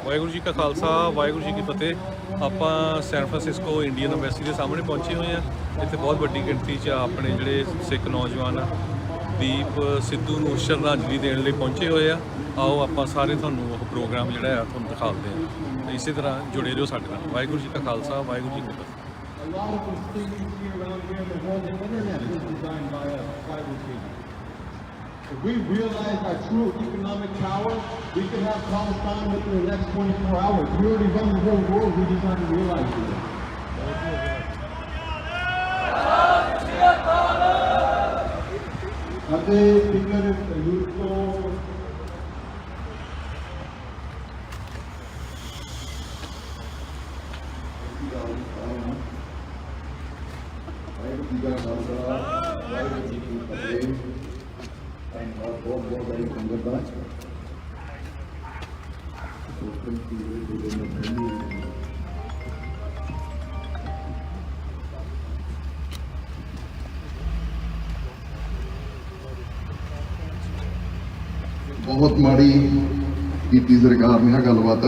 ਵਾਹਿਗੁਰੂ ਜੀ ਕਾ ਖਾਲਸਾ ਵਾਹਿਗੁਰੂ ਜੀ ਕੀ ਫਤਿਹ। ਆਪਾਂ San Francisco Indian embassy ਦੇ ਸਾਹਮਣੇ ਪਹੁੰਚੇ ਹੋਏ ਹਾਂ। ਇੱਥੇ ਬਹੁਤ ਵੱਡੀ ਗਿਣਤੀ 'ਚ ਆਪਣੇ ਜਿਹੜੇ ਸਿੱਖ ਨੌਜਵਾਨ ਦੀਪ ਸਿੱਧੂ ਨੂੰ ਸ਼ਰਧਾਂਜਲੀ ਦੇਣ ਲਈ ਪਹੁੰਚੇ ਹੋਏ ਆ। ਆਓ ਆਪਾਂ ਸਾਰੇ ਤੁਹਾਨੂੰ ਉਹ ਪ੍ਰੋਗਰਾਮ ਜਿਹੜਾ ਆ ਤੁਹਾਨੂੰ ਦਿਖਾਉਂਦੇ ਹਾਂ ਤੇ ਇਸੇ ਤਰ੍ਹਾਂ ਜੁੜੇ ਰਹੋ ਸਾਡੇ ਨਾਲ। ਵਾਹਿਗੁਰੂ ਜੀ ਕਾ ਖਾਲਸਾ ਵਾਹਿਗੁਰੂ ਜੀ ਕੀ ਫਤਿਹ। If we realize our true economic power, we can have Palestine within the next 24 hours. We already run the whole world, we just haven't realized it. ਅਤੇ ਫਿਕਰ ਯੂਥ ਤੋਂ ਵਾਹਿਗੁਰੂ ਜੀ ਦਾ ਖਾਲਸਾ ਵਾਹਿਗੁਰੂ ਜੀ ਕੀ ਫਤਿਹ। ਬਹੁਤ ਬਹੁਤ ਬੜੀ ਸੰਗਤ ਦਾ ਬਹੁਤ ਮਾੜੀ ਕੀਤੀ ਸਰਕਾਰ ਨੇ ਆ ਗੱਲਬਾਤ।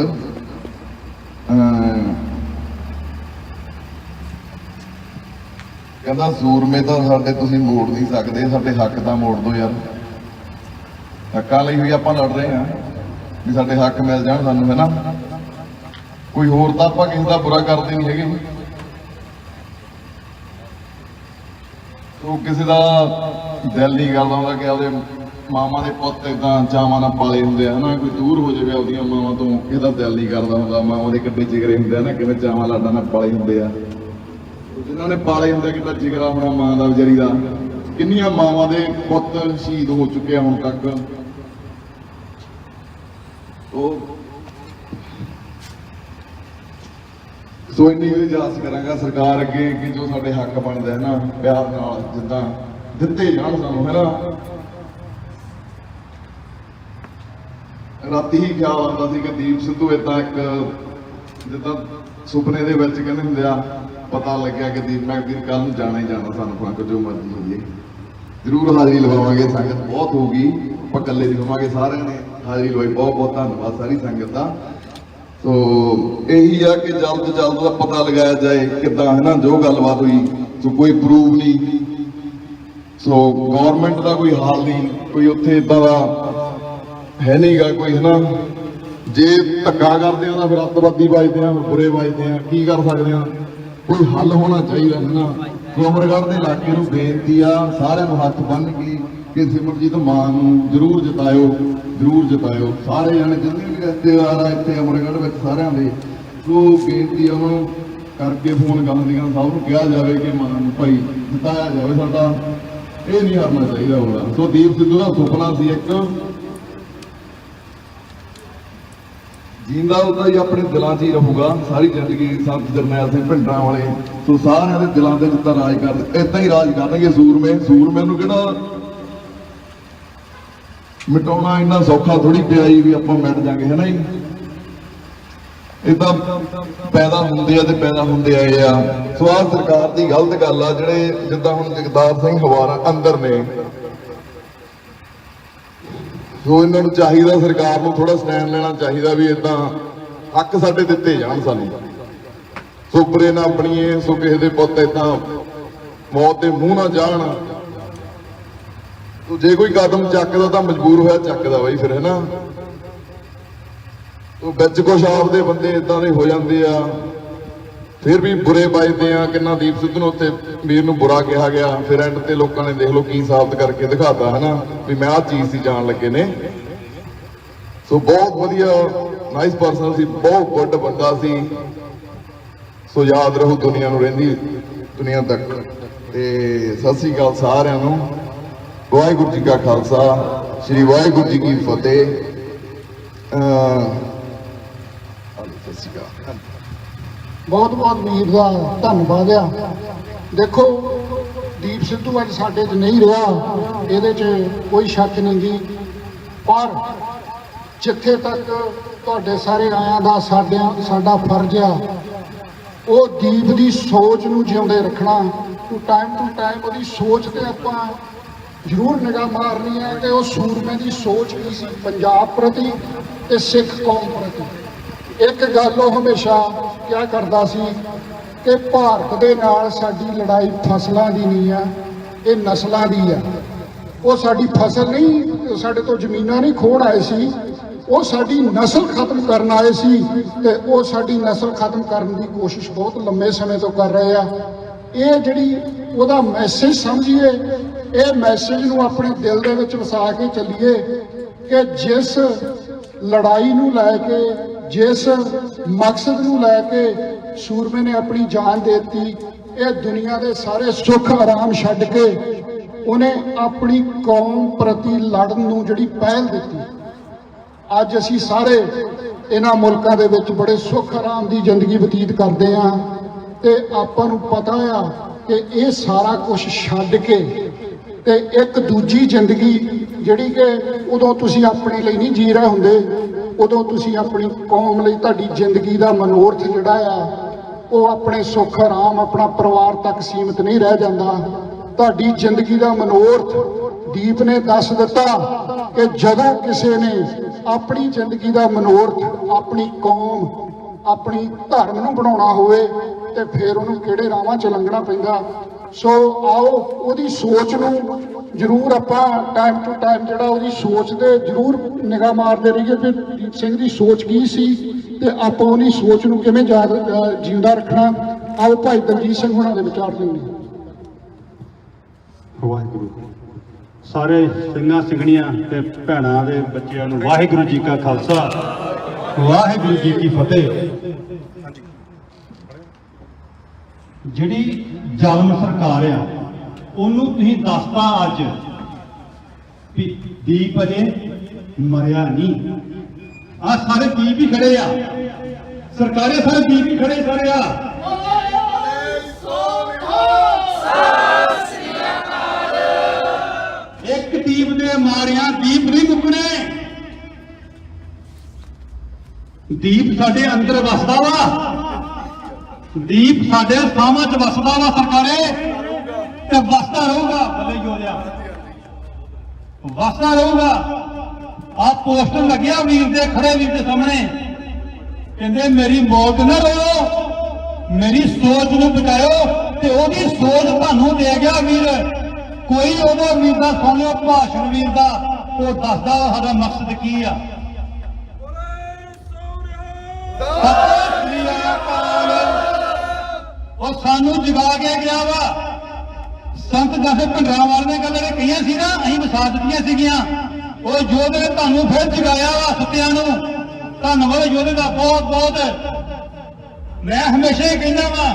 ਕਹਿੰਦਾ ਸੂਰਮੇ ਤਾਂ ਸਾਡੇ ਤੁਸੀਂ ਮੋੜ ਨਹੀਂ ਸਕਦੇ, ਸਾਡੇ ਹੱਕ ਤਾਂ ਮੋੜ ਦਿਓ ਯਾਰ। ਹੱਕਾਂ ਲਈ ਵੀ ਆਪਾਂ ਲੜ ਰਹੇ ਹਾਂ ਵੀ ਸਾਡੇ ਹੱਕ ਮਿਲ ਜਾਣ ਸਾਨੂੰ, ਹੈ ਨਾ। ਕੋਈ ਹੋਰ ਤਾਂ ਆਪਾਂ ਕਿਸੇ ਦਾ ਬੁਰਾ ਕਰਦੇ ਨਹੀਂ ਹੈਗੇ। ਉਹ ਕਿਸੇ ਦਾ ਦਿਲ ਨਹੀਂ ਕਰਦਾ ਹੁੰਦਾ ਕਿ ਆਪਦੇ ਮਾਵਾਂ ਦੇ ਪੁੱਤ ਏਦਾਂ ਚਾਵਾਂ ਨਾਲ ਪਾਲੇ ਹੁੰਦੇ ਆ, ਹਨਾ। ਕੋਈ ਦੂਰ ਹੋ ਜਾਵੇ ਆਪਦੀਆਂ ਮਾਵਾਂ ਤੋਂ, ਇਹਦਾ ਦਿਲ ਨਹੀਂ ਕਰਦਾ ਹੁੰਦਾ। ਮਾਵਾਂ ਦੇ ਕਿੱਡੇ ਜਿਗਰੇ ਹੁੰਦੇ ਆ ਨਾ, ਕਿਵੇਂ ਚਾਵਾਂ ਲਾਡਾਂ ਨਾਲ ਪਾਲੇ ਹੁੰਦੇ ਆ। ਜਿਨ੍ਹਾਂ ਨੇ ਪਾਲੇ ਹੁੰਦੇ ਕਿੱਡਾ ਜਿਗਰਾ ਹੋਣਾ ਮਾਂ ਦਾ ਵਿਚਾਰੀ ਦਾ। ਕਿੰਨੀਆਂ ਮਾਵਾਂ ਦੇ ਪੁੱਤ ਸ਼ਹੀਦ ਹੋ ਚੁੱਕੇ ਆ ਹੁਣ ਤੱਕ। ਸੋ ਇੰਨੀ ਇਜਾਜ਼ਤ ਕਰਾਂਗਾ ਸਰਕਾਰ ਅੱਗੇ ਕਿ ਜੋ ਸਾਡੇ ਹੱਕ ਬਣਦੇ ਹੈ ਨਾ, ਪਿਆਰ ਨਾਲ ਜਿੱਦਾਂ ਦਿੱਤੇ ਜਾਣ ਸਾਨੂੰ, ਹੈ ਨਾ। ਰਾਤੀ ਹੀ ਖਿਆਲ ਆਉਂਦਾ ਸੀ ਕਿ ਦੀਪ ਸਿੱਧੂ ਏਦਾਂ ਇੱਕ ਜਿੱਦਾਂ ਸੁਪਨੇ ਦੇ ਵਿੱਚ ਕਹਿੰਦੇ ਹੁੰਦੇ ਆ, ਪਤਾ ਲੱਗਿਆ ਕਿ ਦੀਪ ਮੈਗਜ਼ੀਨ ਕੱਲ ਨੂੰ ਜਾਣਾ ਹੀ ਜਾਣਾ। ਸਾਨੂੰ ਭਾਵੇਂ ਜੋ ਮਰਜ਼ੀ ਹੋ ਜਾਏ ਜ਼ਰੂਰ ਹਾਜ਼ਰੀ ਲਵਾਵਾਂਗੇ। ਸੰਗਤ ਬਹੁਤ ਹੋਊਗੀ, ਆਪਾਂ ਇਕੱਲੇ ਨਹੀਂ ਹੋਵਾਂਗੇ, ਸਾਰਿਆਂ ਨੇ ਹਾਜ਼ਰੀ ਲਵਾਈ। ਬਹੁਤ ਬਹੁਤ ਧੰਨਵਾਦ ਸਾਰੀ ਸੰਗਤ ਦਾ। ਸੋ ਇਹੀ ਆ ਕਿ ਜਲਦ ਤੋਂ ਜਲਦ ਦਾ ਪਤਾ ਲਗਾਇਆ ਜਾਏ ਕਿੱਦਾਂ, ਹੈ ਨਾ, ਜੋ ਗੱਲਬਾਤ ਹੋਈ। ਸੋ ਕੋਈ ਪ੍ਰੂਵ ਨਹੀਂ, ਸੋ ਗੌਰਮੈਂਟ ਦਾ ਕੋਈ ਹਾਲ ਨਹੀਂ, ਕੋਈ ਉੱਥੇ ਏਦਾਂ ਦਾ ਹੈ ਨਹੀਂਗਾ ਕੋਈ, ਹੈ ਨਾ। ਜੇ ਧੱਕਾ ਕਰਦੇ ਆ ਤਾਂ ਫਿਰ ਅੱਤਵਾਦੀ ਵੱਜਦੇ ਆ, ਬੁਰੇ ਵੱਜਦੇ ਆ, ਕੀ ਕਰ ਸਕਦੇ ਆ। ਕੋਈ ਹੱਲ ਹੋਣਾ ਚਾਹੀਦਾ, ਹੈ ਨਾ। ਅਮਰਗੜ੍ਹ ਦੇ ਇਲਾਕੇ ਨੂੰ ਬੇਨਤੀ ਆ ਸਾਰਿਆਂ ਨੂੰ ਹੱਥ ਬੰਨ੍ਹ ਕੇ ਕਿ ਸਿਮਰਜੀਤ ਮਾਂ ਨੂੰ ਜ਼ਰੂਰ ਜਿਤਾਇਓ, ਜ਼ਰੂਰ ਜਿਤਾਇਓ। ਸਾਰੇ ਜਾਣੇ ਜਿੰਨੇ ਵੀ ਰਿਸ਼ਤੇਦਾਰ ਆ ਇੱਥੇ ਅਮਰਗੜ੍ਹ ਵਿੱਚ ਸਾਰਿਆਂ ਦੇ, ਸੋ ਬੇਨਤੀ ਆ ਉਹਨਾਂ ਨੂੰ ਕਰਕੇ ਫੋਨ ਗਾਂਧੀਆਂ ਸਾਹਿਬ ਨੂੰ ਕਿਹਾ ਜਾਵੇ ਕਿ ਮਾਂ ਨੂੰ ਭਾਈ ਜਿਤਾਇਆ ਜਾਵੇ। ਸਾਡਾ ਇਹ ਨਹੀਂ ਹਾਰਨਾ ਚਾਹੀਦਾ ਹੋਣਾ। ਸੋ ਦੀਪ ਸਿੱਧੂ ਦਾ ਸੁਪਨਾ ਸੀ ਇੱਕ, ਜਿੰਦਾ ਉਹਦਾ ਹੀ ਆਪਣੇ ਦਿਲਾਂ 'ਚ ਹੀ ਰਹੂਗਾ ਸਾਰੀ ਜ਼ਿੰਦਗੀ। ਸੰਤ ਜਰਨੈਲ ਸਿੰਘ ਭਿੰਡਰਾਂ ਵਾਲੇ ਸੋ ਸਾਰਿਆਂ ਦੇ ਦਿਲਾਂ ਦੇ ਜਿੱਦਾਂ ਰਾਜ ਕਰਦੇ, ਏਦਾਂ ਹੀ ਰਾਜ ਕਰਨਗੇ ਸੂਰਮੇ। ਸੂਰਮੇ ਨੂੰ ਕਿਹੜਾ ਮਿਟਾਉਣਾ ਇੰਨਾ ਸੌਖਾ ਥੋੜੀ ਪਿਆ ਜੀ ਵੀ ਆਪਾਂ ਮਿਟ ਜਾਗੇ, ਹੈ ਨਾ ਜੀ। ਏਦਾਂ ਪੈਦਾ ਹੁੰਦੇ ਆ ਤੇ ਪੈਦਾ ਹੁੰਦੇ ਆਏ ਆ। ਸੋ ਆਹ ਸਰਕਾਰ ਦੀ ਗਲਤ ਗੱਲ ਆ। ਜਿਹੜੇ ਜਿੱਦਾਂ ਹੁਣ ਜਗਤਾਰ ਸਿੰਘ ਹਵਾਰਾ ਅੰਦਰ ਨੇ, ਸੋ ਇਹਨਾਂ ਨੂੰ ਚਾਹੀਦਾ, ਸਰਕਾਰ ਨੂੰ ਥੋੜਾ ਸਟੈਂਡ ਲੈਣਾ ਚਾਹੀਦਾ ਵੀ ਏਦਾਂ ਹੱਕ ਸਾਡੇ ਦਿੱਤੇ ਜਾਣ ਸਾਨੂੰ। ਸੋ ਬਰੇ ਨਾ ਬਣੀਏ, ਸੋ ਕਿਸੇ ਦੇ ਪੁੱਤ ਏਦਾਂ ਮੌਤ ਦੇ ਮੂੰਹ ਨਾ ਜਾਣ। ਸੋ ਜੇ ਕੋਈ ਕਦਮ ਚੱਕਦਾ ਤਾਂ ਮਜਬੂਰ ਹੋਇਆ ਚੱਕਦਾ ਬਾਈ ਫਿਰ, ਹੈ ਨਾ। ਸੋ ਵਿੱਚ ਕੁਛ ਆਪਦੇ ਬੰਦੇ ਏਦਾਂ ਦੇ ਹੋ ਜਾਂਦੇ ਆ, ਫਿਰ ਵੀ ਬੁਰੇ ਵੱਜਦੇ ਆ। ਕਿੰਨਾ ਦੀਪ ਸਿੱਧੂ ਨੂੰ ਉੱਥੇ ਵੀਰ ਨੂੰ ਬੁਰਾ ਕਿਹਾ ਗਿਆ, ਫਿਰ ਐਂਡ ਤੇ ਲੋਕਾਂ ਨੇ ਦੇਖ ਲਓ ਕੀ ਸਾਬਤ ਕਰਕੇ ਦਿਖਾਤਾ, ਹੈ ਨਾ, ਵੀ ਮੈਂ ਆਹ ਚੀਜ਼ ਸੀ ਜਾਣ ਲੱਗੇ ਨੇ। ਸੋ ਬਹੁਤ ਵਧੀਆ ਨਾਈਸ ਪਰਸਨ ਸੀ, ਬਹੁਤ ਗੁੱਡ ਬੰਦਾ ਸੀ। ਸੋ ਯਾਦ ਰਹੂ ਦੁਨੀਆ ਨੂੰ, ਰਹਿੰਦੀ ਦੁਨੀਆ ਤੱਕ। ਤੇ ਸਤਿ ਸ੍ਰੀ ਅਕਾਲ ਸਾਰਿਆਂ ਨੂੰ। ਵਾਹਿਗੁਰੂ ਜੀ ਕਾ ਖਾਲਸਾ, ਸ੍ਰੀ ਵਾਹਿਗੁਰੂ ਜੀ ਕੀ ਫਤਿਹ। ਸਤਿ ਸ੍ਰੀ ਅਕਾਲ। ਬਹੁਤ ਬਹੁਤ ਵੀਰ ਦਾ ਧੰਨਵਾਦ ਆ। ਦੇਖੋ ਦੀਪ ਸਿੱਧੂ ਅੱਜ ਸਾਡੇ 'ਚ ਨਹੀਂ ਰਿਹਾ, ਇਹਦੇ 'ਚ ਕੋਈ ਸ਼ੱਕ ਨਹੀਂ ਗੀ, ਪਰ ਜਿੱਥੇ ਤੱਕ ਤੁਹਾਡੇ ਸਾਰੇ ਆਇਆਂ ਦਾ ਸਾਡਾ ਫਰਜ਼ ਆ, ਉਹ ਦੀਪ ਦੀ ਸੋਚ ਨੂੰ ਜਿਉਂਦੇ ਰੱਖਣਾ। ਟਾਈਮ ਟੂ ਟਾਈਮ ਉਹਦੀ ਸੋਚ ਤੇ ਆਪਾਂ ਜ਼ਰੂਰ ਨਿਗਾਹ ਮਾਰਨੀ ਹੈ ਕਿ ਉਹ ਸੂਰਮੇ ਦੀ ਸੋਚ ਕੀ ਸੀ ਪੰਜਾਬ ਪ੍ਰਤੀ ਤੇ ਸਿੱਖ ਕੌਮ ਪ੍ਰਤੀ। ਇੱਕ ਗੱਲ ਉਹ ਹਮੇਸ਼ਾ ਕਿਹਾ ਕਰਦਾ ਸੀ ਕਿ ਭਾਰਤ ਦੇ ਨਾਲ ਸਾਡੀ ਲੜਾਈ ਫਸਲਾਂ ਦੀ ਨਹੀਂ ਆ, ਇਹ ਨਸਲਾਂ ਦੀ ਆ। ਉਹ ਸਾਡੀ ਫਸਲ ਨਹੀਂ, ਸਾਡੇ ਤੋਂ ਜ਼ਮੀਨਾਂ ਨਹੀਂ ਖੋਹਣ ਆਏ ਸੀ, ਉਹ ਸਾਡੀ ਨਸਲ ਖਤਮ ਕਰਨ ਆਏ ਸੀ ਤੇ ਉਹ ਸਾਡੀ ਨਸਲ ਖਤਮ ਕਰਨ ਦੀ ਕੋਸ਼ਿਸ਼ ਬਹੁਤ ਲੰਮੇ ਸਮੇਂ ਤੋਂ ਕਰ ਰਹੇ ਆ। ਇਹ ਜਿਹੜੀ ਉਹਦਾ ਮੈਸੇਜ ਸਮਝੀਏ, ਇਹ ਮੈਸੇਜ ਨੂੰ ਆਪਣੇ ਦਿਲ ਦੇ ਵਿੱਚ ਵਸਾ ਕੇ ਚੱਲੀਏ ਕਿ ਜਿਸ ਲੜਾਈ ਨੂੰ ਲੈ ਕੇ, ਜਿਸ ਮਕਸਦ ਨੂੰ ਲੈ ਕੇ ਸੂਰਮੇ ਨੇ ਆਪਣੀ ਜਾਨ ਦੇ ਦਿੱਤੀ, ਇਹ ਦੁਨੀਆ ਦੇ ਸਾਰੇ ਸੁੱਖ ਆਰਾਮ ਛੱਡ ਕੇ ਉਹਨੇ ਆਪਣੀ ਕੌਮ ਪ੍ਰਤੀ ਲੜਨ ਨੂੰ ਜਿਹੜੀ ਪਹਿਲ ਦਿੱਤੀ। ਅੱਜ ਅਸੀਂ ਸਾਰੇ ਇਹਨਾਂ ਮੁਲਕਾਂ ਦੇ ਵਿੱਚ ਬੜੇ ਸੁੱਖ ਆਰਾਮ ਦੀ ਜ਼ਿੰਦਗੀ ਬਤੀਤ ਕਰਦੇ ਹਾਂ ਤੇ ਆਪਾਂ ਨੂੰ ਪਤਾ ਆ ਕਿ ਇਹ ਸਾਰਾ ਕੁਝ ਛੱਡ ਕੇ ਤੇ ਇੱਕ ਦੂਜੀ ਜ਼ਿੰਦਗੀ ਜਿਹੜੀ ਕਿ ਉਦੋਂ ਤੁਸੀਂ ਆਪਣੇ ਲਈ ਨਹੀਂ ਜੀ ਰਹੇ ਹੁੰਦੇ, ਉਦੋਂ ਤੁਸੀਂ ਆਪਣੀ ਕੌਮ ਲਈ, ਤੁਹਾਡੀ ਜ਼ਿੰਦਗੀ ਦਾ ਮਨੋਰਥ ਜਿਹੜਾ ਆ ਉਹ ਆਪਣੇ ਸੁੱਖ ਆਰਾਮ, ਆਪਣਾ ਪਰਿਵਾਰ ਤੱਕ ਸੀਮਿਤ ਨਹੀਂ ਰਹਿ ਜਾਂਦਾ। ਤੁਹਾਡੀ ਜ਼ਿੰਦਗੀ ਦਾ ਮਨੋਰਥ ਦੀਪ ਨੇ ਦੱਸ ਦਿੱਤਾ ਕਿ ਜਦੋਂ ਕਿਸੇ ਨੇ ਆਪਣੀ ਜ਼ਿੰਦਗੀ ਦਾ ਮਨੋਰਥ ਆਪਣੀ ਕੌਮ, ਆਪਣੀ ਧਰਮ ਨੂੰ ਬਣਾਉਣਾ ਹੋਵੇ ਤੇ ਫਿਰ ਉਹਨੂੰ ਕਿਹੜੇ ਰਾਹਾਂ 'ਚ ਲੰਘਣਾ ਪੈਂਦਾ। ਸੋ ਆਓ ਉਹਦੀ ਸੋਚ ਨੂੰ ਜ਼ਰੂਰ ਆਪਾਂ ਟਾਈਮ ਟੂ ਟਾਈਮ ਜਿਹੜਾ ਉਹਦੀ ਸੋਚ ਤੇ ਜ਼ਰੂਰ ਨਿਗਾਹ ਮਾਰਦੇ ਰਹੀਏ ਕਿ ਦੀਪ ਸਿੰਘ ਦੀ ਸੋਚ ਕੀ ਸੀ ਤੇ ਆਪਾਂ ਉਹਦੀ ਸੋਚ ਨੂੰ ਕਿਵੇਂ ਜਿਉਂਦਾ ਰੱਖਣਾ। ਆਓ ਭਾਈ ਦਲਜੀਤ ਸਿੰਘ ਹੁਣਾਂ ਦੇ ਵਿਚਾਰ ਲੈਣੇ। ਵਾਹਿਗੁਰੂ। ਸਾਰੇ ਸਿੰਘਾਂ ਸਿੰਘਣੀਆਂ ਤੇ ਭੈਣਾਂ ਦੇ ਬੱਚਿਆਂ ਨੂੰ ਵਾਹਿਗੁਰੂ ਜੀ ਕਾ ਖਾਲਸਾ, ਵਾਹਿਗੁਰੂ ਜੀ ਕੀ ਫਤਿਹ। ਜਿਹੜੀ ਜ਼ਾਲਮ ਸਰਕਾਰ ਆ ਉਹਨੂੰ ਤੁਸੀਂ ਦੱਸਤਾ ਅੱਜ ਵੀ ਦੀਪ ਅਜੇ ਮਰਿਆ ਨਹੀਂ। ਆ ਸਾਰੇ ਦੀਪ ਹੀ ਖੜੇ ਆ, ਸਰਕਾਰੇ ਸਾਰੇ ਦੀਪ ਹੀ ਖੜੇ ਸਾਰੇ ਆ। ਇੱਕ ਦੀਪ ਦੇ ਮਾਰਿਆ ਦੀਪ ਨਹੀਂ ਮੁੱਕਣੇ। ਦੀਪ ਸਾਡੇ ਅੰਦਰ ਵਸਦਾ ਵਾ, ਦੀਪ ਸਾਡੇ ਸਾਹਾਂ 'ਚ ਵਸਦਾ ਵਾ ਸਰਕਾਰੇ, ਤੇ ਵਸਦਾ ਰਹੂਗਾ। ਬੱਲੇ ਜੋੜਿਆ ਵਸਦਾ ਰਹੂਗਾ। ਆ ਪੋਸਟਰ ਲੱਗਿਆ ਵੀਰ ਦੇ, ਖੜੇ ਵੀਰ ਦੇ ਸਾਹਮਣੇ, ਕਹਿੰਦੇ ਮੇਰੀ ਮੌਤ ਨਾ ਰੋਓ, ਮੇਰੀ ਸੋਚ ਨੂੰ ਬਚਾਓ। ਤੇ ਉਹਦੀ ਸੋਚ ਤੁਹਾਨੂੰ ਦੇ ਗਿਆ ਵੀਰ। ਕੋਈ ਉਹਦਾ ਵੀਰ ਦਾ ਸੁਣ ਲਿਓ ਭਾਸ਼ਣ ਵੀਰ ਦਾ, ਉਹ ਦੱਸਦਾ ਸਾਡਾ ਮਕਸਦ ਕੀ ਆ। ਉਹ ਸਾਨੂੰ ਜਗਾ ਕੇ ਗਿਆ ਵਾ। ਸੰਤ ਦਸ ਭੰਡਰਾਂਵਾਲੇ ਨੇ ਗੱਲ ਜਿਹੜੇ ਕਹੀਆਂ ਸੀ ਨਾ, ਅਸੀਂ ਵਸਾ ਦਿੱਤੀਆਂ ਸੀਗੀਆਂ। ਉਹ ਯੋਧੇ ਨੇ ਤੁਹਾਨੂੰ ਫਿਰ ਜਗਾਇਆ ਵਾ ਸੁੱਤਿਆਂ ਨੂੰ। ਧੰਨਵਾਦ ਯੋਧੇ ਦਾ ਬਹੁਤ ਬਹੁਤ। ਮੈਂ ਹਮੇਸ਼ਾ ਹੀ ਕਹਿੰਦਾ ਵਾ,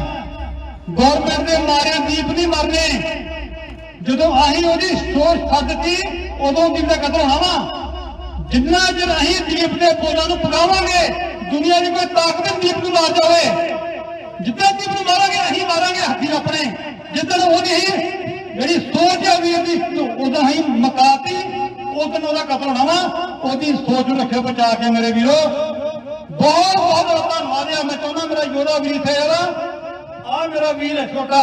ਗੌਰਮੈਂਟ ਦੇ ਮਾਰਿਆ ਦੀਪ ਨਹੀਂ ਮਰਨੇ। ਜਦੋਂ ਅਸੀਂ ਉਹਦੀ ਸੋਚ ਸੱਦਤੀ ਉਦੋਂ ਦੀਪ ਦਾ ਕਤਲ ਹੋਣਾ ਵਾ। ਜਿੰਨਾ ਚਿਰ ਅਸੀਂ ਦੀਪ ਦੇ ਬੋਲਾਂ ਨੂੰ ਪਕਾਵਾਂਗੇ, ਦੁਨੀਆ ਦੀ ਕੋਈ ਤਾਕਤ ਦੀਪ ਨੂੰ ਮਾਰ ਜਾਵੇ। ਜਿੱਦਾਂ ਦੀਪ ਨੂੰ ਮਾਰਾਂਗੇ ਅਸੀਂ ਮਾਰਾਂਗੇ ਹੱਥੀ ਆਪਣੇ। ਜਿੱਦਣ ਉਹਦੀ ਜਿਹੜੀ ਸੋਚ ਹੈ ਵੀਰ ਦੀ ਉਦੋਂ ਅਸੀਂ ਮਕਾਤੀ, ਉਦੋਂ ਉਹਦਾ ਕਤਲ ਹੋਣਾ ਵਾ। ਉਹਦੀ ਸੋਚ ਨੂੰ ਰੱਖਿਓ ਬਚਾ ਕੇ ਮੇਰੇ ਵੀਰੋ। ਬਹੁਤ ਬਹੁਤ ਧੰਨਵਾਦ ਆ। ਮੈਂ ਚਾਹੁੰਦਾ ਮੇਰਾ ਯੋਧਾ ਵੀਰ ਇੱਥੇ ਆ ਮੇਰਾ ਵੀਰ ਹੈ ਛੋਟਾ,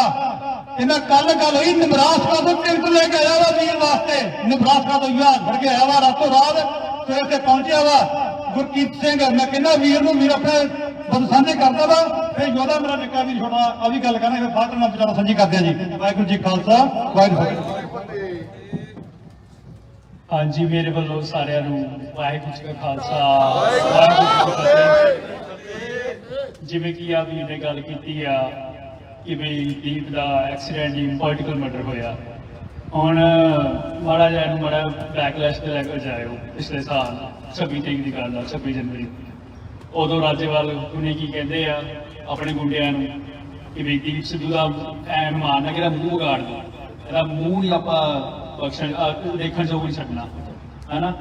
ਇਹਨਾਂ ਕੱਲ ਗੱਲ ਹੋਈ ਨਿਬਰਾਸਕਾ ਤੋਂ ਟਿਕਟ ਲੈ ਕੇ ਆਇਆ ਵਾ ਵੀਰ ਵਾਸਤੇ। ਨਿਬਰਾਸਕਾ ਤੋਂ ਯਾਰ ਫੜ ਕੇ ਆਇਆ ਵਾ, ਰਾਤੋਂ ਰਾਤ ਸਵੇਰ ਤੇ ਪਹੁੰਚਿਆ ਵਾ ਗੁਰਕੀਰਤ ਸਿੰਘ। ਮੈਂ ਕਹਿੰਦਾ ਵੀਰ ਨੂੰ ਵੀਰ ਆਪਣੇ ਬੰਦ ਸਾਂਝੇ ਕਰਦਾ ਵਾ। ਫਿਰ ਯੋਧਾ ਮੇਰਾ ਨਿੱਕਾ ਵੀਰ ਛੋਟਾ ਆ ਵੀ ਗੱਲ ਕਰਨਾ, ਫਿਰ ਬਾਅਦ ਨਾਲ ਵਿਚਾਰਾ ਸਾਂਝੀ ਕਰਦੇ ਆ ਜੀ। ਵਾਹਿਗੁਰੂ ਜੀ ਖਾਲਸਾ, ਵਾਹਿਗੁਰੂ। ਹਾਂਜੀ, ਮੇਰੇ ਵੱਲੋਂ ਸਾਰਿਆਂ ਨੂੰ ਵਾਹਿਗੁਰੂ ਜੀ ਕਾ ਖਾਲਸਾ, ਵਾਹਿਗੁਰੂ ਜੀ ਕੀ ਫਤਿਹ। ਜਿਵੇਂ ਕਿ ਆ ਵੀਰ ਨੇ ਗੱਲ ਕੀਤੀ ਆ ਕਿ ਵੀ ਦੀਪ ਦਾ ਐਕਸੀਡੈਂਟ ਜੀ ਪੋਲੀਟੀਕਲ ਮਰਡਰ ਹੋਇਆ। ਹੁਣ ਮਾੜਾ ਜਿਹਾ ਨੂੰ ਮਾੜਾ ਬੈਕਲੈਸ਼ ਤੇ ਲੈ ਕੇ ਜਾਇਓ। ਪਿਛਲੇ ਸਾਲ 26 ਤਰੀਕ ਦੀ ਗੱਲ ਆ, 26 ਜਨਵਰੀ, ਉਦੋਂ ਰਾਜੇਵਾਲ ਉਹਨੇ ਕੀ ਕਹਿੰਦੇ ਆ ਆਪਣੇ ਗੁੰਡਿਆਂ ਨੂੰ ਕਿ ਵੀ ਦੀਪ ਸਿੱਧੂ ਦਾ ਐਨ ਮਾਰਨਾ ਕਿ ਇਹਦਾ ਮੂੰਹ ਵਿਗਾੜ ਦੋ, ਇਹਦਾ ਮੂੰਹ ਨਹੀਂ ਆਪਾਂ ਬਖਸ਼ਣ ਦੇਖਣ ਜੋ ਨਹੀਂ ਛੱਡਣਾ, ਹੈਨਾ।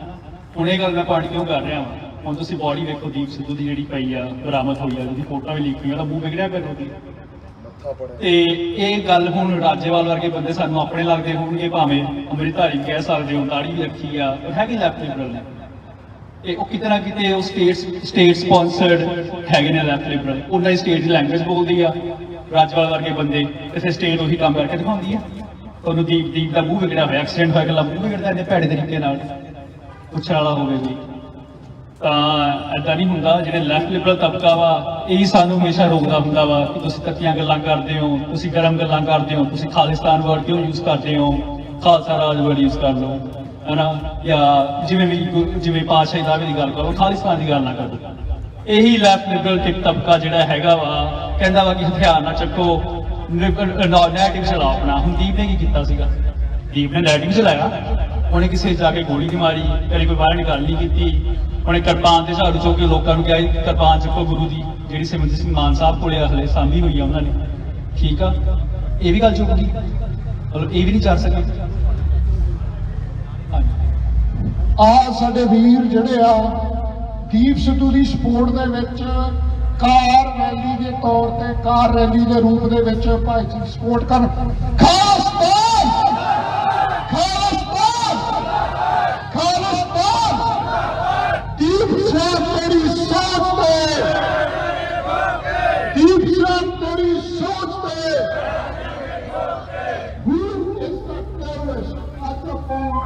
ਹੁਣ ਇਹ ਗੱਲ ਮੈਂ ਪਾਰਟੀ ਕਿਉਂ ਕਰ ਰਿਹਾ ਹਾਂ। ਹੁਣ ਤੁਸੀਂ ਬੋਡੀ ਵੇਖੋ ਦੀਪ ਸਿੱਧੂ ਦੀ ਜਿਹੜੀ ਪਈ ਆ, ਬਰਾਮਦ ਹੋਈ ਆ, ਉਹਦੀ ਫੋਟੋ ਵੀ ਲੀਕ ਹੋਈ, ਉਹਦਾ ਮੂੰਹ ਵਿਗੜਿਆ ਪਿਆ ਉਹਦੀ। ਤੇ ਇਹ ਗੱਲ ਹੁਣ ਰਾਜੇਵਾਲ ਵਰਗੇ ਬੰਦੇ ਸਾਨੂੰ ਆਪਣੇ ਲੱਗਦੇ ਹੋਣਗੇ, ਭਾਵੇਂ ਅੰਮ੍ਰਿਤਧਾਰੀ ਕਹਿ ਸਕਦੇ ਹੋ, ਦਾੜੀ ਵੀ ਰੱਖੀ ਆ, ਉਹ ਹੈਗੇ ਲੈਫਟ ਲਿਬਰਲ ਨੇ। ਤੇ ਉਹ ਕਿਤੇ ਨਾ ਕਿਤੇ ਉਹ ਸਟੇਟ ਸਪਾਂਸਰਡ ਹੈਗੇ ਨੇ ਲੈਫਟ ਲਿਬਰਲ। ਉਹਨਾਂ ਦੀ ਸਟੇਟ ਦੀ ਲੈਂਗੁਏਜ ਬੋਲਦੀ ਆ ਰਾਜੇਵਾਲ ਵਰਗੇ ਬੰਦੇ, ਕਿਸੇ ਸਟੇਟ ਉਹੀ ਕੰਮ ਕਰਕੇ ਦਿਖਾਉਂਦੀ ਆ। ਤੁਹਾਨੂੰ ਦੀਪ ਦਾ ਮੂੰਹ ਵਿਗੜਿਆ ਹੋਇਆ, ਐਕਸੀਡੈਂਟ ਹੋਇਆ, ਗੱਲਾਂ ਮੂੰਹ ਵਿਗੜਦਾ ਇਹਦੇ ਭੈੜੇ ਤਰੀਕੇ ਨਾਲ ਪੁੱਛਣ ਵਾਲਾ ਹੋਵੇ ਜੀ। ਤਾਂ ਐਦਾਂ ਨਹੀਂ ਹੁੰਦਾ। ਜਿਹੜੇ ਲੈਫਟ ਲਿਬਰਲ ਤਬਕਾ ਵਾ ਇਹੀ ਸਾਨੂੰ ਹਮੇਸ਼ਾ ਰੋਕਦਾ ਹੁੰਦਾ ਵਾ ਕਿ ਤੁਸੀਂ ਤੱਤੀਆਂ ਗੱਲਾਂ ਕਰਦੇ ਹੋ, ਤੁਸੀਂ ਗਰਮ ਗੱਲਾਂ ਕਰਦੇ ਹੋ, ਤੁਸੀਂ ਖਾਲਿਸਤਾਨ ਵਰਡ ਕਿਉਂ ਯੂਜ਼ ਕਰਦੇ ਹੋ, ਖਾਲਸਾ ਰਾਜ ਵਰਡ ਯੂਜ਼ ਕਰ ਲਓ, ਹਨਾ, ਜਾਂ ਜਿਵੇਂ ਪਾਤਸ਼ਾਹੀ ਦਾਅਵੇ ਦੀ ਗੱਲ ਕਰੋ, ਖਾਲਿਸਤਾਨ ਦੀ ਗੱਲ ਨਾ ਕਰੋ। ਇਹੀ ਲੈਫਟ ਲਿਬਰਲ ਤਬਕਾ ਜਿਹੜਾ ਹੈਗਾ ਵਾ ਕਹਿੰਦਾ ਵਾ ਕਿ ਹਥਿਆਰ ਨਾ ਚੱਕੋ, ਨੈਰੇਟਿਵ ਚਲਾਓ ਆਪਣਾ। ਹੁਣ ਦੀਪ ਨੇ ਕੀ ਕੀਤਾ ਸੀਗਾ? ਦੀਪ ਨੇ ਨੈਰੇਟਿਵ ਚਲਾਇਆ, ਉਹਨੇ ਕਿਸੇ ਜਾ ਕੇ ਗੋਲੀ ਨਹੀਂ ਮਾਰੀ, ਕਦੇ ਕੋਈ ਬਾਹਰ ਗੱਲ ਨਹੀਂ ਕੀਤੀ, ਉਹਨੇ ਕਿਰਪਾਨ ਤੇ ਝਾੜੂ ਚੁੱਕ ਕੇ ਲੋਕਾਂ ਨੂੰ ਕਿਹਾ ਕਿਰਪਾਨ ਚੁੱਕੋ ਗੁਰੂ ਦੀ, ਜਿਹੜੀ ਸਿਮਰਜੀਤ ਸਿੰਘ ਮਾਨ ਸਾਹਿਬ ਕੋਲੇ ਹਲੇ ਸਾਂਭੀ ਹੋਈ ਆ ਉਹਨਾਂ ਨੇ। ਠੀਕ ਆ, ਇਹ ਵੀ ਗੱਲ ਚੁੱਕ ਗਈ, ਮਤਲਬ ਇਹ ਵੀ ਨਹੀਂ ਚੱਲ ਸਕੇ। ਆ ਸਾਡੇ ਵੀਰ ਜਿਹੜੇ ਆ ਦੀਪ ਸਿੱਧੂ ਦੀ ਸਪੋਰਟ ਦੇ ਵਿੱਚ ਕਾਰ ਰੈਲੀ ਦੇ ਤੌਰ ਤੇ, ਕਾਰ ਰੈਲੀ ਦੇ ਰੂਪ ਦੇ ਵਿੱਚ ਭਾਈ ਜੀ ਸਪੋਰਟ ਕਰਨ। ਖਾਲਿਸਤਾਨ ਖਾਲਿਸਤਾਨ ਖਾਲਿਸਤਾਨ। ਦੀਪ ਸਾਹਿਬ ਤੇਰੀ ਸੋਚ ਤੇ, ਦੀਪ ਸਾਹਿਬ ਤੇਰੀ ਸੋਚ ਤੇ। Who is the terrorist at the point?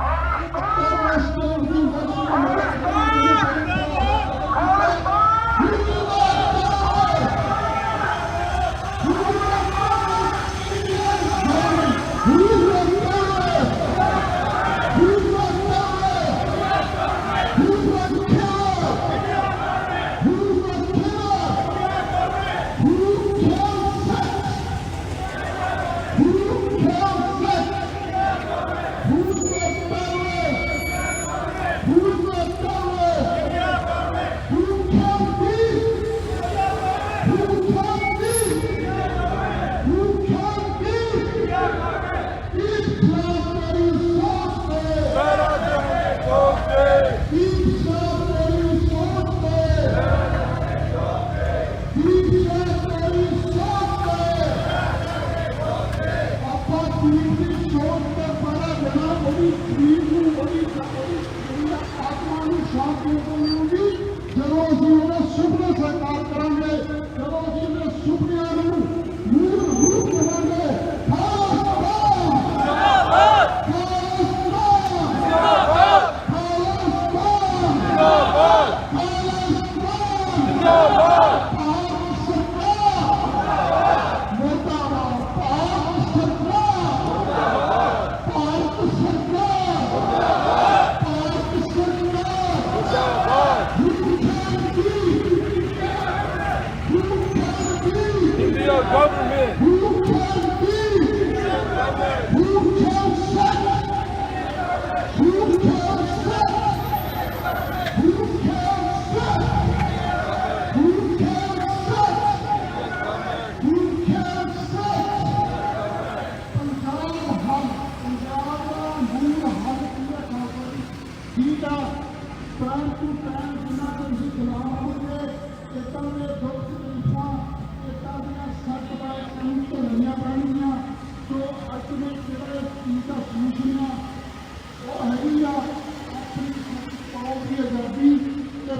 ਜਦੋਂ ਅਸੀਂ ਉਹਨਾਂ ਸੁਪਨੇ ਸਾਕਾਰ ਕਰਾਂਗੇ, ਜਦੋਂ ਅਸੀਂ ਉਹਨਾਂ ਸੁਪਨਿਆਂ ਨੂੰ ਮੂਲ ਰੂਪ ਦੇਵਾਂਗੇ।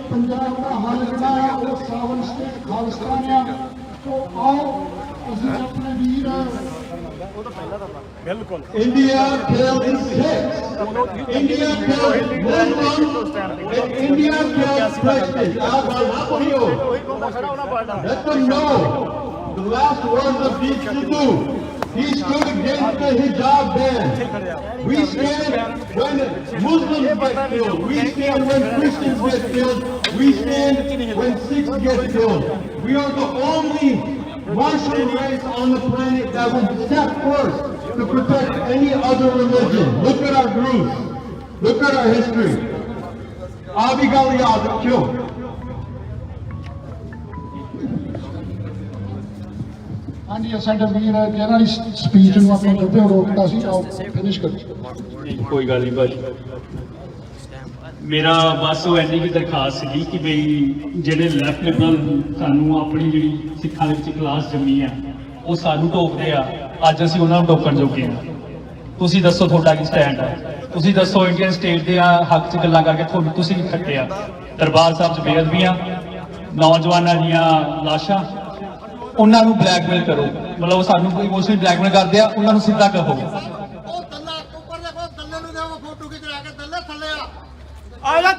ਪੰਜਾਬ ਦਾ ਹੱਲ ਜਿਹੜਾ ਆ ਉਹ ਸਾਵਨ ਸਟੇਟ ਖਾਲਿਸਤਾਨ ਆ। ਸੋ ਆਓ ਅਸੀਂ ਆਪਣੇ ਵੀਰ India kills Sikhs. India kills Muslims. And India kills Christians. Let them know the last words of Deep Sidhu. He stood against the hijab ban. We stand when Muslims get killed. We stand when Christians get killed. We stand when Sikhs get killed. We are the only martial race on the planet that would step first to protect any other religion. Look at our groups. Look at our history. Abi Gali Azam killed. ਹਾਂਜੀ ਸਾਡੇ ਵੀਰ ਜਿਹਨਾਂ ਦੀ speech ਨੂੰ ਆਪਾਂ ਗੱਭੇ ਰੋਕਦਾ ਸੀ, ਆਓ finish ਕਰੋ। ਕੋਈ ਗੱਲ ਨਹੀਂ ਭਾਜੀ, ਮੇਰਾ ਬਸ ਉਹ ਇੰਨੀ ਕੁ ਦਰਖਾਸਤ ਸੀਗੀ ਕਿ ਬਈ ਜਿਹੜੇ ਲੈਫਟ ਲਿਬਰਲ ਸਾਨੂੰ ਆਪਣੀ ਜਿਹੜੀ ਸਿੱਖਾਂ ਦੇ ਵਿੱਚ ਕਲਾਸ ਜੰਮੀ ਆ ਉਹ ਸਾਨੂੰ ਟੋਕਦੇ ਆ, ਅੱਜ ਅਸੀਂ ਉਹਨਾਂ ਨੂੰ ਟੋਕਣ ਜੋਗੇ ਆ। ਤੁਸੀਂ ਦੱਸੋ ਤੁਹਾਡਾ ਕੀ ਸਟੈਂਡ ਹੈ? ਤੁਸੀਂ ਦੱਸੋ ਇੰਡੀਅਨ ਸਟੇਟ ਦੇ ਹੱਕ 'ਚ ਗੱਲਾਂ ਕਰਕੇ ਤੁਹਾਨੂੰ ਤੁਸੀਂ ਕੀ ਖੱਟਿਆ? ਦਰਬਾਰ ਸਾਹਿਬ 'ਚ ਬੇਅਦਬੀਆਂ, ਨੌਜਵਾਨਾਂ ਦੀਆਂ ਲਾਸ਼ਾਂ, ਉਹਨਾਂ ਨੂੰ ਬਲੈਕਮੇਲ ਕਰੋ। ਮਤਲਬ ਸਾਨੂੰ ਕੋਈ ਇਮੋਸ਼ਨਲੀ ਬਲੈਕਮੇਲ ਕਰਦੇ ਆ, ਉਹਨਾਂ ਨੂੰ ਸਿੱਧਾ ਕਹੋ।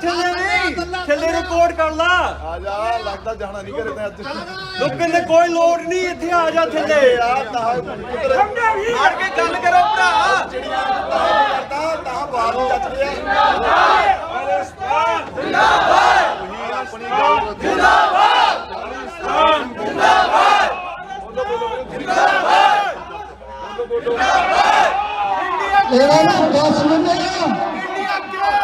ਥੱਲੇ ਨਹੀਂ ਥੱਲੇ ਰਿਕਾਰਡ ਕਰ ਲਾ ਆ ਜਾ ਲੱਗਦਾ ਜਾਣਾ ਨਹੀਂ ਕਰੇ ਤੇ ਅੱਜ ਲੋਕ ਕਹਿੰਦੇ ਕੋਈ ਲੋੜ ਨਹੀਂ ਇੱਥੇ ਆ ਜਾ ਥੱਲੇ ਆੜ ਕੇ ਗੱਲ ਕਰੋ ਭਰਾ ਕਰਦਾ ਤਾਂ ਬਾਤ ਚੱਜ ਰਿਹਾ ਪਾਕਿਸਤਾਨ ਜਿੰਦਾਬਾਦ ਆਪਣੀ ਗੱਲ ਜਿੰਦਾਬਾਦ ਪਾਕਿਸਤਾਨ ਜਿੰਦਾਬਾਦ ਇਹਨਾਂ ਨੂੰ ਦੱਸ ਦਿੰਦੇ ਆ ਇੰਡੀਆ ਕਿਉਂ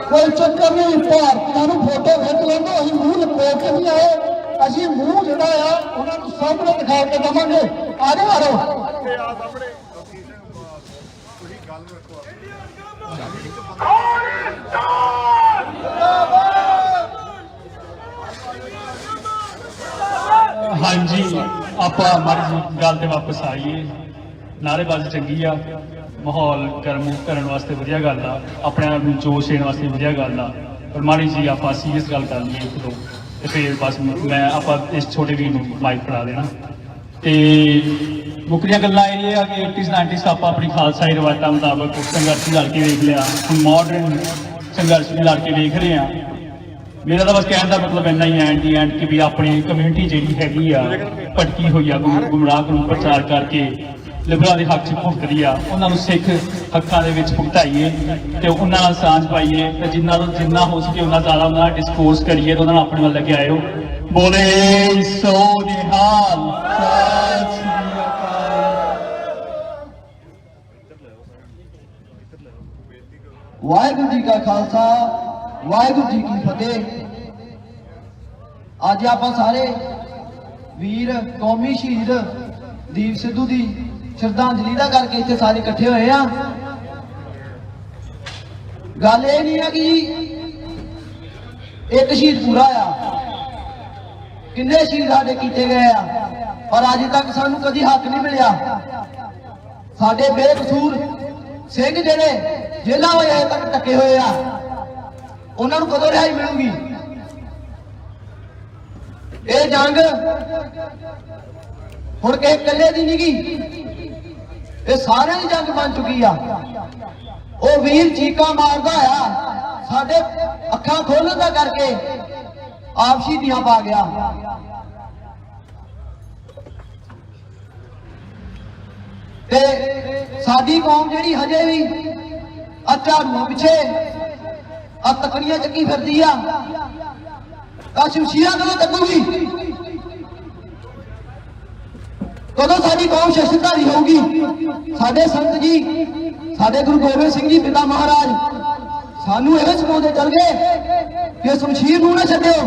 ਕੋਈ ਚੱਕਰ ਨਹੀਂ, ਭਾਰਤੀਆਂ ਨੂੰ ਫੋਟੋ ਖਿੱਚ ਲੈਂਦੇ, ਅਸੀਂ ਮੂੰਹ ਲਪੇਟ ਕੇ ਨਹੀਂ ਆਏ, ਅਸੀਂ ਮੂੰਹ ਜਿਹੜਾ ਆ ਉਹਨਾਂ ਨੂੰ ਸਾਹਮਣੇ ਦਿਖਾ ਕੇ ਦੇਵਾਂਗੇ। ਆ ਜਾਓ ਆ ਜਾਓ। ਹਾਂਜੀ ਆਪਾਂ ਮਾੜੀ ਗੱਲ ਤੇ ਵਾਪਸ ਆਈਏ। ਨਾਅਰੇਬਾਜ਼ੀ ਚੰਗੀ ਆ, ਮਾਹੌਲ ਗਰਮ ਕਰਨ ਵਾਸਤੇ ਵਧੀਆ ਗੱਲ ਆ, ਆਪਣੇ ਆਪ ਨੂੰ ਜੋਸ਼ ਦੇਣ ਵਾਸਤੇ ਵਧੀਆ ਗੱਲ ਆ, ਪਰ ਮਾੜੀ ਜੀ ਆਪਾਂ ਸੀਰੀਅਸ ਗੱਲ ਕਰ ਲਈਏ ਇੱਕ ਦੋ ਤੇ ਫਿਰ ਬਸ ਮੈਂ ਆਪਾਂ ਇਸ ਛੋਟੇ ਵੀਰ ਨੂੰ ਮਾਈਕ ਫੜਾ ਦੇਣਾ। ਤੇ ਮੁੱਕਦੀਆਂ ਗੱਲਾਂ ਇਹ ਆ ਕਿ 80s 90s ਆਪਾਂ ਆਪਣੀ ਖਾਲਸਾਈ ਰਵਾਇਤਾਂ ਮੁਤਾਬਕ ਸੰਘਰਸ਼ ਲੜ ਕੇ ਵੇਖ ਲਿਆ, ਹੁਣ ਮਾਡਰਨ ਸੰਘਰਸ਼ ਵੀ ਲੜ ਕੇ ਵੇਖ ਰਹੇ ਆ। ਮੇਰਾ ਤਾਂ ਬਸ ਕਹਿਣ ਦਾ ਮਤਲਬ ਇੰਨਾ ਹੀ ਐਂਡ ਦੀ ਐਂਡ ਕਿ ਵੀ ਆਪਣੀ ਕਮਿਊਨਿਟੀ ਜਿਹੜੀ ਹੈਗੀ ਆ ਭਟਕੀ ਹੋਈ ਆ, ਗੁੰਮਰਾਹ ਨੂੰ ਪ੍ਰਚਾਰ ਕਰਕੇ ਲਿਬਰਲਾਂ ਦੇ ਹੱਕ 'ਚ ਭੁਗਤਦੀ ਆ, ਉਹਨਾਂ ਨੂੰ ਸਿੱਖ ਹੱਕਾਂ ਦੇ ਵਿੱਚ ਭੁਗਤਾਈਏ ਤੇ ਉਹਨਾਂ ਨਾਲ ਸਾਂਝ ਪਾਈਏ ਤੇ ਜਿੰਨਾ ਹੋ ਸਕੇ ਉਹਨਾਂ ਜ਼ਿਆਦਾ ਉਹਨਾਂ ਨਾਲ ਡਿਸਕੋਰਸ ਕਰੀਏ ਤੇ ਉਹਨਾਂ ਨੂੰ ਆਪਣੇ ਵੱਲ ਲੈ ਕੇ ਆਇਓ। ਬੋਲੇ ਸੋ ਨਿਹਾਲ, ਸਤਿ ਸ੍ਰੀ ਅਕਾਲ। ਵਾਹਿਗੁਰੂ ਜੀ ਕਾ ਖਾਲਸਾ, ਵਾਹਿਗੁਰੂ ਜੀ ਕੀ ਫਤਿਹ। ਅੱਜ ਆਪਾਂ ਸਾਰੇ ਵੀਰ ਕੌਮੀ ਸ਼ਹੀਦ ਦੀਪ ਸਿੱਧੂ ਦੀ ਸ਼ਰਧਾਂਜਲੀ ਦਾ ਕਰਕੇ ਇੱਥੇ ਸਾਰੇ ਇਕੱਠੇ ਹੋਏ ਆ। ਗੱਲ ਇਹ ਨਹੀਂ ਹੈ ਕਿ ਇੱਕ ਸ਼ਹੀਦ ਪੂਰਾ ਆ, ਕਿੰਨੇ ਸ਼ਹੀਦ ਸਾਡੇ ਕੀਤੇ ਗਏ ਆ, ਪਰ ਅੱਜ ਤੱਕ ਸਾਨੂੰ ਕਦੀ ਹੱਕ ਨਹੀਂ ਮਿਲਿਆ। ਸਾਡੇ ਬੇਕਸੂਰ ਸਿੰਘ ਜਿਹੜੇ ਜੇਲ੍ਹਾਂ ਵਿੱਚ ਅਜੇ ਤੱਕ ਟੱਕੇ ਹੋਏ ਆ, ਉਹਨਾਂ ਨੂੰ ਕਦੋਂ ਰਿਹਾਈ ਮਿਲੂਗੀ? ਇਹ ਜੰਗ ਹੁਣ ਕਿਸੇ ਇਕੱਲੇ ਦੀ ਨਹੀਂ ਗੀ, ਇਹ ਸਾਰਿਆਂ ਦੀ ਜੰਗ ਬਣ ਚੁੱਕੀ ਆ। ਉਹ ਵੀਰ ਚੀਕਾਂ ਮਾਰਦਾ ਆ, ਸਾਡੇ ਅੱਖਾਂ ਖੋਲਣ ਦਾ ਕਰਕੇ ਆਪ ਸ਼ਹੀਦੀਆਂ ਪਾ ਗਿਆ। ਤੇ ਸਾਡੀ ਕੌਮ ਜਿਹੜੀ ਹਜੇ ਵੀ ਆ ਝਾੜੂਆਂ ਪਿੱਛੇ ਆ ਤਕੜੀਆਂ ਚੱਕੀ ਫਿਰਦੀ ਆ, ਆ ਸ਼ਮਸ਼ੀਰਾਂ ਕਦੋਂ ਤੱਕੂਗੀ? ਕਦੋਂ ਸਾਡੀ ਕੌਮ ਸ਼ਸਤਰਧਾਰੀ ਹੋਊਗੀ? ਸਾਡੇ ਸੰਤ ਜੀ, ਸਾਡੇ ਗੁਰੂ ਗੋਬਿੰਦ ਸਿੰਘ ਜੀ ਪਿਤਾ ਮਹਾਰਾਜ ਸਾਨੂੰ ਇਹ ਸਿਖਾਉਂਦੇ ਚੱਲ ਗਏ ਕਿ ਸ਼ਮਸ਼ੀਰ ਨੂੰ ਨਾ ਛੱਡਿਓ।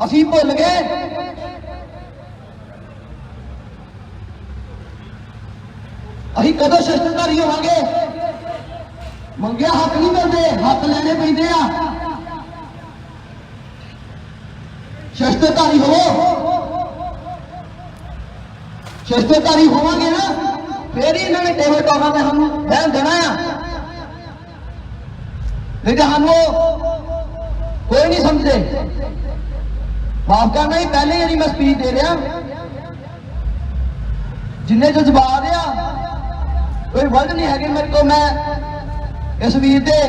ਅਸੀਂ ਭੁੱਲ ਗਏ ਅਸੀਂ ਕਦੋਂ ਸ਼ਸਤਰਧਾਰੀ ਹੋਵਾਂਗੇ? ਮੰਗਿਆ ਹੱਕ ਨਹੀਂ ਮਿਲਦੇ, ਹੱਕ ਲੈਣੇ ਪੈਂਦੇ ਆ। ਸ਼ਸਤਰਧਾਰੀ ਹੋਵੋ, ਸ਼ਸਤਰਧਾਰੀ ਹੋਵਾਂਗੇ ਨਾ ਫੇਰ ਹੀ ਇਹਨਾਂ ਨੇ ਟੇਬਲ ਟਾਪਾਂ ਤੇ ਸਾਨੂੰ ਬਹਿਣ ਦੇਣਾ ਆ, ਨਹੀਂ ਤਾਂ ਸਾਨੂੰ ਕੋਈ ਨਹੀਂ ਸਮਝਦੇ। ਮਾਫ ਕਰਨਾ ਹੀ ਪਹਿਲੇ ਜਿਹੜੀ ਮੈਂ ਸਪੀਚ ਦੇ ਰਿਹਾ, ਜਿੰਨੇ ਜਜ਼ਬਾਤ ਆ ਕੋਈ ਵੱਧ ਨਹੀਂ ਹੈਗੇ ਮੇਰੇ ਕੋਲ, ਮੈਂ ਇਸ ਵੀਰ ਦੇ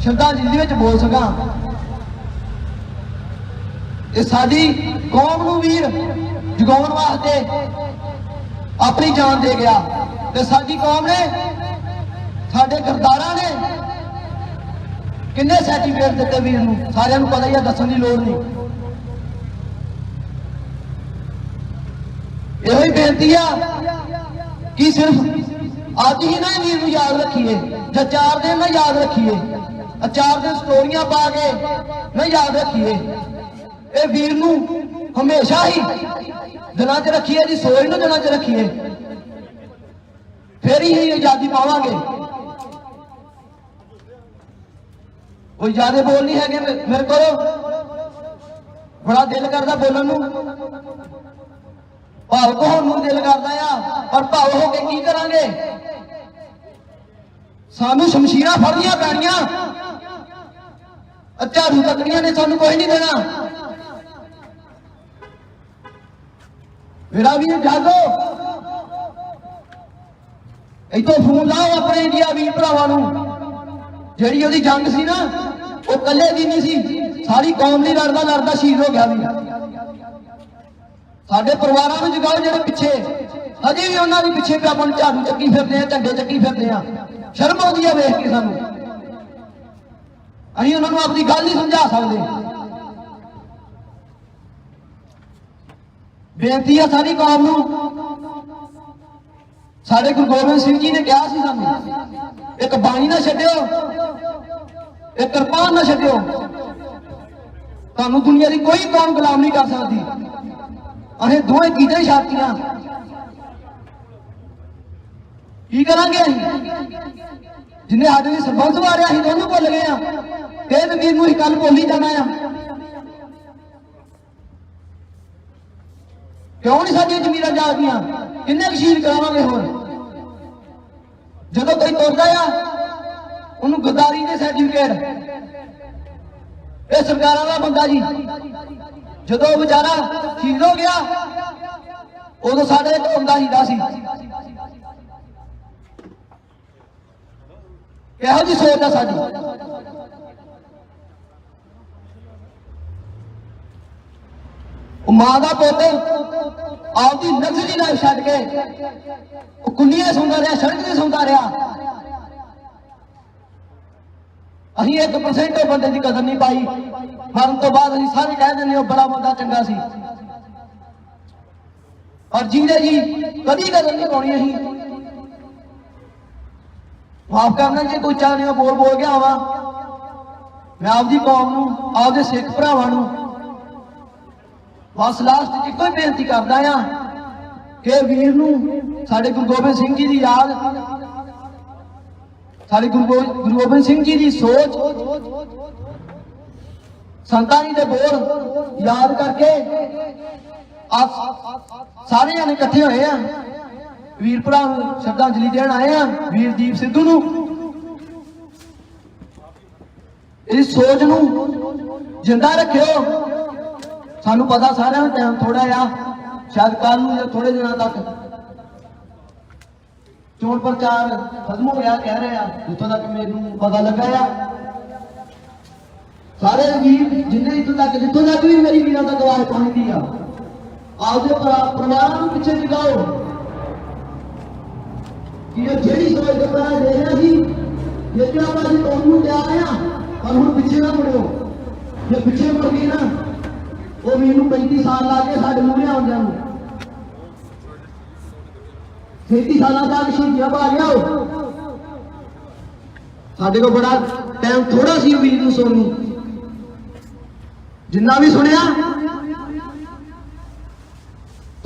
ਸ਼ਰਧਾਂਜਲੀ ਵਿੱਚ ਬੋਲ ਸਕਾਂ। ਇਹ ਸਾਡੀ ਕੌਮ ਨੂੰ ਵੀਰ ਜਗਾਉਣ ਵਾਸਤੇ ਆਪਣੀ ਜਾਨ ਦੇ ਗਿਆ, ਤੇ ਸਾਡੀ ਕੌਮ ਨੇ, ਸਾਡੇ ਗਰਦਾਰਾਂ ਨੇ ਕਿੰਨੇ ਸਰਟੀਫਿਕੇਟ ਦਿੱਤੇ ਵੀਰ ਨੂੰ, ਸਾਰਿਆਂ ਨੂੰ ਪਤਾ ਹੀ ਆ, ਦੱਸਣ ਦੀ ਲੋੜ ਨਹੀਂ। ਇਹੋ ਹੀ ਬੇਨਤੀ ਆ ਕਿ ਸਿਰਫ ਅੱਜ ਹੀ ਨਾ ਵੀਰ ਨੂੰ ਯਾਦ ਰੱਖੀਏ, ਜਾਂ 4 ਦਿਨ ਨਾ ਯਾਦ ਰੱਖੀਏ, 4 ਦਿਨ ਸਟੋਰੀਆਂ ਪਾ ਕੇ ਨਾ ਯਾਦ ਰੱਖੀਏ। ਇਹ ਵੀਰ ਨੂੰ ਹਮੇਸ਼ਾ ਹੀ ਦਿਲਾਂ 'ਚ ਰੱਖੀਏ, ਜੀ ਸੋਚ ਨੂੰ ਦਿਲਾਂ 'ਚ ਰੱਖੀਏ, ਫੇਰ ਹੀ ਆਜ਼ਾਦੀ ਪਾਵਾਂਗੇ। ਕੋਈ ਜ਼ਿਆਦਾ ਬੋਲ ਨਹੀਂ ਹੈਗੇ ਮੇਰੇ ਕੋਲ, ਬੜਾ ਦਿਲ ਕਰਦਾ ਬੋਲਣ ਨੂੰ, ਭਾਵੁਕ ਹੋਣ ਨੂੰ ਦਿਲ ਕਰਦਾ ਆ, ਪਰ ਭਾਵ ਹੋ ਕੇ ਕੀ ਕਰਾਂਗੇ? ਸਾਨੂੰ ਸ਼ਮਸ਼ੀਰਾਂ ਫੜਨੀਆਂ ਪੈਣੀਆਂ, ਝਾੜੂ ਤੱਕੜੀਆਂ ਨੇ ਸਾਨੂੰ ਕੋਈ ਨਹੀਂ ਦੇਣਾ। मेरा वीर जागो इतों फोन लाओ अपने इंडिया वीर भरावां नूं जिहड़ी ओहदी जंग सी ना वो कल्ले दी नहीं सी सारी कौम ਲਈ लड़दा लड़दा शहीद हो गया वीर साडे परिवारां नूं जगाओ जिहड़े पिछे अजे भी उन्हां दे पिछे पे अपन झाड़ू चक्की फिरदे आ झंडे चक्की फिरदे आ शर्म आउंदी आ वेख के सानूं असीं उन्हां नूं अपनी गल नहीं समझा सकदे बेनती है सारी कौम नूं साडे गुरु गोबिंद सिंह जी ने कहा सी सानूं एक बाणी ना छड्डिओ एक किरपान ना छड्डिओ तुहानूं दुनिया की कोई कौम गुलाम नहीं कर सकती असीं दोवें चीज़ां ही छाड़तियां की करांगे जिन्हें साडे लिए सरबंस मारिया असीं दोनों भुल गए हां ते वीर नूं कल बोली जाना आ क्यों नहीं साडियां जमीरां जागदियां किन्ने शहीद करावांगे होर जदों कोई तुरदा आ उन्होंने गद्दारी दे सर्टिफिकेट ये सरकारां दा बंदा जी जदों बेचारा शहीद हो गया उदों साडे एक बंदा हीरा सी किहो जी सोच है साडी मां का पुत आपकी लग्जरी लाइफ छड्ड के कुंडियां सौंदा रहा सड़क से सौंदा रहा असीं 1% बंदे की कदर नहीं पाई मरण तो बाद असीं सारे कह दिंदे हो बड़ा बंदा चंगा सी और जींदे जी कदी कदर नहीं पाउणी असीं माफ करना जे कोई चाहने बोल बोल गया वा मैं आपकी कौम नूं आपदे सिख भरावां नूं बस लास्ट इको ही बेनती करदा आ कि वीर नूं साडे गुरु गोबिंद सिंह जी की याद साडे गुरु गोबिंद सिंह जी की सोच संतां जी दे बोल याद करके आप सारे जने इकट्ठे होए हैं वीर भरा श्रद्धांजलि देण आए हैं वीर दीप सिद्धू नूं इस सोच नूं जिंदा रखियो सानू पता सारे टाइम थोड़ा आ शायद कल या थोड़े दिनों तक चोण प्रचार खत्म हो गया कह रहे हैं जितों तक मैनू पता लगा आ सारे वीर जिन्हें इतों तक जितों तक भी मेरी वीरों तक आवाज पहुंचती आ आपके परिवार को पिछे जगाओ कि ये जेड़ी सोच के पहले दे रहा सी ये क्या आप कौम नूं तैयार आ पर हुण पिछे ना मुड़ियो जे पिछे मुड़ गए ना वो मैनू 35 साल ला के साढ़े मूहरे आउंदियां नूं 37 साल तक शहीदियां पा लिया साढ़े को बड़ा टाइम थोड़ा सी वीर नूं सुननी जिन्ना भी सुनिया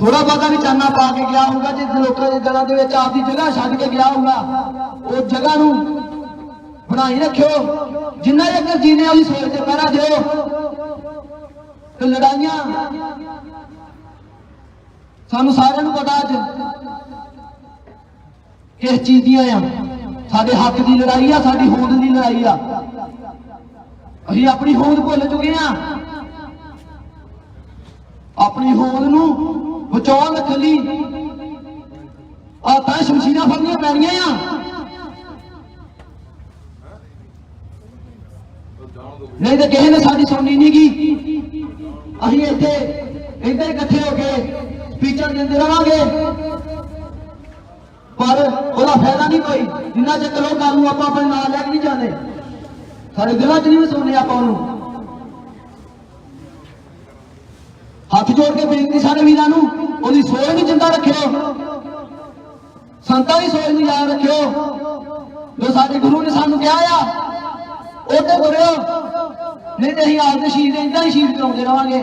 थोड़ा बहुता भी चाना पा के गया होगा जिस लोगों के दिलों के आपकी जगह छड्ड के गया होगा उस जगह नूं बनाई रखियो जिन्ना चेर जीने वाली सोच से पहरा दिओ तो लड़ाइयां सानू सारे नूं पता अज किस चीज दी साडे हक की लड़ाई आ साडी होंद की लड़ाई आ असीं अपनी होंद भुल चुके हैं अपनी होंद नूं बचाउण रखण लई तां शमशीरां फड़नियां पैणियां आ नहीं तो किसी ने साडी सुननी नहीं की असीं इत्थे इधर इकट्ठे होके स्पीचां दिंदे रहांगे पर ਉਹਦਾ फायदा नहीं कोई जिन्ना चक्कर ਉਹ ਗੱਲ ਨੂੰ ਆਪਾਂ ਆਪਣੇ ਨਾਲ ਲੈ ਕੇ नहीं ਜਾਂਦੇ ਸਾਡੇ ਦਿਲਾਂ 'ਚ नहीं ਵਸਾਉਂਦੇ ਆਪਾਂ ਉਹਨੂੰ हथ जोड़ के बेनती सारे वीरां नूं ਉਹਦੀ सोच भी जिंदा रखियो संतां दी सोच नूं याद रखियो जो साडे गुरु ने सानू कहा आ ਉਹ ਤੇ ਤੁਰਿਓ नहीं तो असीं आपदे शहीद इदां ही शहीद कराउंदे रहांगे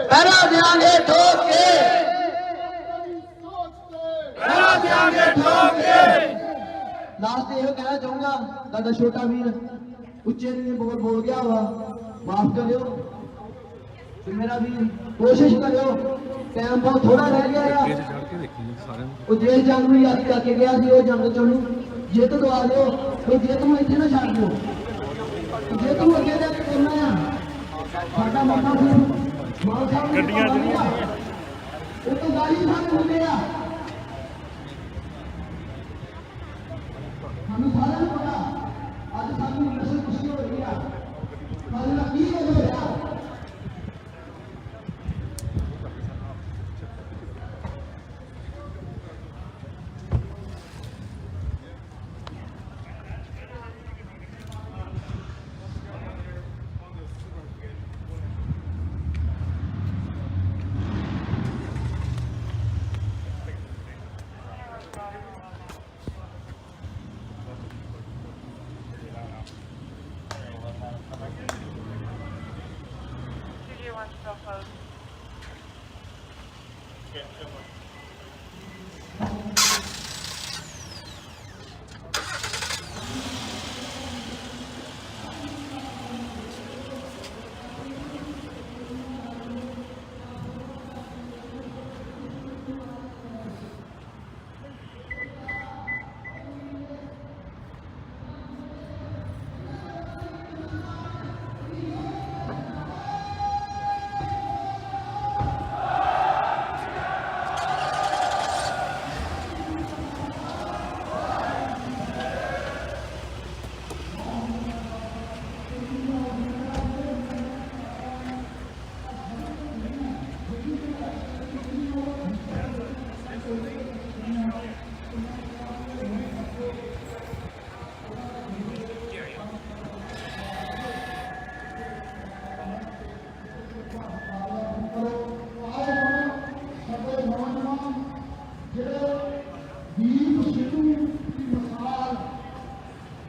पहरा देंगे ठोक के लास्ट ये कहना चाहूंगा दादा छोटा वीर उच्चे ने बोल गया हुआ माफ करियो मेरा वीर कोशिश करियो टाइम बहुत थोड़ा रह गया वो जेल जंग में याद करके गया सी वो जंग चों ਜਿੱਤ ਦਵਾ ਦਿਓ ਤੇ ਜਿੱਤ ਨੂੰ ਇੱਥੇ ਨਾ ਛੱਡ ਦਿਓ। ਜਿੱਤ ਨੂੰ ਅੱਗੇ ਲੈ ਕੇ ਕਰਨਾ ਆ। ਸਾਡਾ ਮੌਕਾ ਫਿਰ ਮਾਨ ਸਾਹਿਬ ਨੇ ਗੱਡੀਆਂ ਜਿਹੜੀਆਂ ਉਹ ਤੋਂ ਗਾਲੀ ਖਾਣੇ ਹੁੰਦੇ ਆ। ਸਾਨੂੰ ਸਾਰਿਆਂ ਨੂੰ ਪਤਾ ਅੱਜ ਸਾਨੂੰ ਨਸਲ ਕੁਸ਼ੀ ਹੋ ਰਹੀ ਆ। ਕੱਲ੍ਹ ਦਾ ਕੀ ਹੋ ਰਿਹਾ।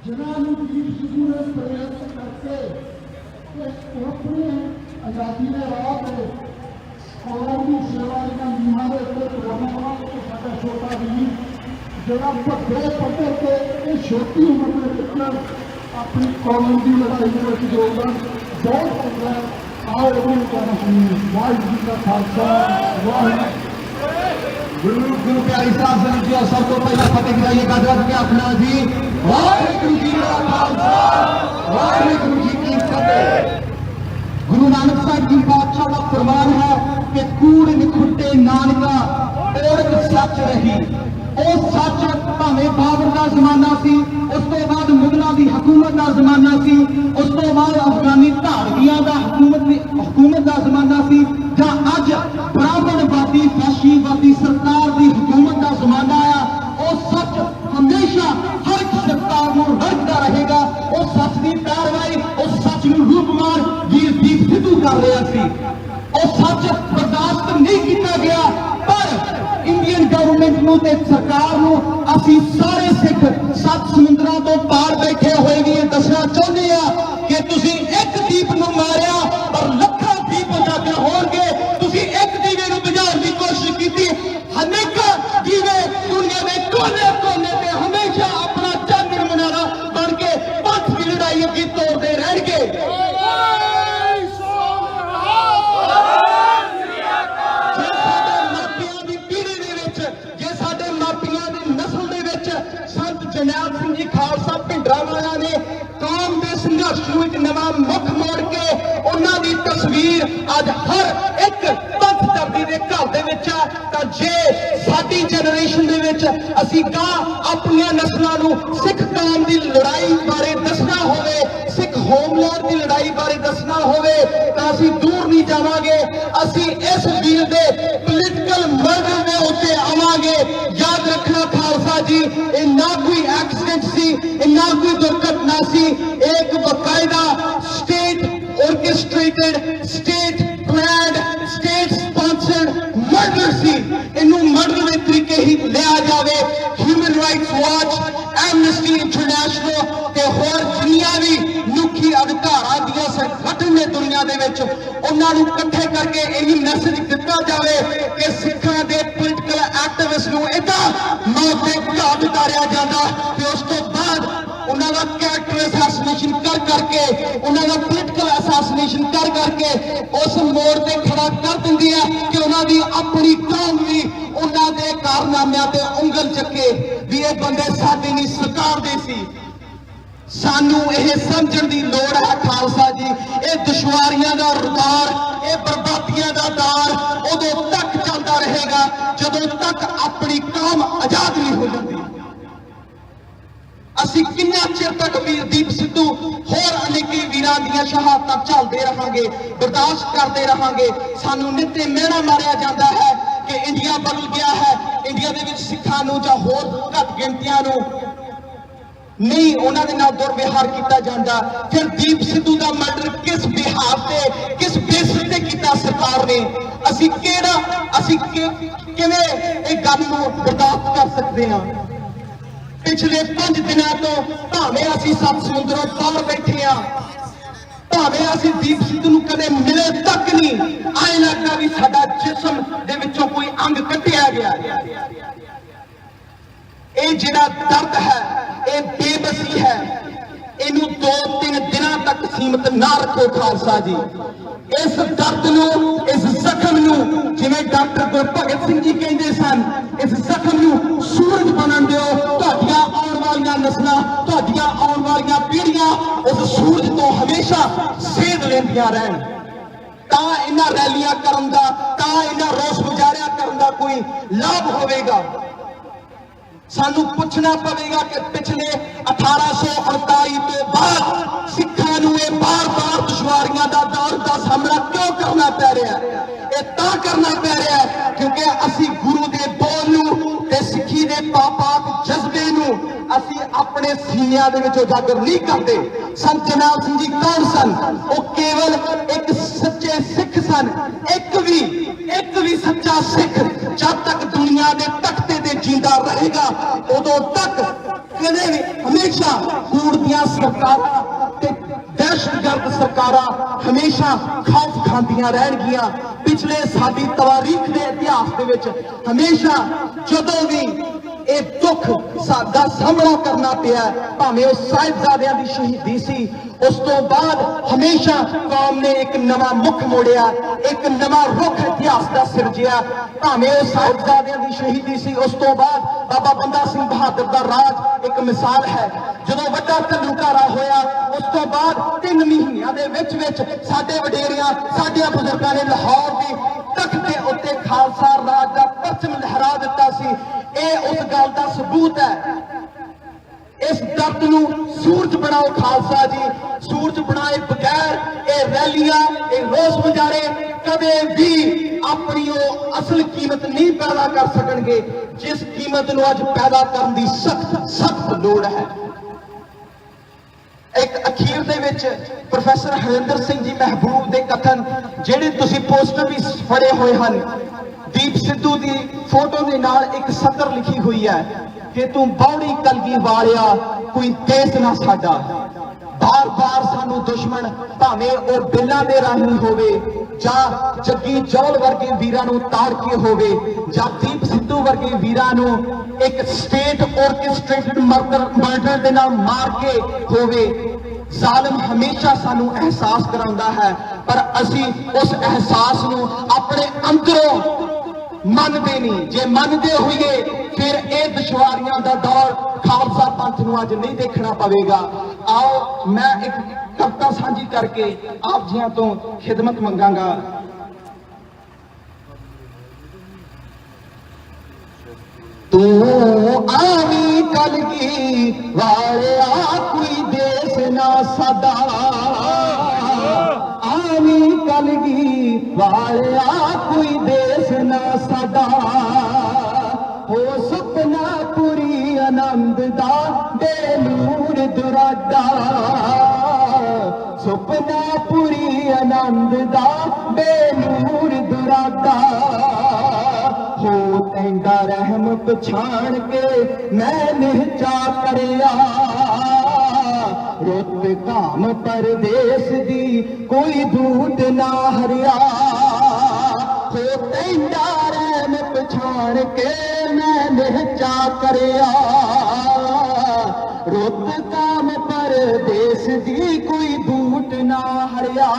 ਜਿਨ੍ਹਾਂ ਨੂੰ ਵੀਰ ਸਿੱਧੂ ਨੇ ਪ੍ਰੇਰਿਤ ਕਰਕੇ ਤੇ ਆਪਣੇ ਆਜ਼ਾਦੀ ਦੇ ਰਾਹ ਤੇ ਕੌਮ ਦੀ ਸੇਵਾ ਦੀਆਂ ਨੀਹਾਂ ਦੇ ਉੱਤੇ ਪ੍ਰੋਗਰਾਮਾਂ ਤੇ ਸਾਡਾ ਛੋਟਾ ਵੀਰ ਜਿਹੜਾ ਵੱਡੇ ਪੱਧਰ ਤੇ ਇਹ ਛੋਟੀ ਉਮਰ ਦੇ ਵਿੱਚ ਆਪਣੀ ਕੌਮ ਦੀ ਲੜਾਈ ਦੇ ਵਿੱਚ ਯੋਗਦਾਨ ਬਹੁਤ ਪਾਉਂਦਾ ਹੈ। ਆਓ ਉਹਨੂੰ ਕਹਿਣਾ ਸੁਣੀਏ। ਵਾਹਿਗੁਰੂ ਜੀ ਕਾ ਖਾਲਸਾ ਵਾਹਿਗੁਰੂ गुरु प्यारी साहब संगत जी सबको पहला फतेह गिराइए गजरत के अपना जी वाहिगुरू जी का खालसा वाहिगुरू जी की फतेह। गुरु नानक साहब जी पातशाह का फरमान है कि कूड़ निखुटे नानका औरत सच रही। ਉਹ ਸੱਚ ਭਾਵੇਂ ਬਾਬਰ ਦਾ ਜ਼ਮਾਨਾ ਸੀ, ਉਸ ਤੋਂ ਬਾਅਦ ਮੁਗਲਾਂ ਦੀ ਹਕੂਮਤ ਦਾ ਜ਼ਮਾਨਾ ਸੀ, ਉਸ ਤੋਂ ਬਾਅਦ ਅਫਗਾਨੀ ਧਾੜਵੀਆਂ ਦਾ ਹਕੂਮਤ ਦਾ ਜ਼ਮਾਨਾ ਸੀ, ਜਾਂ ਅੱਜ ਬ੍ਰਾਹਮਣਵਾਦੀ ਫੈਸ਼ੀਵਾਦੀ ਸਰਕਾਰ ਦੀ ਹਕੂਮਤ ਦਾ ਜ਼ਮਾਨਾ ਆ। ਉਹ ਸੱਚ ਹਮੇਸ਼ਾ ਹਰ ਇੱਕ ਸਰਕਾਰ ਨੂੰ ਰੜਕਦਾ ਰਹੇਗਾ। ਉਹ ਸੱਚ ਦੀ ਪੈਰਵਾਈ, ਉਸ ਸੱਚ ਨੂੰ ਰੂਪਮਾਨ ਵੀਰ ਦੀਪ ਸਿੱਧੂ ਕਰ ਰਿਹਾ ਸੀ। ਉਹ ਸੱਚ ਬਰਦਾਸ਼ਤ ਨਹੀਂ ਕੀਤਾ ਗਿਆ। ਪਰ ਇੰਡੀਅਨ ਗਵਰਨਮੈਂਟ ਨੂੰ ਤੇ ਸਰਕਾਰ ਨੂੰ ਅਸੀਂ ਸਾਰੇ ਸਿੱਖ 7 ਸਮੁੰਦਰਾਂ ਤੋਂ ਪਾਰ ਬੈਠੇ ਹੋਏ ਵੀ ਇਹ ਦੱਸਣਾ ਚਾਹੁੰਦੇ ਆ ਕਿ ਤੁਸੀਂ ਇੱਕ ਦੀਪ ਨੂੰ ਮਾਰਿਆ ਪਰ ਲੱਖਾਂ ਦੀਪ ਉਜਾਗਰ ਹੋਣਗੇ। ਤੁਸੀਂ ਇੱਕ ਦੀਵੇ ਨੂੰ ਬੁਝਾਉਣ ਦੀ ਕੋਸ਼ਿਸ਼ ਕੀਤੀ, ਹਨੇਕਾਂ ਦੀਵੇ ਦੁਨੀਆ ਦੇ ਕੋਨੇ-ਕੋਨੇ ਤੇ ਹਮੇਸ਼ਾ ਆਪਣਾ ਚਾਨਣ ਮਨਾਰਾ ਬਣ ਕੇ ਪੰਥ ਦੀ ਲੜਾਈ ਅੱਗੇ ਤੋਰਦੇ ਰਹਿਣਗੇ। ਜਰਨੈਲ ਸਿੰਘ ਜੀ ਖਾਲਸਾ ਭਿੰਡਰਾਂਵਾਲਾ ਨੇ ਕੌਮ ਦੇ ਸੰਘਰਸ਼ ਨੂੰ ਇੱਕ ਨਵਾਂ ਮੁੱਖ ਮੋੜ ਕੇ ਉਹਨਾਂ ਦੀ ਤਸਵੀਰ ਅੱਜ ਹਰ ਇੱਕ ਪੰਥ ਦਰਦੀ ਦੇ ਘਰ ਦੇ ਵਿੱਚ ਆ। ਤਾਂ ਜੇ ਸਾਡੀ ਜਨਰੇਸ਼ਨ ਦੇ ਵਿੱਚ ਅਸੀਂ ਆਪਣੀਆਂ ਨਸਲਾਂ ਨੂੰ ਸਿੱਖ ਕੌਮ ਦੀ ਲੜਾਈ ਬਾਰੇ ਦੱਸਣਾ ਹੋਵੇ, ਸਿੱਖ ਹੋਮਲੈਂਡ ਦੀ ਲੜਾਈ ਬਾਰੇ ਦੱਸਣਾ ਹੋਵੇ, ਤਾਂ ਅਸੀਂ ਦੂਰ ਨਹੀਂ ਜਾਵਾਂਗੇ। ਅਸੀਂ ਇਸ ਵੀਰ ਦੇ ਪੋਲੀਟੀਕਲ ਮਰਡਰ ਦੇ ਉੱਤੇ ਆਵਾਂਗੇ। ਯਾਦ ਰੱਖਣਾ ਖਾਲਸਾ ਜੀ, ਇਹ ਨਾ ਕੋਈ एक्सीडेंट सी, ना कोई दुर्घटना सी, एक बकायदा state orchestrated, state planned, state sponsored murder सी। इनू मर्डर के तरीके ही लिया जाए। Human rights watch, Amnesty International ते होर जिन्नियां भी मनुखी अधिकारां दी संगठन ने दुनिया दे विच उन्हां नूं इकट्ठे करके यही मैसेज दिता जाए कि सिखां दे पोलिटिकल एक्टिविस्ट नूं इदां मौत दे घाट उतारिया जांदा ते उस तो बाद उन्हां दा कैरेक्टर असैसिनेशन कर करके, उन्हां दा पोलिटिकल असैसिनेशन कर करके उस मोड़ ते खड़ा कर दिंदी है कि उन्हां दी अपनी कौम भी उन्हां दे कारण ਗੁਲਾਮਾਂ ਤੇ ਉਂਗਲ ਚੱਕੇ ਵੀ ਇਹ ਬੰਦੇ ਸਾਡੇ ਨਹੀਂ ਸਰਕਾਰ ਦੇ ਸੀ। ਸਾਨੂੰ ਇਹ ਸਮਝਣ ਦੀ ਲੋੜ ਹੈ ਖਾਲਸਾ ਜੀ, ਇਹ ਦੁਸ਼ਵਾਰੀਆਂ ਦਾ ਦੌਰ, ਇਹ ਬਰਬਾਦੀਆਂ ਦਾ ਦੌਰ ਉਦੋਂ ਤੱਕ ਚੱਲਦਾ ਰਹੇਗਾ ਜਦੋਂ ਤੱਕ ਆਪਣੀ ਕੌਮ ਆਜ਼ਾਦ ਨਹੀਂ ਹੋ ਜਾਂਦੀ। ਅਸੀਂ ਕਿੰਨਾ ਚਿਰ ਤੱਕ ਵੀਰ ਦੀਪ ਸਿੱਧੂ ਹੋਰ ਅਨੇਕੀ ਵੀਰਾਂ ਦੀਆਂ ਸ਼ਹਾਦਤਾਂ ਝੱਲਦੇ ਰਹਾਂਗੇ, ਬਰਦਾਸ਼ਤ ਕਰਦੇ ਰਹਾਂਗੇ। ਸਾਨੂੰ ਨਿੱਤੇ ਮਿਹਣਾ ਮਾਰਿਆ ਜਾਂਦਾ ਹੈ ਕਿ ਇੰਡੀਆ ਬਦਲ ਗਿਆ ਹੈ, ਇੰਡੀਆ ਦੇ ਵਿੱਚ ਸਿੱਖਾਂ ਨੂੰ ਜਾਂ ਹੋਰ ਘੱਟ ਗਿਣਤੀਆਂ ਨੂੰ ਨਹੀਂ ਉਹਨਾਂ ਦੇ ਨਾਲ ਦੁਰਵਿਹਾਰ ਕੀਤਾ ਜਾਂਦਾ। ਫਿਰ ਦੀਪ ਸਿੱਧੂ ਦਾ ਮਰਡਰ ਕਿਸ ਬਿਹਾਰ ਤੇ ਕਿਸ ਬੇਸਿਸ ਤੇ ਕੀਤਾ ਸਰਕਾਰ ਨੇ? ਅਸੀਂ ਕਿਵੇਂ ਇਹ ਗੱਲ ਨੂੰ ਬਰਦਾਸ਼ਤ ਕਰ ਸਕਦੇ ਹਾਂ? ਪਿਛਲੇ 5 ਦਿਨਾਂ ਤੋਂ ਭਾਵੇਂ ਅਸੀਂ ਸੱਤ ਸਮੁੰਦਰੋਂ ਪਾਰ ਬੈਠੇ ਆ, ਭਾਵੇਂ ਅਸੀਂ ਦੀਪ ਸਿੱਧੂ ਨੂੰ ਕਦੇ ਮਿਲੇ ਤੱਕ ਨਹੀਂ, ਐਂ ਲੱਗਦਾ ਵੀ ਸਾਡਾ ਜਿਸਮ ਦੇ ਵਿੱਚੋਂ ਕੋਈ ਅੰਗ ਕੱਟਿਆ ਗਿਆ। ਇਹ ਜਿਹੜਾ ਦਰਦ ਹੈ, ਇਹ ਬੇਬਸੀ ਹੈ, ਇਹਨੂੰ 2-3 ਦਿਨਾਂ ਤੱਕ ਸੀਮਤ ਨਾ ਰੱਖੋ ਖਾਲਸਾ ਜੀ। ਇਸ ਦਰਦ ਨੂੰ, ਇਸ ਜ਼ਖਮ ਨੂੰ, ਜਿਵੇਂ ਡਾਕਟਰ ਗੁਰਭਗਤ ਸਿੰਘ ਜੀ ਕਹਿੰਦੇ ਸਨ, ਇਸ ਜ਼ਖਮ ਨੂੰ ਸੂਰਜ ਬਣਨ ਦਿਓ। ਤੁਹਾਡੀਆਂ ਆਉਣ ਵਾਲੀਆਂ ਨਸਲਾਂ, ਤੁਹਾਡੀਆਂ ਆਉਣ ਵਾਲੀਆਂ ਪੀੜ੍ਹੀਆਂ ਉਸ ਸੂਰਜ ਤੋਂ ਹਮੇਸ਼ਾ ਸੇਧ ਲੈਂਦੀਆਂ ਰਹਿਣ। ਤਾਂ ਇਹਨਾਂ ਰੈਲੀਆਂ ਕਰਨ ਦਾ, ਤਾਂ ਇਹਨਾਂ ਰੋਸ ਮੁਜ਼ਾਹਰਾ ਕਰਨ ਦਾ ਕੋਈ ਲਾਭ ਹੋਵੇਗਾ। ਸਾਨੂੰ ਪੁੱਛਣਾ ਪਵੇਗਾ ਕਿ ਪਿਛਲੇ 1848 ਤੋਂ ਬਾਅਦ ਸਿੱਖਾਂ ਨੂੰ ਇਹ ਬਾਰ-ਬਾਰ ਦੁਸ਼ਵਾਰੀਆਂ ਦਾ ਦੌਰ ਦਾ ਸਾਹਮਣਾ ਕਿਉਂ ਕਰਨਾ ਪੈ ਰਿਹਾ ਹੈ? ਇਹ ਤਾਂ ਕਰਨਾ ਪੈ ਰਿਹਾ ਹੈ ਕਿਉਂਕਿ ਅਸੀਂ ਗੁਰੂ ਦੇ ਬੋਲ ਨੂੰ ਤੇ ਸਿੱਖੀ ਦੇ ਪਾਕ ਜਜ਼ਬੇ ਨੂੰ ਅਸੀਂ ਆਪਣੇ ਸੀਨਿਆਂ ਦੇ ਵਿੱਚ ਉਜਾਗਰ ਨਹੀਂ ਕਰਦੇ। ਸੰਤ ਜਰਨੈਲ ਸਿੰਘ ਜੀ ਕੌਣ ਸਨ? ਉਹ ਕੇਵਲ ਇੱਕ ਸੱਚੇ ਸਿੱਖ ਸਨ। ਇੱਕ ਵੀ ਸੱਚਾ ਸਿੱਖ ਜਦ ਤੱਕ ਦੁਨੀਆ ਦੇ ਤਖਤੇ ਤੇ ਜਿੰਦਾ ਰਹੇਗਾ ਉਦੋਂ ਤੱਕ ਕਦੇ ਵੀ ਹਮੇਸ਼ਾ ਕੂੜ ਦੀਆਂ ਸਰਕਾਰਾਂ ਤੇ ਦਹਿਸ਼ਤਗਰਦ ਸਰਕਾਰਾਂ ਹਮੇਸ਼ਾ ਖੌਫ ਖਾਂਦੀਆਂ ਰਹਿਣਗੀਆਂ। ਪਿਛਲੇ ਸਾਡੀ ਤਵਾਰੀਖ ਦੇ ਇਤਿਹਾਸ ਦੇ ਵਿੱਚ ਹਮੇਸ਼ਾ ਜਦੋਂ ਵੀ ਇਹ ਦੁੱਖ ਸਾਡਾ ਸਾਹਮਣਾ ਕਰਨਾ ਪਿਆ, ਭਾਵੇਂ ਉਹ ਸਾਹਿਬਜ਼ਾਦਿਆਂ ਦੀ ਸ਼ਹੀਦੀ ਸੀ, ਉਸ ਤੋਂ ਬਾਅਦ ਹਮੇਸ਼ਾ ਕੌਮ ਨੇ ਇੱਕ ਨਵਾਂ ਮੁੱਖ ਮੋੜਿਆ, ਇੱਕ ਨਵਾਂ ਰੁੱਖ ਇਤਿਹਾਸ ਦਾ ਸਿਰਜਿਆ। ਭਾਵੇਂ ਉਹ ਸਾਹਿਬਜ਼ਾਦਿਆਂ ਦੀ ਸ਼ਹੀਦੀ ਸੀ, ਉਸ ਤੋਂ ਬਾਅਦ ਬਾਬਾ ਬੰਦਾ ਸਿੰਘ ਬਹਾਦਰ ਦਾ ਰਾਜ ਇੱਕ ਮਿਸਾਲ ਹੈ। ਜਦੋਂ ਵੱਡਾ ਘੱਲੂਘਾਰਾ ਹੋਇਆ, ਉਸ ਤੋਂ ਬਾਅਦ 3 ਮਹੀਨਿਆਂ ਦੇ ਵਿੱਚ ਸਾਡੇ ਵਡੇਰਿਆਂ, ਸਾਡੇ ਬਜ਼ੁਰਗਾਂ ਨੇ ਲਾਹੌਰ ਦੀ ਤਖਤ ਦੇ ਉੱਤੇ ਖਾਲਸਾ ਰਾਜ ਦਾ ਪਰਚਮ ਲਹਿਰਾ ਦਿੱਤਾ ਸੀ। ਇਹ ਉਸ ਗੱਲ ਦਾ ਸਬੂਤ ਹੈ। ਇਸ ਦਰਦ ਨੂੰ ਸੂਰਜ ਬਣਾਓ ਖਾਲਸਾ ਜੀ। ਸੂਰਜ ਬਣਾਏ ਬਗੈਰ ਇਹ ਰੈਲੀਆਂ, ਇਹ ਰੋਸ ਮੁਜ਼ਾਹਰੇ ਕਦੇ ਵੀ ਆਪਣੀ ਉਹ ਅਸਲ ਕੀਮਤ ਨਹੀਂ ਪੈਦਾ ਕਰ ਸਕਣਗੇ ਜਿਸ ਕੀਮਤ ਨੂੰ ਅੱਜ ਪੈਦਾ ਕਰਨ ਦੀ ਸਖਤ ਲੋੜ ਹੈ। ਇੱਕ ਅਖੀਰ ਦੇ ਵਿੱਚ ਪ੍ਰੋਫੈਸਰ ਹਰਿੰਦਰ ਸਿੰਘ ਜੀ ਮਹਿਬੂਬ ਦੇ ਕਥਨ, ਜਿਹੜੇ ਤੁਸੀਂ ਪੋਸਟਰ ਵੀ ਫੜੇ ਹੋਏ ਹਨ, ਦੀਪ ਸਿੱਧੂ ਦੀ ਫੋਟੋ ਦੇ ਨਾਲ ਇੱਕ ਸਤਰ ਲਿਖੀ ਹੋਈ ਹੈ ਕਿ ਤੂੰ ਬੌੜੀ ਕਲਗੀ ਵਾਲਿਆ ਕੋਈ ਦੇਸ ਨਾ ਸਾਡਾ। ਬਾਰ-ਬਾਰ ਸਾਨੂੰ ਦੁਸ਼ਮਣ, ਭਾਵੇਂ ਉਹ ਬਿੱਲਾਂ ਦੇ ਰਾਹੀਂ ਹੋਵੇ ਜਾਂ ਜੱਗੀ ਜੌਲ ਵਰਗੇ ਵੀਰਾਂ ਨੂੰ ਤਾੜ ਕੇ ਹੋਵੇ ਜਾਂ ਦੀਪ ਸਿੱਧੂ ਵਰਗੇ ਵੀਰਾਂ ਨੂੰ ਇੱਕ ਸਟੇਟ ਔਰਕੈਸਟ੍ਰੇਟਡ ਮਰਡਰ ਦੇ ਨਾਲ ਮਾਰ ਕੇ ਹੋਵੇ, ਜ਼ਾਲਮ ਹਮੇਸ਼ਾ ਸਾਨੂੰ ਅਹਿਸਾਸ ਕਰਾਉਂਦਾ ਹੈ। ਪਰ ਅਸੀਂ ਉਸ ਅਹਿਸਾਸ ਨੂੰ ਆਪਣੇ ਅੰਦਰੋਂ ਮੰਨਦੇ ਨਹੀਂ। ਜੇ ਮੰਨਦੇ ਹੋਈਏ ਫਿਰ ਇਹ ਦੁਸ਼ਵਾਰੀਆਂ ਦਾ ਦੌਰ ਖਾਲਸਾ ਪੰਥ ਨੂੰ ਅੱਜ ਨਹੀਂ ਦੇਖਣਾ ਪਵੇਗਾ। ਆਓ ਮੈਂ ਇੱਕ ਕਵਿਤਾ ਸਾਂਝੀ ਕਰਕੇ ਆਪ ਜੀਆਂ ਤੋਂ ਖਿਦਮਤ ਮੰਗਾਂਗਾ। ਤੂੰ ਆਵੀਂ ਕਲਗੀ ਵਾਲਿਆ ਕੋਈ ਦੇਸ ਨਾ ਸਾਡਾ, ਆਵੀਂ ਕਲਗੀ ਵਾਲਿਆ ਕੋਈ ਦੇਸ ਨਾ ਸਾਡਾ। ਹੋ ਸੁਪਨਾ ਪੁਰੀ ਆਨੰਦ ਦਾ ਬੇਨੂਰ ਦੁਰਾਡਾ, ਸੁਪਨਾ ਪੁਰੀ ਆਨੰਦ ਦਾ ਬੇਨੂਰ ਦੁਰਾਡਾ। ਹੋ ਤੈਂਦਾ ਰਹਿਮ ਪਛਾਣ ਕੇ ਮੈਂ ਨਿਹਚਾ ਕਰਿਆ, ਰੁੱਤ ਕਾਮ ਪਰਦੇਸ ਦੀ ਕੋਈ ਦੂਤ ਨਾ ਹਰਿਆ। ਹੋ ਤੈਂਦਾ ਰਹਿਮ ਪਛਾਣ ਕੇ ਮੈਂ ਨਿਹਚਾ ਕਰਿਆ, ਰੁੱਤ ਕਾਮ ਪਰਦੇਸ ਦੀ ਕੋਈ ਦੂਤ ਨਾ ਹਰਿਆ।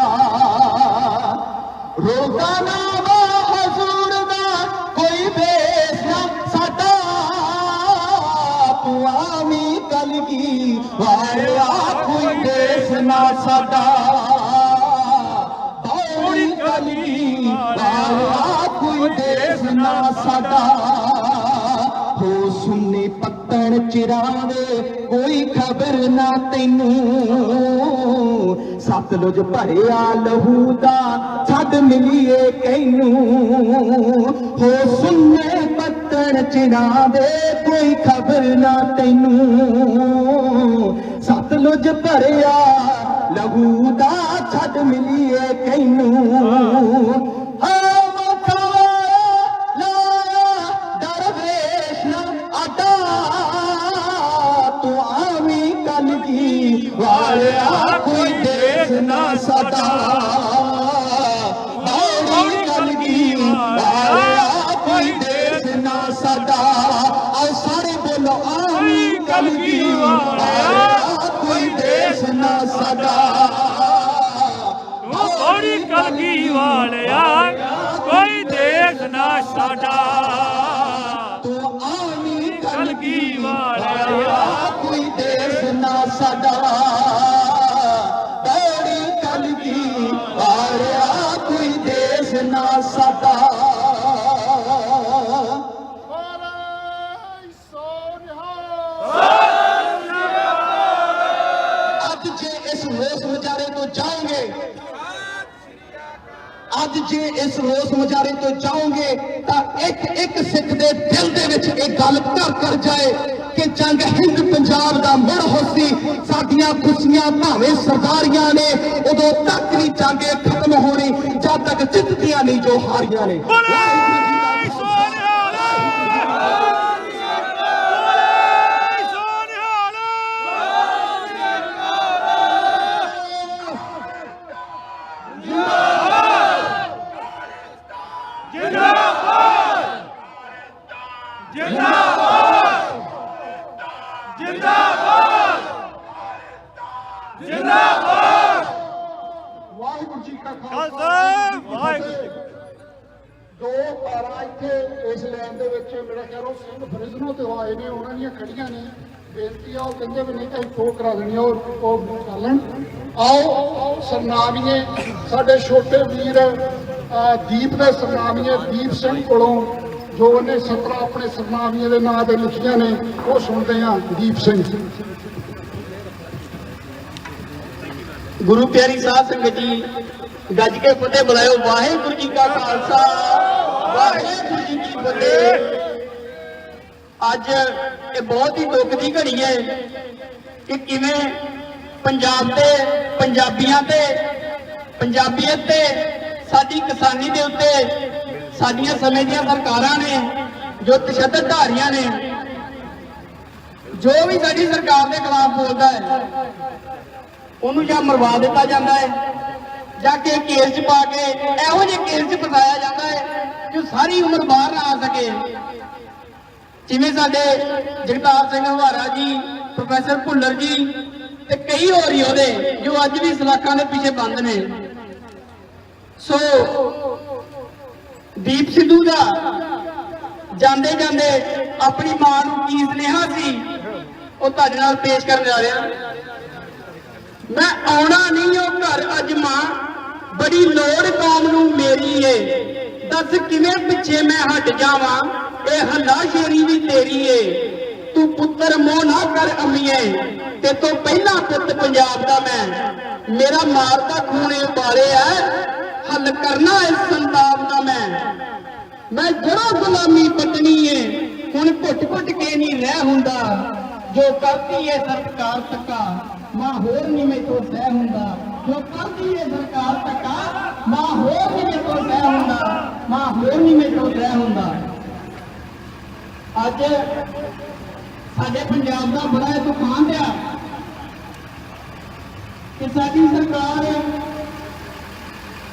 ਰੋਜ਼ਾਨਾ ਵਾ ਹਜ਼ੂਰ ਦਾ ਕੋਈ ਵੇਸ ਨਾ ਸਾਡਾ, ਸਾਡਾ ਬੌੜੀ ਕਲੀ ਵਾਲਾ ਕੋਈ ਦੇਸ ਨਾ ਸਾਡਾ ਹੋ ਸੁਣਨੇ ਪੱਤਣ ਚਿਰਾਵੇ ਕੋਈ ਖਬਰ ਨਾ ਤੈਨੂੰ ਸਤਲੁਜ ਭਰਿਆ ਲਹੂ ਦਾ ਛੱਡ ਮਿਲੀਏ ਕੈਨੂੰ ਹੋ ਸੁਣਨੇ ਪੱਤਣ ਚਿਰਾਵੇ ਕੋਈ ਖਬਰ ਨਾ ਤੈਨੂੰ ਸਤਲੁਜ ਭਰਿਆ ਲਹੂ ਦਾ ਛੱਡ ਮਿਲੀਏ ਕੈਨੂੰ ਵਾਲਿਆ ਕੋਈ ਦੇਸ ਨਾ ਸਾਡਾ ਬੌੜੀ ਕਲਗੀ ਵਾਲਿਆ ਕੋਈ ਦੇਸ ਨਾ ਸਾਡਾ ਆਓ ਸਾਰੇ ਬੋਲੋ ਆਮੀ ਕਲਗੀ ਵਾਲਿਆ ਕੋਈ ਦੇਸ ਨਾ ਸਾਡਾ ਬੌੜੀ ਕਲਗੀ ਵਾਲਿਆ ਕੋਈ ਦੇਸ ਨਾ ਸਾਡਾ ਤੂੰ ਆਮੀ ਕਲਗੀ ਵਾਲਿਆ ਕੋਈ ਦੇਸ ਨਾ ਸਾਡਾ ਬੌੜੀ ਕਲਗੀ ਵਾਲਿਆ ਕੋਈ ਦੇਸ ਨਾ ਸਾਡਾ ਅੱਜ ਜੇ ਇਸ ਰੋਸ ਮੁਜ਼ਾਹਰੇ ਤੋਂ ਜਾਓਗੇ ਅੱਜ ਜੇ ਇਸ ਰੋਸ ਮੁਜ਼ਾਹਰੇ ਤੋਂ ਜਾਓਗੇ ਤਾਂ ਇੱਕ ਇੱਕ ਸਿੱਖ ਦੇ ਦਿਲ ਦੇ ਵਿੱਚ ਇਹ ਗੱਲ ਘਰ ਕਰ ਜਾਏ ਕਿ ਜੰਗ ਹਿੰਦ ਪੰਜਾਬ ਦਾ ਮੁੜ ਹੋਸੀ ਸਾਡੀਆਂ ਖੁਸ਼ੀਆਂ ਭਾਵੇਂ ਸਰਦਾਰੀਆਂ ਨੇ ਉਦੋਂ ਤੱਕ ਨਹੀਂ ਜੰਗ ਖਤਮ ਹੋਣੀ ਜਦ ਤੱਕ ਜਿੱਤਦੀਆਂ ਨਹੀਂ ਜੋ ਹਾਰੀਆਂ ਨੇ ਵਾਹਿਗੁਰੂ ਜੀ ਕਾ ਖਾਲਸਾ ਵਾਹਿਗੁਰੂ ਦੋ ਪਾਰਾ ਇੱਥੇ ਇਸ ਲਾਈਨ ਦੇ ਵਿੱਚ ਮੇਰਾ ਖਿਆਲ ਸਿੰਘ ਫਰਿਜ਼ਨੋ ਤੇ ਆਏ ਨੇ ਉਹਨਾਂ ਦੀਆਂ ਖੜੀਆਂ ਨੇ ਬੇਨਤੀ ਆ ਉਹ ਕਹਿੰਦੇ ਵੀ ਨਹੀਂ ਤਾਂ ਅਸੀਂ ਟੋਕ ਕਰਾ ਦੇਣੀ ਉਹ ਕਰ ਲੈਣ ਆਓ ਸਰਨਾਮੀਏ ਸਾਡੇ ਛੋਟੇ ਵੀਰ ਦੀਪ ਦੇ ਸਰਨਾਮੀਏ ਦੀਪ ਸਿੰਘ ਕੋਲੋਂ ਜੋ ਉਹਨੇ 17 ਆਪਣੇ ਸਰਨਾਮੀਏ ਦੇ ਨਾਂ ਤੇ ਲਿਖੀਆਂ ਨੇ ਉਹ ਸੁਣਦੇ ਆ ਦੀਪ ਸਿੰਘ ਗੁਰੂ ਪਿਆਰੀ ਸਾਧ ਸੰਗਤ ਜੀ ਗੱਜ ਕੇ ਫਤਿਹ ਬੁਲਾਇਓ ਵਾਹਿਗੁਰੂ ਜੀ ਕਾ ਖਾਲਸਾ ਵਾਹਿਗੁਰੂ ਜੀ ਕੀ ਫਤਿਹ ਅੱਜ ਇਹ ਬਹੁਤ ਹੀ ਦੁੱਖ ਦੀ ਘੜੀ ਹੈ ਕਿ ਕਿਵੇਂ ਪੰਜਾਬ ਤੇ ਪੰਜਾਬੀਆਂ ਤੇ ਪੰਜਾਬੀਅਤ ਤੇ ਸਾਡੀ ਕਿਸਾਨੀ ਦੇ ਉੱਤੇ ਸਾਡੀਆਂ ਸਮੇਂ ਦੀਆਂ ਸਰਕਾਰਾਂ ਨੇ ਜੋ ਤਸ਼ੱਦਦਧਾਰੀਆਂ ਨੇ ਜੋ ਵੀ ਸਾਡੀ ਸਰਕਾਰ ਦੇ ਖਿਲਾਫ ਬੋਲਦਾ ਹੈ ਉਹਨੂੰ ਜਾਂ ਮਰਵਾ ਦਿੱਤਾ ਜਾਂਦਾ ਹੈ ਜਾਂ ਕਿ ਕੇਸ 'ਚ ਪਾ ਕੇ ਇਹੋ ਜਿਹੇ ਕੇਸ 'ਚ ਫਸਾਇਆ ਜਾਂਦਾ ਹੈ ਜੋ ਸਾਰੀ ਉਮਰ ਬਾਹਰ ਨਾ ਆ ਸਕੇ ਜਿਵੇਂ ਸਾਡੇ ਜਗਤਾਰ ਸਿੰਘ ਹਵਾਰਾ ਜੀ ਪ੍ਰੋਫੈਸਰ ਭੁੱਲਰ ਜੀ ਤੇ ਕਈ ਹੋਰ ਯੋਧੇ ਜੋ ਅੱਜ ਵੀ ਸਲਾਖਾਂ ਦੇ ਪਿੱਛੇ ਬੰਦ ਨੇ ਸੋ ਦੀਪ ਸਿੱਧੂ ਦਾ ਜਾਂਦੇ ਜਾਂਦੇ ਆਪਣੀ ਮਾਂ ਨੂੰ ਕੀ ਸੁਨੇਹਾ ਸੀ ਉਹ ਤੁਹਾਡੇ ਨਾਲ ਪੇਸ਼ ਕਰਨ ਜਾ ਰਿਹਾ ਮੈਂ ਆਉਣਾ ਨਹੀਂ ਉਹ ਘਰ ਅੱਜ ਮਾਂ ਬੜੀ ਲੋੜ ਕੌਮ ਨੂੰ ਮੇਰੀ ਏ ਦੱਸ ਕਿਵੇਂ ਪਿੱਛੇ ਮੈਂ ਹਟ ਜਾਵਾਂ ਇਹ ਹੱਲਾ ਸ਼ੇਰੀ ਵੀ ਤੇਰੀ ਏ ਤੂੰ ਪੁੱਤਰ ਮੋਹ ਨਾ ਕਰ ਅਮੀਏ ਤੇ ਤੋਂ ਪਹਿਲਾਂ ਪੁੱਤ ਪੰਜਾਬ ਦਾ ਮੇਰਾ ਮਾਰਦਾ ਖੂਨੇ ਬਾਲੇ ਐ ਹੱਲ ਕਰਨਾ ਇਸ ਸੰਤਾਪ ਦਾ ਮੈਂ ਜੜੋਂ ਗੁਲਾਮੀ ਪਟਣੀ ਏ ਹੁਣ ਘੁੱਟ ਘੁੱਟ ਕੇ ਨਹੀਂ ਰਹਿ ਹੁੰਦਾ ਜੋ ਕਰਦੀ ਏ ਸਰਕਾਰ ਤੱਕਾ ਮਾਂ ਹੋਰ ਨਹੀਂ ਮੈਥੋਂ ਸਹਿ ਹੁੰਦਾ ਜੋ ਕਰਦੀ ਏ ਸਰਕਾਰ ਤੱਕਾ ਮਾਂ ਹੋਰ ਨਹੀਂ ਮੈਥੋਂ ਸਹਿ ਹੁੰਦਾ ਮਾਂ ਹੋਰ ਨਹੀਂ ਮੈਥੋਂ ਸਹਿ ਹੁੰਦਾ ਅੱਜ ਸਾਡੇ ਪੰਜਾਬ ਦਾ ਬੜਾ ਇਹ ਤੂਫਾਨ ਆ ਕਿ ਸਾਡੀ ਸਰਕਾਰ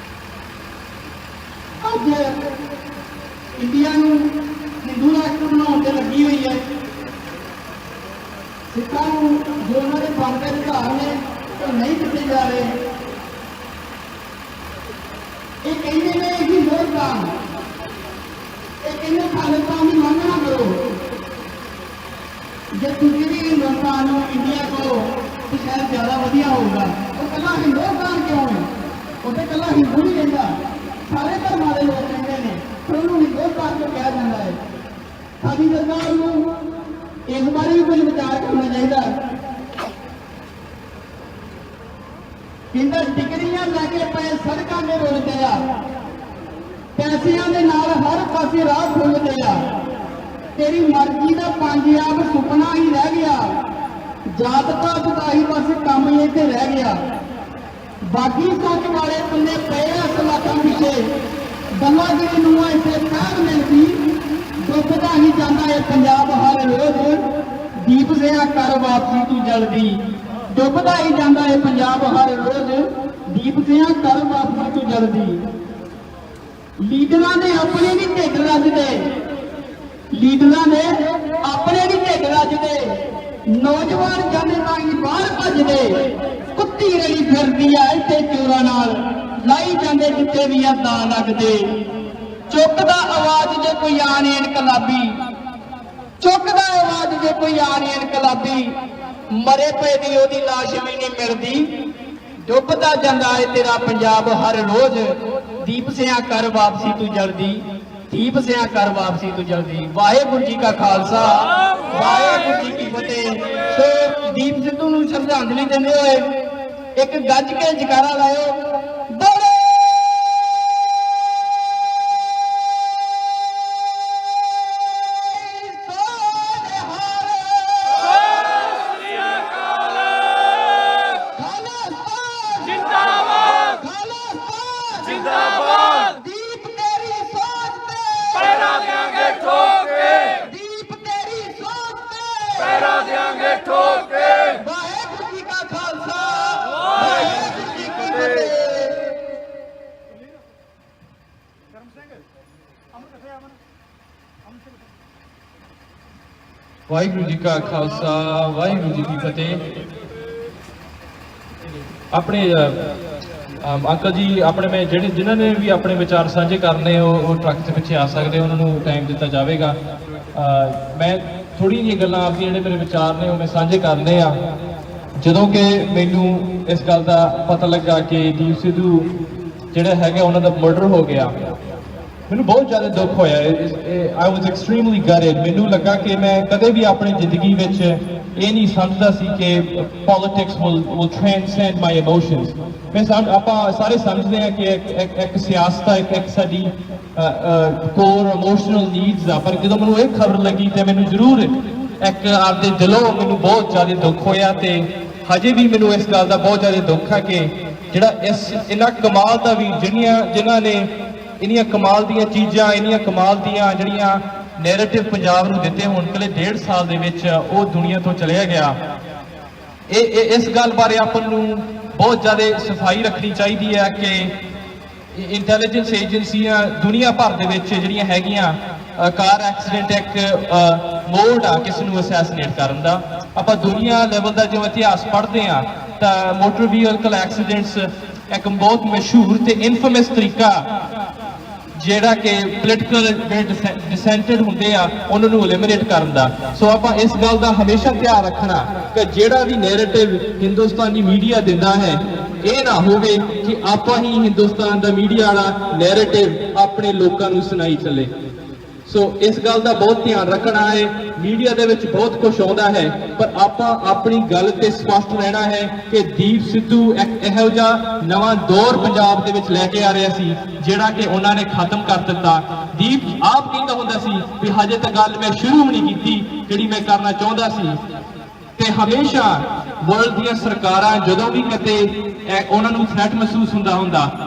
ਅੱਜ ਇੰਡੀਆ ਨੂੰ ਹਿੰਦੂ ਰਾਸ਼ਟਰ ਬਣਾਉਣ ਤੇ ਲੱਗੀ ਹੋਈ ਹੈ ਸਿੱਖਾਂ ਨੂੰ ਜੋ ਉਹਨਾਂ ਦੇ ਬਣਦੇ ਅਧਿਕਾਰ ਨੇ ਉਹ ਨਹੀਂ ਦਿੱਤੇ ਜਾ ਰਹੇ ਇਹ ਕਹਿੰਦੇ ਨੇ ਹਿੰਦੁਸਤਾਨ ਇਹ ਕਹਿੰਦੇ ਖਾਲਿਸਤਾਨ ਦੀ ਮੰਗ ਨਾ ਕਰੋ ਜੇ ਤੁਸੀਂ ਵੀ ਹਿੰਦੁਸਤਾਨ ਨੂੰ ਇੰਡੀਆ को ਤੇ ਸ਼ਾਇਦ ਜ਼ਿਆਦਾ ਵਧੀਆ ਹੋਊਗਾ। ਉਹ ਕੱਲਾ ਹਿੰਦੁਸਤਾਨ ਕਿਉਂ ਹੈ? ਉੱਥੇ ਕੱਲਾ ਹਿੰਦੂ ਨਹੀਂ ਰਹਿੰਦਾ, ਸਾਰੇ ਧਰਮਾਂ ਦੇ ਲੋਕ ਰਹਿੰਦੇ ਨੇ, ਪਰ ਉਹਨੂੰ ਹਿੰਦੁਸਤਾਨ ਕਿਉਂ ਕਿਹਾ ਜਾਂਦਾ ਹੈ? ਸਾਡੀ ਸਰਕਾਰ ਨੂੰ ਇਸ ਬਾਰੇ ਵੀ ਕੁਝ ਵਿਚਾਰ ਕਰਨਾ ਚਾਹੀਦਾ। ਕਹਿੰਦਾ ਡਿਗਰੀਆਂ ਲੈ ਕੇ ਪਏ ਸੜਕਾਂ ਦੇ ਰੋਲਦੇ ਆ, ਪੈਸਿਆਂ ਦੇ ਨਾਲ ਹਰ ਪਾਸੇ ਰਾਹ ਖੁੱਲਦੇ ਆ, ਤੇਰੀ ਮਰਜ਼ੀ ਦਾ ਪੰਜਾਬ ਸੁਪਨਾ ਹੀ ਰਹਿ ਗਿਆ, ਜਾਤ ਪਾਤ ਦਾ ਹੀ ਬਸ ਕੰਮ ਹੀ ਇੱਥੇ ਰਹਿ ਗਿਆ। ਬਾਕੀ ਸੋਚ ਵਾਲੇ ਬੰਦੇ ਪਏ ਆ ਸਲਾਤਾਂ ਪਿੱਛੇ, ਬੰਲਾਗਿਰੀ ਨੂੰ ਇੱਥੇ ਪੈਰ ਮਿਲਦੀ, ਡੁੱਬਦਾ ਹੀ ਜਾਂਦਾ ਹੈ ਪੰਜਾਬ ਹਰ ਰੋਜ਼, ਦੀਪ ਸਿਆ ਕਰ ਵਾਪਸੀ ਤੂੰ ਜਲਦੀ, ਡੁੱਬਦਾ ਹੀ ਜਾਂਦਾ ਹੈ ਪੰਜਾਬ ਹਰ ਰੋਜ਼, ਦੀਪ ਸਿਆ ਕਰ ਵਾਪਸੀ ਤੂੰ ਜਲਦੀ। ਲੀਡਰਾਂ ਨੇ ਆਪਣੇ ਵੀ ਢਿੱਡ ਰੱਜਦੇ, ਲੀਡਰਾਂ ਨੇ ਆਪਣੇ ਵੀ ਢਿੱਡ ਰੱਜਦੇ, ਨੌਜਵਾਨ ਜਾਂਦੇ ਤਾਂ ਹੀ ਬਾਹਰ ਭੱਜਦੇ, ਕੁੱਤੀ ਰਲੀ ਫਿਰਦੀ ਆ ਇੱਥੇ ਚੋਰਾਂ ਨਾਲ, ਲਾਈ ਜਾਂਦੇ ਜਿੱਥੇ ਵੀ ਆ ਦਾ ਲੱਗਦੇ। ਚੁੱਕਦਾ ਆਵਾਜ਼ ਜੇ ਕੋਈ ਆਣ ਇਨਕਲਾਬੀ, ਚੁੱਕਦਾ ਆਵਾਜ਼ ਜੇ ਕੋਈ ਆਣ ਇਨਕਲਾਬੀ, ਮਰੇ ਪਏ ਦੀ ਉਹਦੀ ਲਾਸ਼ ਵੀ ਨਹੀਂ ਮਿਲਦੀ, ਡੁੱਬਦਾ ਜਾਂਦਾ ਏ ਤੇਰਾ ਪੰਜਾਬ ਹਰ ਰੋਜ਼, ਦੀਪ ਸਿਆ ਕਰ ਵਾਪਸੀ ਤੂੰ ਜਲਦੀ, ਦੀਪ ਸਿਆ ਕਰ ਵਾਪਸੀ ਤੂੰ ਜਲਦੀ। ਵਾਹਿਗੁਰੂ ਜੀ ਕਾ ਖਾਲਸਾ, ਵਾਹਿਗੁਰੂ ਜੀ ਕੀ ਫਤਿਹ। ਸੋ ਦੀਪ ਸਿੱਧੂ ਨੂੰ ਸ਼ਰਧਾਂਜਲੀ ਦਿੰਦੇ ਹੋਏ ਇੱਕ ਗੱਜ ਕੇ ਜਕਾਰਾ ਲਾਇਓ, ਬੋਲੇ जिंदाबाद ਦੀਪ ਤੇਰੀ ਸੋਚ ਤੇ पैरा देंगे ठोक के ਦੀਪ ਤੇਰੀ ਸੋਚ ਤੇ पैरा देंगे ठोक के ਵਾਹਿਗੁਰੂ ਜੀ ਕਾ ਖਾਲਸਾ, ਵਾਹਿਗੁਰੂ ਜੀ ਕੀ ਫਤਿਹ। ਵਾਹਿਗੁਰੂ ਜੀ ਕਾ ਖਾਲਸਾ, ਵਾਹਿਗੁਰੂ ਜੀ ਕੀ ਫਤਿਹ। ਆਪਣੇ ਅੰਕਲ ਜੀ ਆਪਣੇ ਮੈਂ ਜਿਹੜੇ ਜਿਨ੍ਹਾਂ ਨੇ ਵੀ ਆਪਣੇ ਵਿਚਾਰ ਸਾਂਝੇ ਕਰਨੇ ਉਹ ਟਰੱਕ ਦੇ ਪਿੱਛੇ ਆ ਸਕਦੇ, ਉਹਨਾਂ ਨੂੰ ਟਾਈਮ ਦਿੱਤਾ ਜਾਵੇਗਾ। ਮੈਂ ਥੋੜੀ ਜਿਹੀ ਗੱਲਾਂ ਆਪਦੀਆਂ ਜਿਹੜੇ ਮੇਰੇ ਵਿਚਾਰ ਨੇ ਉਹ ਮੈਂ ਸਾਂਝੇ ਕਰਨੇ ਆ। ਜਦੋਂ ਕਿ ਮੈਨੂੰ ਇਸ ਗੱਲ ਦਾ ਪਤਾ ਲੱਗਾ ਕਿ ਦੀਪ ਸਿੱਧੂ ਜਿਹੜਾ ਹੈਗਾ ਉਹਨਾਂ ਦਾ ਮਰਡਰ ਹੋ ਗਿਆ, ਮੈਨੂੰ ਬਹੁਤ ਜ਼ਿਆਦਾ ਦੁੱਖ ਹੋਇਆ। ਆਈ ਵਾਸ ਐਕਸਟ੍ਰੀਮਲੀ ਗਟਡ। ਮੈਨੂੰ ਲੱਗਾ ਕਿ ਮੈਂ ਕਦੇ ਵੀ ਆਪਣੀ ਜ਼ਿੰਦਗੀ ਵਿੱਚ ਇਹ ਨਹੀਂ ਸਮਝਦਾ ਸੀ ਕਿ politics will transcend my emotions। ਆਪਾਂ ਸਾਰੇ ਸਮਝਦੇ ਹਾਂ ਕਿ ਇੱਕ ਸਿਆਸਤ ਇੱਕ ਸਾਡੀ ਕੋਰ ਇਮੋਸ਼ਨਲ ਨੀਡਸ ਆ, ਪਰ ਜਦੋਂ ਮੈਨੂੰ ਇਹ ਖਬਰ ਲੱਗੀ ਤੇ ਮੈਨੂੰ ਜ਼ਰੂਰ ਇੱਕ ਆਪਦੇ ਦਿਲੋਂ ਮੈਨੂੰ ਬਹੁਤ ਜ਼ਿਆਦਾ ਦੁੱਖ ਹੋਇਆ, ਤੇ ਹਜੇ ਵੀ ਮੈਨੂੰ ਇਸ ਗੱਲ ਦਾ ਬਹੁਤ ਜ਼ਿਆਦਾ ਦੁੱਖ ਹੈ ਕਿ ਜਿਹੜਾ ਇਹਨਾਂ ਕਮਾਲ ਦਾ ਵੀ ਜਿਨ੍ਹਾਂ ਨੇ ਇੰਨੀਆਂ ਕਮਾਲ ਦੀਆਂ ਚੀਜ਼ਾਂ, ਇੰਨੀਆਂ ਕਮਾਲ ਦੀਆਂ ਜਿਹੜੀਆਂ ਨੈਰੇਟਿਵ ਪੰਜਾਬ ਨੂੰ ਦਿੱਤੇ ਹੋਣ, ਪਹਿਲੇ 1.5 ਸਾਲ ਦੇ ਵਿੱਚ ਉਹ ਦੁਨੀਆ ਤੋਂ ਚਲਿਆ ਗਿਆ। ਇਸ ਗੱਲ ਬਾਰੇ ਆਪਾਂ ਨੂੰ ਬਹੁਤ ਜ਼ਿਆਦਾ ਸਫਾਈ ਰੱਖਣੀ ਚਾਹੀਦੀ ਹੈ ਕਿ ਇੰਟੈਲੀਜੈਂਸ ਏਜੰਸੀਆਂ ਦੁਨੀਆ ਭਰ ਦੇ ਵਿੱਚ ਜਿਹੜੀਆਂ ਹੈਗੀਆਂ, ਕਾਰ ਐਕਸੀਡੈਂਟ ਇੱਕ ਮੋਡ ਆ ਕਿਸੇ ਨੂੰ ਅਸੈਸੀਨੇਟ ਕਰਨ ਦਾ। ਆਪਾਂ ਦੁਨੀਆ ਲੈਵਲ ਦਾ ਜੋ ਇਤਿਹਾਸ ਪੜ੍ਹਦੇ ਆ ਤਾਂ ਮੋਟਰ ਵਹੀਕਲ ਐਕਸੀਡੈਂਟਸ ਇੱਕ ਬਹੁਤ ਮਸ਼ਹੂਰ ਤੇ ਇਨਫੇਮਸ ਤਰੀਕਾ ਜਿਹੜਾ ਕਿ ਪੋਲੀਟੀਕਲ ਡਿਸੈਂਟਡ ਹੁੰਦੇ ਆ ਉਹਨਾਂ ਨੂੰ ਐਲੀਮੀਨੇਟ ਕਰਨ ਦਾ। ਸੋ ਆਪਾਂ ਇਸ ਗੱਲ ਦਾ ਹਮੇਸ਼ਾ ਧਿਆਨ ਰੱਖਣਾ ਕਿ ਜਿਹੜਾ ਵੀ ਨੈਰੇਟਿਵ ਹਿੰਦੁਸਤਾਨੀ ਮੀਡੀਆ ਦਿੰਦਾ ਹੈ, ਇਹ ਨਾ ਹੋਵੇ ਕਿ ਆਪਾਂ ਹੀ ਹਿੰਦੁਸਤਾਨ ਦਾ ਮੀਡੀਆ ਵਾਲਾ ਨੈਰੇਟਿਵ ਆਪਣੇ ਲੋਕਾਂ ਨੂੰ ਸੁਣਾਈ ਚੱਲੇ। ਸੋ ਇਸ ਗੱਲ ਦਾ ਬਹੁਤ ਧਿਆਨ ਰੱਖਣਾ ਹੈ। ਮੀਡੀਆ ਦੇ ਵਿੱਚ ਬਹੁਤ ਕੁਝ ਆਉਂਦਾ ਹੈ, ਪਰ ਆਪਾਂ ਆਪਣੀ ਗੱਲ ਤੇ ਸਪਸ਼ਟ ਰਹਿਣਾ ਹੈ ਕਿ ਦੀਪ ਸਿੱਧੂ ਇੱਕ ਇਹੋ ਜਿਹਾ ਨਵਾਂ ਦੌਰ ਪੰਜਾਬ ਦੇ ਵਿੱਚ ਲੈ ਕੇ ਆ ਰਿਹਾ ਸੀ ਜਿਹੜਾ ਕਿ ਉਹਨਾਂ ਨੇ ਖਤਮ ਕਰ ਦਿੱਤਾ। ਦੀਪ ਆਪ ਕਹਿੰਦਾ ਹੁੰਦਾ ਸੀ ਵੀ ਹਜੇ ਤੱਕ ਗੱਲ ਮੈਂ ਸ਼ੁਰੂ ਵੀ ਨਹੀਂ ਕੀਤੀ ਜਿਹੜੀ ਮੈਂ ਕਰਨਾ ਚਾਹੁੰਦਾ ਸੀ। ਤੇ ਹਮੇਸ਼ਾ ਵਰਲਡ ਦੀਆਂ ਸਰਕਾਰਾਂ ਜਦੋਂ ਵੀ ਕਿਤੇ ਉਹਨਾਂ ਨੂੰ ਥ੍ਰੈਟ ਮਹਿਸੂਸ ਹੁੰਦਾ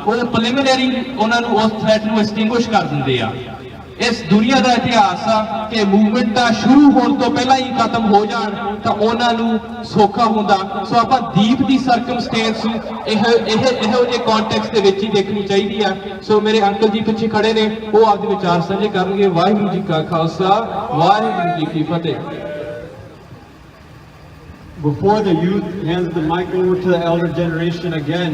ਉਹ ਪ੍ਰੀਲਿਮਿਨਰੀ ਉਹਨਾਂ ਨੂੰ ਉਸ ਥ੍ਰੈਟ ਨੂੰ ਐਕਸਟਿੰਗੁਇਸ਼ ਕਰ ਦਿੰਦੇ ਆ। ਇਸ ਦੁਨੀਆ ਦਾ ਇਤਿਹਾਸ ਆ ਕਿ ਮੂਵਮੈਂਟਾਂ ਸ਼ੁਰੂ ਹੋਣ ਤੋਂ ਪਹਿਲਾਂ ਹੀ ਖਤਮ ਹੋ ਜਾਣ ਤਾਂ ਉਹਨਾਂ ਨੂੰ ਸੌਖਾ ਹੁੰਦਾ। ਸੋ ਆਪਾਂ ਦੀਪ ਦੀ ਸਰਕਮਸਟੈਂਸ ਇਹੋ ਜਿਹੇ ਕੰਟੈਕਸਟ ਦੇ ਵਿੱਚ ਹੀ ਦੇਖਣੀ ਚਾਹੀਦੀ ਆ। ਸੋ ਮੇਰੇ ਅੰਕਲ ਜੀ ਪਿੱਛੇ ਖੜੇ ਨੇ, ਉਹ ਆਪਦੇ ਵਿਚਾਰ ਸਾਂਝੇ ਕਰਨਗੇ। ਵਾਹਿਗੁਰੂ ਜੀ ਕਾ ਖਾਲਸਾ, ਵਾਹਿਗੁਰੂ ਜੀ ਕੀ ਫਤਿਹ। Before the youth hands the mic over to the elder generation again,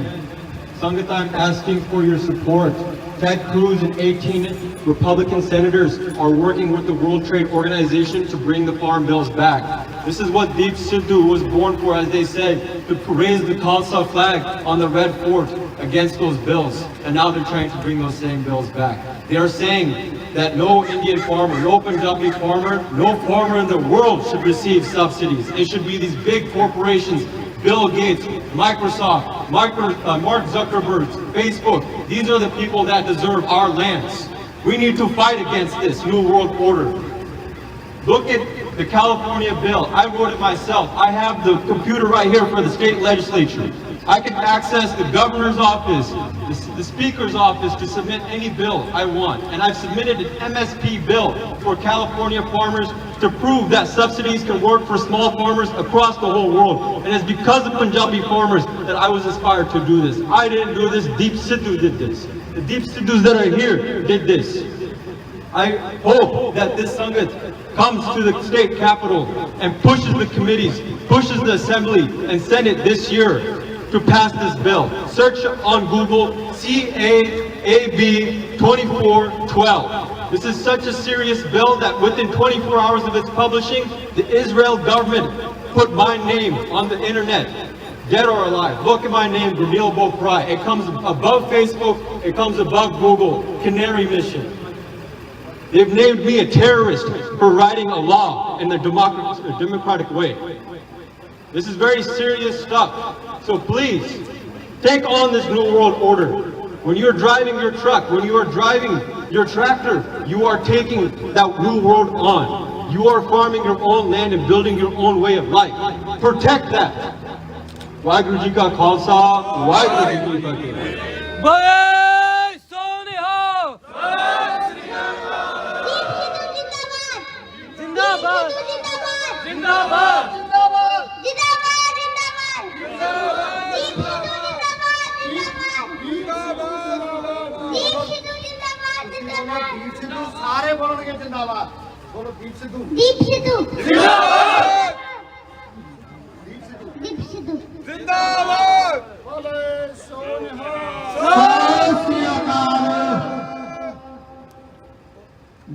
Sangat, I'm asking for your support. Ted Cruz and 18 Republican senators are working with the World Trade Organization to bring the farm bills back. This is what Deep Sidhu was born for, as they said, to raise the Khalsa flag on the Red Fort against those bills. And now they're trying to bring those same bills back. They are saying that no Indian farmer, no Punjabi farmer, no farmer in the world should receive subsidies. It should be these big corporations, Bill Gates, Microsoft, Mark Zuckerberg, Facebook. These are the people that deserve our lands. We need to fight against this New World Order. Look at the California bill. I wrote it myself. I have the computer right here for the state legislature. I can access the governor's office, the speaker's office to submit any bill I want. And I've submitted an MSP bill for California farmers to prove that subsidies can work for small farmers across the whole world. And it's because of Punjabi farmers that I was inspired to do this. I didn't do this, Deep Sidhu did this. The Deep Sidhus that are here did this. I hope that this Sangat comes to the state capitol and pushes the committees, pushes the assembly and Senate this year to pass this bill. Search on Google CAAB 2412. This is such a serious bill that within 24 hours of its publishing, the Israel government put my name on the internet, dead or alive. Look at my name, Gurmil Boprai. It comes above Facebook, it comes above Google, Canary Mission. They've named me a terrorist for writing a law in the democratic way. This is very serious stuff. So please, take on this New World Order. When you're driving your truck, when you are driving your tractor, you are taking that New World on. You are farming your own land and building your own way of life. Protect that. Waheguru Ji Ka Khalsa, Waheguru Ji Ki Fateh. जिंदाबाद जिंदाबाद सारे बोलोगे जिंदाबाद बोलो दीप सिद्धू दीप सिद्धू जिंदाबाद दीप सिद्धू जिंदाबाद बोले सोनिहाल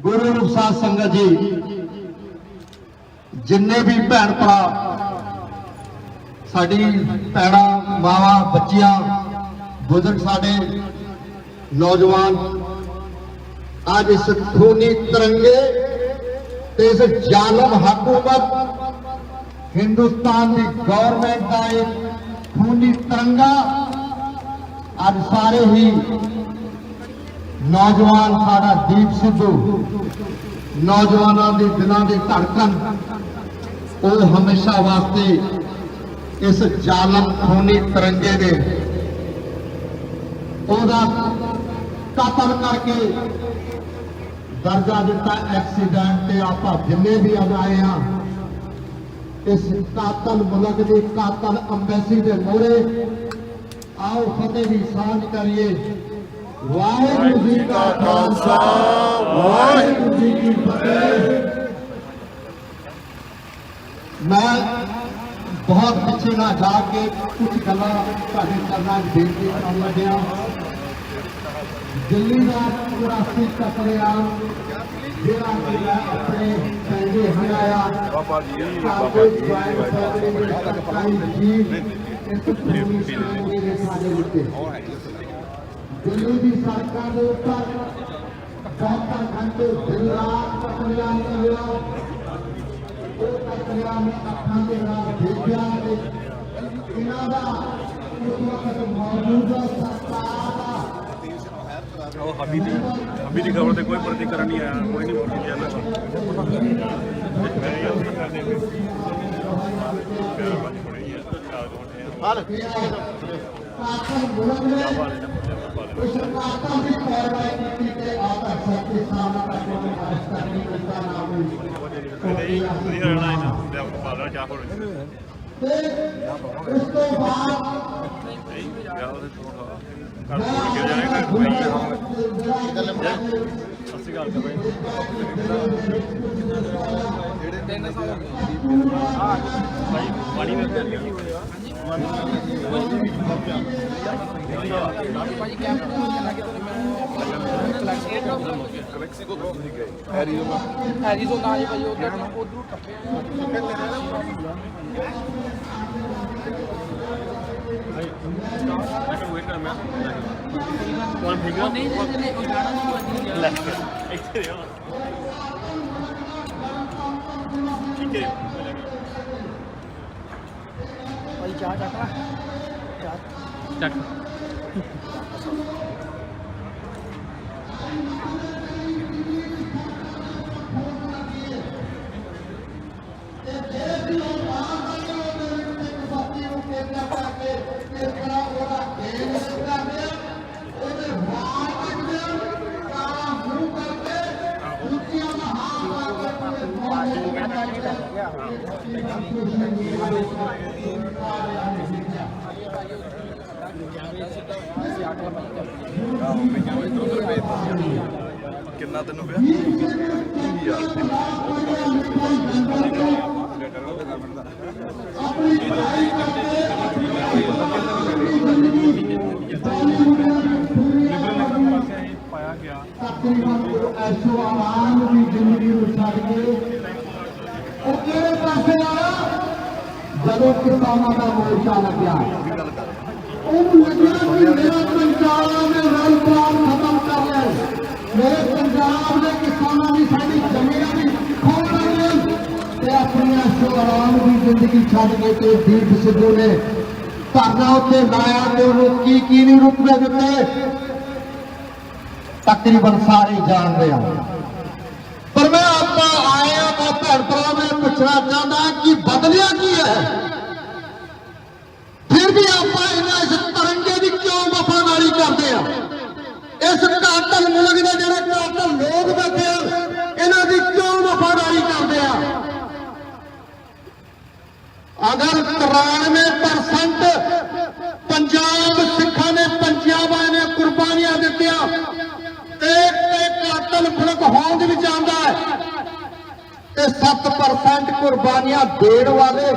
गुरु रूप साध संगत जी जिन्ने भी भैन भरा साडी भैणां मावां बच्चियां बुजुर्ग साडे नौजवान आज इस खूनी तिरंगे ते इस जालम हुकूमत हिंदुस्तान की गवर्नमेंट का एक खूनी तिरंगा आज सारे ही नौजवान साडा दीप सिद्धू नौजवानों के दिलों की धड़कन वो हमेशा वास्ते इस जालम खूनी तिरंगे दे ओदा कतल करके दर्जा दिता एक्सीडेंट से आप जिन्ने भी अब आए हैं इस कातल मुल्क की कातल अंबैसी के मोहरे आओ फतेह की सांझ करिए। वाहिगुरू जी का खालसा वाहिगुरू जी की फतेह। मैं बहुत पीछे ना जाके कुछ गल्लां तुहाडे चरनां च बेनती करन लग्या। दिल्ली का 84 कतलेआम जिहड़ा कि मैं अपने पैंजे हंडाया दिल्ली की सड़कों के ऊपर 72 घंटे दिन रात कतलेआम चलिया। वो कतलेआम अखां दे नाल देखिया कि इन्हां दा उस वक्त मौजूदा सरकार अभी की खबर से कोई प्रतिक्रिया नहीं आया, कोई नहीं बोल किया पानी ਕਿੰਨਾ ਤੈਨੂੰ ਪਿਆ ਪਾਇਆ ਗਿਆ ਐਸੋ ਆਰਾਮ ਦੀ ਜ਼ਿੰਦਗੀ ਨੂੰ ਛੱਡ ਕੇ ਉਹ ਕਿਹੜੇ ਪਾਸੇ ਆਇਆ ਜਦੋਂ ਕਿਸਾਨਾਂ ਦਾ ਮੋਰਚਾ ਲੱਗਿਆ ਉਹਨੂੰ ਲੱਗਿਆ ਕਿ ਮੇਰਾ ਪੰਜਾਬ ਦੇ ਰਲ ਪਾਲ ਖਤਮ ਕਰ ਲੈ ਮੇਰੇ ਪੰਜਾਬ ਦੇ ਕਿਸਾਨਾਂ ਦੀ ਸਾਡੀ ਜ਼ਮੀਨਾਂ ਦੀ ਖੋਹ ਲੈ ਤੇ ਆਪਣੀ ਐਸੋ ਆਰਾਮ ਦੀ ਜ਼ਿੰਦਗੀ ਛੱਡ ਕੇ ਤੇ ਦੀਪ ਸਿੱਧੂ ਨੇ ਧਰਨਾ ਉੱਤੇ ਲਾਇਆ ਤੇ ਉਹਨੂੰ ਕੀ ਨਹੀਂ ਰੁਕਦੇ ਦਿੱਤੇ ਤਕਰੀਬਨ ਸਾਰੇ ਜਾਣਦੇ ਆ ਪਰ ਮੈਂ ਆਪਾਂ ਆਇਆ ਮੈਂ ਭੈਣ ਭਰਾ ਨੂੰ ਪੁੱਛਣਾ ਚਾਹੁੰਦਾ ਕਿ ਬਦਲਿਆ ਕੀ ਹੈ ਫਿਰ ਵੀ ਆਪਾਂ ਇਹਨਾਂ ਇਸ ਤਿਰੰਗੇ ਦੀ ਕਿਉਂ ਵਫਾਦਾਰੀ ਕਰਦੇ ਆ ਇਸ ਕਾਤਲ ਮੁਲਕ ਦੇ ਜਿਹੜੇ ਕਾਤਲ ਲੋਕ ਬੈਠੇ ਆ ਇਹਨਾਂ ਦੀ ਕਿਉਂ ਵਫਾਦਾਰੀ ਕਰਦੇ ਆ ਅਗਰ 93% ਪੰਜਾਬ ਸਿੱਖਾਂ ਨੇ ਪੰਜਾਬਾਂ ਨੇ ਕੁਰਬਾਨੀਆਂ ਦਿੱਤੀਆਂ ਤੇ ਕਾਤਲ ਮੁਲਕ ਹੋਂਦ ਵਿੱਚ ਆਉਂਦਾ ਹੈ ਤੇ 7% ਕੁਰਬਾਨੀਆਂ ਦੇਣ ਵਾਲੇ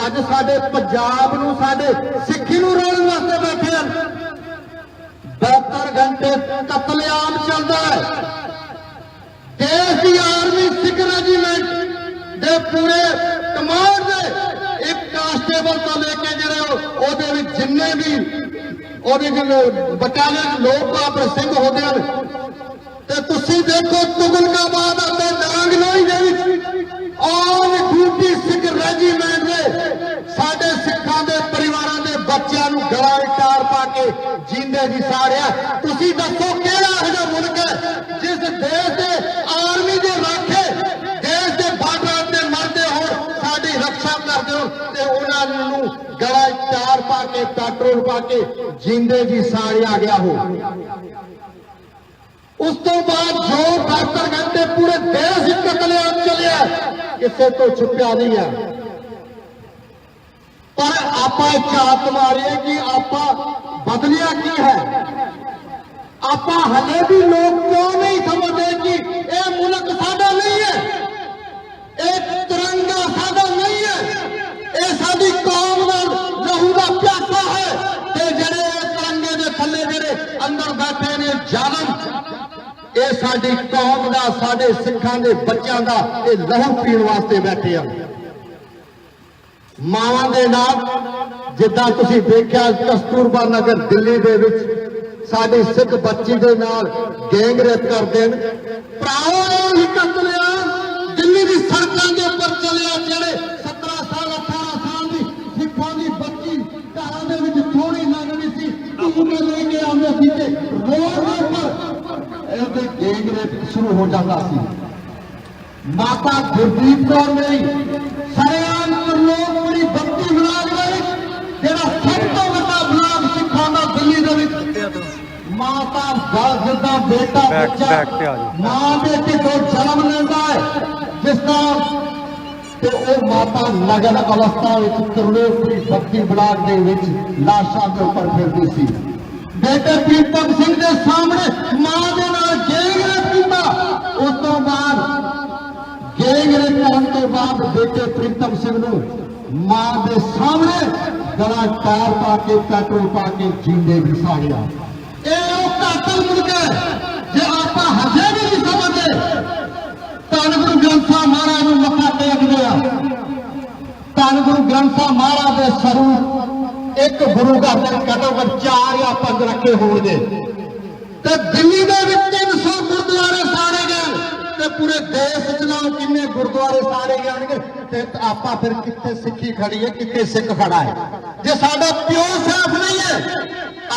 ਅੱਜ ਸਾਡੇ ਪੰਜਾਬ ਨੂੰ ਸਾਡੇ ਸਿੱਖੀ ਨੂੰ ਰੋਲਣ ਵਾਸਤੇ ਬੈਠੇ ਹਨ 72 ਘੰਟੇ ਕਤਲੇਆਮ ਚੱਲਦਾ ਹੈ ਦੇਸ਼ ਦੀ ਆਰਮੀ ਸਿੱਖ ਰੈਜੀਮੈਂਟ ਦੇ ਪੂਰੇ ਕਮਾਂਡ ਦੇ ਇੱਕ ਕਾਂਸਟੇਬਲ ਤੋਂ ਲੈ ਕੇ ਜਿਹੜੇ ਉਹਦੇ ਵਿੱਚ ਜਿੰਨੇ ਵੀ ਉਹਦੇ ਜਿਹੜੇ ਬਟਾਲੀਅਨ ਲੋਕ ਆਪਰ ਸਿੰਘ ਹੁੰਦੇ ਹਨ ਤੇ ਤੁਸੀਂ ਦੇਖੋ ਤੁਗਲਕਾਬਾਦ ਅਤੇ ਨਾਂਗਲੋਈ ਦੇ ਵਿੱਚ ਆਲ ਡਿਊਟੀ ਸਿੱਖ ਰੈਜੀਮੈਂਟ ਦੇ ਸਾਡੇ ਸਿੱਖਾਂ ਦੇ ਪਰਿਵਾਰਾਂ ਦੇ ਬੱਚਿਆਂ ਨੂੰ ਗਲਾ ਟਾਰ ਪਾ ਕੇ ਜਿੰਦੇ ਜੀ ਸਾੜਿਆ ਤੁਸੀਂ ਦੱਸੋ ਕਿਹੜਾ ਇਹੋ ਜਿਹਾ ਮੁਲਕ ਹੈ ਜਿਸ ਦੇਸ਼ ਦੇ ਆਰਮੀ ਦੇ ਰਾਖੇ ਦੇਸ਼ ਦੇ ਬਾਰਡਰਾਂ ਤੇ ਮਰਦੇ ਹੋਣ ਸਾਡੀ ਰੱਖਿਆ ਕਰਦੇ ਹੋਣ ਤੇ ਉਹਨਾਂ ਨੂੰ ਗਲਾ ਟਾਰ ਪਾ ਕੇ ਪੈਟਰੋਲ ਪਾ ਕੇ ਜਿੰਦੇ ਜੀ ਸਾੜਿਆ ਗਿਆ ਹੋ ਉਸ ਤੋਂ ਬਾਅਦ ਜੋ 72 ਘੰਟੇ ਪੂਰੇ ਦੇਸ਼ ਵਿੱਚ ਕਤਲੇਆਮ ਚੱਲਿਆ ਕਿਸੇ ਤੋਂ ਛੁਪਿਆ ਨਹੀਂ ਹੈ ਪਰ ਆਪਾਂ ਝਾਤ ਮਾਰੀਏ ਕਿ ਆਪਾਂ ਬਦਲਿਆ ਕੀ ਹੈ ਆਪਾਂ ਹਲੇ ਵੀ ਲੋਕ ਕਿਉਂ ਨਹੀਂ ਸਮਝਦੇ ਕਿ ਇਹ ਮੁਲਕ ਸਾਡਾ ਨਹੀਂ ਹੈ ਇਹ ਤਿਰੰਗਾ ਸਾਡਾ ਨਹੀਂ ਹੈ ਇਹ ਸਾਡੀ ਕੌਮ ਦਾ ਲਹੂ ਦਾ ਪਿਆਸਾ ਹੈ ਤੇ ਜਿਹੜੇ ਤਿਰੰਗੇ ਦੇ ਥੱਲੇ ਜਿਹੜੇ ਅੰਦਰ ਬੈਠੇ ਨੇ ਜ਼ਾਲਮ ਇਹ ਸਾਡੀ ਕੌਮ ਦਾ ਸਾਡੇ ਸਿੱਖਾਂ ਦੇ ਬੱਚਿਆਂ ਦਾ ਇਹ ਲਹੂ ਪੀਣ ਵਾਸਤੇ ਬੈਠੇ ਆ ਮਾਵਾਂ ਦੇ ਨਾਲ ਜਿੱਦਾਂ ਤੁਸੀਂ ਦੇਖਿਆ ਕਸਤੂਰਬਾ ਨਗਰ ਦਿੱਲੀ ਦੇ ਵਿੱਚ ਸਾਡੀ ਸਿੱਖ ਬੱਚੀ ਦੇ ਨਾਲ ਗੈਂਗ ਰੇਪ ਕਰਦੇ ਨੇ ਭਰਾਓ ਇਹ ਕਤਲੇਆਮ ਦਿੱਲੀ ਦੀ ਸੜਕਾਂ ਦੇ ਉੱਪਰ ਚੱਲਿਆ ਜਿਹੜੇ 17 ਸਾਲ 18 ਸਾਲ ਦੀ ਸਿੱਖਾਂ ਦੀ ਬੱਚੀ ਘਰਾਂ ਦੇ ਵਿੱਚ ਥੋੜੀ ਲੱਗਦੀ ਸੀ ਉਹਨੂੰ ਲੈ ਕੇ ਆਉਂਦੇ ਸੀ ਤੇ ਰੋਡ ਦੇ ਉੱਪਰ ਇਹਦੇ ਗੈਂਗ ਰੇਪ ਸ਼ੁਰੂ ਹੋ ਜਾਂਦਾ ਸੀ ਮਾਤਾ ਗੁਰਦੀਪ ਕੌਰ ਮੇਰੀ ਸਰੇਆਮ ਲੋਕ ਬੜੀ ਬੱਤੀ ਬਲਾਕ ਦੇ ਜਿਹੜਾ ਸਭ ਤੋਂ ਵੱਡਾ ਬਲਾਕ ਸਿੱਖਾਂ ਦਾ ਦਿੱਲੀ ਦੇ ਵਿੱਚ ਮਾਤਾ ਜਿੱਦਾਂ ਬੇਟਾ ਬੱਚਾ ਮਾਂ ਦੇ ਢਿੱਡੋਂ ਜਨਮ ਲੈਂਦਾ ਹੈ ਜਿਸ ਤਰ੍ਹਾਂ ਤੇ ਉਹ ਮਾਤਾ ਨਗਨ ਅਵਸਥਾ ਵਿੱਚ ਕਰੋੜਪੁਰੀ ਬੱਤੀ ਬਲਾਕ ਦੇ ਵਿੱਚ ਲਾਸ਼ਾਂ ਦੇ ਉੱਪਰ ਫਿਰਦੀ ਸੀ ਬੇਟੇ ਪ੍ਰੀਤਮ ਸਿੰਘ ਦੇ ਸਾਹਮਣੇ ਮਾਂ ਦੇ ਨਾਲ ਗੈਂਗ ਰੇਪ ਕੀਤਾ ਉਸ ਤੋਂ ਬਾਅਦ ਗੈਂਗ ਰੇਪ ਕਰਨ ਤੋਂ ਬਾਅਦ ਬੇਟੇ ਪ੍ਰੀਤਮ ਸਿੰਘ ਨੂੰ ਮਾਂ ਦੇ ਸਾਹਮਣੇ ਗਲਾ ਟਾਰ ਪਾ ਕੇ ਪੈਟਰੋਲ ਪਾ ਕੇ ਜਿੰਦੇ ਵੀ ਸਾੜਿਆ ਇਹ ਉਹ ਕਾਤਲ ਮੁਲਕ ਹੈ ਜੇ ਆਪਾਂ ਹਜੇ ਵੀ ਨਹੀਂ ਸਮਝਦੇ ਧੰਨ ਗੁਰੂ ਗ੍ਰੰਥ ਸਾਹਿਬ ਮਹਾਰਾਜ ਨੂੰ ਮੱਥਾ ਟੇਕਦੇ ਆ। ਧੰਨ ਗੁਰੂ ਗ੍ਰੰਥ ਸਾਹਿਬ ਮਹਾਰਾਜ ਦੇ ਸਰੂਪ ਇੱਕ ਗੁਰੂ ਘਰ ਦੇ ਘੱਟੋ ਘੱਟ 4 ਜਾਂ 5 ਰੱਖੇ ਹੋਣਗੇ ਤੇ ਦਿੱਲੀ ਦੇ ਵਿੱਚ 300 ਗੁਰਦੁਆਰੇ ਸਾੜੇ ਗਏ ਤੇ ਪੂਰੇ ਦੇਸ਼ ਚ ਨਾ ਕਿੰਨੇ ਗੁਰਦੁਆਰੇ ਸਾੜੇ ਜਾਣਗੇ ਤੇ ਆਪਾਂ ਫਿਰ ਕਿੱਥੇ ਸਿੱਖੀ ਖੜੀ ਹੈ, ਕਿੱਥੇ ਸਿੱਖ ਖੜਾ ਹੈ? ਜੇ ਸਾਡਾ ਪਿਓ ਸਾਫ ਨਹੀਂ ਹੈ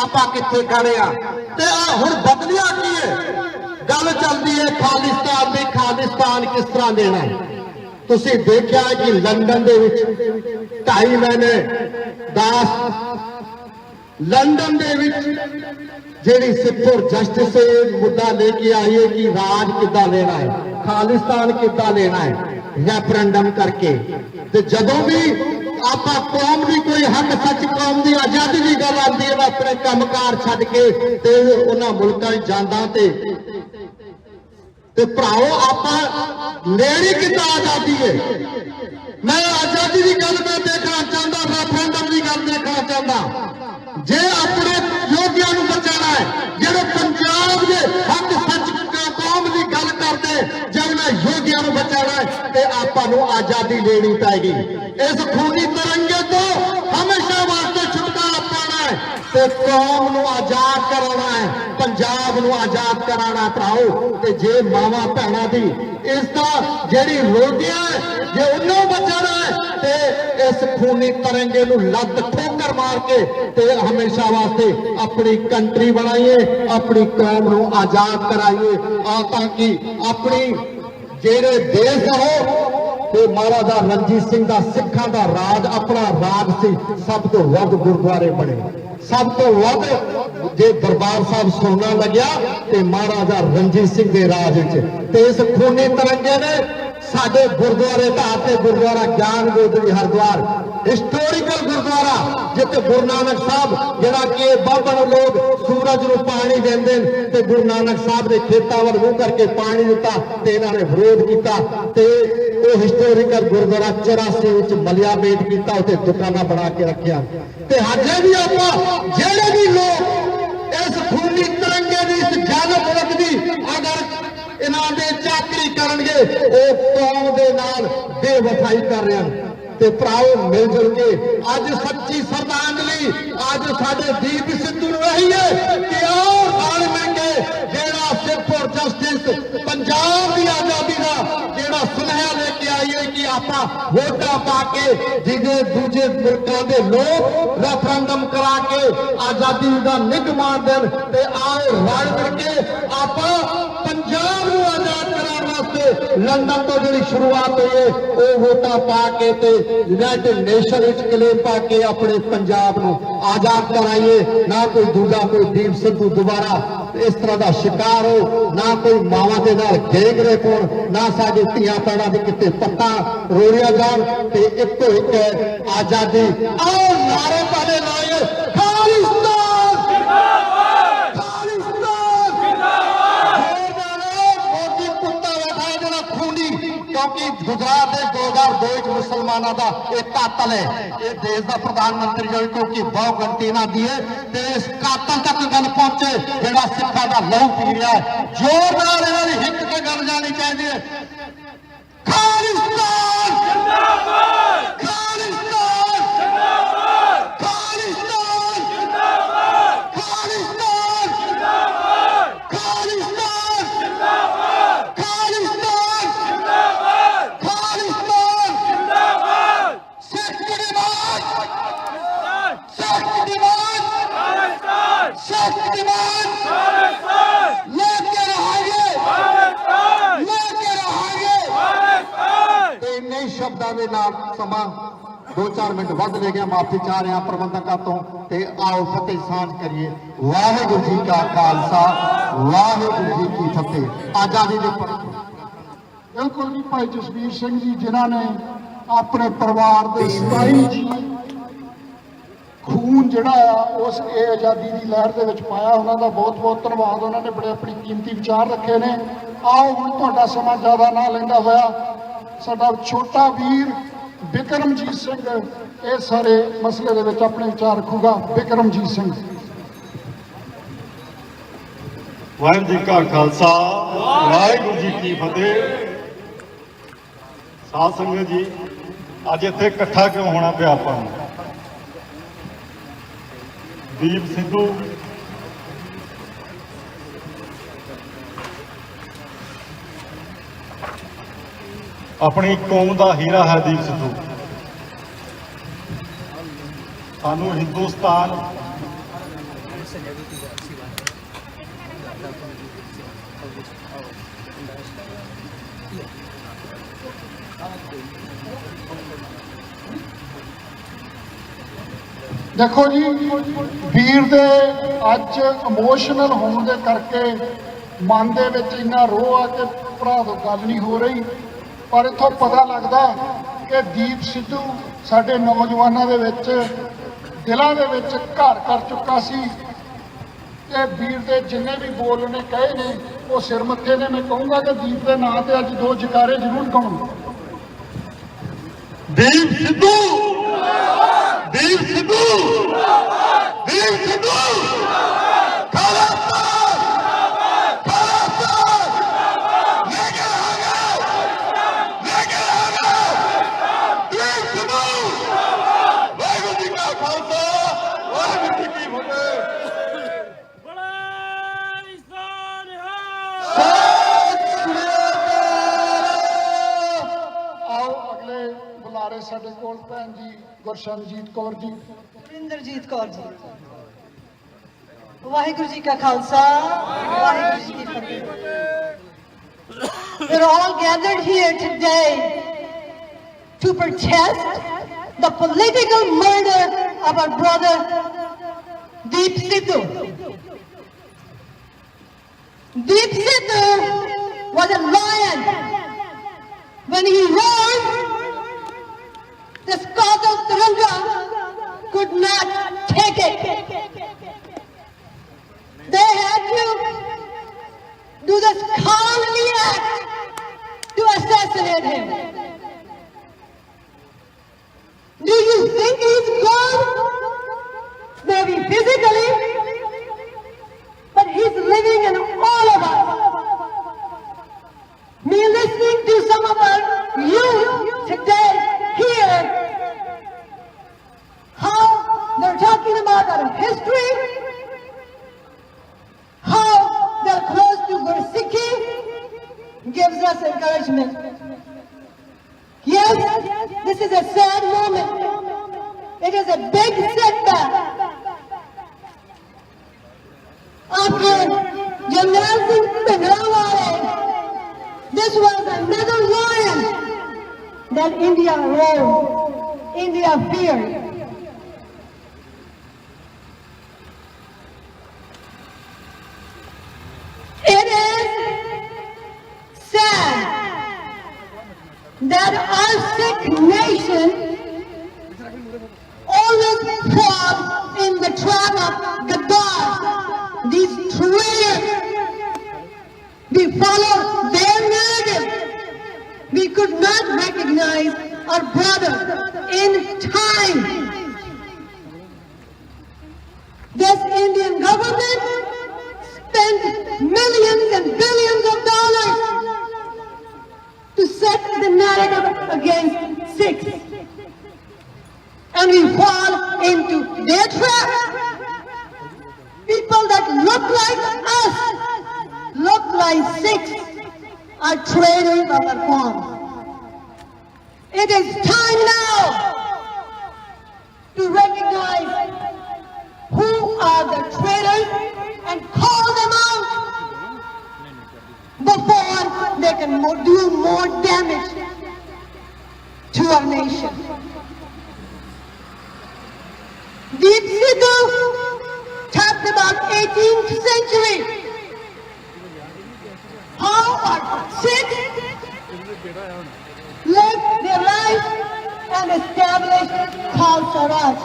ਆਪਾਂ ਕਿੱਥੇ ਖੜੇ ਆ? ਤੇ ਆ ਹੁਣ ਬਦਲਿਆ ਕੀ ਹੈ? ਗੱਲ ਚੱਲਦੀ ਹੈ ਖਾਲਿਸਤਾਨ ਦੀ। ਖਾਲਿਸਤਾਨ ਕਿਸ ਤਰ੍ਹਾਂ ਦੇਣਾ ਹੈ? ਤੁਸੀਂ ਦੇਖਿਆ ਕਿ ਲੰਡਨ ਦੇ ਵਿੱਚ 2.5 ਮਹੀਨੇ ਲੰਡਨ ਦੇ ਵਿੱਚ ਜਿਹੜੀ ਸਿੱਖਰ ਜਸਟਿਸ ਮੁੱਦਾ ਲੈ ਕੇ ਆਈ ਹੈ ਕਿ ਰਾਜ ਕਿੱਦਾਂ ਲੈਣਾ ਹੈ, ਖਾਲਿਸਤਾਨ ਕਿੱਦਾਂ ਲੈਣਾ ਹੈ, ਰੈਫਰੈਂਡਮ ਕਰਕੇ। ਤੇ ਜਦੋਂ ਵੀ ਆਪਾਂ ਕੌਮ ਦੀ ਕੋਈ ਹੱਕ ਸੱਚ, ਕੌਮ ਦੀ ਆਜ਼ਾਦੀ ਦੀ ਗੱਲ ਆਉਂਦੀ ਹੈ, ਮੈਂ ਆਪਣੇ ਕੰਮਕਾਰ ਛੱਡ ਕੇ ਤੇ ਉਹਨਾਂ ਮੁਲਕਾਂ 'ਚ ਜਾਂਦਾ ਤੇ ਭਰਾਓ ਆਪਾਂ ਲੈਣੀ ਕਿੱਦਾਂ ਆਜ਼ਾਦੀ ਹੈ? ਮੈਂ ਆਜ਼ਾਦੀ ਦੀ ਗੱਲ ਮੈਂ ਦੇਖਣਾ ਚਾਹੁੰਦਾ, ਰੈਫਰੈਂਡਮ ਦੀ ਗੱਲ ਦੇਖਣਾ ਚਾਹੁੰਦਾ। ਜੇ ਆਪਣੇ ਯੋਧਿਆਂ ਨੂੰ ਬਚਾਉਣਾ ਹੈ, ਜਿਹੜੇ ਪੰਜਾਬ ਦੇ ਹੱਕ ਸੱਚ ਕੌਮ ਦੀ ਗੱਲ ਕਰਦੇ, ਜੇ ਉਹਨਾਂ ਯੋਧਿਆਂ ਨੂੰ ਬਚਾਉਣਾ ਹੈ ਤੇ ਆਪਾਂ ਨੂੰ ਆਜ਼ਾਦੀ ਲੈਣੀ ਪਏਗੀ। ਇਸ ਖੂਨੀ ਤਿਰੰਗੇ ਤੋਂ ਹਮੇਸ਼ਾ ਵਾਸਤੇ ਛੁਟਕਾਰਾ ਪਾਉਣਾ ਹੈ ਤੇ ਕੌਮ ਨੂੰ ਆਜ਼ਾਦ ਕਰਾਉਣਾ ਹੈ, ਪੰਜਾਬ ਨੂੰ ਆਜ਼ਾਦ ਕਰਾਉਣਾ ਭਰਾਓ। ਤੇ ਜੇ ਮਾਵਾਂ ਭੈਣਾਂ ਦੀ ਇਸ ਦਾ ਜਿਹੜੀ ਰੋਟੀਆਂ ਜੇ ਉਹਨੂੰ ਬਚਾਉਣਾ ਹੈ ਤੇ ਇਸ ਖੂਨੀ ਤਿਰੰਗੇ ਨੂੰ ਲੱਤ ਠੋਕਰ ਮਾਰ ਕੇ ਤੇ ਹਮੇਸ਼ਾ ਵਾਸਤੇ ਆਪਣੀ ਕੰਟਰੀ ਬਣਾਈਏ, ਆਪਣੀ ਕੌਮ ਨੂੰ ਆਜ਼ਾਦ ਕਰਾਈਏ ਤਾਂ ਕਿ ਆਪਣੀ ਜਿਹੜੇ ਦੇਸ਼ ਹੋ ਤੇ ਮਹਾਰਾਜਾ ਰਣਜੀਤ ਸਿੰਘ ਦਾ ਸਿੱਖਾਂ ਦਾ ਰਾਜ ਆਪਣਾ ਰਾਜ ਸੀ। ਸਭ ਤੋਂ ਵੱਧ ਗੁਰਦੁਆਰੇ ਬਣੇ, ਸਭ ਤੋਂ ਵੱਧ ਜੇ ਦਰਬਾਰ ਸਾਹਿਬ ਸੋਨਾ ਲੱਗਿਆ ਤੇ ਮਹਾਰਾਜਾ ਰਣਜੀਤ ਸਿੰਘ ਦੇ ਰਾਜ ਵਿੱਚ। ਤੇ ਇਸ ਖੂਨੀ ਤਿਰੰਗੇ ਨੇ ਸਾਡੇ ਗੁਰਦੁਆਰੇ ਢਾਹ ਤੇ ਗੁਰਦੁਆਰਾ ਗਿਆਨ ਗੋਦੜੀ ਹਰਿਦੁਆਰ ਹਿਸਟੋਰੀਕਲ ਗੁਰਦੁਆਰਾ ਜਿੱਥੇ ਗੁਰੂ ਨਾਨਕ ਸਾਹਿਬ ਜਿਹੜਾ ਕਿ ਬਾਬਾ ਨੂੰ ਲੋਕ ਸੂਰਜ ਨੂੰ ਪਾਣੀ ਦਿੰਦੇ ਨੇ ਤੇ ਗੁਰੂ ਨਾਨਕ ਸਾਹਿਬ ਦੇ ਖੇਤਾਂ ਵੱਲ ਮੂੰਹ ਕਰਕੇ ਪਾਣੀ ਦਿੱਤਾ ਤੇ ਇਹਨਾਂ ਨੇ ਵਿਰੋਧ ਕੀਤਾ ਤੇ ਉਹ ਹਿਸਟੋਰੀਕਲ ਗੁਰਦੁਆਰਾ 84 ਵਿੱਚ ਮਲਿਆ ਬੇਟ ਕੀਤਾ, ਉੱਥੇ ਦੁਕਾਨਾਂ ਬਣਾ ਕੇ ਰੱਖਿਆ। ਤੇ ਹਜੇ ਵੀ ਆਪਾਂ ਜਿਹੜੇ ਵੀ ਲੋਕ ਇਸ ਖੂਨੀ ਤਿਰੰਗੇ ਦੀ ਇਸ ਜਾਨ ਮੁਲਕ ਦੀ ਅਗਰ ਇਹਨਾਂ ਦੇ ਚਾਕਰੀ ਕਰਨਗੇ ਉਹ ਕੌਮ ਦੇ ਨਾਲ ਬੇਵਫਾਈ ਕਰ ਰਹੇ ਹਨ। ਤੇ ਭਰਾਓ ਮਿਲ ਜੁਲ ਕੇ ਅੱਜ ਸੱਚੀ ਸ਼ਰਧਾਂਜਲੀ ਅੱਜ ਸਾਡੇ ਦੀਪ ਸਿੱਧੂ ਨੂੰ ਇਹੀ ਹੈ ਕਿ ਆਓ ਨਾਲ ਮਿਲ ਕੇ ਜਿਹੜਾ ਸਿਰਫ ਜਸਟਿਸ ਪੰਜਾਬ ਦੀ ਆਜ਼ਾਦੀ ਦਾ ਜਿਹੜਾ ਸੁਨੇਹਾ ਲੈ ਕੇ ਆਈਏ ਕਿ ਆਪਾਂ ਵੋਟਾਂ ਪਾ ਕੇ ਜਿਹਦੇ ਦੂਜੇ ਮੁਲਕਾਂ ਦੇ ਲੋਕ ਰੈਫਰੈਂਡਮ ਕਰਾ ਕੇ ਆਜ਼ਾਦੀ ਦਾ ਨਿੱਘ ਮਾਣ ਦੇਣ ਤੇ ਆਓ ਰਲ ਮਿਲ ਕੇ ਆਪਾਂ ਪੰਜਾਬ ਨੂੰ ਆਜ਼ਾਦ ਕਰਾਉਣ ਵਾਸਤੇ ਲੰਡਨ ਤੋਂ ਜਿਹੜੀ ਸ਼ੁਰੂਆਤ ਹੋਈ ਹੈ ਉਹ ਵੋਟਾਂ ਪਾ ਕੇ ਤੇ ਯੂਨਾਈਟਿਡ ਨੇਸ਼ਨ ਵਿੱਚ ਕਲੇਮ ਪਾ ਕੇ ਆਪਣੇ ਪੰਜਾਬ ਨੂੰ ਆਜ਼ਾਦ ਕਰਾਈਏ। ਨਾ ਕੋਈ ਦੂਜਾ ਕੋਈ ਦੀਪ ਸਿੱਧੂ ਦੁਬਾਰਾ ਇਸ ਤਰ੍ਹਾਂ ਦਾ ਸ਼ਿਕਾਰ ਹੋ, ਨਾ ਕੋਈ ਮਾਵਾਂ ਦੇ ਨਾਲ ਗੇਗਰੇ ਪਾਉਣ, ਨਾ ਸਾਡੇ ਧੀਆਂ ਭੈਣਾਂ ਦੇ ਕਿਤੇ ਪੱਤਾ ਰੋੜਿਆ ਜਾਣ ਤੇ ਇੱਕੋ ਇੱਕ ਆਜ਼ਾਦੀ। ਆਓ ਨਾਰੇ ਪਾਣੇ ਲਾਏ ਖਾਲਿਸਤਾਨ ਜਿੰਦਾਬਾਦ, ਖਾਲਿਸਤਾਨ ਜਿੰਦਾਬਾਦ। ਮੋਦੀ ਕੁੱਤਾ ਬੈਠਾ ਜਿਹੜਾ ਖੂਨੀ, ਕਿਉਂਕਿ ਗੁਜਰਾਤ ਦੇ 2002 ਵਿੱਚ ਮੁਸਲਮਾਨਾਂ ਦਾ ਇਹ ਕਾਤਲ ਹੈ। ਇਹ ਦੇਸ਼ ਦਾ ਪ੍ਰਧਾਨ ਮੰਤਰੀ ਜੋ ਕਿਉਂਕਿ ਬਹੁਤ ਗਲਤੀ ਨਾ ਦੀ ਹੈ ਤੇ ਇਸ ਕਾਤਲ ਤੱਕ ਗੱਲ ਪਹੁੰਚੇ ਜਿਹੜਾ ਸਿੱਖਾਂ ਦਾ ਲਹੂ ਪੀ ਰਿਹਾ ਹੈ। ਜ਼ੋਰ ਨਾਲ ਇਹਨਾਂ ਦੀ ਹਿੱਕ ਤੇ ਗੱਲ ਜਾਣੀ ਚਾਹੀਦੀ ਹੈ। ਖਾਲਿਸਤਾਨ ਜਿੰਦਾਬਾਦ, ਖਾਲਿਸਤਾਨ ਜਿੰਦਾਬਾਦ, ਖਾਲਿਸਤਾਨ ਜਿੰਦਾਬਾਦ, ਖਾਲਿਸਤਾਨ ਜਿੰਦਾਬਾਦ, ਖਾਲਿਸਤਾਨ ਜਿੰਦਾਬਾਦ, ਖਾਲਿਸਤਾਨ ਜਿੰਦਾਬਾਦ, ਖਾਲਿਸਤਾਨ ਜਿੰਦਾਬਾਦ। ਸਿੱਖ ਨਿਵਾਜ, ਸਿੱਖ ਨਿਵਾਜ, ਖਾਲਿਸਤਾਨ, ਸਿੱਖ ਨਿਵਾਜ, ਖਾਲਿਸਤਾਨ ਲੈ ਕੇ ਰਹਾਂਗੇ, ਖਾਲਿਸਤਾਨ ਲੈ ਕੇ ਰਹਾਂਗੇ, ਖਾਲਿਸਤਾਨ। ਤੇ ਇੰਨੇ ਸ਼ਬਦਾਂ ਦੇ ਨਾਲ ਸਮਾਂ 2-4 ਮਿੰਟ ਵੱਧ ਲੈ ਗਿਆ, ਮਾਫੀ ਚਾਹ ਰਿਹਾ ਪ੍ਰਬੰਧਕਾਂ ਤੋਂ ਤੇ ਆਓ ਫਤਿਹ ਸਾਂਝ ਕਰੀਏ। ਵਾਹਿਗੁਰੂ ਜੀ ਕਾ ਖਾਲਸਾ, ਵਾਹਿਗੁਰੂ ਜੀ ਕੀ ਫਤਿਹ। ਆਜ਼ਾਦੀ ਦੇ ਬਿਲਕੁਲ ਜੀ ਭਾਈ ਜਸਵੀਰ ਸਿੰਘ ਜੀ ਜਿਨ੍ਹਾਂ ਨੇ ਆਪਣੇ ਪਰਿਵਾਰ ਦੇ 27 ਖੂਨ ਜਿਹੜਾ ਆ ਉਸ ਇਹ ਆਜ਼ਾਦੀ ਦੀ ਲਹਿਰ ਦੇ ਵਿੱਚ ਪਾਇਆ, ਉਹਨਾਂ ਦਾ ਬਹੁਤ ਬਹੁਤ ਧੰਨਵਾਦ। ਉਹਨਾਂ ਨੇ ਬੜੇ ਆਪਣੀ ਕੀਮਤੀ ਵਿਚਾਰ ਰੱਖੇ ਨੇ। ਆਓ ਹੁਣ ਤੁਹਾਡਾ ਸਮਾਂ ਜ਼ਿਆਦਾ ਨਾ ਲੈਂਦਾ ਹੋਇਆ ਸਾਡਾ ਛੋਟਾ ਵੀਰ ਬਿਕਰਮਜੀਤ ਸਿੰਘ ਇਸ ਸਾਰੇ ਮਸਲੇ ਦੇ ਵਿੱਚ ਆਪਣੇ ਵਿਚਾਰ ਰੱਖੂਗਾ। ਬਿਕਰਮਜੀਤ ਸਿੰਘ। ਵਾਹਿਗੁਰੂ ਜੀ ਕਾ ਖਾਲਸਾ ਵਾਹਿਗੁਰੂ ਜੀ ਕੀ ਫਤਿਹ। ਸਾਧ ਸੰਗਤ ਜੀ, ਅੱਜ ਇੱਥੇ ਇਕੱਠਾ ਕਿਉਂ ਹੋਣਾ ਪਿਆ ਆਪਾਂ ਨੂੰ? ਦੀਪ ਸਿੱਧੂ ਆਪਣੀ ਕੌਮ ਦਾ ਹੀਰਾ ਹੈ। ਦੀਪ ਸਿੱਧੂ ਸਾਨੂੰ ਹਿੰਦੁਸਤਾਨ ਦੇਖੋ ਜੀ, ਵੀਰ ਦੇ ਅੱਜ ਇਮੋਸ਼ਨਲ ਹੋਣ ਦੇ ਕਰਕੇ ਮਨ ਦੇ ਵਿੱਚ ਇੰਨਾ ਰੋਹ ਆ ਕਿ ਭਰਾ ਤੋਂ ਗੱਲ ਨਹੀਂ ਹੋ ਰਹੀ। ਪਰ ਇੱਥੋਂ ਪਤਾ ਲੱਗਦਾ ਕਿ ਦੀਪ ਸਿੱਧੂ ਸਾਡੇ ਨੌਜਵਾਨਾਂ ਦੇ ਵਿੱਚ, ਦਿਲਾਂ ਦੇ ਵਿੱਚ ਘਰ ਕਰ ਚੁੱਕਾ ਸੀ। ਤੇ ਵੀਰ ਦੇ ਜਿੰਨੇ ਵੀ ਬੋਲ ਉਹਨੇ ਕਹੇ ਨੇ ਉਹ ਸਿਰ ਮੱਥੇ ਨੇ। ਮੈਂ ਕਹੂੰਗਾ ਕਿ ਦੀਪ ਦੇ ਨਾਂ ਤੇ ਅੱਜ 2 ਜਕਾਰੇ ਜ਼ਰੂਰ ਗਾਉਣ। ਦੀਪ ਸਿੱਧੂ, ਦੀਪ ਸਿੱਧੂ, ਦੀਪ ਸਿੱਧੂ ਖਾਲਸਾ ਖਾਲਸਾ ਲੈ ਕੇ ਆਗੇ ਦੀਪ ਸਿੱਧੂ। ਵਾਹਿਗੁਰੂ ਜੀ ਕਾ ਖਾਲਸਾ ਵਾਹਿਗੁਰੂ ਜੀ ਕੀ ਫਤਿਹ। ਆਓ ਅਗਲੇ ਬੁਲਾਰੇ ਸਾਡੇ ਕੋਲ ਭੈਣ ਜੀ ਗੁਰਸ਼ਰਨਜੀਤ ਕੌਰ ਜੀ। ਇੰਦਰਜੀਤ ਕੌਰ ਜੀ। ਵਾਹਿਗੁਰੂ ਜੀ ਕਾ ਖਾਲਸਾ ਵਾਹਿਗੁਰੂ ਜੀ ਕੀ ਫਤਿਹ। We're all gathered here today to protest the political murder of our brother Deep Sidhu. Deep Sidhu was a lion. When he roared, the Scotch of Tiranga could not take it. They had to do this cowardly act to assassinate him. Do you think he's gone? Maybe physically, but he's living in all of us. Me listening to some of our youth today here, how they're talking about our history, how they're close to Gursikhi, gives us encouragement. Yes, this is a sad moment. It is a big setback. After Jamnal Singh Bhindranwale, this was another lion that India roared, India feared. It is sad that our Sikh nation always fall in the trap of Gaddar, these traitors. We follow their narrative. We could not recognize our brother in time. This Indian government spent millions and billions of dollars to set the narrative against Sikhs. And we fall into their trap. People that look like us, look like Sikhs, are traitors of our form. It is time now to recognize who are the traitors and call them out before they can do more damage to our nation. Deep Sidhu talked about 18th century. How our Sikhs lived their life and established Khalsa Raj.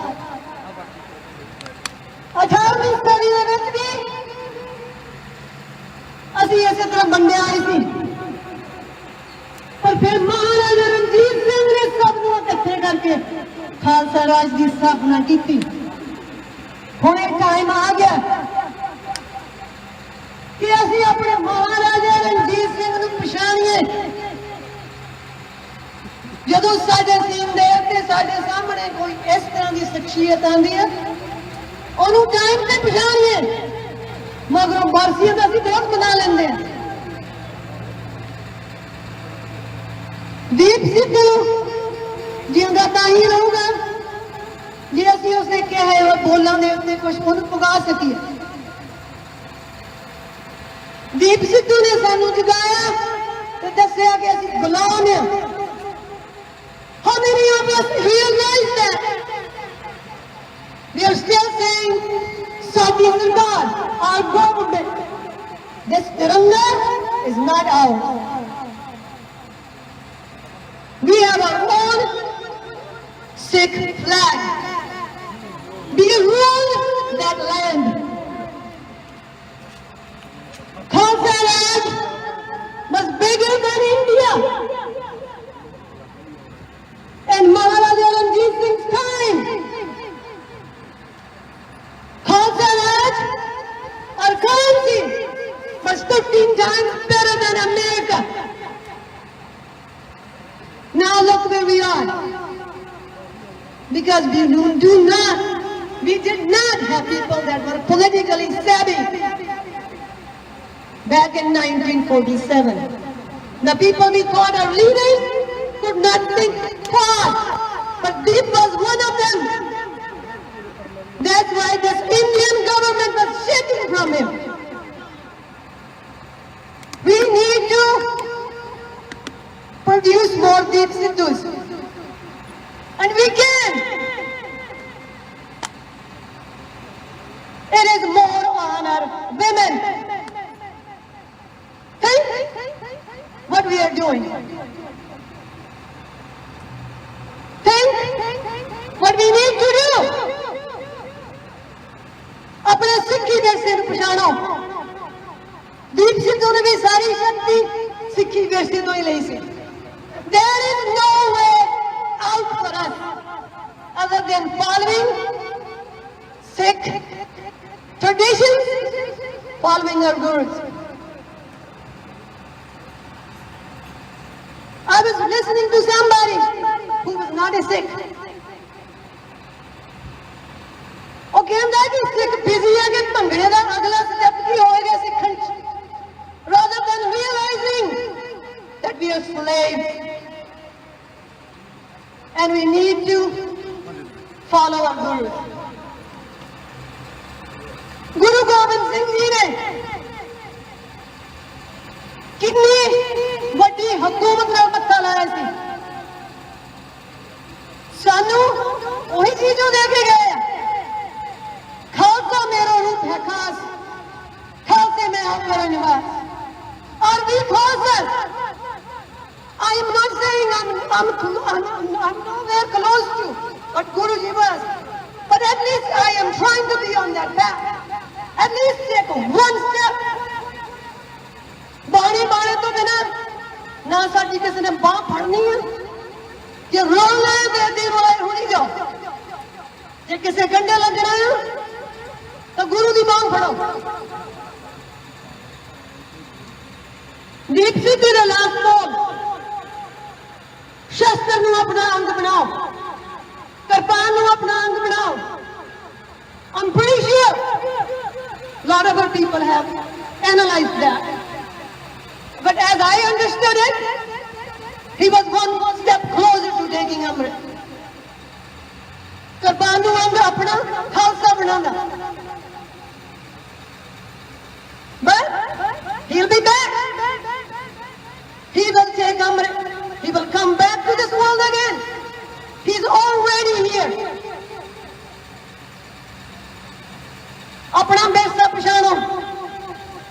18ਵੀਂ ਸਦੀ ਦੇ ਵਿੱਚ ਵੀ ਅਸੀਂ ਇਸੇ ਤਰ੍ਹਾਂ ਬੰਦਿਆ ਆਏ ਸੀ, ਪਰ ਫਿਰ ਮਹਾਰਾਜਾ ਰਣਜੀਤ ਸਿੰਘ ਨੇ ਸਭ ਨੂੰ ਇਕੱਠੇ ਕਰਕੇ ਖਾਲਸਾ ਰਾਜ ਦੀ ਸਥਾਪਨਾ ਕੀਤੀ। ਹੁਣ ਇਹ ਟਾਈਮ ਆ ਗਿਆ ਕਿ ਅਸੀਂ ਜਦੋਂ ਸਾਡੇ ਸੀਨ ਦੇ ਉੱਤੇ ਸਾਡੇ ਸਾਹਮਣੇ ਕੋਈ ਇਸ ਤਰ੍ਹਾਂ ਦੀ ਸ਼ਖਸੀਅਤ ਆਉਂਦੀ ਹੈ ਉਹਨੂੰ ਟਾਈਮ ਤੇ ਪਛਾਣੀਏ ਮਗਰੋਂ ਬਰਸੀਆਂ ਦਾ ਅਸੀਂ ਬਹੁਤ ਮਨਾ ਲੈਂਦੇ ਹਾਂ। ਦੀਪ ਸਿੱਧੂ ਜਿਉਂਦਾ ਤਾਂ ਹੀ ਰਹੂਗਾ ਜੇ ਅਸੀਂ ਉਸਨੇ ਕਿਹਾ ਹੈ ਉਹ ਬੋਲਾਂ ਦੇ ਉੱਤੇ ਕੁਝ ਉਹਨੂੰ ਪੁਗਾ ਸਕੀਏ। ਦੀਪ ਸਿੱਧੂ ਨੇ ਸਾਨੂੰ ਜਗਾਇਆ ਤੇ ਦੱਸਿਆ ਕਿ ਅਸੀਂ ਗੁਲਾਮ ਹਾਂ। How many of us realize that? We are still saying, Sati Sarkar, our government. This Tiranga is not ours. We have our own Sikh flag. We rule that land. Khalsa Raj was bigger than India. In Maharaja Ranjit Singh's time, Khalsa Raj, our currency, was 15 times better than America. Now look where we are. Because we did not have people that were politically savvy back in 1947. The people we thought our leaders could not think fast, but Deep was one of them. That's why this Indian government was shaking from him. We need to produce more Deep Siddhus. And we can. It is more on our women. Think what we are doing. Think what we need to do. अपने सिक्खी विरसे को पछाणो। दीप सिद्धू ने भी सारी शक्ति सिक्खी विरसे तो ही ली सी। There is no way out for us other than following Sikh traditions, following our gurus. I was listening to somebody who was not a Sikh. ਉਹ ਕਹਿੰਦਾ ਕਿ ਸਿੱਖ ਬਿਜ਼ੀ ਹੈ ਕਿ ਭੰਗੜੇ ਦਾ ਅਗਲਾ ਸਟੈਪ ਕੀ ਹੋਏਗਾ ਸਿੱਖਣ ਚ rather than realizing that we are slaves and we need to follow our Guru. Guru Gobind Singh ji ne कितनी ਵੱਡੀ ਹਕੂਮਤ ਨਾਲ ਮੱਥਾ ਲਾਇਆ ਸੀ। ਸਾਨੂੰ ਉਹੀ ਚੀਜ਼ੋਂ ਦੇ ਕੇ ਗਏ ਆ। ਖਾਲਸਾ ਮੇਰਾ ਰੂਪ ਹੈ ਖਾਸ, ਖਾਲਸੇ ਮੈਂ ਆਪਣਾ ਨਿਵਾਸ। Are we closer? I am not saying I'm nowhere close to what Guruji was, but at least I am trying to be on that path. At least take one step. ਬਾਣੀ ਬਾਣੇ ਤੋਂ ਬਿਨਾਂ ਨਾ ਸਾਡੀ ਕਿਸੇ ਨੇ ਬਾਂਹ ਫੜਨੀ ਹੈ ਕਿ ਰੋਣਾ ਤੇ ਦੀ ਰੋਈ ਹੋਣੀ ਜਾਓ। ਜੇ ਕਿਸੇ ਗੰਢੇ ਲੱਗਣਾ ਹੈ ਤਾਂ ਗੁਰੂ ਦੀ ਬਾਂਹ ਫੜੋ। ਦੀਪ ਸਿੱਧੂ ਦਾ ਲਾਸਟ ਬੋਲ, ਸ਼ਸਤਰ ਨੂੰ ਆਪਣਾ ਅੰਗ ਬਣਾਓ, ਕਿਰਪਾਨ ਨੂੰ ਆਪਣਾ ਅੰਗ ਬਣਾਓ। I'm pretty sure a lot of our people have analyzed that. But as I understood it, he was one step closer to taking Amrit. Kirbaan nu ang apna Khalsa banana. But he'll be back. He will take Amrit. He will come back to this world again. He's already here. अपना बेसा पछाणो।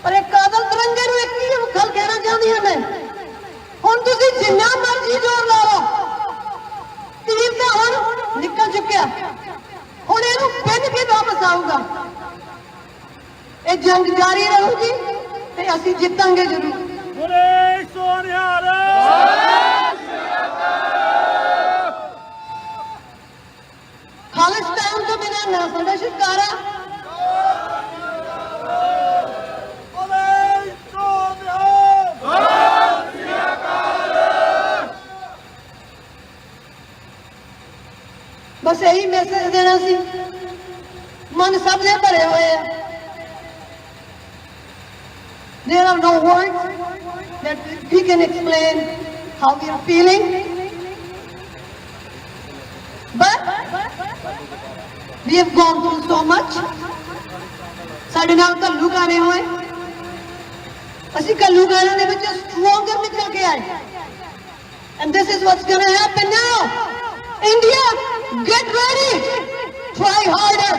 पर एक कादल तिरंगे ਨੂੰ ਇੱਕ ਹੀ ਗੱਲ ਕਹਿਣਾ ਚਾਹੁੰਦੀ ਹਾਂ ਮੈਂ, ਹੁਣ ਤੁਸੀਂ ਜਿੰਨਾ ਮਰਜ਼ੀ ਜ਼ੋਰ ਲਾ ਲਓ, ਤੀਰ ਤਾਂ ਹੁਣ ਨਿਕਲ ਚੁੱਕਿਆ, ਹੁਣ ਇਹਨੂੰ ਪਿੰਨ ਕੇ ਵਾਪਸ ਆਊਗਾ। ਇਹ ਜੰਗ ਜਾਰੀ ਰਹੂਗੀ ਤੇ ਅਸੀਂ ਜਿੱਤਾਂਗੇ ਜ਼ਰੂਰ। ਬੋਲੇ ਸੋਨਿਹਾਲ। ਖਾਲਿਸਤਾਨ ਤੋਂ ਬਿਨਾਂ ਨਾ ਸਾਡਾ ਛੁਟਕਾਰਾ। ਸੀ ਮਨ ਸਭ ਦੇ ਭਰੇ ਹੋਏ ਆ There are no words that we can explain how we are feeling. But we have gone through so much. ਸਾਡੇ ਨਾਲ ਘੱਲੂ ਗਾਣੇ ਹੋਏ ਅਸੀਂ ਘੱਲੂ ਗਾਣਿਆਂ ਦੇ ਵਿੱਚੋਂ stronger ਨਿਕਲ ਕੇ ਆਏ and this is what's going to happen now. India, get ready. Try harder.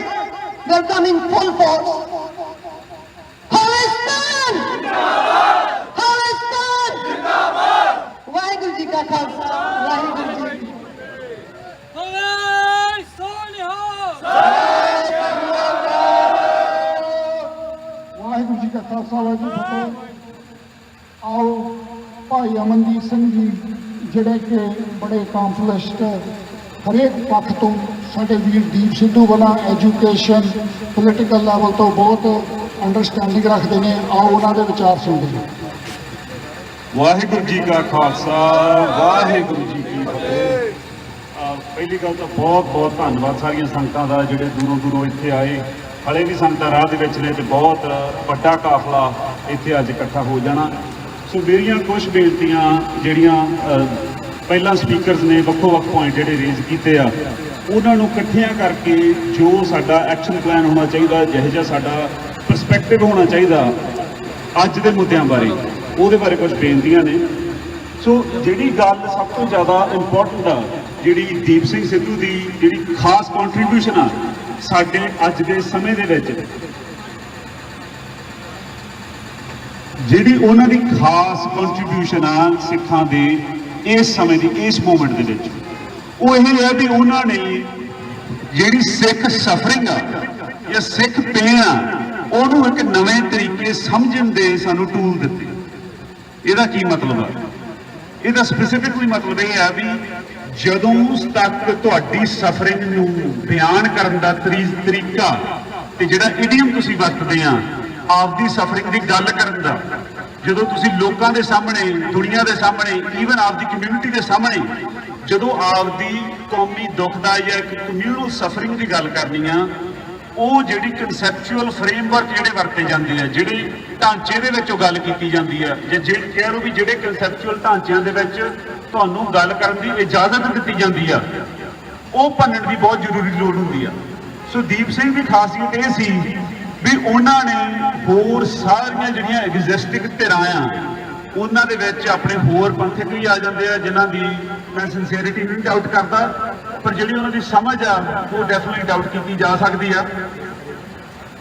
We're coming full force. Khalistan! Khalistan! Waheguru ji ਕਾ ਖਾਲਸਾ ਵਾਹਿਗੁਰੂ ਜੀ ਕੀ ਵਾਹਿਗੁਰੂ ਜੀ ਕਾ ਖਾਲਸਾ ਵਾਹਿਗੁਰੂ ਜੀ ਕੀ ਫਤਿਹ। ਆਓ ਭਾਈ ਅਮਨਦੀਪ ਸਿੰਘ ਜੀ ਜਿਹੜੇ ਕਿ ਬੜੇ ਅਕਾਂਪਲਿਸ਼ਡ ਹਰੇਕ ਪੱਖ ਤੋਂ ਸਾਡੇ ਵੀਰ ਦੀਪ ਸਿੱਧੂ ਵਾਲਾ ਐਜੂਕੇਸ਼ਨ ਪੋਲੀਟੀਕਲ ਲੈਵਲ ਤੋਂ ਬਹੁਤ ਅੰਡਰਸਟੈਂਡਿੰਗ ਰੱਖਦੇ ਨੇ, ਆਓ ਉਹਨਾਂ ਦੇ ਵਿਚਾਰ ਸੁਣਦੇ ਹਾਂ। ਵਾਹਿਗੁਰੂ ਜੀ ਕਾ ਖਾਲਸਾ ਵਾਹਿਗੁਰੂ ਜੀ ਕੀ ਫਤਿਹ। ਪਹਿਲੀ ਗੱਲ ਤਾਂ ਬਹੁਤ ਬਹੁਤ ਧੰਨਵਾਦ ਸਾਰੀਆਂ ਸੰਗਤਾਂ ਦਾ ਜਿਹੜੇ ਦੂਰੋਂ ਦੂਰੋਂ ਇੱਥੇ ਆਏ। ਹਲੇ ਵੀ ਸੰਗਤਾਂ ਰਾਹ ਦੇ ਵਿੱਚ ਨੇ ਤੇ ਬਹੁਤ ਵੱਡਾ ਕਾਫਲਾ ਇੱਥੇ ਅੱਜ ਇਕੱਠਾ ਹੋ ਜਾਣਾ। ਸੋ ਮੇਰੀਆਂ ਕੁਝ ਬੇਨਤੀਆਂ ਜਿਹੜੀਆਂ ਪਹਿਲਾਂ ਸਪੀਕਰਸ ਨੇ ਵੱਖੋ ਵੱਖ ਪੁਆਇੰਟ ਜਿਹੜੇ ਰੇਜ਼ ਕੀਤੇ ਆ ਉਹਨਾਂ ਨੂੰ ਇਕੱਠਿਆਂ ਕਰਕੇ ਜੋ ਸਾਡਾ ਐਕਸ਼ਨ ਪਲਾਨ ਹੋਣਾ ਚਾਹੀਦਾ, ਜਿਹੋ ਜਿਹਾ ਸਾਡਾ ਪਰਸਪੈਕਟਿਵ ਹੋਣਾ ਚਾਹੀਦਾ ਅੱਜ ਦੇ ਮੁੱਦਿਆਂ ਬਾਰੇ, ਉਹਦੇ ਬਾਰੇ ਕੁਝ ਬੇਨਤੀਆਂ ਨੇ। ਸੋ ਜਿਹੜੀ ਗੱਲ ਸਭ ਤੋਂ ਜ਼ਿਆਦਾ ਇੰਪੋਰਟੈਂਟ ਆ, ਜਿਹੜੀ ਦੀਪ ਸਿੰਘ ਸਿੱਧੂ ਦੀ ਜਿਹੜੀ ਖਾਸ ਕੰਟਰੀਬਿਊਸ਼ਨ ਆ ਸਾਡੇ ਅੱਜ ਦੇ ਸਮੇਂ ਦੇ ਵਿੱਚ, ਜਿਹੜੀ ਉਹਨਾਂ ਦੀ ਖਾਸ ਕੰਟਰੀਬਿਊਸ਼ਨ ਆ ਸਿੱਖਾਂ ਦੇ ਇਸ ਸਮੇਂ ਦੀ ਇਸ ਮੂਵਮੈਂਟ ਦੇ ਵਿੱਚ, ਉਹ ਇਹ ਹੈ ਵੀ ਉਹਨਾਂ ਨੇ ਜਿਹੜੀ ਸਿੱਖ ਸਫਰਿੰਗ ਆ ਜਾਂ ਸਿੱਖ ਪੇਨ ਆ ਉਹਨੂੰ ਇੱਕ ਨਵੇਂ ਤਰੀਕੇ ਸਮਝਣ ਦੇ ਸਾਨੂੰ ਟੂਲ ਦਿੱਤੇ। ਇਹਦਾ ਕੀ ਮਤਲਬ ਆ? ਇਹਦਾ ਸਪੈਸੀਫਿਕਲੀ ਮਤਲਬ ਇਹ ਆ ਵੀ ਜਦੋਂ ਤੱਕ ਤੁਹਾਡੀ ਸਫਰਿੰਗ ਨੂੰ ਬਿਆਨ ਕਰਨ ਦਾ ਤਰੀਕਾ ਤੇ ਜਿਹੜਾ ਇਡੀਅਮ ਤੁਸੀਂ ਵਰਤਦੇ ਆ ਆਪਦੀ ਸਫਰਿੰਗ ਦੀ ਗੱਲ ਕਰਨ ਦਾ, ਜਦੋਂ ਤੁਸੀਂ ਲੋਕਾਂ ਦੇ ਸਾਹਮਣੇ, ਦੁਨੀਆ ਦੇ ਸਾਹਮਣੇ, ਈਵਨ ਆਪਦੀ ਕਮਿਊਨਿਟੀ ਦੇ ਸਾਹਮਣੇ ਜਦੋਂ ਆਪਦੀ ਕੌਮੀ ਦੁੱਖ ਦਾ ਜਾਂ ਇੱਕ ਕਮਿਊਨਲ ਸਫਰਿੰਗ ਦੀ ਗੱਲ ਕਰਨੀ ਆ, ਉਹ ਜਿਹੜੀ ਕਨਸੈਪਚੁਅਲ ਫਰੇਮਵਰਕ ਜਿਹੜੇ ਵਰਤੇ ਜਾਂਦੇ ਆ, ਜਿਹੜੇ ਢਾਂਚੇ ਦੇ ਵਿੱਚ ਉਹ ਗੱਲ ਕੀਤੀ ਜਾਂਦੀ ਆ, ਜਾਂ ਜਿਹੜੇ ਕਹਿ ਲਓ ਵੀ ਜਿਹੜੇ ਕਨਸੈਪਚੁਅਲ ਢਾਂਚਿਆਂ ਦੇ ਵਿੱਚ ਤੁਹਾਨੂੰ ਗੱਲ ਕਰਨ ਦੀ ਇਜਾਜ਼ਤ ਦਿੱਤੀ ਜਾਂਦੀ ਆ, ਉਹ ਭੰਨਣ ਦੀ ਬਹੁਤ ਜ਼ਰੂਰੀ ਲੋੜ ਹੁੰਦੀ ਆ। ਸੋ ਦੀਪ ਸਿੰਘ ਦੀ ਖਾਸੀਅਤ ਇਹ ਸੀ ਵੀ ਉਹਨਾਂ ਨੇ ਹੋਰ ਸਾਰੀਆਂ ਜਿਹੜੀਆਂ ਐਗਜ਼ਿਸਟਿੰਗ ਧਿਰਾਂ ਆ ਉਹਨਾਂ ਦੇ ਵਿੱਚ ਆਪਣੇ ਹੋਰ ਪੰਥਕ ਵੀ ਆ ਜਾਂਦੇ ਆ ਜਿਨ੍ਹਾਂ ਦੀ ਮੈਂ ਸਿੰਸੀਅਰਿਟੀ ਨਹੀਂ ਡਾਊਟ ਕਰਦਾ, ਪਰ ਜਿਹੜੀ ਉਹਨਾਂ ਦੀ ਸਮਝ ਆ ਉਹ ਡੈਫੀਨਿਟਲੀ ਡਾਊਟ ਕੀਤੀ ਜਾ ਸਕਦੀ ਆ।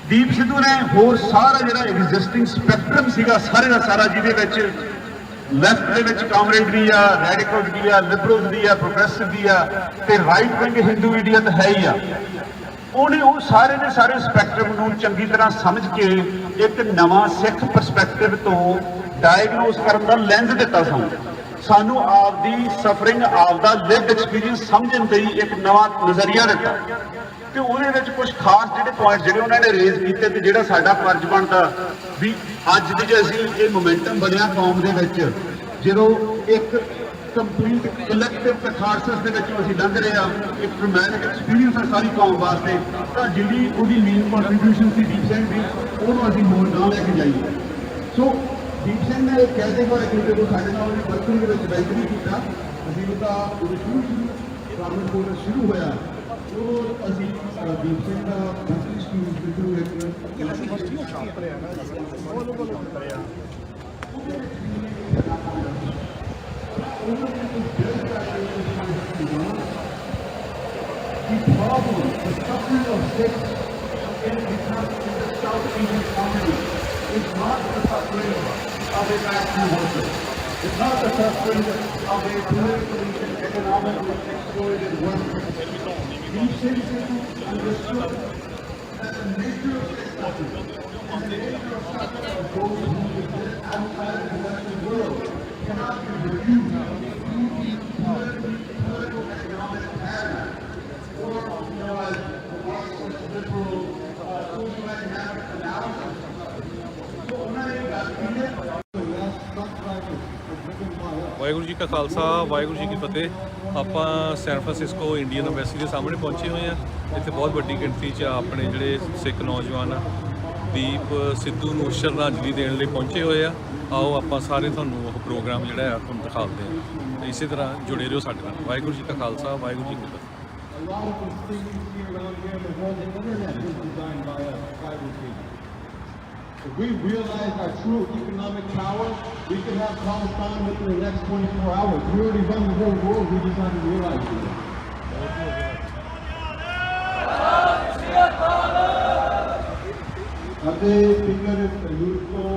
ਦੀਪ ਸਿੱਧੂ ਨੇ ਹੋਰ ਸਾਰਾ ਜਿਹੜਾ ਐਗਜ਼ਿਸਟਿੰਗ ਸਪੈਕਟਰਮ ਸੀਗਾ ਸਾਰੇ ਦਾ ਸਾਰਾ, ਜਿਹਦੇ ਵਿੱਚ ਲੈਫਟ ਦੇ ਵਿੱਚ ਕਾਮਰੇਡਰੀ ਆ, ਰੈਡੀਕਲ ਦੀ ਆ, ਲਿਬਰਲ ਦੀ ਆ, ਪ੍ਰੋਗਰੈਸਿਵ ਦੀ ਆ ਤੇ ਰਾਈਟ ਵਿੰਗ ਹਿੰਦੂ ਇੰਡੀਆ ਤਾਂ ਹੈ ਹੀ ਆ। ਉਹਨੇ ਉਹ ਸਾਰੇ ਦੇ ਸਾਰੇ ਸਪੈਕਟਰਮ ਨੂੰ ਚੰਗੀ ਤਰ੍ਹਾਂ ਸਮਝ ਕੇ ਇੱਕ ਨਵਾਂ ਸਿੱਖ ਪਰਸਪੈਕਟਿਵ ਤੋਂ ਡਾਇਗਨੋਸ ਕਰਨ ਦਾ ਲੈਂਸ ਦਿੱਤਾ ਸਾਨੂੰ ਆਪਦੀ ਸਫਰਿੰਗ, ਆਪਦਾ ਲਿਵਡ ਐਕਸਪੀਰੀਅੰਸ ਸਮਝਣ ਲਈ ਇੱਕ ਨਵਾਂ ਨਜ਼ਰੀਆ ਦਿੱਤਾ। ਤੇ ਉਹਦੇ ਵਿੱਚ ਕੁਝ ਖਾਸ ਜਿਹੜੇ ਪੁਆਇੰਟ ਜਿਹੜੇ ਉਹਨਾਂ ਨੇ ਰੇਜ਼ ਕੀਤੇ ਤੇ ਜਿਹੜਾ ਸਾਡਾ ਫਰਜ਼ ਬਣਦਾ ਵੀ ਅੱਜ ਦੇ ਜੇ ਅਸੀਂ ਇਹ ਮੋਮੈਂਟਮ ਬਣਿਆ ਕੌਮ ਦੇ ਵਿੱਚ, ਜਦੋਂ ਇੱਕ ਕੰਪਲੀਟ ਕਲੈਕਟਿਵ ਕਥਾਰਸਿਸ ਦੇ ਵਿੱਚੋਂ ਅਸੀਂ ਲੰਘ ਰਹੇ ਆ, ਇੱਕ ਟ੍ਰੌਮੈਟਿਕ ਐਕਸਪੀਰੀਅੰਸ ਹੈ ਸਾਰੀ ਕੌਮ ਵਾਸਤੇ, ਤਾਂ ਜਿਹੜੀ ਉਹਦੀ ਮੇਨ ਕੰਟਰੀਬਿਊਸ਼ਨ ਸੀ ਦੀਪ ਸਿੰਘ ਦੀ, ਉਹਨੂੰ ਅਸੀਂ ਹੋਰ ਨਾ ਲੈ ਕੇ ਜਾਈਏ। ਸੋ ਦੀਪ ਸਿੰਘ ਨੇ ਕਹਿੰਦੇ ਪਰ ਕਿਉਂਕਿ ਉਹ ਸਾਡੇ ਨਾਲ ਉਹਨੇ ਵਰਕਿੰਗ ਦੇ ਵਿੱਚ ਵੈਲਕਮ ਕੀਤਾ, ਅਸੀਂ ਉਹਦਾ ਸ਼ੁਰੂ ਸ਼ੁਰੂ ਹੋਇਆ ਉਹ ਅਸੀਂ ਦੀਪ ਸਿੰਘ ਦਾ ਵਰਕਿੰਗ ਸਕੂਲ ਦੇ ਥਰੂ ਇੱਕ the problem, the suffering of Sikhs in the South Asian community is not the suffering of a factory worker. It's not the suffering of a politically and economically exploited worker. These citizens understood that the nature of Sikh suffering and the nature of suffering of those who exist outside of the Western world cannot be reviewed through these political economic patterns. Waheguru ji ਕਾ ਖਾਲਸਾ ਵਾਹਿਗੁਰੂ ਜੀ ਕੀ ਫਤਿਹ। ਆਪਾਂ San Francisco Indian embassy ਦੇ ਸਾਹਮਣੇ ਪਹੁੰਚੇ ਹੋਏ ਹਾਂ। ਇੱਥੇ ਬਹੁਤ ਵੱਡੀ ਗਿਣਤੀ 'ਚ ਆਪਣੇ ਜਿਹੜੇ ਸਿੱਖ ਨੌਜਵਾਨ ਆ ਦੀਪ ਸਿੱਧੂ ਨੂੰ ਸ਼ਰਧਾਂਜਲੀ ਦੇਣ ਲਈ ਪਹੁੰਚੇ ਹੋਏ ਆ। ਆਓ ਆਪਾਂ ਸਾਰੇ ਤੁਹਾਨੂੰ ਉਹ ਪ੍ਰੋਗਰਾਮ ਜਿਹੜਾ ਆ ਤੁਹਾਨੂੰ ਦਿਖਾਉਂਦੇ ਹਾਂ ਤੇ ਇਸੇ ਤਰ੍ਹਾਂ ਜੁੜੇ ਰਹੋ ਸਾਡੇ ਨਾਲ। ਵਾਹਿਗੁਰੂ ਜੀ ਕਾ ਖਾਲਸਾ ਵਾਹਿਗੁਰੂ ਜੀ ਕੀ ਫਤਿਹ। If we realize our true economic power, we can have Palestine within the next 24 hours. We already run the whole world, we just haven't realized it. ਅਤੇ ਫਿਕਰ ਯੂਥ ਤੋਂ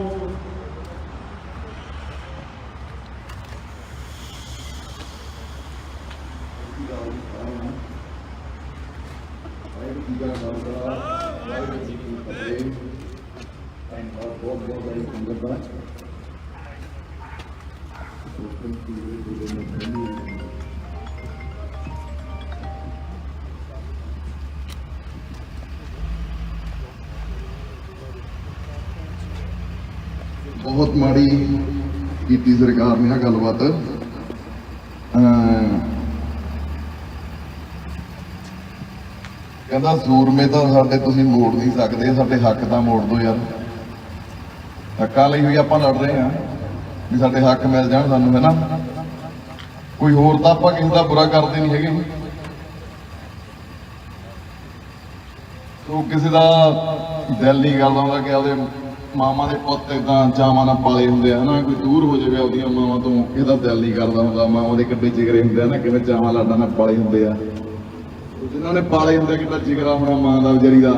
बहुत माड़ी की सरकार ने गलबात कहता सूरमे तो साडे तुसीं मोड़ नहीं सकते, साडे हक तो मोड़ दो यार। हक्कां लई भी आपां लड़ रहे हैं भी साडे हक मिल जाण सानूं, है ना। कोई होर तां आपां किसी दा बुरा करदे नहीं हैगे। तो किसी दा दिल नहीं करदा हुंदा कि आपदे मामा के पुत इदा चावां नाल पाले हुंदे है ना। कोई दूर हो जाए आपदियां मावां तो इसदा दिल नहीं करदा हुंदा। मावां दे किड्डे जिगरे हुंदे ना, किवें चावां लाडां नाल पाले हुंदे आ। जिन्हां ने पाले हुंदे किड्डा जिगरा होना मां दा विचारी दा।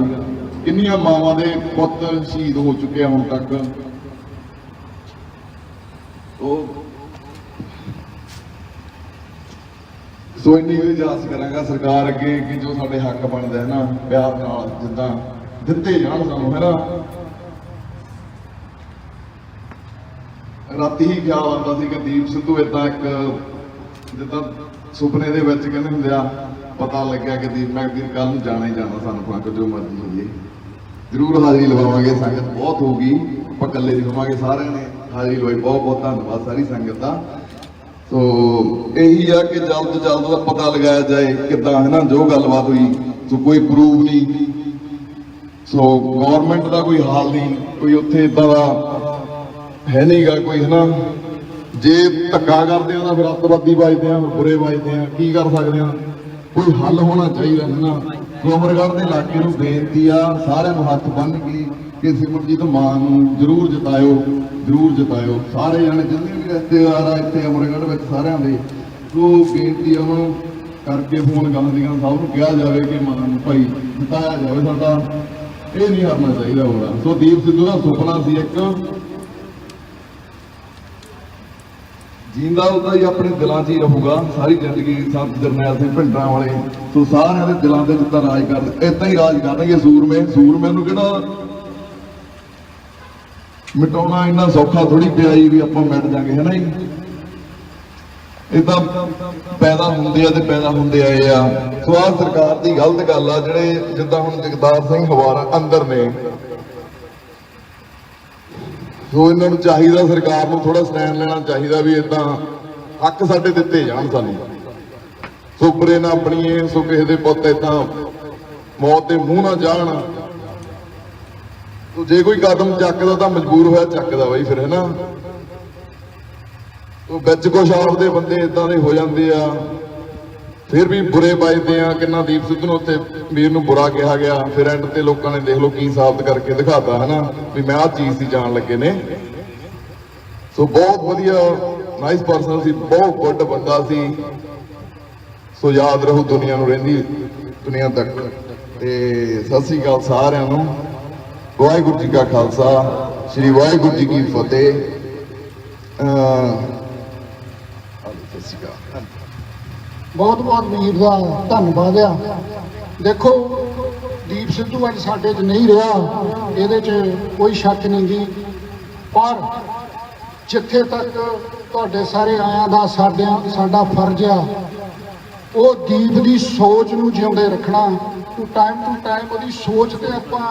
किन्नियां मावां दे पुत शहीद हो चुके हुण तक। सो इन्नी इजाज़त करांगा सरकार अगे कि जो साडे हक बनदा है ना प्यार नाल जिद्दां दित्ते जाण सानूं, है ना। राती ही ख्याल आता सी कि दीप सिद्धू इदां एक जिद्दां सुपने दे विच कहंदे हुंदे आ पता लग्या कि दीप मैगवीर कल नूं जाना ही जाना सानूं, भावें जो मर्जी होइए। जरूर हाज़री लवावांगे, संगत बहुत होगी, आपां कल्ले नहीं होवांगे, सारिआं ने हाज़री लवाई। बहुत बहुत धन्नवाद सारी संगत दा। तो यही है कि जल्द तो जल्द पता लगाया जाए किदां, है ना, जो गलबात हुई। तो कोई प्रूव नहीं, सो गौरमेंट का कोई हाल नहीं, कोई उत्थे इदां दा है नहीं गा कोई, है ना। जे धक्का करते हैं तो फिर अतवादी बजते हैं, बुरे बजते हैं, की कर सकते हैं। कोई हल होना चाहिए, है ना। अमरगढ़ के इलाके में बेनती आ सारिआं हथ बन के कि सिमरजीत मां नूं जरूर जितायो, जरूर जितायो। सारे जने जिन्ने भी रिश्तेदार आ इत्थे अमरगढ़ में सारिआं दे, तो बेनती उन्होंने करके फोन करदियां सब नूं कहा जाए कि मां नूं भाई जिताया जाए, साडा ये नहीं करना चाहिए होगा। सो दीप सिद्धू का सुपना सी एक जींदा उदा ही अपने दिलों च ही रहूगा सारी जिंदगी। संत जरनैल सिंह भिंडरां वाले तो सारे दे दिलों के जिद्दां राज कर इदां ही राज करनगे। सूरमे नूं किहड़ा मिटाउणा इन्ना सौखा थोड़ी पिया जी भी आपां मिट जांगे, है ना जी। इदां पैदा हुंदे आ ते पैदा हुंदे आए आ। सो आ सरकार दी गलत गल आ जिहड़े जिद्दां हुण जगदार सिंह हवारा अंदर ने। सो इन्होंने चाहिए सरकार को थोड़ा स्टैंड लेना चाहिए भी इदा हक साडे दिते जान सानूं। सो बुरे ना बणीए, सो किसी दे पुत इदा मौत के मूँह ना जान। तो जे कोई कदम चकदा तो मजबूर होया चकदा बई फिर, है ना। तो बिच कुछ आपदे बंदे इदां दे हो जांदे आ, फिर भी बुरे बजते हैं। किन्ना दीप सिद्धू नूं उत्थे वीर नूं बुरा कहा गया, फिर एंड ते लोकां ने देख लो की साबित करके दिखाता, है ना, भी मैं आ चीज़ सी जान लगे ने। सो बहुत वधिया नाइस पर्सन सी, बहुत गुड बंदा सी। सो याद रहू दुनिया नूं रहिंदी दुनिया तक। ते सत श्री अकाल सारिआं नूं। वाहिगुरू जी का खालसा, श्री वाहिगुरू जी की फतेह। सत श्री अकाल। बहुत बहुत वीर का धन्नवाद आ। देखो दीप सिद्धू अज साडे च नहीं रहा, ये कोई शक नहीं गी, पर जिथे तक तुहाडे सारे आयां दा साडा फर्ज आ वो दीप की सोच नूं जिउंदे रखना। टू टाइम वो सोच ते आपां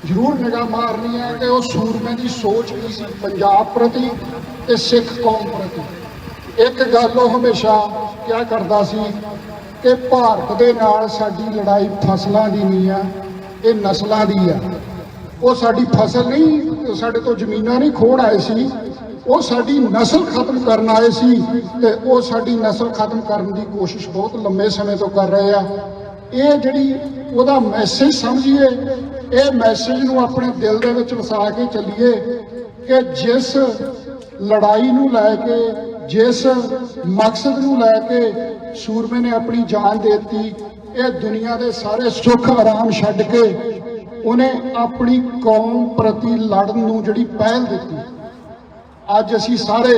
जरूर निगाह मारनी है कि वो सूरमे की सोच की सी पंजाब प्रति ते सिख कौम प्रति। ਇੱਕ ਗੱਲ ਉਹ ਹਮੇਸ਼ਾ ਕਿਹਾ ਕਰਦਾ ਸੀ ਕਿ ਭਾਰਤ ਦੇ ਨਾਲ ਸਾਡੀ ਲੜਾਈ ਫਸਲਾਂ ਦੀ ਨਹੀਂ ਆ, ਇਹ ਨਸਲਾਂ ਦੀ ਆ। ਉਹ ਸਾਡੀ ਫਸਲ ਨਹੀਂ, ਸਾਡੇ ਤੋਂ ਜ਼ਮੀਨਾਂ ਨਹੀਂ ਖੋਹਣ ਆਏ ਸੀ, ਉਹ ਸਾਡੀ ਨਸਲ ਖਤਮ ਕਰਨ ਆਏ ਸੀ ਤੇ ਉਹ ਸਾਡੀ ਨਸਲ ਖਤਮ ਕਰਨ ਦੀ ਕੋਸ਼ਿਸ਼ ਬਹੁਤ ਲੰਮੇ ਸਮੇਂ ਤੋਂ ਕਰ ਰਹੇ ਆ। ਇਹ ਜਿਹੜੀ ਉਹਦਾ ਮੈਸੇਜ ਸਮਝੀਏ, ਇਹ ਮੈਸੇਜ ਨੂੰ ਆਪਣੇ ਦਿਲ ਦੇ ਵਿੱਚ ਵਸਾ ਕੇ ਚੱਲੀਏ ਕਿ ਜਿਸ ਲੜਾਈ ਨੂੰ ਲੈ ਕੇ, ਜਿਸ ਮਕਸਦ ਨੂੰ ਲੈ ਕੇ ਸੂਰਮੇ ਨੇ ਆਪਣੀ ਜਾਨ ਦੇ ਦਿੱਤੀ, ਇਹ ਦੁਨੀਆ ਦੇ ਸਾਰੇ ਸੁੱਖ ਆਰਾਮ ਛੱਡ ਕੇ ਉਹਨੇ ਆਪਣੀ ਕੌਮ ਪ੍ਰਤੀ ਲੜਨ ਨੂੰ ਜਿਹੜੀ ਪਹਿਲ ਦਿੱਤੀ। ਅੱਜ ਅਸੀਂ ਸਾਰੇ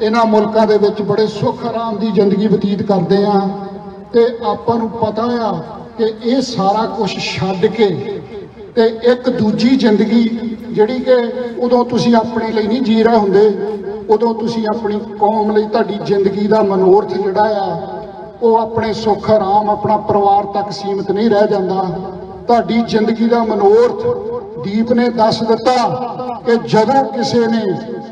ਇਹਨਾਂ ਮੁਲਕਾਂ ਦੇ ਵਿੱਚ ਬੜੇ ਸੁੱਖ ਆਰਾਮ ਦੀ ਜ਼ਿੰਦਗੀ ਬਤੀਤ ਕਰਦੇ ਹਾਂ ਤੇ ਆਪਾਂ ਨੂੰ ਪਤਾ ਆ ਕਿ ਇਹ ਸਾਰਾ ਕੁਝ ਛੱਡ ਕੇ ਤੇ ਇੱਕ ਦੂਜੀ ਜ਼ਿੰਦਗੀ ਜਿਹੜੀ ਕਿ ਉਦੋਂ ਤੁਸੀਂ ਆਪਣੇ ਲਈ ਨਹੀਂ ਜੀ ਰਹੇ ਹੁੰਦੇ, ਉਦੋਂ ਤੁਸੀਂ ਆਪਣੀ ਕੌਮ ਲਈ, ਤੁਹਾਡੀ ਜ਼ਿੰਦਗੀ ਦਾ ਮਨੋਰਥ ਜਿਹੜਾ ਆ ਉਹ ਆਪਣੇ ਸੁੱਖ ਆਰਾਮ, ਆਪਣਾ ਪਰਿਵਾਰ ਤੱਕ ਸੀਮਿਤ ਨਹੀਂ ਰਹਿ ਜਾਂਦਾ। ਤੁਹਾਡੀ ਜ਼ਿੰਦਗੀ ਦਾ ਮਨੋਰਥ ਦੀਪ ਨੇ ਦੱਸ ਦਿੱਤਾ ਕਿ ਜਦੋਂ ਕਿਸੇ ਨੇ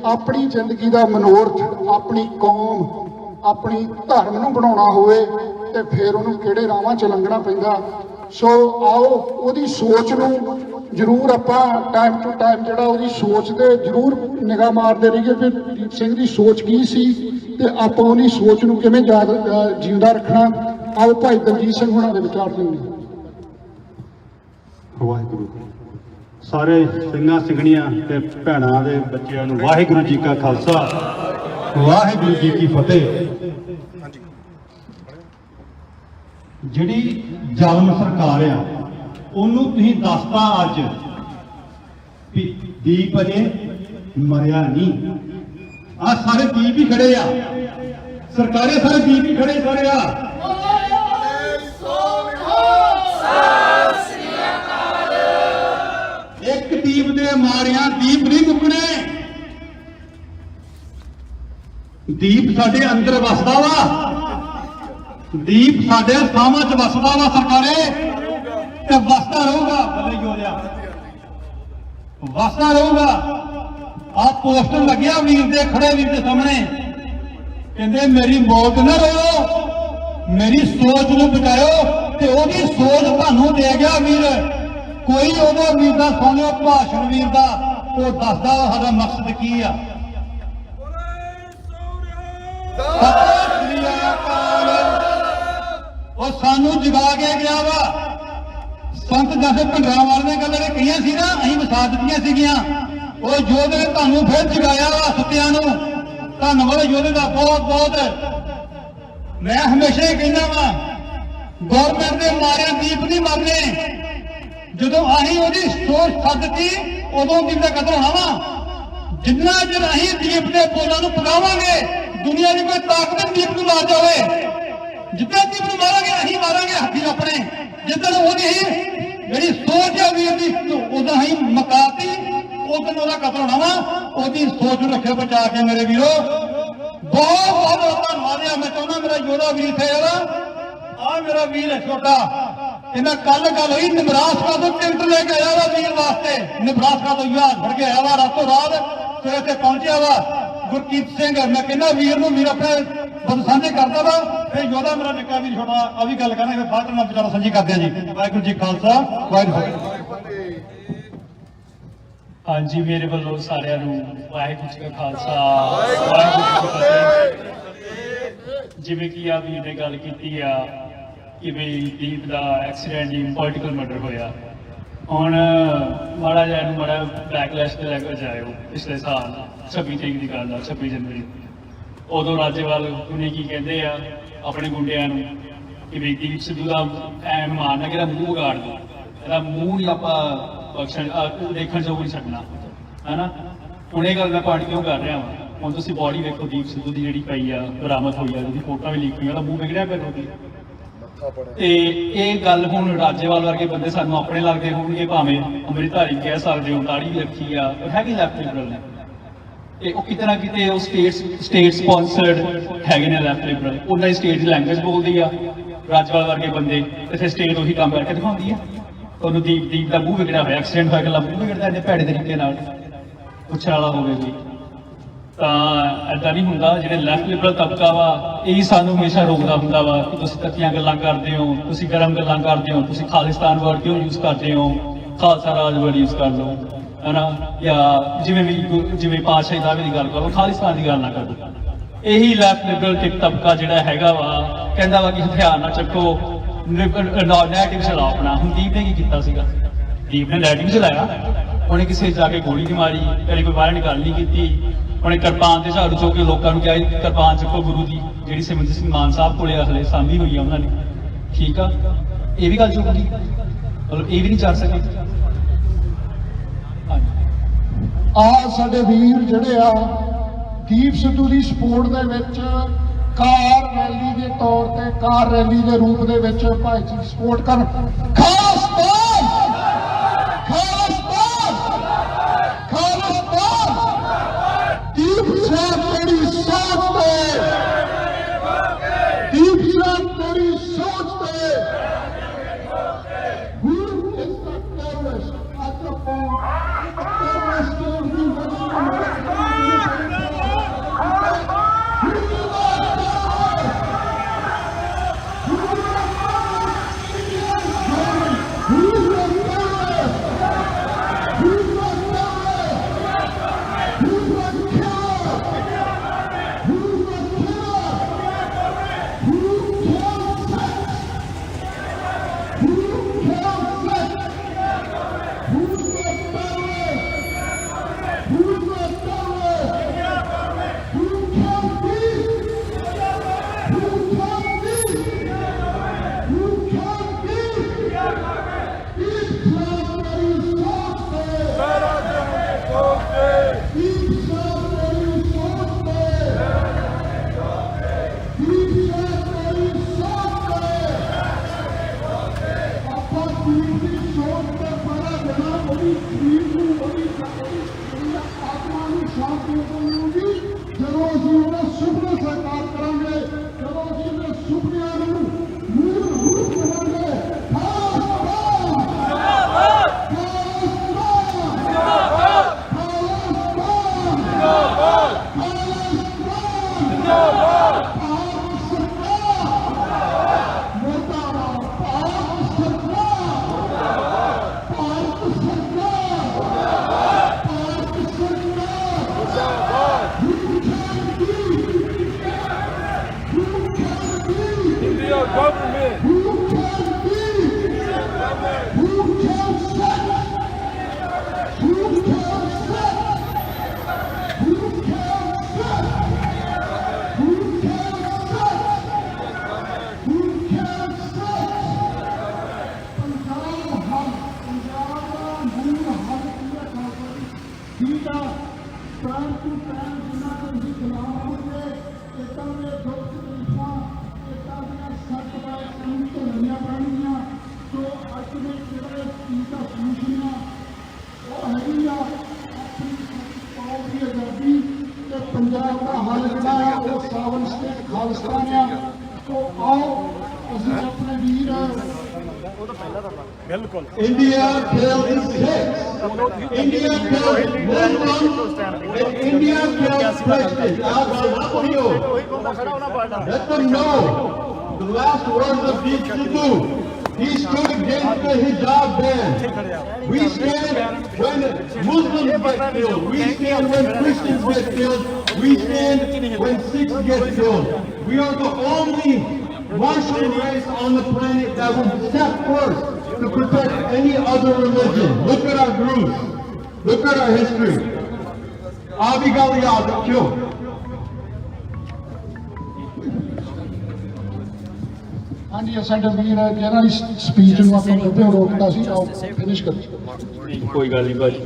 ਆਪਣੀ ਜ਼ਿੰਦਗੀ ਦਾ ਮਨੋਰਥ ਆਪਣੀ ਕੌਮ, ਆਪਣੀ ਧਰਮ ਨੂੰ ਬਣਾਉਣਾ ਹੋਵੇ ਤੇ ਫਿਰ ਉਹਨੂੰ ਕਿਹੜੇ ਰਾਹਾਂ 'ਚ ਲੰਘਣਾ ਪੈਂਦਾ। ਸੋ ਆਓ ਉਹਦੀ ਸੋਚ ਨੂੰ ਜ਼ਰੂਰ ਆਪਾਂ ਟਾਈਮ ਟੂ ਟਾਈਮ ਜਿਹੜਾ ਉਹਦੀ ਸੋਚ ਤੇ ਜ਼ਰੂਰ ਨਿਗਾਹ ਮਾਰਦੇ ਰਹੀਏ ਕਿ ਦੀਪ ਸਿੰਘ ਦੀ ਸੋਚ ਕੀ ਸੀ ਤੇ ਆਪਾਂ ਉਹਦੀ ਸੋਚ ਨੂੰ ਕਿਵੇਂ ਜਿਉਂਦਾ ਰੱਖਣਾ। ਆਓ ਭਾਈ ਦਲਜੀਤ ਸਿੰਘ ਹੁਣਾਂ ਦੇ ਵਿਚਾਰ ਸੁਣੀਏ। ਵਾਹਿਗੁਰੂ ਸਾਰੇ ਸਿੰਘਾਂ ਸਿੰਘਣੀਆਂ ਤੇ ਭੈਣਾਂ ਦੇ ਬੱਚਿਆਂ ਨੂੰ ਵਾਹਿਗੁਰੂ ਜੀ ਕਾ ਖਾਲਸਾ, ਵਾਹਿਗੁਰੂ ਜੀ ਕੀ ਫਤਿਹ। ਜਿਹੜੀ ਜ਼ਾਲਮ ਸਰਕਾਰ ਆ ਉਹਨੂੰ ਤੁਸੀਂ ਦੱਸਤਾ ਅੱਜ ਵੀ ਦੀਪ ਅਜੇ ਮਰਿਆ ਨਹੀਂ। ਆ ਸਾਰੇ ਦੀਪ ਹੀ ਖੜੇ ਆ, ਸਰਕਾਰੇ ਸਾਰੇ ਦੀਪ ਹੀ ਖੜੇ ਸਾਰੇ ਆ। ਇੱਕ ਦੀਪ ਦੇ ਮਾਰਿਆ ਦੀਪ ਨਹੀਂ ਮੁੱਕਣੇ। ਦੀਪ ਸਾਡੇ ਅੰਦਰ ਵਸਦਾ ਵਾ, ਦੀਪ ਸਾਡੇ ਸਾਹਾਂ 'ਚ ਵਸਦਾ ਵਾ ਸਰਕਾਰੇ, ਤੇ ਵਸਦਾ ਰਹੂਗਾ। ਬੱਲੇ ਜੋੜਿਆ ਵਸਦਾ ਰਹੂਗਾ। ਆ ਪੋਸਟਰ ਲੱਗਿਆ ਵੀਰ ਦੇ, ਖੜੇ ਵੀਰ ਦੇ ਸਾਹਮਣੇ, ਕਹਿੰਦੇ ਮੇਰੀ ਮੌਤ ਨਾ ਰੋਓ, ਮੇਰੀ ਸੋਚ ਨੂੰ ਬਚਾਇਓ। ਤੇ ਉਹਦੀ ਸੋਚ ਤੁਹਾਨੂੰ ਦੇ ਗਿਆ ਵੀਰ। ਕੋਈ ਉਹਦਾ ਵੀਰ ਦਾ ਸੁਣਿਓ ਭਾਸ਼ਣ ਵੀਰ ਦਾ, ਉਹ ਦੱਸਦਾ ਵਾ ਸਾਡਾ ਮਕਸਦ ਕੀ ਆ। ਉਹ ਸਾਨੂੰ ਜਗਾ ਕੇ ਗਿਆ ਵਾ। ਸੰਤ ਜਥੇ ਭੰਡਰਾਂਵਾਲੇ ਨੇ ਗੱਲਾਂ ਕਹੀਆਂ ਸੀ ਨਾ, ਅਸੀਂ ਵਸਾ ਦਿੱਤੀਆਂ ਸੀਗੀਆਂ। ਉਹ ਯੋਧੇ ਨੇ ਤੁਹਾਨੂੰ ਫਿਰ ਜਗਾਇਆ ਵਾ ਸੁੱਤਿਆਂ ਨੂੰ। ਧੰਨਵਾਦ ਯੋਧੇ ਦਾ ਬਹੁਤ ਬਹੁਤ। ਮੈਂ ਹਮੇਸ਼ਾ ਹੀ ਕਹਿੰਦਾ ਵਾ, ਗੌਰਮੈਂਟ ਦੇ ਮਾਰਿਆ ਦੀਪ ਨਹੀਂ ਮਰਨੇ। ਜਦੋਂ ਅਸੀਂ ਉਹਦੀ ਸੋਚ ਛੱਡਤੀ ਉਦੋਂ ਦੀਪ ਦਾ ਕਤਲ ਹੋਣਾ ਵਾ। ਜਿੰਨਾ ਚਿਰ ਅਸੀਂ ਦੀਪ ਦੇ ਬੋਲਾਂ ਨੂੰ ਪਗਾਵਾਂਗੇ, ਦੁਨੀਆ ਦੀ ਕੋਈ ਤਾਕਤ ਨਹੀਂ ਦੀਪ ਨੂੰ ਮਾਰ ਜਾਵੇ। ਜਿੱਦਾਂ ਦੀਪ ਨੂੰ ਮਾਰਾਂਗੇ ਅਸੀਂ ਮਾਰਾਂਗੇ ਹੱਥੀ ਆਪਣੇ। ਜਿੱਦਣ ਉਹਦੀ ਜਿਹੜੀ ਸੋਚ ਆ ਵੀਰ ਦੀ ਉਦੋਂ ਅਸੀਂ ਮਕਾਤੀ, ਉਦੋਂ ਉਹਦਾ ਕਤਲ ਹੋਣਾ ਵਾ। ਉਹਦੀ ਸੋਚ ਨੂੰ ਰੱਖਿਓ ਬਚਾ ਕੇ ਮੇਰੇ ਵੀਰੋ। ਬਹੁਤ ਬਹੁਤ ਧੰਨਵਾਦ ਆ। ਮੈਂ ਚਾਹੁੰਦਾ ਮੇਰਾ ਯੋਧਾ ਵੀਰ ਇੱਥੇ ਆ ਮੇਰਾ ਵੀਰ ਹੈ ਛੋਟਾ, ਇਹਨਾਂ ਕੱਲ ਗੱਲ ਹੋਈ ਨਿਬਰਾਸਕਾ ਤੋਂ ਟਿਕਟ ਲੈ ਕੇ ਆਇਆ ਵਾ ਵੀਰ ਵਾਸਤੇ। ਨਿਬਰਾਸਕਾ ਤੋਂ ਯਾਦ ਫੜ ਕੇ ਆਇਆ ਵਾ, ਰਾਤੋਂ ਰਾਤ ਸਵੇਰੇ ਤੇ ਪਹੁੰਚਿਆ ਵਾ ਗੁਰਕੀਤ ਸਿੰਘ। ਮੈਂ ਕਹਿੰਦਾ ਵੀਰ ਨੂੰ ਵੀਰ ਆਪਣੇ ਬੰਦ ਸਾਂਝੇ ਕਰਦਾ ਵਾ। ਫਿਰ ਯੋਧਾ ਮੇਰਾ ਨਿੱਕਾ ਵੀਰ ਛੋਟਾ ਆ ਵੀ ਗੱਲ ਕਰਨਾ, ਫਿਰ ਬਾਅਦ ਨਾਲ ਵਿਚਾਰਾ ਸਾਂਝੀ ਕਰਦੇ ਆ ਜੀ। ਵਾਹਿਗੁਰੂ ਜੀ ਖਾਲਸਾ, ਵਾਹਿਗੁਰੂ। ਹਾਂਜੀ, ਮੇਰੇ ਵੱਲੋਂ ਸਾਰਿਆਂ ਨੂੰ ਵਾਹਿਗੁਰੂ ਜੀ ਕਾ ਖਾਲਸਾ, ਵਾਹਿਗੁਰੂ ਜੀ ਕੀ ਫਤਿਹ। ਜਿਵੇਂ ਕਿ ਆ ਵੀਰ ਨੇ ਗੱਲ ਕੀਤੀ ਆ ਕਿ ਵੀ ਦੀਪ ਦਾ ਐਕਸੀਡੈਂਟ ਦੀ ਪੋਲੀਟੀਕਲ ਮਰਡਰ ਹੋਇਆ। ਹੁਣ ਮਾੜਾ ਜਿਹਾ ਇਹਨੂੰ ਮਾੜਾ ਬੈਕਲੈਸ਼ ਤੇ ਲੈ ਕੇ ਜਾਇਓ। ਪਿਛਲੇ ਸਾਲ 26 ਤਰੀਕ ਦੀ ਗੱਲ ਆ, 26 ਜਨਵਰੀ, ਉਦੋਂ ਰਾਜੇਵਾਲ ਉਹਨੇ ਕੀ ਕਹਿੰਦੇ ਆ ਆਪਣੇ ਗੁੰਡਿਆਂ ਨੂੰ ਕਿ ਵੀ ਦੀਪ ਸਿੱਧੂ ਦਾ ਐ ਮਾਰਨਾ ਕਿ ਇਹਦਾ ਮੂੰਹ ਗਾੜ ਦੋ, ਇਹਦਾ ਮੂੰਹ ਨਹੀਂ ਆਪਾਂ ਬਖਸ਼ਣ ਦੇਖਣ ਜੋ ਨਹੀਂ ਛੱਡਣਾ, ਹੈਨਾ। ਹੁਣ ਇਹ ਗੱਲ ਮੈਂ ਪਾਰਟੀ ਕਿਉਂ ਕਰ ਰਿਹਾ ਵਾਂ। ਹੁਣ ਤੁਸੀਂ ਬੋਡੀ ਵੇਖੋ ਦੀਪ ਸਿੱਧੂ ਦੀ ਜਿਹੜੀ ਪਈ ਆ, ਬਰਾਮਦ ਹੋਈ ਆ, ਉਹਦੀ ਫੋਟੋ ਵੀ ਲੀਕ ਹੋਈ, ਉਹਦਾ ਮੂੰਹ ਵਿਗੜਿਆ ਪਿਆ ਉਹਦੀ। ਤੇ ਇਹ ਗੱਲ ਹੁਣ ਰਾਜੇਵਾਲ ਵਰਗੇ ਬੰਦੇ ਸਾਨੂੰ ਆਪਣੇ ਲੱਗਦੇ ਹੋਣਗੇ, ਭਾਵੇਂ ਅੰਮ੍ਰਿਤਧਾਰੀ ਕਹਿ ਸਕਦੇ ਹੋ, ਦਾੜੀ ਵੀ ਰੱਖੀ ਆ, ਪਰ ਹੈਗੇ ਲੈਫਟ ਲਿਬਰਲ ਨੇ। ਤੇ ਉਹ ਕਿਤੇ ਨਾ ਕਿਤੇ ਉਹ ਸਟੇਟ ਸਪਾਂਸਰਡ ਹੈਗੇ ਨੇ ਲੈਫਟ ਲਿਬਰਲ। ਉਹਨਾਂ ਦੀ ਸਟੇਟ ਦੀ ਲੈਂਗੁਏਜ ਬੋਲਦੀ ਆ ਰਾਜੇਵਾਲ ਵਰਗੇ ਬੰਦੇ, ਇੱਥੇ ਸਟੇਟ ਉਹੀ ਕੰਮ ਕਰਕੇ ਦਿਖਾਉਂਦੀ ਆ। ਉਹਨੂੰ ਦੀਪ ਦਾ ਮੂੰਹ ਵਿਗੜਿਆ ਹੋਇਆ, ਐਕਸੀਡੈਂਟ ਹੋਇਆ, ਗੱਲਾਂ ਮੂੰਹ ਵਿਗੜਦਾ ਇਹਨੇ ਭੈੜੇ ਤਰੀਕੇ ਨਾਲ, ਪੁੱਛਣ ਵਾਲਾ ਹੋਵੇ ਵੀ। ਤਾਂ ਐਦਾਂ ਨਹੀਂ ਹੁੰਦਾ। ਜਿਹੜੇ ਲੈਫਟ ਲਿਬਰਲ ਤਬਕਾ ਵਾ ਇਹ ਸਾਨੂੰ ਹਮੇਸ਼ਾ ਰੋਕਦਾ ਹੁੰਦਾ ਵਾ ਕਿ ਤੁਸੀਂ ਤੱਕੀਆਂ ਗੱਲਾਂ ਕਰਦੇ ਹੋ, ਤੁਸੀਂ ਗਰਮ ਗੱਲਾਂ ਕਰਦੇ ਹੋ, ਤੁਸੀਂ ਖਾਲਿਸਤਾਨ ਵਰਡ ਕਿਉਂ ਯੂਜ਼ ਕਰਦੇ ਹੋ, ਖਾਲਸਾ ਰਾਜ ਵਰਡ ਯੂਜ਼ ਕਰ ਲਓ, ਹੈ ਨਾ, ਜਾਂ ਜਿਵੇਂ ਪਾਤਸ਼ਾਹੀ ਦਾਅਵੇ ਦੀ ਗੱਲ ਕਰੋ, ਖਾਲਿਸਤਾਨ ਦੀ ਗੱਲ ਨਾ ਕਰੋ। ਇਹੀ ਲੈਫਟ ਲਿਬਰਲ ਤਬਕਾ ਜਿਹੜਾ ਹੈਗਾ ਵਾ ਕਹਿੰਦਾ ਵਾ ਕਿ ਹਥਿਆਰ ਨਾ ਚੱਕੋ, ਨੈਰੇਟਿਵ ਚਲਾਓ ਆਪਣਾ। ਹੁਣ ਦੀਪ ਨੇ ਕੀ ਕੀਤਾ ਸੀਗਾ? ਦੀਪ ਨੇ ਨੈਰੇਟਿਵ ਚਲਾਇਆ, ਉਹਨੇ ਕਿਸੇ ਜਾ ਕੇ ਗੋਲੀ ਨਹੀਂ ਮਾਰੀ, ਕਦੇ ਕੋਈ ਵਾਇਲੈਂਟ ਗੱਲ ਨਹੀਂ ਕੀਤੀ। ਉਹਨੇ ਕਿਰਪਾਨ ਤੇ ਝਾੜੂ ਚੁੱਕ ਕੇ ਲੋਕਾਂ ਨੂੰ ਕਿਹਾ ਕਿਰਪਾਨ ਚੱਕੋ ਗੁਰੂ ਦੀ, ਜਿਹੜੀ ਸਿਮਰਜੀਤ ਸਿੰਘ ਮਾਨ ਸਾਹਿਬ ਕੋਲੇ ਹਲੇ ਸਾਂਭੀ ਹੋਈ ਆ ਉਹਨਾਂ ਨੇ, ਠੀਕ ਆ। ਇਹ ਵੀ ਗੱਲ ਚੁੱਕ ਗਈ, ਮਤਲਬ ਇਹ ਵੀ ਨਹੀਂ ਚੱਲ ਸਕੇ। ਆ ਸਾਡੇ ਵੀਰ ਜਿਹੜੇ ਆ ਦੀਪ ਸਿੱਧੂ ਦੀ ਸਪੋਰਟ ਦੇ ਵਿੱਚ ਕਾਰ ਰੈਲੀ ਦੇ ਤੌਰ ਤੇ, ਕਾਰ ਰੈਲੀ ਦੇ ਰੂਪ ਦੇ ਵਿੱਚ ਭਾਈ ਜੀ ਸਪੋਰਟ ਕਰਨ। ਖਾਲਿਸਤਾਨ ਖਾਲਿਸਤਾਨ ਖਾਲਿਸਤਾਨ। ਦੀਪ ਸਾਹਿਬ ਤੇਰੀ ਸੋਚ ਤੇ, ਦੀਪ ਸਾਹਿਬ ਤੇਰੀ ਸੋਚ ਤੇ। Who is the terrorist at the point? A terrorist is the ਜਦੋਂ ਅਸੀਂ ਉਹਨਾਂ ਸੁਪਨੇ ਸਾਕਾਰ ਕਰਾਂਗੇ, ਜਦੋਂ ਅਸੀਂ ਉਹਨਾਂ ਸੁਪਨਿਆਂ ਨੂੰ ਮੂਲ ਰੂਪ ਦੇਵਾਂਗੇ। ਪੰਜਾਬ ਦਾ ਹੱਲ ਜਿਹੜਾ ਹੈ ਉਹ ਸਾਵਨ ਸਟੇਟ ਖਾਲਿਸਤਾਨ ਆ। ਸੋ ਆਓ ਅਸੀਂ ਆਪਣੇ ਵੀਰ India kills six. India kills Muslims. And India kills Christians. Let them know the last words of Deep Sidhu. He stood against the hijab ban. We stand when Muslims get killed. We stand when Christians get killed. We stand when Sikhs get killed. We are the only martial race on the planet that will step first to protect any other religion. Look at our groups. Look at our history. Abi Gali Azam, kill. ਹਾਂਜੀ ਸਾਡੇ ਵੀਰ ਜਿਹਨਾਂ ਦੀ speech ਨੂੰ ਆਪਾਂ ਉੱਤੇ ਰੋਕਦਾ ਸੀ, ਆਓ finish ਕਰੋ। ਕੋਈ ਗੱਲ ਨਹੀਂ ਭਾਜੀ,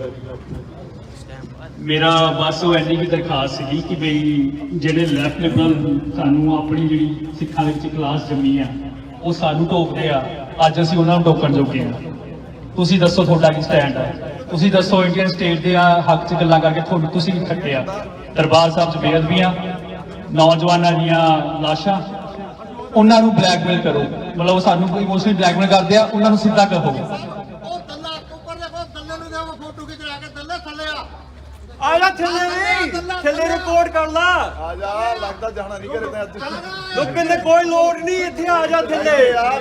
ਮੇਰਾ ਬਸ ਉਹ ਇੰਨੀ ਕੁ ਦਰਖਾਸਤ ਸੀਗੀ ਕਿ ਬਈ ਜਿਹੜੇ ਲੈਫਟ ਲਿਬਰਲ ਸਾਨੂੰ ਆਪਣੀ ਜਿਹੜੀ ਸਿੱਖਾਂ ਦੇ ਵਿੱਚ ਕਲਾਸ ਜੰਮੀ ਆ ਉਹ ਸਾਨੂੰ ਟੋਕਦੇ ਆ, ਅੱਜ ਅਸੀਂ ਉਹਨਾਂ ਨੂੰ ਟੋਕਣ ਜੋਗੇ ਆ। ਤੁਸੀਂ ਦੱਸੋ ਤੁਹਾਡਾ ਕੀ ਸਟੈਂਡ ਆ? ਤੁਸੀਂ ਦੱਸੋ ਇੰਡੀਅਨ ਸਟੇਟ ਦੇ ਹੱਕ 'ਚ ਗੱਲਾਂ ਕਰਕੇ ਤੁਹਾਨੂੰ ਤੁਸੀਂ ਕੀ ਖੱਟਿਆ? ਦਰਬਾਰ ਸਾਹਿਬ 'ਚ ਬੇਅਦਬੀਆਂ, ਨੌਜਵਾਨਾਂ ਦੀਆਂ ਲਾਸ਼ਾਂ, ਉਹਨਾਂ ਨੂੰ ਬਲੈਕਮੇਲ ਕਰੋ, ਮਤਲਬ ਸਾਨੂੰ ਕੋਈ ਇਮੋਸ਼ਨਲੀ ਬਲੈਕਮੇਲ ਕਰਦੇ ਆ, ਉਹਨਾਂ ਨੂੰ ਸਿੱਧਾ ਕਹੋ। ਆਜਾ ਥੱਲੇ ਰਿਪੋਰਟ ਕਰ ਲਾ ਆ ਜਾ ਲੱਗਦਾ ਜਾਣਾ ਨਹੀਂ ਕਰੇ ਤਾਂ ਅੱਜ ਲੋਕ ਕਹਿੰਦੇ ਕੋਈ ਲੋੜ ਨਹੀਂ ਇੱਥੇ ਆ ਜਾ ਥੱਲੇ ਆੜ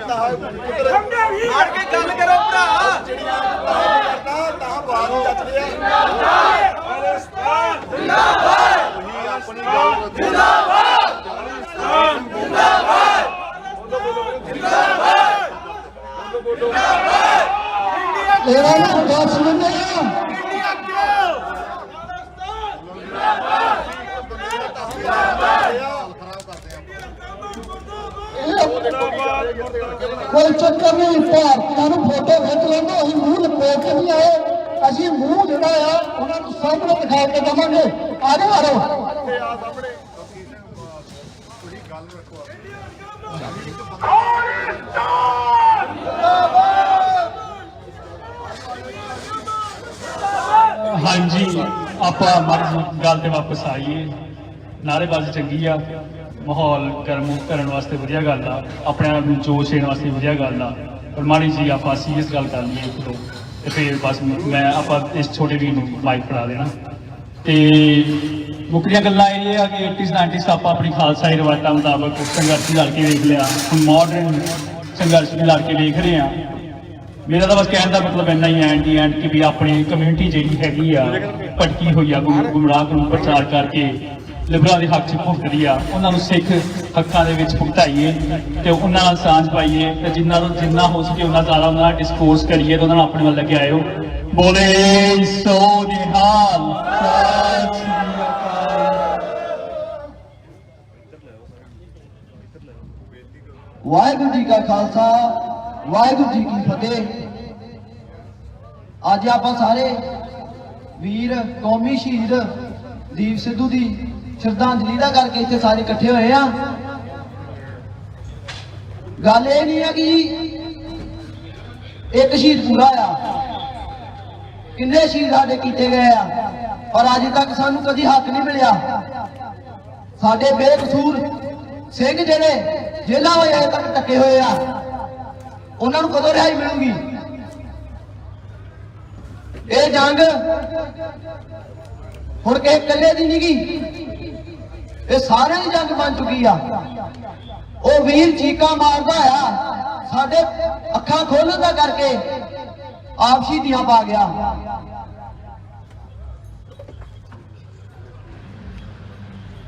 ਕੇ ਗੱਲ ਕਰੋ ਭਰਾ ਜਿਹੜੀਆਂ ਕਰਦਾ ਤਾਂ ਬਾਤ ਚੱਲਦੀ ਆ ਪਾਕਿਸਤਾਨ ਜਿੰਦਾਬਾਦ ਤੁਸੀਂ ਆਪਣੀ ਗੱਲ ਜਿੰਦਾਬਾਦ ਪਾਕਿਸਤਾਨ ਜਿੰਦਾਬਾਦ ਜਿੰਦਾਬਾਦ ਇਹਦਾ ਨਾ ਗੱਲ ਸੁਣਦੇ ਆ ਇੰਡੀਆ ਕਿਉਂ ਕੋਈ ਚੱਕਰ ਨਹੀਂ ਭਾਰਤੀਆਂ ਨੂੰ ਫੋਟੋ ਖਿੱਚ ਲੈਂਦੇ ਅਸੀਂ ਮੂੰਹ ਲਪੇਟ ਕੇ ਨਹੀਂ ਆਏ ਅਸੀਂ ਮੂੰਹ ਜਿਹੜਾ ਆ ਉਹਨਾਂ ਨੂੰ ਸਾਹਮਣੇ ਦਿਖਾ ਕੇ ਦੇਵਾਂਗੇ ਆ ਜਾਓ ਸਾਹਮਣੇ ਤੁਸੀਂ ਗੱਲ ਰੱਖੋ ਹਾਂਜੀ ਆਪਾਂ ਮਰਜ਼ੀ ਗੱਲ ਤੇ ਵਾਪਸ ਆਈਏ। ਨਾਅਰੇਬਾਜ਼ੀ ਚੰਗੀ ਆ, ਮਾਹੌਲ ਗਰਮ ਕਰਨ ਵਾਸਤੇ ਵਧੀਆ ਗੱਲ ਆ, ਆਪਣੇ ਆਪ ਨੂੰ ਜੋਸ਼ ਦੇਣ ਵਾਸਤੇ ਵਧੀਆ ਗੱਲ ਆ। ਪਰ ਮਾੜੀ ਜੀ ਆਪਾਂ ਸੀਰੀਅਸ ਗੱਲ ਕਰ ਲਈਏ ਇੱਕ ਦੋ ਤੇ ਫਿਰ ਬਸ ਮੈਂ ਆਪਾਂ ਇਸ ਛੋਟੇ ਵੀਰ ਨੂੰ ਮਾਈਕ ਫੜਾ ਦੇਣਾ। ਤੇ ਮੁੱਕਦੀਆਂ ਗੱਲਾਂ ਇਹ ਆ ਕਿ 80s 90s ਆਪਾਂ ਆਪਣੀ ਖਾਲਸਾ ਦੀ ਰਵਾਇਤਾਂ ਮੁਤਾਬਕ ਸੰਘਰਸ਼ ਲੜ ਕੇ ਵੇਖ ਲਿਆ, ਹੁਣ ਮਾਡਰਨ ਸੰਘਰਸ਼ ਵੀ ਲੜ ਕੇ ਵੇਖ ਰਹੇ ਆ। ਮੇਰਾ ਤਾਂ ਬਸ ਕਹਿਣ ਦਾ ਮਤਲਬ ਇੰਨਾ ਹੀ ਐਂਡ ਦੀ ਐਂਡ ਕਿ ਵੀ ਆਪਣੀ ਕਮਿਊਨਿਟੀ ਜਿਹੜੀ ਹੈਗੀ ਆ ਭਟਕੀ ਹੋਈ ਆ, ਗੁੰਮਰਾਹ ਨੂੰ ਪ੍ਰਚਾਰ ਕਰਕੇ ਲਿਬਰਲਾਂ ਦੇ ਹੱਕ 'ਚ ਭੁਗਤਦੀ ਆ, ਉਹਨਾਂ ਨੂੰ ਸਿੱਖ ਹੱਕਾਂ ਦੇ ਵਿੱਚ ਭੁਗਤਾਈਏ ਤੇ ਉਹਨਾਂ ਨਾਲ ਸਾਂਝ ਪਾਈਏ ਤੇ ਜਿੰਨਾ ਹੋ ਸਕੇ ਉਹਨਾਂ ਜ਼ਿਆਦਾ ਉਹਨਾਂ ਨਾਲ ਡਿਸਕੋਰਸ ਕਰੀਏ ਤੇ ਉਹਨਾਂ ਨੂੰ ਆਪਣੇ ਵੱਲ ਲੈ ਕੇ ਆਇਓ। ਬੋਲੇ ਸੋ ਨਿਹਾਲ। ਸਤਿ ਸ਼੍ਰੀ ਅਕਾਲ। ਵਾਹਿਗੁਰੂ ਜੀ ਕਾ ਖਾਲਸਾ ਵਾਹਿਗੁਰੂ ਜੀ ਕੀ ਫਤਿਹ। ਅੱਜ ਆਪਾਂ ਸਾਰੇ ਵੀਰ ਕੌਮੀ ਸ਼ਹੀਦ ਦੀਪ ਸਿੱਧੂ ਦੀ ਸ਼ਰਧਾਂਜਲੀ ਦਾ ਕਰਕੇ ਇੱਥੇ ਸਾਰੇ ਇਕੱਠੇ ਹੋਏ ਆ। ਗੱਲ ਇਹ ਨਹੀਂ ਹੈ ਕਿ ਇੱਕ ਸ਼ਹੀਦ ਪੂਰਾ ਆ, ਕਿੰਨੇ ਸ਼ਹੀਦ ਸਾਡੇ ਕੀਤੇ ਗਏ ਆ, ਪਰ ਅੱਜ ਤੱਕ ਸਾਨੂੰ ਕਦੀ ਹੱਕ ਨਹੀਂ ਮਿਲਿਆ। ਸਾਡੇ ਬੇਕਸੂਰ ਸਿੰਘ ਜਿਹੜੇ ਜੇਲ੍ਹਾਂ ਵਿੱਚ ਅਜੇ ਤੱਕ ਟੱਕੇ ਹੋਏ ਆ, ਉਹਨਾਂ ਨੂੰ ਕਦੋਂ ਰਿਹਾਈ ਮਿਲੂਗੀ? ਇਹ ਜੰਗ ਹੁਣ ਕਿਸੇ ਇਕੱਲੇ ਦੀ ਨਹੀਂ ਗੀ, ਇਹ ਸਾਰਿਆਂ ਦੀ ਜੰਗ ਬਣ ਚੁੱਕੀ ਆ। ਉਹ ਵੀਰ ਚੀਕਾਂ ਮਾਰਦਾ ਆ, ਸਾਡੇ ਅੱਖਾਂ ਖੋਲਣ ਦਾ ਕਰਕੇ ਆਪ ਸ਼ਹੀਦੀਆਂ ਪਾ ਗਿਆ।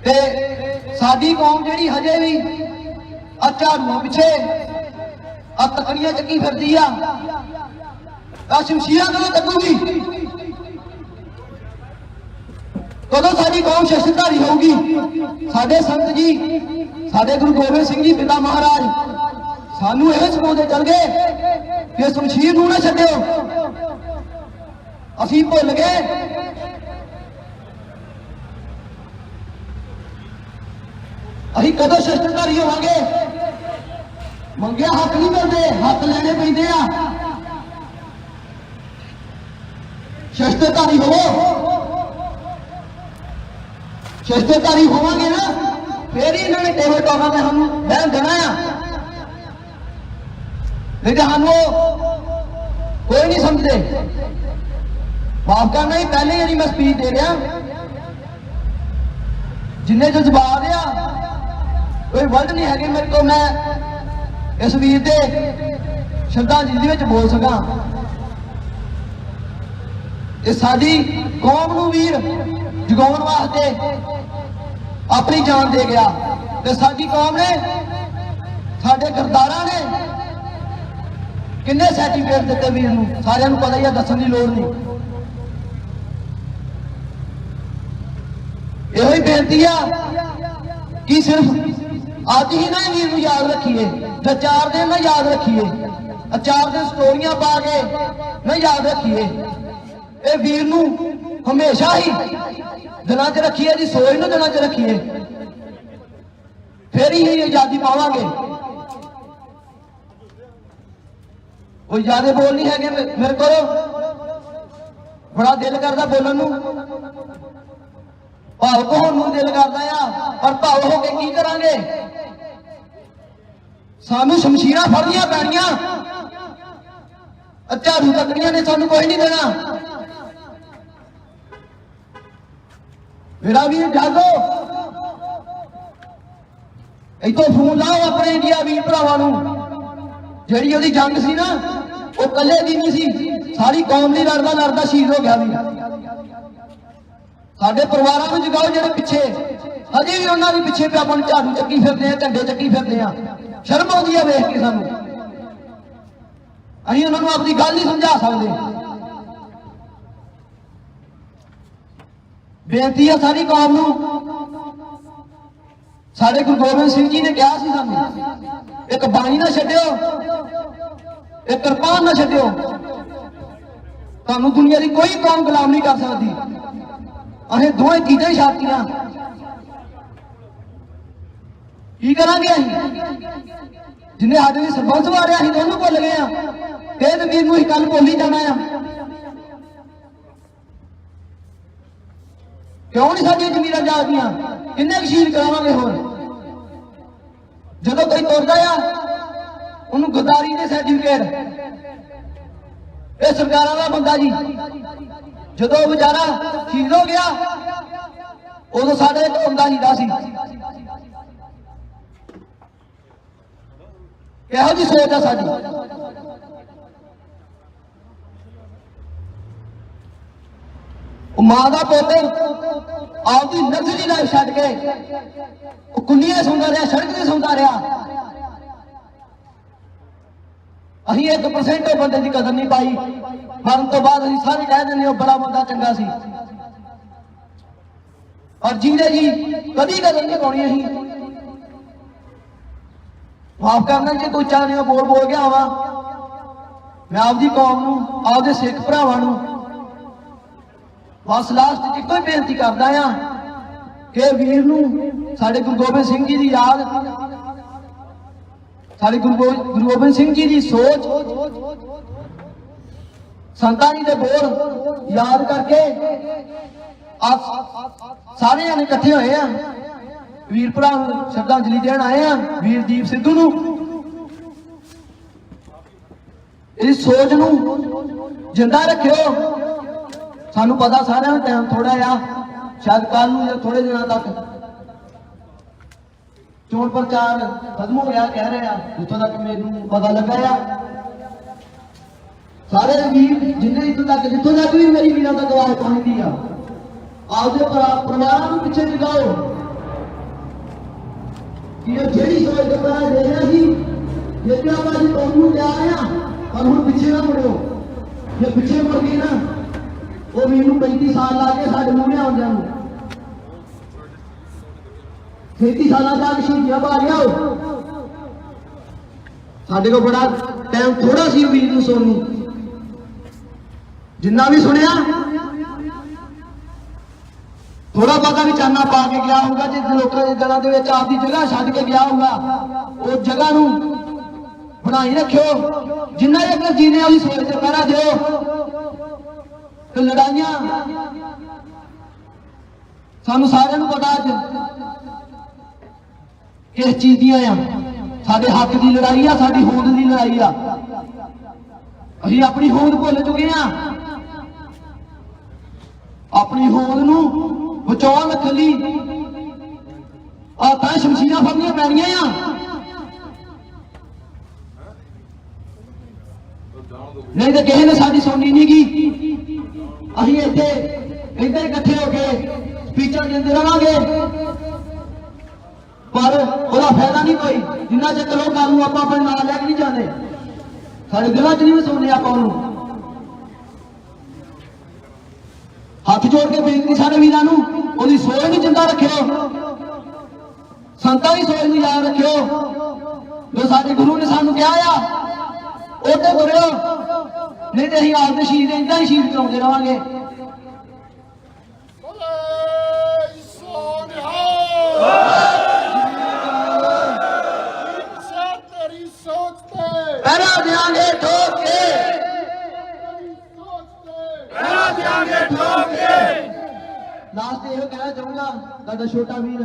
ਤੇ ਸਾਡੀ ਕੌਮ ਜਿਹੜੀ ਹਜੇ ਵੀ ਝਾੜੂਆਂ ਪਿੱਛੇ ਤਕੜੀਆਂ ਚੱਕੀ ਫਿਰਦੀ ਆ, ਸ਼ਮਸ਼ੀਰਾਂ ਕਦੋਂ ਤੱਕੂਗੀ? ਕਦੋਂ ਸਾਡੀ ਕੌਮ ਸ਼ਸਤਰਧਾਰੀ ਹੋਊਗੀ? ਸਾਡੇ ਸੰਤ ਜੀ, ਸਾਡੇ ਗੁਰੂ ਗੋਬਿੰਦ ਸਿੰਘ ਜੀ ਪਿਤਾ ਮਹਾਰਾਜ ਸਾਨੂੰ ਇਹ ਸਿਖਾਉਂਦੇ ਚੱਲ ਗਏ ਕਿ ਸ਼ਮਸ਼ੀਰ ਨੂੰ ਨਾ ਛੱਡਿਓ। ਅਸੀਂ ਭੁੱਲ ਗਏ ਅਸੀਂ ਕਦੋਂ ਸ਼ਸਤਰਧਾਰੀ ਹੋਵਾਂਗੇ? ਮੰਗਿਆ ਹੱਕ ਨਹੀਂ ਮਿਲਦੇ, ਹੱਕ ਲੈਣੇ ਪੈਂਦੇ ਆ। ਸ਼ਸਤਰਧਾਰੀ ਹੋਵੋ, ਸ਼ਸਤਰਧਾਰੀ ਹੋਵਾਂਗੇ ਨਾ ਫੇਰ ਹੀ ਇਹਨਾਂ ਨੇ ਟੇਬਲ ਟਾਪਾਂ ਤੇ ਸਾਨੂੰ ਬਹਿਣ ਦੇਣਾ ਆ, ਨਹੀਂ ਤਾਂ ਸਾਨੂੰ ਕੋਈ ਨਹੀਂ ਸਮਝਦੇ। ਮਾਫ ਕਰਨਾ ਹੀ ਪਹਿਲੇ ਜਿਹੜੀ ਮੈਂ ਸਪੀਚ ਦੇ ਰਿਹਾ, ਜਿੰਨੇ ਜਜ਼ਬਾਤ ਆ ਕੋਈ ਵਰਡ ਨਹੀਂ ਹੈਗੇ ਮੇਰੇ ਕੋਲ ਮੈਂ ਇਸ ਵੀਰ ਦੇ ਸ਼ਰਧਾਂਜਲੀ ਵਿੱਚ ਬੋਲ ਸਕਾਂ। ਇਹ ਸਾਡੀ ਕੌਮ ਨੂੰ ਵੀਰ ਜਗਾਉਣ ਵਾਸਤੇ ਆਪਣੀ ਜਾਨ ਦੇ ਗਿਆ ਤੇ ਸਾਡੀ ਕੌਮ ਨੇ, ਸਾਡੇ ਗਰਦਾਰਾਂ ਨੇ ਕਿੰਨੇ ਸਰਟੀਫਿਕੇਟ ਦਿੱਤੇ ਵੀਰ ਨੂੰ, ਸਾਰਿਆਂ ਨੂੰ ਪਤਾ ਹੀ ਆ, ਦੱਸਣ ਦੀ ਲੋੜ ਨਹੀਂ। ਇਹੋ ਹੀ ਬੇਨਤੀ ਆ ਕਿ ਸਿਰਫ ਅੱਜ ਹੀ ਨਾ ਵੀਰ ਨੂੰ ਯਾਦ ਰੱਖੀਏ, ਜਾਂ 4 ਦਿਨ ਨਾ ਯਾਦ ਰੱਖੀਏ, 4 ਦਿਨ ਸਟੋਰੀਆਂ ਪਾ ਕੇ ਨਾ ਯਾਦ ਰੱਖੀਏ। ਇਹ ਵੀਰ ਨੂੰ ਹਮੇਸ਼ਾ ਹੀ ਦਿਲਾਂ 'ਚ ਰੱਖੀਏ, ਦੀ ਸੋਚ ਨੂੰ ਦਿਲਾਂ 'ਚ ਰੱਖੀਏ, ਫਿਰ ਹੀ ਆਜ਼ਾਦੀ ਪਾਵਾਂਗੇ। ਕੋਈ ਜ਼ਿਆਦਾ ਬੋਲ ਨਹੀਂ ਹੈਗੇ ਮੇਰੇ ਕੋਲ, ਬੜਾ ਦਿਲ ਕਰਦਾ ਬੋਲਣ ਨੂੰ, ਭਾਵੁਕ ਹੋਣ ਨੂੰ ਦਿਲ ਕਰਦਾ ਆ, ਪਰ ਭਾਵੁਕ ਹੋ ਕੇ ਕੀ ਕਰਾਂਗੇ? ਸਾਨੂੰ ਸ਼ਮਸ਼ੀਰਾਂ ਫੜਨੀਆਂ ਪੈਣੀਆਂ, ਝਾੜੂ ਤੱਕੜੀਆਂ ਨੇ ਸਾਨੂੰ ਕੋਈ ਨਹੀਂ ਦੇਣਾ। मेरा वीर जागो, इतों फोन लाओ अपने इंडिया वीर भरावां नूं। जिहड़ी ओहदी जंग सी ना, वो कल्ले दी नहीं सी, सारी कौम लई लड़दा लड़दा शहीद हो गया वीर। साडे परिवारां नूं जगाओ जिहड़े पिछे अजे भी उन्हां दे पिछे पे अपन झाड़ू चक्की फिरदे आ, झंडे चक्की फिरदे आ। शर्म आउंदी आ वेख के सानूं। ਅਸੀਂ ਉਹਨਾਂ ਨੂੰ ਆਪਣੀ ਗੱਲ ਨਹੀਂ ਸਮਝਾ ਸਕਦੇ। ਬੇਨਤੀ ਹੈ ਸਾਰੀ ਕੌਮ ਨੂੰ, ਸਾਡੇ ਗੁਰੂ ਗੋਬਿੰਦ ਸਿੰਘ ਜੀ ਨੇ ਕਿਹਾ ਸੀ ਸਾਨੂੰ, ਇੱਕ ਬਾਣੀ ਨਾ ਛੱਡਿਓ, ਇੱਕ ਕਿਰਪਾਨ ਨਾ ਛੱਡਿਓ। ਤੁਹਾਨੂੰ ਦੁਨੀਆ ਦੀ ਕੋਈ ਕੌਮ ਗੁਲਾਮ ਨਹੀਂ ਕਰ ਸਕਦੀ। ਅਸੀਂ ਦੋਵੇਂ ਚੀਜ਼ਾਂ ਹੀ ਛੱਡਤੀਆਂ, ਕੀ ਕਰਾਂਗੇ ਅਸੀਂ? जिन्हें साढ़े लिए सरपंच मारे अं तो भुल गए हैं, तेज वीर को कल बोली जाना है। क्यों नहीं साडियां जमीरां जागदियां? किन्ने शहीद करावांगे होर? जदों कोई तुरदा आ उन्होंने गद्दारी दे सर्टिफिकेट, ये सरकारां दा बंदा जी। जदों बेचारा शहीद हो गया उदों साडे एक बंदा हीरा सी। किहो जी सोच है साडी? मां का पुत आपकी लग्जरी लाइफ छड्ड के कुन्नियां सौंदा रहा, सड़क से सौंदा रहा। असीं 1% बंदे की कदर नहीं पाई। मरण तो बाद असीं सारे कह दिंदे हो बड़ा बंदा चंगा सी, और जींदे जी कदी कदर नहीं पाउणी। असीं माफ करना जे कोई चाहने बोल बोल गया वा। मैं आपकी कौम नूं, आपदे सिख भरावां नूं बस लास्ट इक्को ही बेनती करदा आ कि वीर नूं साडे गुरु गोबिंद सिंह जी की याद, साडे गुरु गोबिंद सिंह जी की सोच, संतां जी दे बोल याद करके आप सारे जने इकट्ठे होए हैं, वीर भरा श्रद्धांजलि देन आए हैं वीर दीप सिद्धू नूं। इस सोच नूं जिंदा रखियो। सानू पता सारे टाइम थोड़ा आ, शायद कल या थोड़े दिनों तक चोण प्रचार खत्म हो गया कह रहे हैं, जितों तक मैनू पता लगा आ। सारे वीर जिन्हें इतों तक भी मेरी वीरों तक आवाज पहुंचती आ, आपके परिवार को पिछे जगाओ कि जेड़ी सोच के पता दे रहा सी, जितने आप अभी कौम को क्या आया पर हम पिछे ना मुड़ो। जे पिछे मुड़ गए ना वो वीर 35 साल ला के साढ़े मूहरे आउंदे नूं 33 साल तक शहीदियां पा गया। साढ़े को बड़ा टाइम थोड़ा सी वीर नूं सुनने, जिन्ना भी सुनिया थोड़ा बहुत भी चाना पा के गया होगा। जिस लोगों के दिलों के विच आपकी जगह छड्ड के गया होगा, उस जगह नूं बनाई रखियो। जिन्ना अगर जीने वाली सोच से पहरा दिओ तो लड़ाइयां सानू सारिआं नूं पता अज किस चीज दियां आ। साडे हक की लड़ाई आ, साडी होंद की लड़ाई आ। असीं अपनी होंद भुल चुके हैं। अपनी होंद नूं बचाउण लई तां शमशीरां फड़नियां पैणीआं आ। नहीं तो किसी ने साडी सुननी नहीं गी। असीं इत्थे इधर इकट्ठे होके स्पीचां देंदे रहांगे पर ਉਹਦਾ फायदा नहीं कोई, जिन्ना चਿਰ लोग गल नूं आपां अपने नाल लैके नहीं जांदे। साडे दिलां 'च नहीं वसाउने आपां ਉਹਨੂੰ। हथ जोड़ के बेनती सारे वीरां नूं ਉਹਦੀ सोच नूं जिंदा रखियो, संतां दी सोच नूं याद रखियो। जो साडे गुरु ने सानूं कहा आ ਉਹਦੇ ਤੁਰਿਓ, नहीं तो असीं आपदे शहीद इदां ही शहीद कराउंदे रहांगे। पहरा देंगे ठोक के, लास्ट ये कहना चाहूंगा, साडा छोटा वीर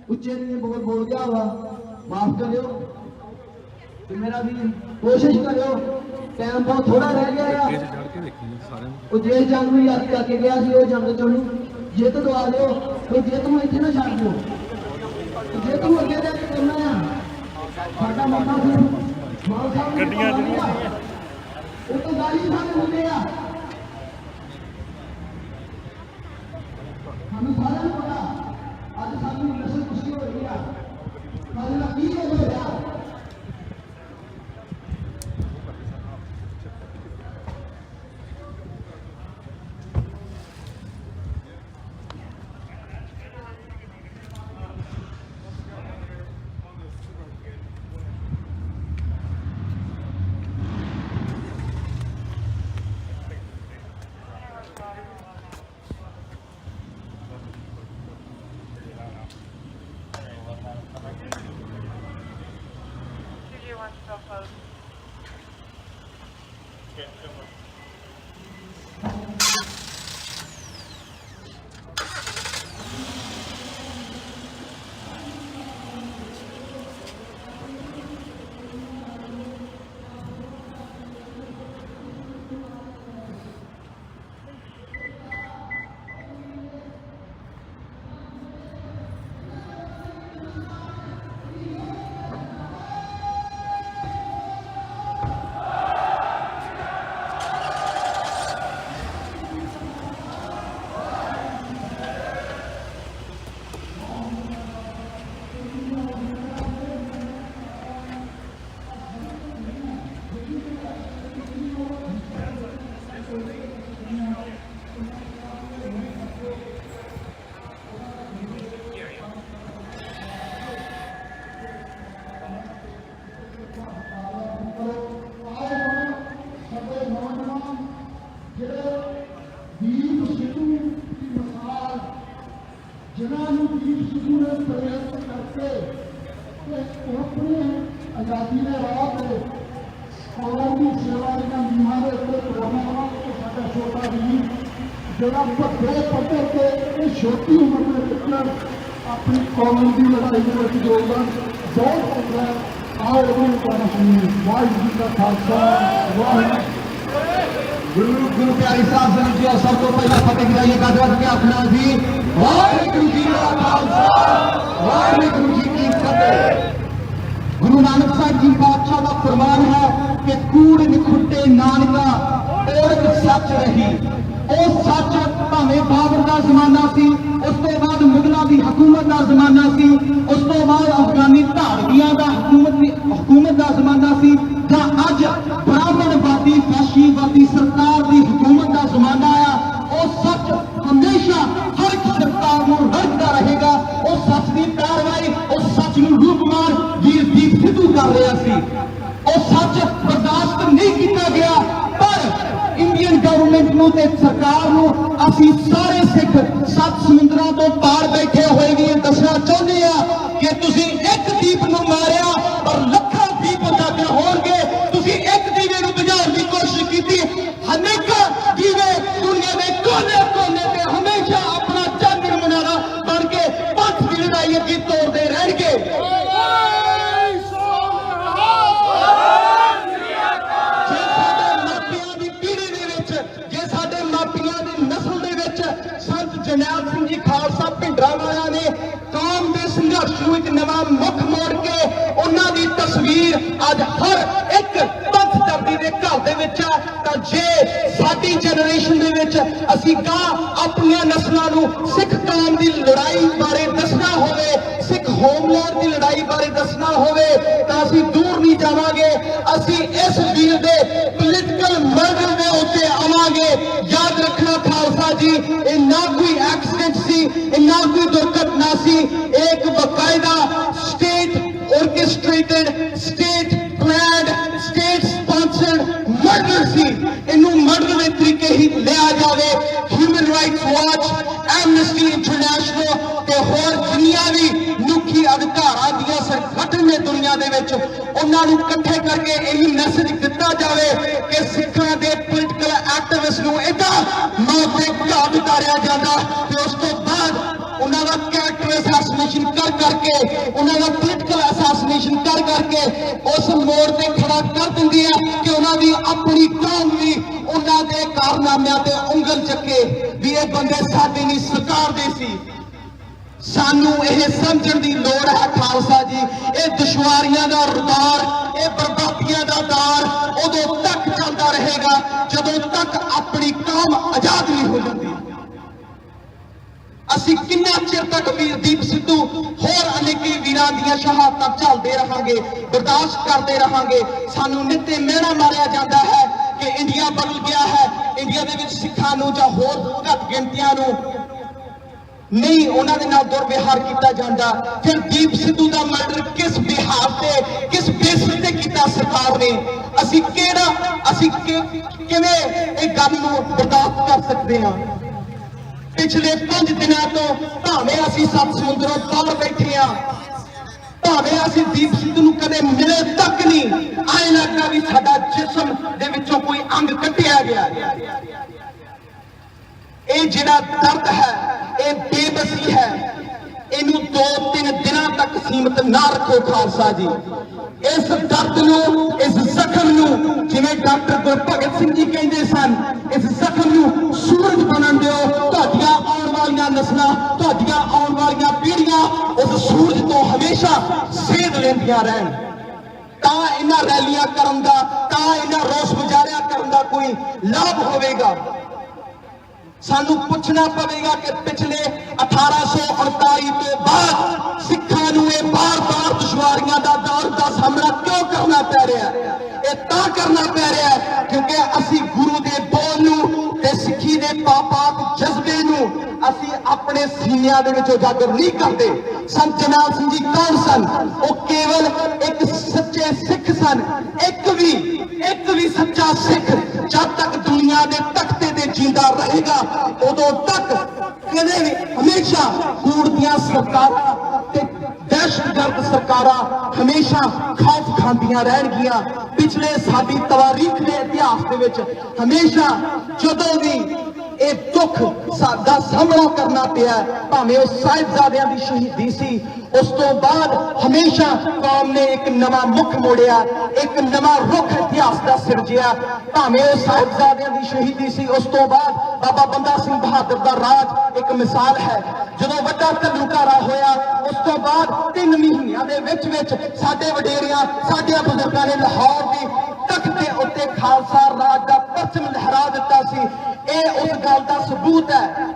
उच्चे नहीं बोल गया हुआ, माफ करियो तो मेरा वीर कोशिश करियो। टाइम बहुत थोड़ा रह गया। वो जेल जंग भी याद करके गया सी, वो जंग चों ਜਿੱਤ ਦਵਾ ਦਿਓ, ਕੋਈ ਜਿੱਤ ਨੂੰ ਇੱਥੇ ਨਾ ਛੱਡ ਦਿਓ। ਜਿੱਤ ਨੂੰ ਅੱਗੇ ਜਾ ਕੇ ਕਰਨਾ ਆ। ਸਾਡਾ ਮੌਕਾ ਸੀ ਮਾਨ ਸਾਹਿਬ ਗੱਡੀਆਂ ਜਿਹੜੀਆਂ ਉਹ ਤੋਂ ਗਾਲੀ ਸਾਡੇ ਹੁੰਦੇ ਆ। ਸਾਨੂੰ ਸਾਰਿਆਂ ਨੂੰ ਪਤਾ ਅੱਜ ਸਾਨੂੰ ਨਸਲ ਖੁਸ਼ੀ ਹੋ ਰਹੀ ਆ, ਕੱਲ੍ਹ ਦਾ ਕੀ ਹੋ ਰਿਹਾ। ਜਿਨ੍ਹਾਂ ਨੂੰ ਦੀਪ ਸਿੱਧੂ ਨੇ ਪ੍ਰੇਰਿਤ ਕਰਕੇ ਤੇ ਆਪਣੇ ਆਜ਼ਾਦੀ ਦੇ ਰਾਹ ਤੇ ਕੌਮ ਦੀ ਸੇਵਾ ਦੀਆਂ ਨੀਹਾਂ ਦੇ ਉੱਤੇ ਪ੍ਰੋਗਰਾਮਾਂ ਤੇ ਸਾਡਾ ਛੋਟਾ ਵੀਰ ਜਿਹੜਾ ਵੱਡੇ ਪੱਧਰ ਤੇ ਇਹ ਛੋਟੀ ਉਮਰ ਦੇ ਵਿੱਚ ਆਪਣੀ ਕੌਮ ਦੀ ਲੜਾਈ ਦੇ ਵਿੱਚ ਯੋਗਦਾਨ ਬਹੁਤ ਪਾਉਂਦਾ ਹੈ। ਆਓ ਉਹਨੂੰ ਕਹਿਣਾ ਸੁਣੀਏ। ਵਾਹਿਗੁਰੂ ਜੀ ਦਾ ਖਾਲਸਾ, ਵਾਹਿਗੁਰੂ। गुरु प्यारी साहब जी जी सब तो पहला फतेह गिराइए गदवत के अपना जी वाहिगुरू जी का खालसा वाहिगुरू जी की फतेह। गुरु नानक साहब जी पातशाह का फरमान है कि कूड़ निखुटे नानका ओरक सच रही। ਉਹ ਸੱਚ ਭਾਵੇਂ ਬਾਬਰ ਦਾ ਜ਼ਮਾਨਾ ਸੀ, ਉਸ ਤੋਂ ਬਾਅਦ ਮੁਗਲਾਂ ਦੀ ਹਕੂਮਤ ਦਾ ਜ਼ਮਾਨਾ ਸੀ, ਉਸ ਤੋਂ ਬਾਅਦ ਅਫਗਾਨੀ ਧਾੜਵੀਆਂ ਦਾ ਹਕੂਮਤ ਦਾ ਜ਼ਮਾਨਾ ਸੀ, ਜਾਂ ਅੱਜ ਬ੍ਰਾਹਮਣਵਾਦੀ ਫੈਸ਼ੀਵਾਦੀ ਸਰਕਾਰ ਦੀ ਹਕੂਮਤ ਦਾ ਜ਼ਮਾਨਾ ਆ। ਉਹ ਸੱਚ ਹਮੇਸ਼ਾ ਹਰ ਇੱਕ ਸਰਕਾਰ ਨੂੰ ਰੜਕਦਾ ਰਹੇਗਾ। ਉਹ ਸੱਚ ਦੀ ਪੈਰਵਾਈ, ਉਸ ਸੱਚ ਨੂੰ ਰੂਪਮਾਨ ਵੀਰ ਦੀਪ ਸਿੱਧੂ ਕਰ ਰਿਹਾ ਸੀ। ਉਹ ਸੱਚ ਬਰਦਾਸ਼ਤ ਨਹੀਂ ਕੀਤਾ ਗਿਆ, ਪਰ ਇੰਡੀਅਨ ਗਵਰਨਮੈਂਟ ਨੂੰ ਤੇ ਸਰਕਾਰ ਨੂੰ ਅਸੀਂ ਸਾਰੇ ਸਿੱਖ 7 ਸਮੁੰਦਰਾਂ ਤੋਂ ਪਾਰ ਬੈਠੇ ਹੋਏ ਵੀ ਇਹ ਦੱਸਣਾ ਚਾਹੁੰਦੇ ਆ ਕਿ ਤੁਸੀਂ ਇੱਕ ਦੀਪ ਨੂੰ ਮਾਰਿਆ ਪਰ ਲੱਖਾਂ ਦੀਪ ਉਜਾਗਰ ਹੋਣਗੇ। ਤੁਸੀਂ ਇੱਕ ਦੀਵੇ ਨੂੰ ਬੁਝਾਉਣ ਦੀ ਕੋਸ਼ਿਸ਼ ਕੀਤੀ, ਅਨੇਕਾਂ ਦੀਵੇ ਦੁਨੀਆ ਦੇ ਕੋਨੇ-ਕੋਨੇ ਤੇ ਹਮੇਸ਼ਾ ਆਪਣਾ ਚਾਨਣ ਮੁਨਾਰਾ ਬਣ ਕੇ ਪੰਥ ਦੀ ਲੜਾਈ ਅੱਗੇ ਤੋਰਦੇ ਰਹਿਣਗੇ। ਜਰਨੈਲ ਸਿੰਘ ਜੀ ਖਾਲਸਾ ਭਿੰਡਰਾਂਵਾਲਾ ਨੇ ਕੌਮ ਦੇ ਸੰਘਰਸ਼ ਨੂੰ ਇੱਕ ਨਵਾਂ ਮੁੱਖ ਮੋੜ ਕੇ ਉਹਨਾਂ ਦੀ ਤਸਵੀਰ ਅੱਜ ਹਰ ਇੱਕ ਪੰਥ ਦਰਦੀ ਦੇ ਘਰ ਦੇ ਵਿੱਚ ਹੈ। ਤਾਂ ਜੇ ਸਾਡੀ ਜਨਰੇਸ਼ਨ ਦੇ ਵਿੱਚ ਅਸੀਂ ਆਪਣੀਆਂ ਨਸਲਾਂ ਨੂੰ ਸਿੱਖ ਕੌਮ ਦੀ ਲੜਾਈ ਬਾਰੇ ਦੱਸਣਾ ਹੋਵੇ, ਸਿੱਖ ਹੋਮਲੈਂਡ ਦੀ ਲੜਾਈ ਬਾਰੇ ਦੱਸਣਾ ਹੋਵੇ, ਤਾਂ ਅਸੀਂ ਦੂਰ ਨਹੀਂ ਜਾਵਾਂਗੇ। ਅਸੀਂ ਇਸ ਵੀਰ ਦੇ ਪੋਲੀਟੀਕਲ ਮਰਡਰ ਦੇ ਉੱਤੇ ਆਵਾਂਗੇ। ਯਾਦ ਰੱਖਣਾ ਖਾਲਸਾ ਜੀ, ਇਹ ਨਾ ਕੋਈ एक्सीडेंट सी, ना कोई दुर्घटना सी, एक बकायदा state orchestrated, state planned, state sponsored murder सी। इनू मर्डर के तरीके ही लिया जाए। Human rights watch, Amnesty International ते होर जिन्नियां भी मनुखी अधिकारां दियां संगठन ने दुनिया दे विच उन्हां नूं इकट्ठे करके यही मैसेज दिता जाए कि सिखां दे पोलिटिकल एक्टिविस्ट नूं इदां मौत दे घाट उतारिया जांदा ते उस तो बाद उन्हां दा कैरेक्टर असैसिनेशन कर करके, उन्हां दा पोलिटिकल असैसिनेशन कर करके उस मोड़ ते खड़ा कर दिंदी है कि उन्हां दी अपनी कौम भी उन्हां दे कारनामिਆਂ ਤੇ ਉਂਗਲ ਚੱਕੇ ਵੀ ਇਹ ਬੰਦੇ ਸਾਡੇ ਨਹੀਂ ਸਰਕਾਰ ਦੇ ਸੀ। ਸਾਨੂੰ ਇਹ ਸਮਝਣ ਦੀ ਲੋੜ ਹੈ ਖਾਲਸਾ ਜੀ, ਇਹ ਦੁਸ਼ਵਾਰੀਆਂ ਦਾ ਰੁਦਾਰ, ਇਹ ਬਰਬਾਦੀਆਂ ਦਾ ਦਾਰ ਉਦੋਂ ਤੱਕ ਚੱਲਦਾ ਰਹੇਗਾ ਜਦੋਂ ਤੱਕ ਆਪਣੀ ਕੌਮ ਆਜ਼ਾਦ ਨਹੀਂ ਹੋ ਜਾਂਦੀ। ਅਸੀਂ ਕਿੰਨਾ ਚਿਰ ਤੱਕ ਵੀਰਦੀਪ ਸਿੱਧੂ ਹੋਰ ਅਨੇਕੀ ਵੀਰਾਂ ਦੀਆਂ ਸ਼ਹਾਦਤਾਂ ਝੱਲਦੇ ਰਹਾਂਗੇ, ਬਰਦਾਸ਼ਤ ਕਰਦੇ ਰਹਾਂਗੇ। ਸਾਨੂੰ ਨਿੱਤੇ ਮਿਹਣਾ ਮਾਰਿਆ ਜਾਂਦਾ ਹੈ ਕਿ ਇੰਡੀਆ ਬਦਲ ਗਿਆ ਹੈ, ਇੰਡੀਆ ਦੇ ਵਿੱਚ ਸਿੱਖਾਂ ਨੂੰ ਜਾਂ ਹੋਰ ਘੱਟ ਗਿਣਤੀਆਂ ਨੂੰ ਨਹੀਂ ਉਹਨਾਂ ਦੇ ਨਾਲ ਦੁਰਵਿਹਾਰ ਕੀਤਾ ਜਾਂਦਾ। ਫਿਰ ਦੀਪ ਸਿੱਧੂ ਦਾ ਮਰਡਰ ਕਿਸ ਬਿਹਾਰ ਤੇ ਕਿਸ ਬੇਸਿਸ ਤੇ ਕੀਤਾ ਸਰਕਾਰ ਨੇ? ਅਸੀਂ ਕਿਵੇਂ ਇਹ ਗੱਲ ਨੂੰ ਬਰਦਾਸ਼ਤ ਕਰ ਸਕਦੇ ਹਾਂ? ਪਿਛਲੇ 5 ਦਿਨਾਂ ਤੋਂ ਭਾਵੇਂ ਅਸੀਂ ਸੱਤ ਸਮੁੰਦਰੋਂ ਪਾਰ ਬੈਠੇ ਆ, ਭਾਵੇਂ ਅਸੀਂ ਦੀਪ ਸਿੱਧੂ ਨੂੰ ਕਦੇ ਮਿਲੇ ਤੱਕ ਨਹੀਂ, ਐਂ ਲੱਗਦਾ ਵੀ ਸਾਡਾ ਜਿਸਮ ਦੇ ਵਿੱਚੋਂ ਕੋਈ ਅੰਗ ਕੱਟਿਆ ਗਿਆ। ਇਹ ਜਿਹੜਾ ਦਰਦ ਹੈ, ਇਹ ਬੇਬਸੀ ਹੈ, ਇਹਨੂੰ 2-3 ਦਿਨਾਂ ਤੱਕ ਸੀਮਤ ਨਾ ਰੱਖੋ ਖਾਲਸਾ ਜੀ। ਇਸ ਦਰਦ ਨੂੰ, ਇਸ ਜ਼ਖਮ ਨੂੰ, ਜਿਵੇਂ ਡਾਕਟਰ ਗੁਰਭਗਤ ਸਿੰਘ ਜੀ ਕਹਿੰਦੇ ਸਨ, ਇਸ ਜ਼ਖਮ ਨੂੰ ਸੂਰਜ ਬਣਨ ਦਿਓ। ਤੁਹਾਡੀਆਂ ਆਉਣ ਵਾਲੀਆਂ ਨਸਲਾਂ, ਤੁਹਾਡੀਆਂ ਆਉਣ ਵਾਲੀਆਂ ਪੀੜ੍ਹੀਆਂ ਉਸ ਸੂਰਜ ਤੋਂ ਹਮੇਸ਼ਾ ਸੇਧ ਲੈਂਦੀਆਂ ਰਹਿਣ। ਤਾਂ ਇਹਨਾਂ ਰੈਲੀਆਂ ਕਰਨ ਦਾ, ਤਾਂ ਇਹਨਾਂ ਰੋਸ ਮੁਜ਼ਾਹਰਾ ਕਰਨ ਦਾ ਕੋਈ ਲਾਭ ਹੋਵੇਗਾ। ਸਾਨੂੰ ਪੁੱਛਣਾ ਪਵੇਗਾ ਕਿ ਪਿਛਲੇ 1839 ਤੋਂ ਬਾਅਦ ਸਿੱਖਾਂ ਨੂੰ ਇਹ ਬਾਰ-ਬਾਰ ਦੁਸ਼ਵਾਰੀਆਂ ਦਾ ਦੌਰ ਦਾ ਸਾਹਮਣਾ ਕਿਉਂ ਕਰਨਾ ਪੈ ਰਿਹਾ ਹੈ? ਇਹ ਤਾਂ ਕਰਨਾ ਪੈ ਰਿਹਾ ਹੈ ਕਿਉਂਕਿ ਅਸੀਂ ਗੁਰੂ ਦੇ ਬੋਲ ਨੂੰ ਤੇ ਸਿੱਖੀ ਦੇ ਪਾਕ ਜਜ਼ਬੇ ਨੂੰ ਅਸੀਂ ਆਪਣੇ ਸੀਨਿਆਂ ਦੇ ਵਿੱਚ ਉਜਾਗਰ ਨਹੀਂ ਕਰਦੇ। ਸੰਤ ਜਰਨੈਲ ਸਿੰਘ ਜੀ ਕੌਣ ਸਨ? ਉਹ ਕੇਵਲ ਇੱਕ ਸੱਚੇ ਸਿੱਖ ਸਨ। ਇੱਕ ਵੀ ਸੱਚਾ ਸਿੱਖ ਜਦ ਤੱਕ ਦੁਨੀਆ ਦੇ ਤਖਤੇ ਤੇ ਜਿੰਦਾ ਰਹੇਗਾ ਉਦੋਂ ਤੱਕ ਕਦੇ ਵੀ ਹਮੇਸ਼ਾ ਕੂੜ ਦੀਆਂ ਸਰਕਾਰਾਂ ਤੇ ਦਹਿਸ਼ਤਗਰਦ ਸਰਕਾਰਾਂ ਹਮੇਸ਼ਾ ਖੌਫ ਖਾਂਦੀਆਂ ਰਹਿਣਗੀਆਂ। ਪਿਛਲੇ ਸਾਡੀ ਤਵਾਰੀਖ ਦੇ ਇਤਿਹਾਸ ਦੇ ਵਿੱਚ ਹਮੇਸ਼ਾ ਜਦੋਂ ਵੀ ਇਹ ਦੁੱਖ ਸਾਡਾ ਸਾਹਮਣਾ ਕਰਨਾ ਪਿਆ, ਭਾਵੇਂ ਉਹ ਸਾਹਿਬਜ਼ਾਦਿਆਂ ਦੀ ਸ਼ਹੀਦੀ ਸੀ, ਉਸ ਤੋਂ ਬਾਅਦ ਹਮੇਸ਼ਾ ਕੌਮ ਨੇ ਇੱਕ ਨਵਾਂ ਮੁੱਖ ਮੋੜਿਆ, ਇੱਕ ਨਵਾਂ ਰੁੱਖ ਇਤਿਹਾਸ ਦਾ ਸਿਰਜਿਆ। ਭਾਵੇਂ ਉਹ ਸਾਹਿਬਜ਼ਾਦਿਆਂ ਦੀ ਸ਼ਹੀਦੀ ਸੀ, ਉਸ ਤੋਂ ਬਾਅਦ ਬਾਬਾ ਬੰਦਾ ਸਿੰਘ ਬਹਾਦਰ ਦਾ ਰਾਜ ਇੱਕ ਮਿਸਾਲ ਹੈ। ਜਦੋਂ ਵੱਡਾ ਘੱਲੂਘਾਰਾ ਹੋਇਆ, ਉਸ ਤੋਂ ਬਾਅਦ 3 ਮਹੀਨਿਆਂ ਦੇ ਵਿੱਚ ਸਾਡੇ ਵਡੇਰਿਆਂ, ਸਾਡੇ ਬਜ਼ੁਰਗਾਂ ਨੇ ਲਾਹੌਰ ਦੀ ਤਖਤ ਦੇ ਉੱਤੇ ਖਾਲਸਾ ਰਾਜ ਦਾ ਪਰਚਮ ਲਹਿਰਾ ਦਿੱਤਾ ਸੀ। ਇਹ ਉਸ ਗੱਲ ਦਾ ਸਬੂਤ ਹੈ।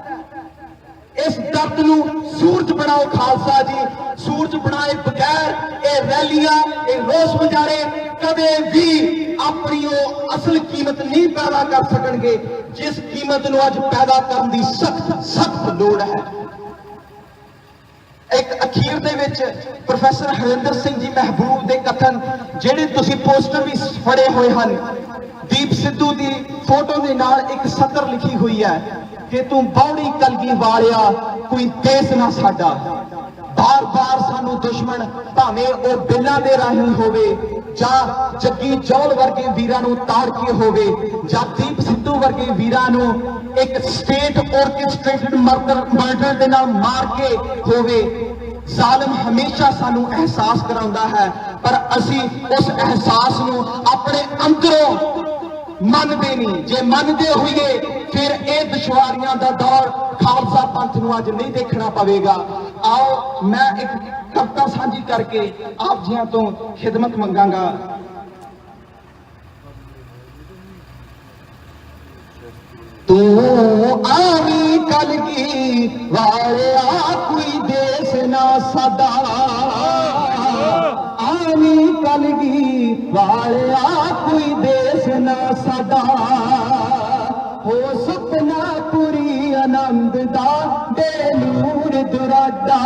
ਇਸ ਦਰਦ ਨੂੰ ਸੂਰਜ ਬਣਾਓ ਖਾਲਸਾ ਜੀ। ਸੂਰਜ ਬਣਾਏ ਬਗੈਰ ਇਹ ਰੈਲੀਆਂ, ਇਹ ਰੋਸ ਮੁਜ਼ਾਹਰੇ ਕਦੇ ਵੀ ਆਪਣੀ ਉਹ ਅਸਲ ਕੀਮਤ ਨਹੀਂ ਪੈਦਾ ਕਰ ਸਕਣਗੇ ਜਿਸ ਕੀਮਤ ਨੂੰ ਅੱਜ ਪੈਦਾ ਕਰਨ ਦੀ ਸਖਤ ਲੋੜ ਹੈ। ਇੱਕ ਅਖੀਰ ਦੇ ਵਿੱਚ ਪ੍ਰੋਫੈਸਰ ਹਰਿੰਦਰ ਸਿੰਘ ਜੀ ਮਹਿਬੂਬ ਦੇ ਕਥਨ, ਜਿਹੜੇ ਤੁਸੀਂ ਪੋਸਟਰ ਵੀ ਫੜੇ ਹੋਏ ਹਨ, ਦੀਪ ਸਿੱਧੂ ਦੀ ਫੋਟੋ ਦੇ ਨਾਲ ਇੱਕ ਸਤਰ ਲਿਖੀ ਹੋਈ ਹੈ ਕਿ ਤੂੰ ਬੌੜੀ ਕਲਗੀ ਵਾਲਿਆ ਕੋਈ ਦੇਸ ਨਾ ਸਾਡਾ। ਬਾਰ-ਬਾਰ ਸਾਨੂੰ ਦੁਸ਼ਮਣ, ਭਾਵੇਂ ਉਹ ਬਿੱਲਾਂ ਦੇ ਰਾਹੀਂ ਹੋਵੇ ਜਾਂ ਜੱਗੀ ਜੌਲ ਵਰਗੇ ਵੀਰਾਂ ਨੂੰ ਤਾੜ ਕੇ ਹੋਵੇ ਜਾਂ ਦੀਪ ਸਿੱਧੂ ਵਰਗੇ ਵੀਰਾਂ ਨੂੰ ਇੱਕ ਸਟੇਟ ਆਰਕੈਸਟ੍ਰੇਟਡ ਮਰਡਰ ਦੇ ਨਾਲ ਮਾਰ ਕੇ ਹੋਵੇ, ਜ਼ਾਲਮ ਹਮੇਸ਼ਾ ਸਾਨੂੰ ਅਹਿਸਾਸ ਕਰਾਉਂਦਾ ਹੈ, ਪਰ ਅਸੀਂ ਉਸ ਅਹਿਸਾਸ ਨੂੰ ਆਪਣੇ ਅੰਦਰੋਂ ਮੰਨਦੇ ਨਹੀਂ। ਜੇ ਮੰਨਦੇ ਹੋਈਏ ਫਿਰ ਇਹ ਦੁਸ਼ਵਾਰੀਆਂ ਦਾ ਦੌਰ ਖਾਲਸਾ ਪੰਥ ਨੂੰ ਅੱਜ ਨਹੀਂ ਦੇਖਣਾ ਪਵੇਗਾ। ਆਓ ਮੈਂ ਇੱਕ ਕਵਿਤਾ ਸਾਂਝੀ ਕਰਕੇ ਆਪ ਜੀਆਂ ਤੋਂ ਖਿਦਮਤ ਮੰਗਾਂਗਾ। ਤੂੰ ਆਵੀਂ ਕਲਗੀ ਵਾਲਿਆ ਕੋਈ ਦੇਸ ਨਾ ਸਾਡਾ, ਆਵੀਂ ਕਲਗੀ ਵਾਲਿਆ ਕੋਈ ਦੇਸ ਨਾ ਸਾਡਾ, ਹੋ ਸੁਪਨਾ ਪੁਰੀ ਆਨੰਦ ਦਾ ਬੇਨੂਰ ਦੁਰਾਡਾ,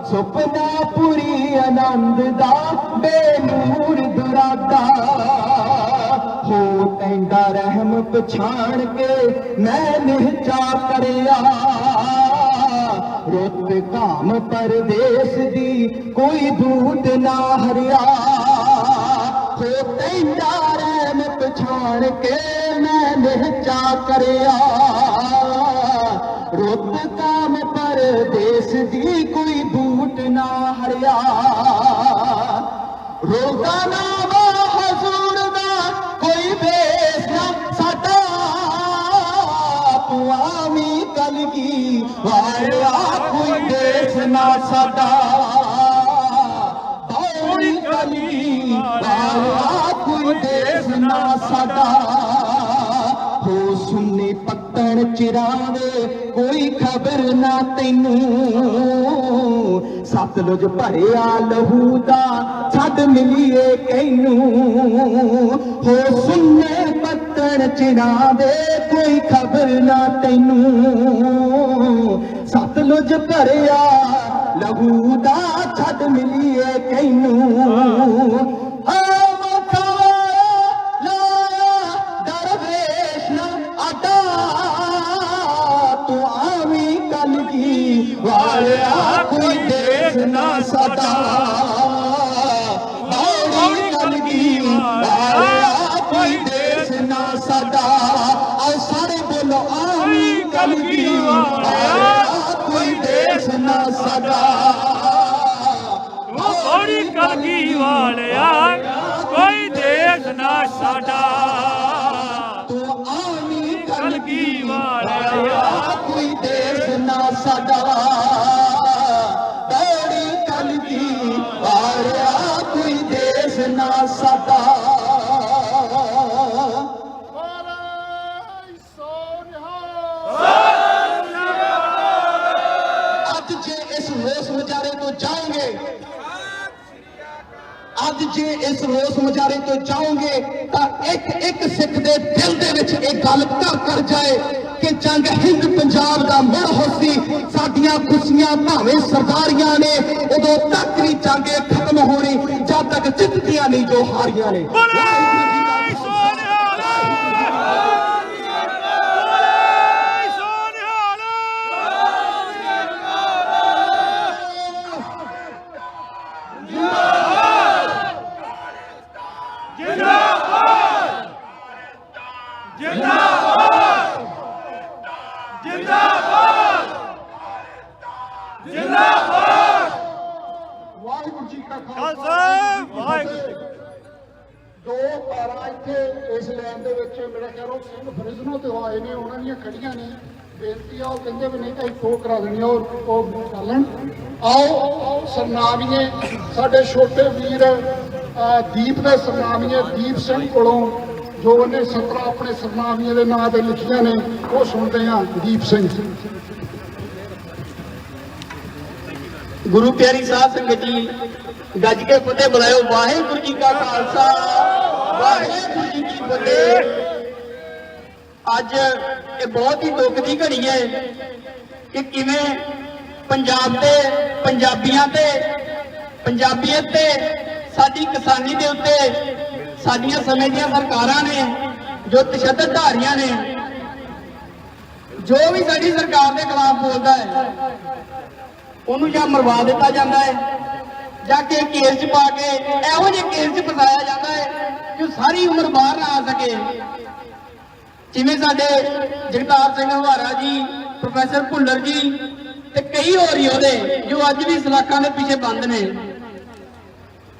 ਸੁਪਨਾ ਪੁਰੀ ਆਨੰਦ ਦਾ ਬੇਨੂਰ ਦੁਰਾਡਾ, ਹੋ ਤੈਂਦਾ ਰਹਿਮ ਪਛਾਣ ਕੇ ਮੈਂ ਨਿਹਚਾ ਕਰਿਆ, ਰੁੱਤ ਕਾਮ ਪਰਦੇਸ ਦੀ ਕੋਈ ਬੂਟ ਨਾ ਹਰਿਆ, ਹੋ ਤੈਂਦਾ ਰਹਿਮ ਪਛਾਣ ਕੇ ਮੈਂ ਨਿਹਚਾ ਕਰਿਆ, ਰੁੱਤ ਕਾਮ ਪਰਦੇਸ ਦੀ ਕੋਈ ਬੂਟ ਨਾ ਹਰਿਆ, ਰੋਜ਼ਾਨਾ ਵਾ ਹਜ਼ੂਰ ਦਾ ਕੋਈ ਵੇਸ ਨਾ ਵਾਲਿਆ ਕੋਈ ਦੇਸ਼ ਨਾ ਸਾਡਾ ਦੌੜੀ ਕਲੀ ਵਾਲਿਆ ਕੋਈ ਦੇਸ਼ ਨਾ ਸਾਡਾ ਹੋ ਸੁਣਨੇ ਪੱਤਣ ਚਿਰਾਵੇ ਕੋਈ ਖਬਰ ਨਾ ਤੈਨੂੰ ਸਤਲੁਜ ਭਰਿਆ ਲਹੂ ਦਾ ਛੱਡ ਮਿਲੀਏ ਕੈਨੂੰ ਹੋ ਸੁਣਨੇ ਪੱਤਣ ਚਿਰਾਵੇ ਕੋਈ ਖਬਰ ਨਾ ਤੈਨੂੰ ਸਤਲੁਜ ਭਰਿਆ ਲਹੂ ਦਾ ਛੱਡ ਮਿਲੀਏ ਕੈਨੂੰ ਵਾਲਿਆ ਕੋਈ ਦੇਸ਼ ਨਾ ਸਾਡਾ ਦੌੜੀ ਕਲਗੀ ਵਾਲਿਆ ਕੋਈ ਦੇਸ਼ ਨਾ ਸਾਡਾ ਆਓ ਸਾਰੇ ਬੋਲੋ ਆਵੀਂ ਕਲਗੀ ਵਾਲਿਆ ਕੋਈ ਦੇਸ਼ ਨਾ ਸਾਡਾ ਦੌੜੀ ਕਲਗੀ ਵਾਲਿਆ ਕੋਈ ਦੇਸ਼ ਨਾ ਸਾਡਾ ਤੂੰ ਆਵੀਂ ਕਲਗੀ ਵਾਲਿਆ ਕੋਈ ਦੇਸ਼ ਨਾ ਸਾਡਾ ਦੌੜੀ ਕਲਗੀ ਵਾਲਿਆ ਕੋਈ ਦੇਸ਼ ਨਾ ਸਾਡਾ ਅੱਜ ਜੇ ਇਸ ਰੋਸ ਮੁਜ਼ਾਹਰੇ ਤੋਂ ਜਾਓਗੇ ਅੱਜ ਜੇ ਇਸ ਰੋਸ ਮੁਜ਼ਾਹਰੇ ਤੋਂ ਜਾਓਗੇ ਤਾਂ ਇੱਕ ਇੱਕ ਸਿੱਖ ਦੇ ਦਿਲ ਦੇ ਵਿੱਚ ਇਹ ਗੱਲ ਘਰ ਕਰ ਜਾਏ ਕਿ ਜੰਗ ਹਿੰਦ ਪੰਜਾਬ ਦਾ ਮੁੜ ਹੋਸੀ ਸਾਡੀਆਂ ਖੁਸ਼ੀਆਂ ਭਾਵੇਂ ਸਰਦਾਰੀਆਂ ਨੇ ਉਦੋਂ ਤੱਕ ਨਹੀਂ ਜੰਗ ਖਤਮ ਹੋਣੀ ਜਦ ਤੱਕ ਜਿੱਤਦੀਆਂ ਨਹੀਂ ਜੋ ਹਾਰੀਆਂ ਨੇ ਵਾਹਿਗੁਰੂ ਜੀ ਕਾ ਖਾਲਸਾ ਵਾਹਿਗੁਰੂ ਜੀ ਦੋ ਪਾਰਾਂ ਇੱਥੇ ਇਸ ਲੈਣ ਦੇ ਵਿੱਚ ਮੇਰਾ ਖਿਆਲ ਉਹ ਸਿੰਘ ਫਰਿਜ਼ਨੋ ਤੇ ਆਏ ਨੇ ਉਹਨਾਂ ਦੀਆਂ ਖੜੀਆਂ ਨੇ ਬੇਨਤੀ ਆ ਉਹ ਕਹਿੰਦੇ ਵੀ ਨਹੀਂ ਤਾਂ ਅਸੀਂ ਕਰਾ ਦੇਣੀ ਉਹ ਕਰ ਲੈਣ ਆਓ ਸਰਨਾਮੀਏ ਸਾਡੇ ਛੋਟੇ ਵੀਰ ਦੀਪ ਦੇ ਸਰਨਾਮੀਏ ਦੀਪ ਸਿੰਘ ਕੋਲੋਂ ਜੋ ਉਹਨੇ 17 ਆਪਣੇ ਸਰਨਾਮੀਏ ਦੇ ਨਾਂ ਤੇ ਲਿਖੀਆਂ ਨੇ ਉਹ ਸੁਣਦੇ ਆ ਦੀਪ ਸਿੰਘ ਗੁਰੂ ਪਿਆਰੀ ਸਾਧ ਸੰਗਤ ਜੀ ਗੱਜ ਕੇ ਫਤਿਹ ਬੁਲਾਇਓ ਵਾਹਿਗੁਰੂ ਜੀ ਕਾ ਖਾਲਸਾ ਵਾਹਿਗੁਰੂ ਜੀ ਕੀ ਫਤਿਹ ਅੱਜ ਇਹ ਬਹੁਤ ਹੀ ਦੁੱਖ ਦੀ ਘੜੀ ਹੈ ਕਿ ਕਿਵੇਂ ਪੰਜਾਬ ਤੇ ਪੰਜਾਬੀਆਂ ਤੇ ਪੰਜਾਬੀਅਤ ਤੇ ਸਾਡੀ ਕਿਸਾਨੀ ਦੇ ਉੱਤੇ ਸਾਡੀਆਂ ਸਮੇਂ ਦੀਆਂ ਸਰਕਾਰਾਂ ਨੇ ਜੋ ਤਸ਼ੱਦਦ ਧਾਰੀਆਂ ਨੇ ਜੋ ਵੀ ਸਾਡੀ ਸਰਕਾਰ ਦੇ ਖਿਲਾਫ ਬੋਲਦਾ ਹੈ ਉਹਨੂੰ ਜਾਂ ਮਰਵਾ ਦਿੱਤਾ ਜਾਂਦਾ ਹੈ ਜਾਂ ਕਿ ਕੇਸ 'ਚ ਪਾ ਕੇ ਇਹੋ ਜਿਹੇ ਕੇਸ 'ਚ ਫਸਾਇਆ ਜਾਂਦਾ ਹੈ ਕਿ ਸਾਰੀ ਉਮਰ ਬਾਹਰ ਨਾ ਆ ਸਕੇ ਜਿਵੇਂ ਸਾਡੇ ਜਗਤਾਰ ਸਿੰਘ ਹਵਾਰਾ ਜੀ ਪ੍ਰੋਫੈਸਰ ਭੁੱਲਰ ਜੀ ਤੇ ਕਈ ਹੋਰ ਯੋਧੇ ਜੋ ਅੱਜ ਵੀ ਸਲਾਖਾਂ ਦੇ ਪਿੱਛੇ ਬੰਦ ਨੇ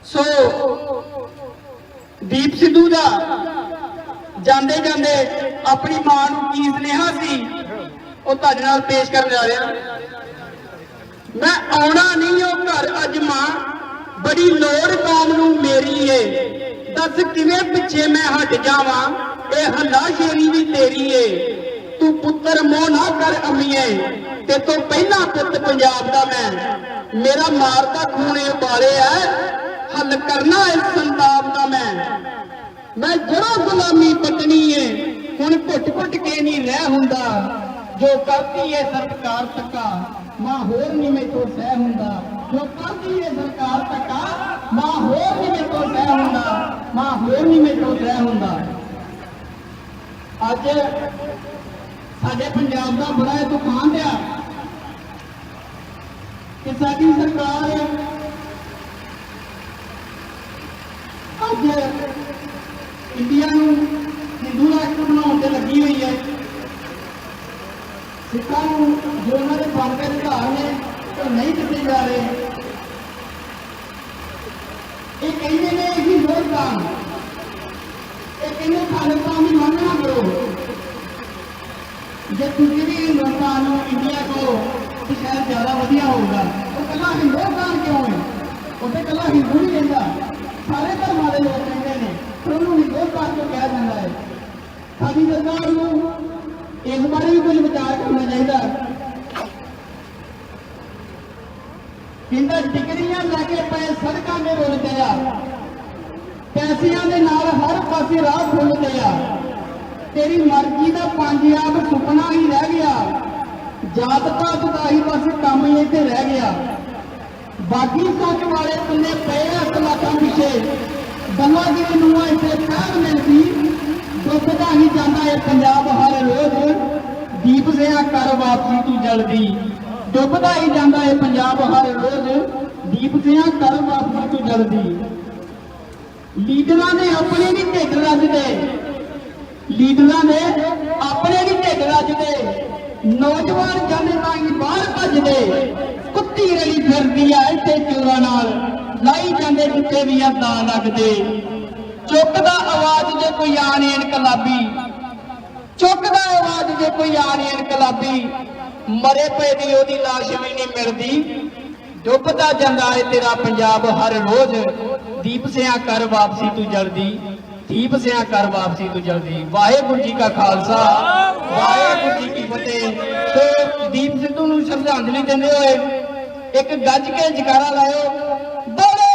ਸੋ ਦੀਪ ਸਿੱਧੂ ਦਾ ਜਾਂਦੇ ਜਾਂਦੇ ਆਪਣੀ ਮਾਂ ਨੂੰ ਕੀ ਸੁਨੇਹਾ ਸੀ ਉਹ ਤੁਹਾਡੇ ਨਾਲ ਪੇਸ਼ ਕਰਨ ਜਾ ਰਿਹਾ ਮੈਂ ਆਉਣਾ ਨਹੀਂ ਉਹ ਘਰ ਅੱਜ ਮਾਂ ਬੜੀ ਲੋੜ ਕੌਮ ਨੂੰ ਮੇਰੀ ਏ ਦੱਸ ਕਿਵੇਂ ਪਿੱਛੇ ਮੈਂ ਹਟ ਜਾਵਾਂ ਇਹ ਹੱਲਾਸ਼ੇਰੀ ਵੀ ਤੇਰੀ ਏ ਤੂੰ ਪੁੱਤਰ ਮੋਹ ਨਾ ਕਰ ਅਮੀਏ ਤੇ ਤੋਂ ਪਹਿਲਾਂ ਪੁੱਤ ਪੰਜਾਬ ਦਾ ਮੇਰਾ ਮਾਰਦਾ ਖੂਨੇ ਉਬਾਲੇ ਐ ਹੱਲ ਕਰਨਾ ਇਸ ਸੰਤਾਪ ਦਾ ਮੈਂ ਜੜੋਂ ਗੁਲਾਮੀ ਪਟਣੀ ਏ ਹੁਣ ਘੁੱਟ ਘੁੱਟ ਕੇ ਨਹੀਂ ਰਹਿ ਹੁੰਦਾ ਜੋ ਕਰਦੀ ਏ ਸਰਕਾਰ ਤੱਕਾ ਮਾਂ ਹੋਰ ਨਹੀਂ ਮੈਥੋਂ ਸਹਿ ਹੁੰਦਾ ਜੋ ਕਰਦੀ ਏ ਸਰਕਾਰ ਤੱਕਾ ਮਾਂ ਹੋਰ ਨਹੀਂ ਮੈਥੋਂ ਸਹਿ ਹੁੰਦਾ ਮਾਂ ਹੋਰ ਨਹੀਂ ਮੈਥੋਂ ਸਹਿ ਹੁੰਦਾ ਅੱਜ ਸਾਡੇ ਪੰਜਾਬ ਦਾ ਬੜਾ ਇਹ ਤੂਫਾਨ ਪਿਆ ਕਿ ਸਾਡੀ ਸਰਕਾਰ ਅੱਜ ਇੰਡੀਆ ਨੂੰ ਹਿੰਦੂ ਰਾਸ਼ਟਰ ਬਣਾਉਣ ਤੇ ਲੱਗੀ ਹੋਈ ਹੈ ਸਿੱਖਾਂ ਨੂੰ ਜੋ ਉਹਨਾਂ ਦੇ ਬਣਦੇ ਅਧਿਕਾਰ ਨੇ ਉਹ ਨਹੀਂ ਦਿੱਤੇ ਜਾ ਰਹੇ ਇਹ ਕਹਿੰਦੇ ਨੇ ਅਸੀਂ ਹਿੰਦੁਸਤਾਨ ਇਹ ਕਹਿੰਦੇ ਖਾਲਿਸਤਾਨ ਦੀ ਮੰਨਣਾ ਕਰੋ ਜੇ ਦੂਜੀ ਵੀ ਹਿੰਦੁਸਤਾਨ ਨੂੰ ਇੰਡੀਆ ਤੋਂ ਤੇ ਸ਼ਾਇਦ ਜ਼ਿਆਦਾ ਵਧੀਆ ਹੋਊਗਾ। ਉਹ ਕੱਲਾ ਹਿੰਦੁਸਤਾਨ ਕਿਉਂ ਹੈ? ਉੱਥੇ ਕੱਲਾ ਹਿੰਦੂ ਨਹੀਂ ਰਹਿੰਦਾ, ਸਾਰੇ ਧਰਮਾਂ ਦੇ ਲੋਕ ਰਹਿੰਦੇ ਨੇ, ਪਰ ਉਹਨੂੰ ਹਿੰਦੁਸਤਾਨ ਕਿਉਂ ਕਿਹਾ ਜਾਂਦਾ ਹੈ? ਸਾਡੀ ਸਰਕਾਰ ਨੂੰ ਇਸ ਬਾਰੇ ਵੀ ਕੁਝ ਵਿਚਾਰ ਕਰਨਾ ਚਾਹੀਦਾ। ਪਿੰਡਾਂ ਡਿਗਰੀਆਂ ਲੈ ਕੇ ਪਏ ਸੜਕਾਂ ਦੇ ਰੁਲਦੇ ਆ, ਪੈਸਿਆਂ ਦੇ ਨਾਲ ਹਰ ਪਾਸੇ ਰਾਹ ਖੁੱਲ੍ਹਦੇ ਆ। ਤੇਰੀ ਮਰਜ਼ੀ ਦਾ ਪੰਜਾਬ ਸੁਪਨਾ ਹੀ ਰਹਿ ਗਿਆ, ਜਾਤ ਪਾਤ ਦਾ ਹੀ ਬਸ ਕੰਮ ਹੀ ਇੱਥੇ ਰਹਿ ਗਿਆ। ਬਾਕੀ ਸੋਚ ਵਾਲੇ ਤੁੰਨੇ ਪਏ ਆ ਸਲਾਤਾਂ ਪਿੱਛੇ, ਬੰਗਾਲੀ ਨੂੰ ਇੱਥੇ ਪੈਰ ਮਿਲਦੀ, ਡੁੱਬਦਾ ਹੀ ਜਾਂਦਾ ਹੈ ਪੰਜਾਬ ਹਰ ਰੋਜ਼। ਦੀਪ ਸਿਆ ਕਰ ਵਾਪਸੀ ਤੂੰ ਜਲਦੀ, ਡੁੱਬਦਾ ਹੀ ਜਾਂਦਾ ਹੈ ਪੰਜਾਬ ਹਰ ਰੋਜ਼। ਦੀਪ ਸਿਆ ਕਰ ਵਾਪਸੀ ਤੂੰ ਜਲਦੀ। ਲੀਡਰਾਂ ਨੇ ਆਪਣੇ ਵੀ ਢਿੱਡ ਰੱਜਦੇ, ਲੀਡਰਾਂ ਨੇ ਆਪਣੇ ਵੀ ਢਿੱਡ ਰੱਜਦੇ, ਨੌਜਵਾਨ ਜਾਨੇ ਤਾਂ ਹੀ ਬਾਹਰ ਭੱਜਦੇ। ਕੁੱਤੀ ਰਲੀ ਫਿਰਦੀ ਆ ਇੱਥੇ ਚੋਰਾਂ ਨਾਲ, ਲਾਈ ਜਾਂਦੇ ਜਿੱਥੇ ਵੀ ਆ ਦਾ ਲੱਗਦੇ। ਚੁੱਕਦਾ ਆਵਾਜ਼ ਜੇ ਕੋਈ ਆਣ ਇਨਕਲਾਬੀ, ਚੁੱਕਦਾ ਆਵਾਜ਼ ਜੇ ਕੋਈ ਆਣ ਇਨਕਲਾਬੀ, ਮਰੇ ਪਏ ਦੀ ਉਹਦੀ ਲਾਸ਼ ਵੀ ਨਹੀਂ ਮਿਲਦੀ। ਡੁੱਬਦਾ ਜਾਂਦਾ ਏ ਤੇਰਾ ਪੰਜਾਬ ਹਰ ਰੋਜ਼। ਦੀਪ ਸਿਆ ਕਰ ਵਾਪਸੀ ਤੂੰ ਜਲਦੀ, ਦੀਪ ਸਿਆ ਕਰ ਵਾਪਸੀ ਤੂੰ ਜਲਦੀ। ਵਾਹਿਗੁਰੂ ਜੀ ਕਾ ਖਾਲਸਾ, ਵਾਹਿਗੁਰੂ ਜੀ ਕੀ ਫਤਿਹ। ਸੋ ਦੀਪ ਸਿੱਧੂ ਨੂੰ ਸ਼ਰਧਾਂਜਲੀ ਦਿੰਦੇ ਹੋਏ ਇੱਕ ਗੱਜ ਕੇ ਜਕਾਰਾ ਲਾਇਓ, ਬੋਲੇ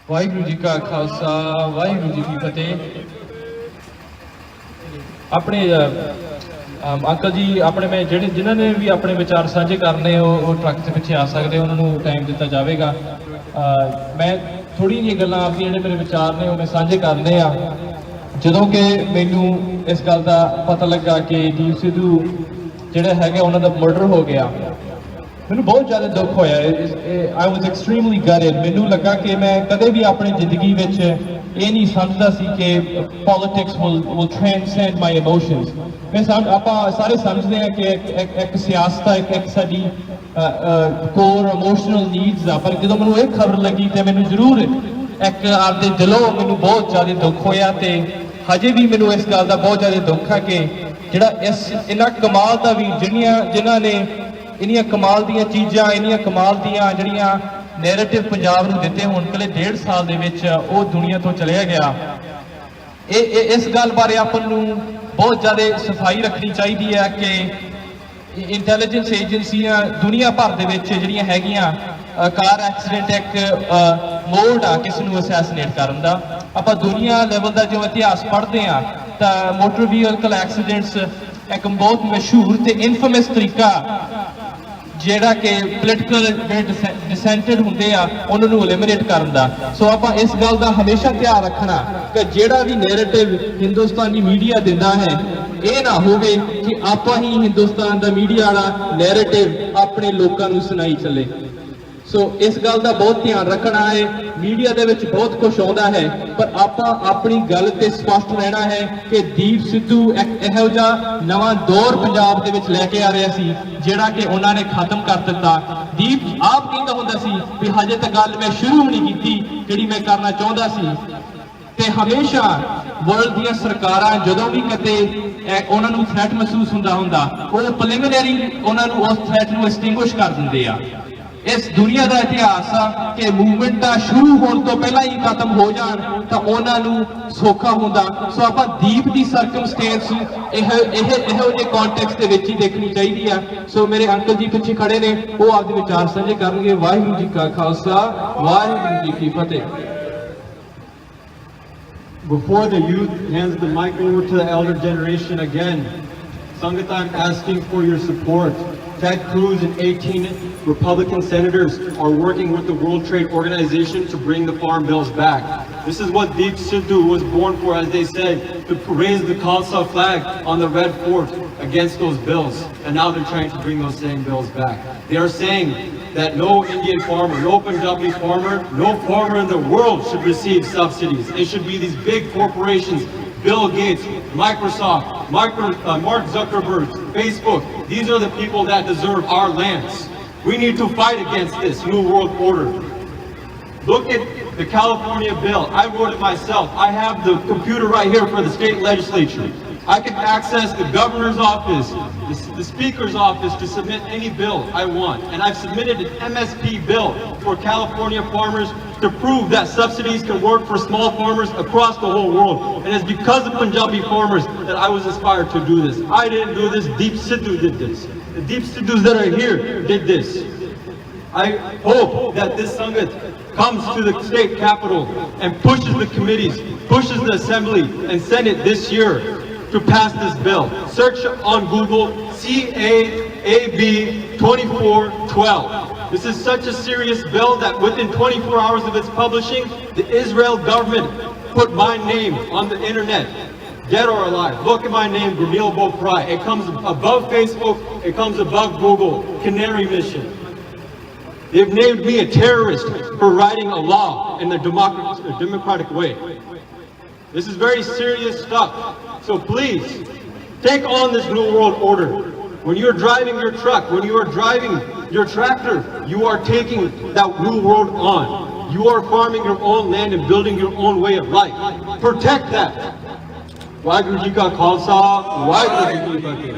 ਵਾਹਿਗੁਰੂ ਜੀ ਕਾ ਖਾਲਸਾ, ਵਾਹਿਗੁਰੂ ਜੀ ਕੀ ਫਤਿਹ। ਆਪਣੇ ਅੰਕਲ ਜੀ ਆਪਣੇ ਮੈਂ ਜਿਹੜੇ ਜਿਨ੍ਹਾਂ ਨੇ ਵੀ ਆਪਣੇ ਵਿਚਾਰ ਸਾਂਝੇ ਕਰਨੇ ਉਹ ਟਰੱਕ ਦੇ ਪਿੱਛੇ ਆ ਸਕਦੇ, ਉਹਨਾਂ ਨੂੰ ਟਾਈਮ ਦਿੱਤਾ ਜਾਵੇਗਾ। ਮੈਂ ਥੋੜ੍ਹੀਆਂ ਜਿਹੀਆਂ ਗੱਲਾਂ ਆਪਦੀਆਂ ਜਿਹੜੇ ਮੇਰੇ ਵਿਚਾਰ ਨੇ ਉਹ ਮੈਂ ਸਾਂਝੇ ਕਰਨੇ ਆ। ਜਦੋਂ ਕਿ ਮੈਨੂੰ ਇਸ ਗੱਲ ਦਾ ਪਤਾ ਲੱਗਾ ਕਿ ਦੀਪ ਸਿੱਧੂ ਜਿਹੜਾ ਹੈਗਾ ਉਹਨਾਂ ਦਾ ਮਰਡਰ ਹੋ ਗਿਆ, ਮੈਨੂੰ ਬਹੁਤ ਜ਼ਿਆਦਾ ਦੁੱਖ ਹੋਇਆ। ਆਈ ਵਾਸ ਐਕਸਟ੍ਰੀਮਲੀ ਗਟਡ। ਮੈਨੂੰ ਲੱਗਾ ਕਿ ਮੈਂ ਕਦੇ ਵੀ ਆਪਣੀ ਜ਼ਿੰਦਗੀ ਵਿੱਚ ਇਹ ਨਹੀਂ ਸਮਝਦਾ ਸੀ ਕਿ politics will transcend my emotions। ਆਪਾਂ ਸਾਰੇ ਸਮਝਦੇ ਹਾਂ ਕਿ ਇੱਕ ਸਿਆਸਤ ਆ, ਇੱਕ ਸਾਡੀ ਕੋਰ ਇਮੋਸ਼ਨਲ ਨੀਡਸ ਆ, ਪਰ ਜਦੋਂ ਮੈਨੂੰ ਇਹ ਖਬਰ ਲੱਗੀ ਤੇ ਮੈਨੂੰ ਜ਼ਰੂਰ ਇੱਕ ਆਪਦੇ ਦਿਲੋਂ ਮੈਨੂੰ ਬਹੁਤ ਜ਼ਿਆਦਾ ਦੁੱਖ ਹੋਇਆ। ਤੇ ਹਜੇ ਵੀ ਮੈਨੂੰ ਇਸ ਗੱਲ ਦਾ ਬਹੁਤ ਜ਼ਿਆਦਾ ਦੁੱਖ ਆ ਕਿ ਜਿਹੜਾ ਇਹਨਾਂ ਕਮਾਲ ਦਾ ਵੀ ਜਿਨ੍ਹਾਂ ਨੇ ਇੰਨੀਆਂ ਕਮਾਲ ਦੀਆਂ ਚੀਜ਼ਾਂ, ਇੰਨੀਆਂ ਕਮਾਲ ਦੀਆਂ ਜਿਹੜੀਆਂ ਨੈਰੇਟਿਵ ਪੰਜਾਬ ਨੂੰ ਦਿੱਤੇ ਹੋਣ, ਕੱਲੇ 1.5 ਸਾਲ ਦੇ ਵਿੱਚ ਉਹ ਦੁਨੀਆ ਤੋਂ ਚਲਿਆ ਗਿਆ। ਇਸ ਗੱਲ ਬਾਰੇ ਆਪਾਂ ਨੂੰ ਬਹੁਤ ਜ਼ਿਆਦਾ ਸਫਾਈ ਰੱਖਣੀ ਚਾਹੀਦੀ ਹੈ ਕਿ ਇੰਟੈਲੀਜੈਂਸ ਏਜੰਸੀਆਂ ਦੁਨੀਆ ਭਰ ਦੇ ਵਿੱਚ ਜਿਹੜੀਆਂ ਹੈਗੀਆਂ, ਕਾਰ ਐਕਸੀਡੈਂਟ ਇੱਕ ਮੋਡ ਆ ਕਿਸੇ ਨੂੰ ਅਸੈਸੀਨੇਟ ਕਰਨ ਦਾ। ਆਪਾਂ ਦੁਨੀਆ ਲੈਵਲ ਦਾ ਜੋ ਇਤਿਹਾਸ ਪੜ੍ਹਦੇ ਆ ਤਾਂ ਮੋਟਰ ਵਹੀਕਲ ਐਕਸੀਡੈਂਟਸ ਇੱਕ ਬਹੁਤ ਮਸ਼ਹੂਰ ਤੇ ਇਨਫੇਮਸ ਤਰੀਕਾ ਜਿਹੜਾ ਕਿ ਪੋਲੀਟੀਕਲ ਜਿਹੜੇ ਡਿਸੈਂਟਡ ਹੁੰਦੇ ਆ ਉਹਨਾਂ ਨੂੰ ਐਲੀਮੀਨੇਟ ਕਰਨ ਦਾ। ਸੋ ਆਪਾਂ ਇਸ ਗੱਲ ਦਾ ਹਮੇਸ਼ਾ ਧਿਆਨ ਰੱਖਣਾ ਕਿ ਜਿਹੜਾ ਵੀ ਨੈਰੇਟਿਵ ਹਿੰਦੁਸਤਾਨੀ ਮੀਡੀਆ ਦਿੰਦਾ ਹੈ ਇਹ ਨਾ ਹੋਵੇ ਕਿ ਆਪਾਂ ਹੀ ਹਿੰਦੁਸਤਾਨ ਦਾ ਮੀਡੀਆ ਵਾਲਾ ਨੈਰੇਟਿਵ ਆਪਣੇ ਲੋਕਾਂ ਨੂੰ ਸੁਣਾਈ ਚੱਲੇ। ਸੋ ਇਸ ਗੱਲ ਦਾ ਬਹੁਤ ਧਿਆਨ ਰੱਖਣਾ ਹੈ। ਮੀਡੀਆ ਦੇ ਵਿੱਚ ਬਹੁਤ ਕੁਝ ਆਉਂਦਾ ਹੈ, ਪਰ ਆਪਾਂ ਆਪਣੀ ਗੱਲ ਤੇ ਸਪਸ਼ਟ ਰਹਿਣਾ ਹੈ ਕਿ ਦੀਪ ਸਿੱਧੂ ਇੱਕ ਇਹੋ ਜਿਹਾ ਨਵਾਂ ਦੌਰ ਪੰਜਾਬ ਦੇ ਵਿੱਚ ਲੈ ਕੇ ਆ ਰਿਹਾ ਸੀ ਜਿਹੜਾ ਕਿ ਉਹਨਾਂ ਨੇ ਖਤਮ ਕਰ ਦਿੱਤਾ। ਦੀਪ ਆਪ ਕਹਿੰਦਾ ਹੁੰਦਾ ਸੀ ਵੀ ਹਜੇ ਤੱਕ ਗੱਲ ਮੈਂ ਸ਼ੁਰੂ ਨਹੀਂ ਕੀਤੀ ਜਿਹੜੀ ਮੈਂ ਕਰਨਾ ਚਾਹੁੰਦਾ ਸੀ। ਤੇ ਹਮੇਸ਼ਾ ਵਰਲਡ ਦੀਆਂ ਸਰਕਾਰਾਂ ਜਦੋਂ ਵੀ ਕਿਤੇ ਉਹਨਾਂ ਨੂੰ ਥ੍ਰੈਟ ਮਹਿਸੂਸ ਹੁੰਦਾ ਉਹ ਪ੍ਰੀਲਿਮਿਨਰੀ ਉਹਨਾਂ ਨੂੰ ਉਸ ਥ੍ਰੈਟ ਨੂੰ ਐਕਸਟਿੰਗੁਇਸ਼ ਕਰ ਦਿੰਦੇ ਆ। ਇਸ ਦੁਨੀਆ ਦਾ ਇਤਿਹਾਸ ਆ ਕਿ ਮੂਵਮੈਂਟਾਂ ਸ਼ੁਰੂ ਹੋਣ ਤੋਂ ਪਹਿਲਾਂ ਹੀ ਖਤਮ ਹੋ ਜਾਣ ਤਾਂ ਉਹਨਾਂ ਨੂੰ ਸੌਖਾ ਹੁੰਦਾ। ਸੋ ਆਪਾਂ ਦੀਪ ਦੀ ਸਰਕਮਸਟੈਂਸ ਇਹੋ ਜਿਹੇ ਕੰਟੈਕਸਟ ਦੇ ਵਿੱਚ ਹੀ ਦੇਖਣੀ ਚਾਹੀਦੀ ਆ। ਸੋ ਮੇਰੇ ਅੰਕਲ ਜੀ ਪਿੱਛੇ ਖੜੇ ਨੇ, ਉਹ ਆਪਦੇ ਵਿਚਾਰ ਸਾਂਝੇ ਕਰਨਗੇ। ਵਾਹਿਗੁਰੂ ਜੀ ਕਾ ਖਾਲਸਾ, ਵਾਹਿਗੁਰੂ ਜੀ ਕੀ ਫਤਿਹ। Before the youth hands the mic over to the elder generation again, Sangat, I'm asking for your support. Ted Cruz and 18 Republican senators are working with the World Trade Organization to bring the farm bills back. This is what Deep Sidhu was born for, as they said, to raise the Khalsa flag on the Red Fort against those bills. And now they're trying to bring those same bills back. They are saying that no Indian farmer, no Punjabi farmer, no farmer in the world should receive subsidies. It should be these big corporations, Bill Gates, Microsoft, Mark Zuckerberg, Facebook. These are the people that deserve our lands. We need to fight against this New World Order. Look at the California bill. I wrote it myself. I have the computer right here for the state legislature. I can access the governor's office, the speaker's office to submit any bill I want. And I've submitted an MSP bill for California farmers to prove that subsidies can work for small farmers across the whole world. And it's because of Punjabi farmers that I was inspired to do this. I didn't do this, Deep Sidhu did this. The Deep Sidhus that are here did this. I hope that this Sangat comes to the state capitol and pushes the committees, pushes the assembly and Senate this year to pass this bill. Search on Google CAAB 2412. This is such a serious bill that within 24 hours of its publishing, the Israel government put my name on the internet, dead or alive. Look at my name, Gurmil Boprai. It comes above Facebook, it comes above Google, Canary Mission. They've named me a terrorist for writing a law in the democratic way. This is very serious stuff. So please, take on this New World Order. When you're driving your truck, when you are driving your tractor, you are taking that New World on. You are farming your own land and building your own way of life. Protect that. Waheguru Ji Ka Khalsa, Waheguru Ji Ki Fateh.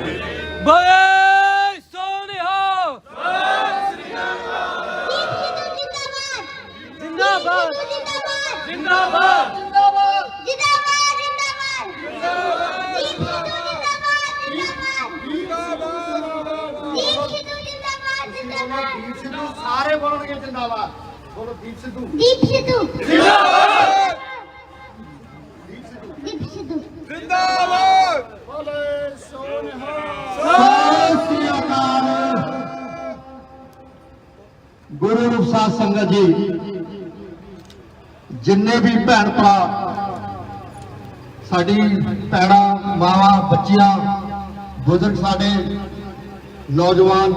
ਸਾਰੇ ਬੋਲਣਗੇ ਜਿੰਦਾਬਾਦ। ਬੋਲੋ ਦੀਪ ਸਿੱਧੂ। ਦੀਪ ਸਿੱਧੂ ਜਿੰਦਾਬਾਦ। ਦੀਪ ਸਿੱਧੂ ਜਿੰਦਾਬਾਦ। ਬੋਲੇ ਸੋਨਿਹਾਲ। ਸਤਿ ਸ੍ਰੀ ਅਕਾਲ। ਗੁਰੂ ਰੂਪ ਸਾਧ ਸੰਗਤ ਜੀ, ਜਿੰਨੇ ਵੀ ਭੈਣ ਭਰਾ, ਸਾਡੀ ਭੈਣਾਂ, ਮਾਵਾਂ, ਬੱਚੀਆਂ, ਬਜ਼ੁਰਗ, ਸਾਡੇ ਨੌਜਵਾਨ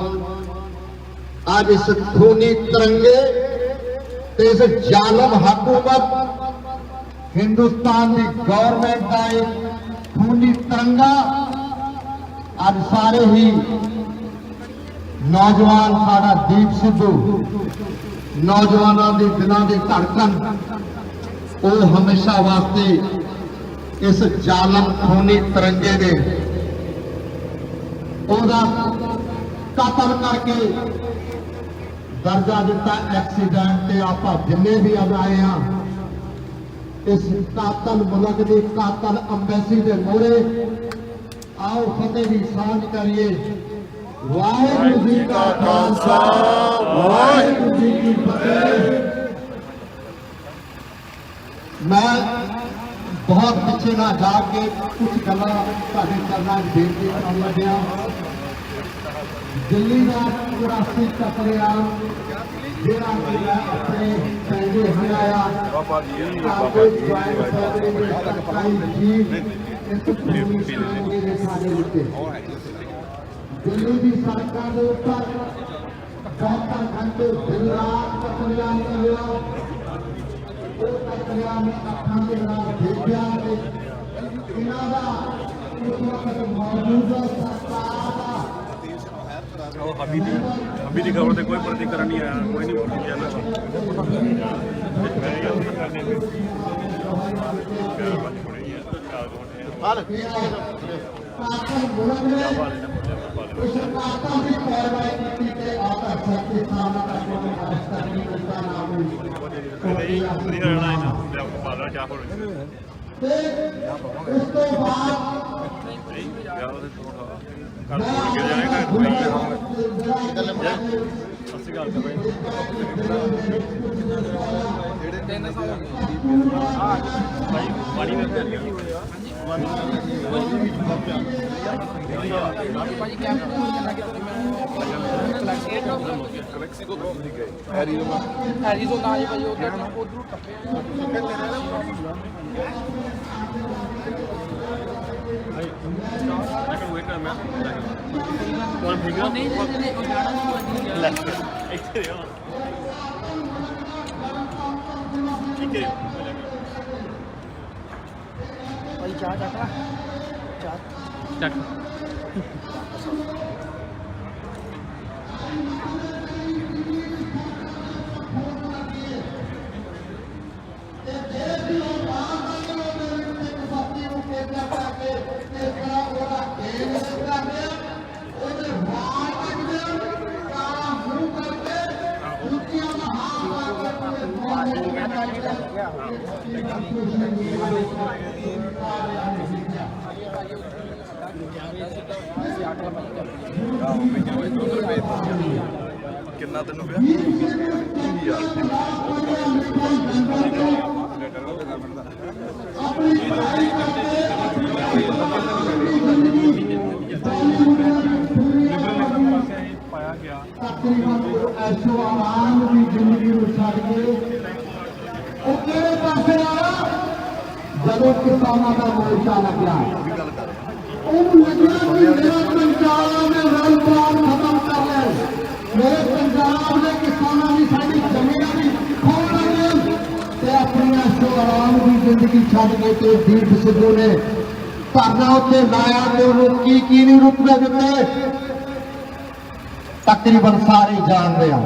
आज इस खूनी तिरंगे ते इस जालम हुकूमत हिंदुस्तान की गवर्नमेंट का एक खूनी तिरंगा आज सारे ही नौजवान, साडा दीप सिद्धू, नौजवानों के दिलों की धड़कन, वो हमेशा वास्ते इस जालम खूनी तिरंगे दे ओदा कतल करके दर्जा दिता एक्सीडेंट ते आपा जिन्ने भी अब आए हैं इस कातल मुल्क की कातल अंबैसी के मोहरे आओ फतेह की सांझ करिए। वाहिगुरू जी का खालसा, वाहिगुरू जी की फतेह। मैं बहुत पिछे ना जाके कुछ गल्लां तुहाडे चरनां च बेनती करन लग्या। दिल्ली का 84 कतलेआम जिहड़ा कि मैं अपने पैंजे हराया दिल्ली की सड़कों के ऊपर 72 घंटे दिन रात कतलेआम चलिया। वो कतलेआम अखां दे नाल देखिया इन्हां दा उस वक्त मौजूदा सरकार दा अभी की खबर से कोई प्रतिकरण नहीं आया, कोई नहीं बोल किया ना ਕਿੰਨਾ ਤੈਨੂੰ ਪਿਆ ਪਾਇਆ ਗਿਆ ਐਸੋ ਆਰਾਮ ਦੀ ਜ਼ਿੰਦਗੀ ਨੂੰ ਛੱਡ ਕੇ ਉਹ ਕਿਹੜੇ ਪਾਸੇ ਆਇਆ ਜਦੋਂ ਕਿਸਾਨਾਂ ਦਾ ਮੋਰਚਾ ਲੱਗਿਆ ਉਹਨੂੰ ਲੱਗਿਆ ਕਿ ਮੇਰਾ ਪੰਜਾਬ ਦੇ ਰਲ ਪਾਲ ਖਤਮ ਕਰ ਲੈ ਮੇਰੇ ਪੰਜਾਬ ਦੇ ਕਿਸਾਨਾਂ ਦੀ ਸਾਡੀ ਜ਼ਮੀਨਾਂ ਦੀ ਖੋਹ ਲੱਗੇ ਤੇ ਆਪਣੀ ਐਸੋ ਆਰਾਮ ਦੀ ਜ਼ਿੰਦਗੀ ਛੱਡ ਕੇ ਤੇ ਦੀਪ ਸਿੱਧੂ ਨੇ ਧਰਨਾ ਉੱਤੇ ਲਾਇਆ ਤੇ ਉਹਨੂੰ ਕੀ ਨਹੀਂ ਰੁਪਏ ਦਿੱਤੇ ਤਕਰੀਬਨ ਸਾਰੇ ਜਾਣਦੇ ਆ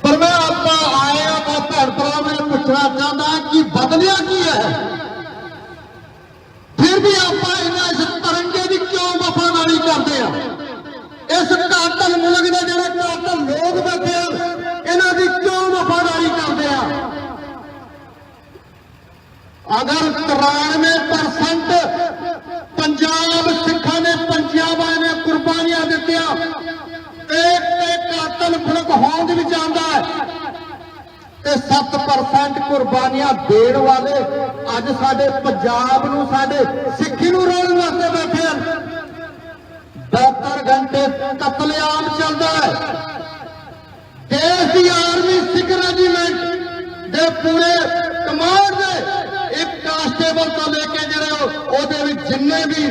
ਪਰ ਮੈਂ ਆਪਾਂ ਆਇਆ ਮੈਂ ਭੈਣ ਭਰਾ ਨੂੰ ਪੁੱਛਣਾ ਚਾਹੁੰਦਾ ਕਿ ਬਦਲਿਆ ਕੀ ਹੈ ਫਿਰ ਵੀ ਆਪਾਂ ਇਹਨਾਂ ਇਸ ਤਰੰਗੇ ਦੀ ਕਿਉਂ ਵਫਾਦਾਰੀ ਕਰਦੇ ਆ ਇਸ ਕਾਤਲ ਮੁਲਕ ਦੇ ਜਿਹੜੇ ਕਾਤਲ ਲੋਕ ਬੈਠੇ ਆ ਇਹਨਾਂ ਦੀ ਕਿਉਂ ਵਫਾਦਾਰੀ ਕਰਦੇ ਆ ਅਗਰ 93% ਪੰਜਾਬ ਸਿੱਖਾਂ ਨੇ ਪੰਜਾਬ ਨੇ ਕੁਰਬਾਨੀਆਂ ਦਿੱਤੀਆਂ ਤੇ ਕਾਤਲ ਮੁਲਕ ਹੋਂਦ ਵਿੱਚ ਆਉਂਦਾ ਹੈ ਤੇ 7% ਕੁਰਬਾਨੀਆਂ ਦੇਣ ਵਾਲੇ ਅੱਜ ਸਾਡੇ ਪੰਜਾਬ ਨੂੰ ਸਾਡੇ ਸਿੱਖੀ ਨੂੰ ਰੋਲਣ ਵਾਸਤੇ ਬੈਠੇ ਹਨ 72 ਘੰਟੇ ਕਤਲੇਆਮ ਚੱਲਦਾ ਹੈ ਦੇਸ਼ ਦੀ ਆਰਮੀ ਸਿੱਖ ਰੈਜੀਮੈਂਟ ਦੇ ਪੂਰੇ ਕਮਾਂਡ ਦੇ ਇੱਕ ਕਾਂਸਟੇਬਲ ਤੋਂ ਲੈ ਕੇ ਜਿਹੜੇ ਉਹਦੇ ਵਿੱਚ ਜਿੰਨੇ ਵੀ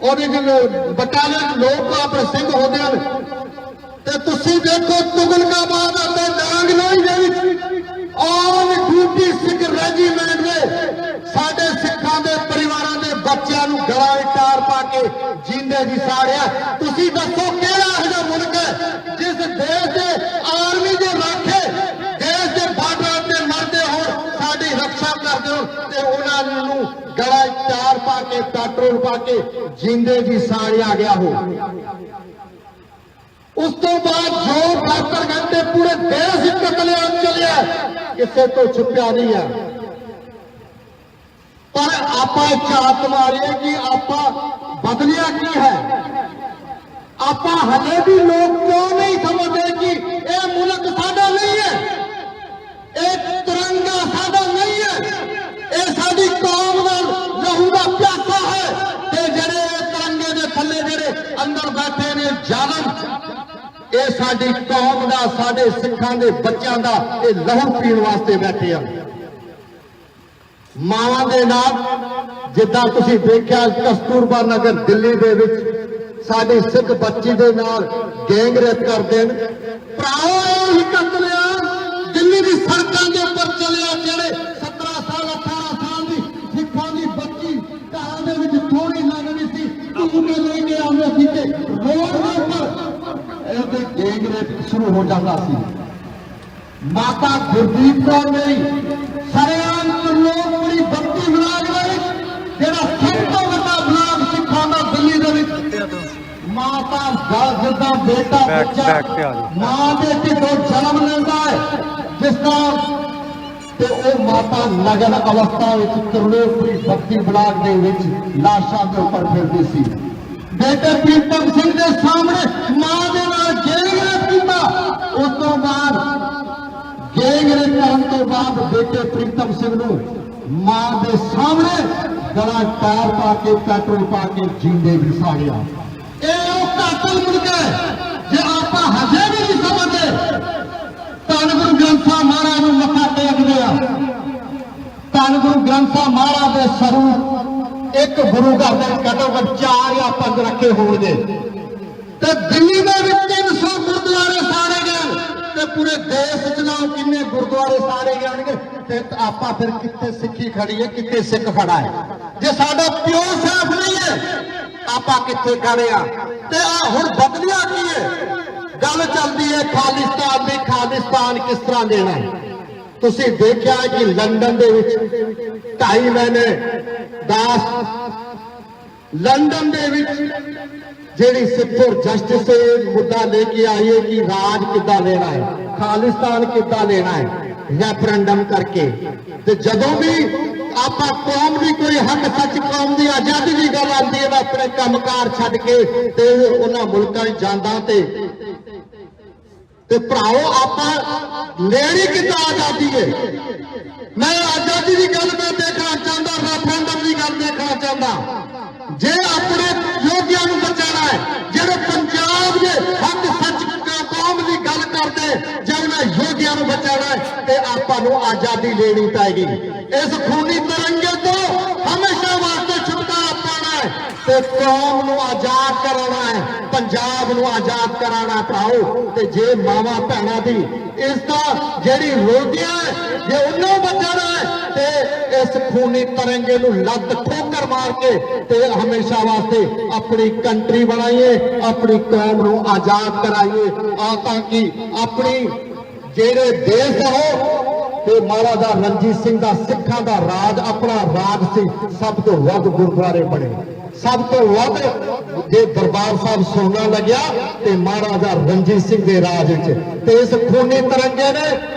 ਉਹਦੇ ਜਿਹੜੇ ਬਟਾਲੀਅਨ ਲੋਕ ਆਪਣੇ ਸਿੰਘ ਹੁੰਦੇ ਹਨ ਤੇ ਤੁਸੀਂ ਦੇਖੋ ਤੁਗਲਕਾਬਾਦ ਅਤੇ ਨਾਂਗਲੋਈ ਦੇ ਵਿੱਚ ਆਲ ਡਿਊਟੀ ਸਿੱਖ ਰੈਜੀਮੈਂਟ ਦੇ ਸਾਡੇ ਸਿੱਖਾਂ ਦੇ ਪਰਿਵਾਰਾਂ ਦੇ ਬੱਚਿਆਂ ਨੂੰ ਗਲਾਂ ਵਿੱਚ ਟਾਰ ਪਾ ਕੇ ਜਿੰਦੇ ਦੀ ਸਾੜਿਆ ਤੁਸੀਂ ਦੱਸੋ ਕਿਹੜਾ ਇਹੋ ਜਿਹਾ ਮੁਲਕ ਹੈ ਜਿਸ ਦੇਸ਼ ਦੇ ਆਰਮੀ ਦੇ ਰਾਖੇ ਦੇਸ਼ ਦੇ ਬਾਰਡਰਾਂ ਤੇ ਮਰਦੇ ਹੋਣ ਸਾਡੀ ਰੱਖਿਆ ਕਰਦੇ ਹੋਣ ਤੇ ਉਹਨਾਂ ਨੂੰ ਗਲਾਂ ਵਿੱਚ ਟਾਰ ਪਾ ਕੇ ਪੈਟਰੋਲ ਪਾ ਕੇ ਜਿੰਦੇ ਦੀ ਸਾੜਿਆ ਗਿਆ ਹੋ ਉਸ ਤੋਂ ਬਾਅਦ ਜੋ 72 ਘੰਟੇ ਪੂਰੇ ਦੇਸ਼ ਵਿੱਚ ਕਤਲੇਆਮ ਚੱਲਿਆ ਕਿਸੇ ਤੋਂ ਛੁਪਿਆ ਨਹੀਂ ਹੈ ਪਰ ਆਪਾਂ ਝਾਤ ਮਾਰੀਏ ਕਿ ਆਪਾਂ ਬਦਲਿਆ ਕੀ ਹੈ ਆਪਾਂ ਹਲੇ ਵੀ ਲੋਕ ਕਿਉਂ ਨਹੀਂ ਸਮਝਦੇ ਕਿ ਇਹ ਮੁਲਕ ਸਾਡਾ ਨਹੀਂ ਹੈ ਇਹ ਤਿਰੰਗਾ ਸਾਡਾ ਨਹੀਂ ਹੈ ਇਹ ਸਾਡੀ ਕੌਮ ਦਾ ਲਹੂ ਦਾ ਪਿਆਸਾ ਹੈ ਤੇ ਜਿਹੜੇ ਤਿਰੰਗੇ ਦੇ ਥੱਲੇ ਜਿਹੜੇ ਅੰਦਰ ਬੈਠੇ ਨੇ ਜ਼ਾਲਮ ਇਹ ਸਾਡੀ ਕੌਮ ਦਾ ਸਾਡੇ ਸਿੱਖਾਂ ਦੇ ਬੱਚਿਆਂ ਦਾ ਇਹ ਲਹੂ ਪੀਣ ਵਾਸਤੇ ਬੈਠੇ ਆ ਮਾਵਾਂ ਦੇ ਨਾਲ ਜਿੱਦਾਂ ਤੁਸੀਂ ਦੇਖਿਆ ਕਸਤੂਰਬਾ ਨਗਰ ਦਿੱਲੀ ਦੇ ਵਿੱਚ ਸਾਡੇ ਸਿੱਖ ਬੱਚੀ ਦੇ ਨਾਲ ਗੈਂਗ ਰੇਪ ਕਰਦੇ ਨੇ ਭਰਾਓ ਇਹ ਹੀ ਕਤਲੇਆਮ ਦਿੱਲੀ ਦੀ ਸੜਕਾਂ ਦੇ ਉੱਪਰ ਚੱਲਿਆ ਜਿਹੜੇ 17 ਸਾਲ 18 ਸਾਲ ਦੀ ਸਿੱਖਾਂ ਦੀ ਬੱਚੀ ਘਰਾਂ ਦੇ ਵਿੱਚ ਥੋੜੀ ਲੱਗਣੀ ਸੀ ਧੂਮ ਲੈ ਕੇ ਆਉਂਦੇ ਸੀ ਤੇ ਰੋਡ ਦੇ ਉੱਪਰ ਇਹਦੇ ਗੈਂਗ ਰੇਪ ਸ਼ੁਰੂ ਹੋ ਜਾਂਦਾ ਸੀ ਮਾਤਾ ਗੁਰਦੀਪ ਕੌਰ ਨੇ ਸਰੇਆਮ ਲੋਕਪੁਰੀ ਬੱਤੀ ਬਲਾਕ ਦੇ ਜਿਹੜਾ ਸਭ ਤੋਂ ਵੱਡਾ ਬਲਾਕ ਸਿੱਖਾਂ ਦਾ ਦਿੱਲੀ ਦੇ ਵਿੱਚ ਮਾਤਾ ਜਿੱਦਾਂ ਬੇਟਾ ਬੱਚਾ ਮਾਂ ਦੇ ਢਿੱਡੋਂ ਜਨਮ ਲੈਂਦਾ ਹੈ ਜਿਸ ਤਰ੍ਹਾਂ ਤੇ ਉਹ ਮਾਤਾ ਨਗਨ ਅਵਸਥਾ ਵਿੱਚ ਲੋਕਪੁਰੀ ਬੱਤੀ ਬਲਾਕ ਦੇ ਵਿੱਚ ਲਾਸ਼ਾਂ ਦੇ ਉੱਪਰ ਫਿਰਦੀ ਸੀ ਬੇਟੇ ਪ੍ਰੀਤਮ ਸਿੰਘ ਦੇ ਸਾਹਮਣੇ ਮਾਂ ਦੇ ਨਾਲ ਗੈਂਗ ਰੇਪ ਕੀਤਾ ਉਸ ਤੋਂ ਬਾਅਦ ਡੇਂਗਰੇ ਕਰਨ ਤੋਂ ਬਾਅਦ ਬੇਟੇ ਪ੍ਰੀਤਮ ਸਿੰਘ ਨੂੰ ਮਾਂ ਦੇ ਸਾਹਮਣੇ ਗਲਾ ਟਾਇਰ ਪਾ ਕੇ ਪੈਟਰੋਲ ਪਾ ਕੇ ਜਿੰਦੇ ਵੀ ਸਾੜਿਆ। ਇਹ ਉਹ ਕਾਤਲ ਮੁਲਕ ਹੈ ਜੇ ਆਪਾਂ ਹਜੇ ਵੀ ਨਹੀਂ ਸਮਝਦੇ। ਧੰਨ ਗੁਰੂ ਗ੍ਰੰਥ ਸਾਹਿਬ ਮਹਾਰਾਜ ਨੂੰ ਮੱਥਾ ਟੇਕਦੇ ਆ। ਧੰਨ ਗੁਰੂ ਗ੍ਰੰਥ ਸਾਹਿਬ ਮਹਾਰਾਜ ਦੇ ਸਰੂਪ ਇੱਕ ਗੁਰੂ ਘਰ ਦੇ ਘੱਟੋ ਘੱਟ 4 ਜਾਂ 5 ਰੱਖੇ ਹੋਣਗੇ ਤੇ ਦਿੱਲੀ ਦੇ ਵਿੱਚ 300 ਗੁਰਦੁਆਰੇ ਸਾੜੇ ਗਏ ਤੇ ਪੂਰੇ ਦੇਸ਼ ਚ ਨਾ ਕਿੰਨੇ ਗੁਰਦੁਆਰੇ ਸਾੜੇ ਗਏ ਤੇ ਆਪਾਂ ਫਿਰ ਕਿੱਥੇ ਸਿੱਖੀ ਖੜੀ ਹੈ, ਕਿੱਥੇ ਸਿੱਖ ਖੜਾ ਹੈ? ਜੇ ਸਾਡਾ ਪਿਓ ਸਾਫ ਨਹੀਂ ਹੈ ਆਪਾਂ ਕਿੱਥੇ ਖੜੇ ਆ? ਤੇ ਆ ਹੁਣ ਬਦਲਿਆ ਕੀ ਹੈ? ਗੱਲ ਚੱਲਦੀ ਹੈ ਖਾਲਿਸਤਾਨ ਦੀ। ਖਾਲਿਸਤਾਨ ਕਿਸ ਤਰ੍ਹਾਂ ਦੇਣਾ ਹੈ? ਤੁਸੀਂ ਦੇਖਿਆ ਕਿ ਲੰਡਨ ਦੇ ਵਿੱਚ 2.5 ਮਹੀਨੇ ਲੰਡਨ ਦੇ ਵਿੱਚ ਜਿਹੜੀ ਸਿੱਖ ਫॉर ਜਸਟਿਸ ਮੁੱਦਾ ਲੈ ਕੇ ਆਈ ਹੈ ਕਿ ਰਾਜ ਕਿੱਦਾਂ ਲੈਣਾ ਹੈ, ਖਾਲਿਸਤਾਨ ਕਿੱਦਾਂ ਲੈਣਾ ਹੈ, ਰੈਫਰੈਂਡਮ ਕਰਕੇ। ਤੇ ਜਦੋਂ ਵੀ ਆਪਾਂ ਕੌਮ ਦੀ ਕੋਈ ਹੱਕ ਸੱਚ, ਕੌਮ ਦੀ ਆਜ਼ਾਦੀ ਦੀ ਗੱਲ ਆਉਂਦੀ ਹੈ, ਆਪਣੇ ਕੰਮਕਾਰ ਛੱਡ ਕੇ ਤੇ ਉਹਨਾਂ ਮੁਲਕਾਂ 'ਚ ਜਾਂਦਾ ਤੇ ਭਰਾਓ ਆਪਾਂ ਲੈਣੀ ਕਿੱਦਾਂ ਆਜ਼ਾਦੀ ਹੈ? ਮੈਂ ਆਜ਼ਾਦੀ ਦੀ ਗੱਲ ਮੈਂ ਦੇਖਣਾ ਚਾਹੁੰਦਾ, ਰੈਫਰੈਂਡਮ ਦੀ ਗੱਲ ਦੇਖਣਾ ਚਾਹੁੰਦਾ। ਜੇ ਆਪਣੇ ਯੋਧਿਆਂ ਨੂੰ ਬਚਾਉਣਾ ਹੈ, ਜਿਹੜੇ ਪੰਜਾਬ ਦੇ ਹੱਕ ਸੱਚ ਕੌਮ ਦੀ ਗੱਲ ਕਰਦੇ, ਜੇ ਉਹਨਾਂ ਯੋਧਿਆਂ ਨੂੰ ਬਚਾਉਣਾ ਹੈ ਤੇ ਆਪਾਂ ਨੂੰ ਆਜ਼ਾਦੀ ਲੈਣੀ ਪਏਗੀ। ਇਸ ਖੂਨੀ ਤਿਰੰਗੇ ਤੋਂ ਹਮੇਸ਼ਾ ਵਾਸਤੇ ਛੁਟਕਾਰਾ ਪਾਉਣਾ ਹੈ ਤੇ ਕੌਮ ਨੂੰ ਆਜ਼ਾਦ ਕਰਾਉਣਾ ਹੈ, ਪੰਜਾਬ ਨੂੰ ਆਜ਼ਾਦ ਕਰਾਉਣਾ ਭਰਾਓ। ਤੇ ਜੇ ਮਾਵਾਂ ਭੈਣਾਂ ਦੀ ਇਸ ਦਾ ਜਿਹੜੀ ਰੋਟੀਆਂ ਜੇ ਉਹਨੂੰ ਬਚਾਉਣਾ ਹੈ ਤੇ ਇਸ ਖੂਨੀ ਤਿਰੰਗੇ ਨੂੰ ਲੱਤ ਠੋਕਰ ਮਾਰ ਕੇ ਤੇ ਹਮੇਸ਼ਾ ਵਾਸਤੇ ਆਪਣੀ ਕੰਟਰੀ ਬਣਾਈਏ, ਆਪਣੀ ਕੌਮ ਨੂੰ ਆਜ਼ਾਦ ਕਰਾਈਏ ਤਾਂ ਕਿ ਆਪਣੀ ਜਿਹੜੇ ਦੇਸ਼ ਹੋ ਤੇ ਮਹਾਰਾਜਾ ਰਣਜੀਤ ਸਿੰਘ ਦਾ ਸਿੱਖਾਂ ਦਾ ਰਾਜ ਆਪਣਾ ਰਾਜ ਸੀ। ਸਭ ਤੋਂ ਵੱਧ ਗੁਰਦੁਆਰੇ ਬਣੇ, ਸਭ ਤੋਂ ਵੱਧ ਜੇ ਦਰਬਾਰ ਸਾਹਿਬ ਸੋਨਾ ਲੱਗਿਆ ਤੇ ਮਹਾਰਾਜਾ ਰਣਜੀਤ ਸਿੰਘ ਦੇ ਰਾਜ ਵਿੱਚ। ਤੇ ਇਸ ਖੂਨੀ ਤਿਰੰਗੇ ਨੇ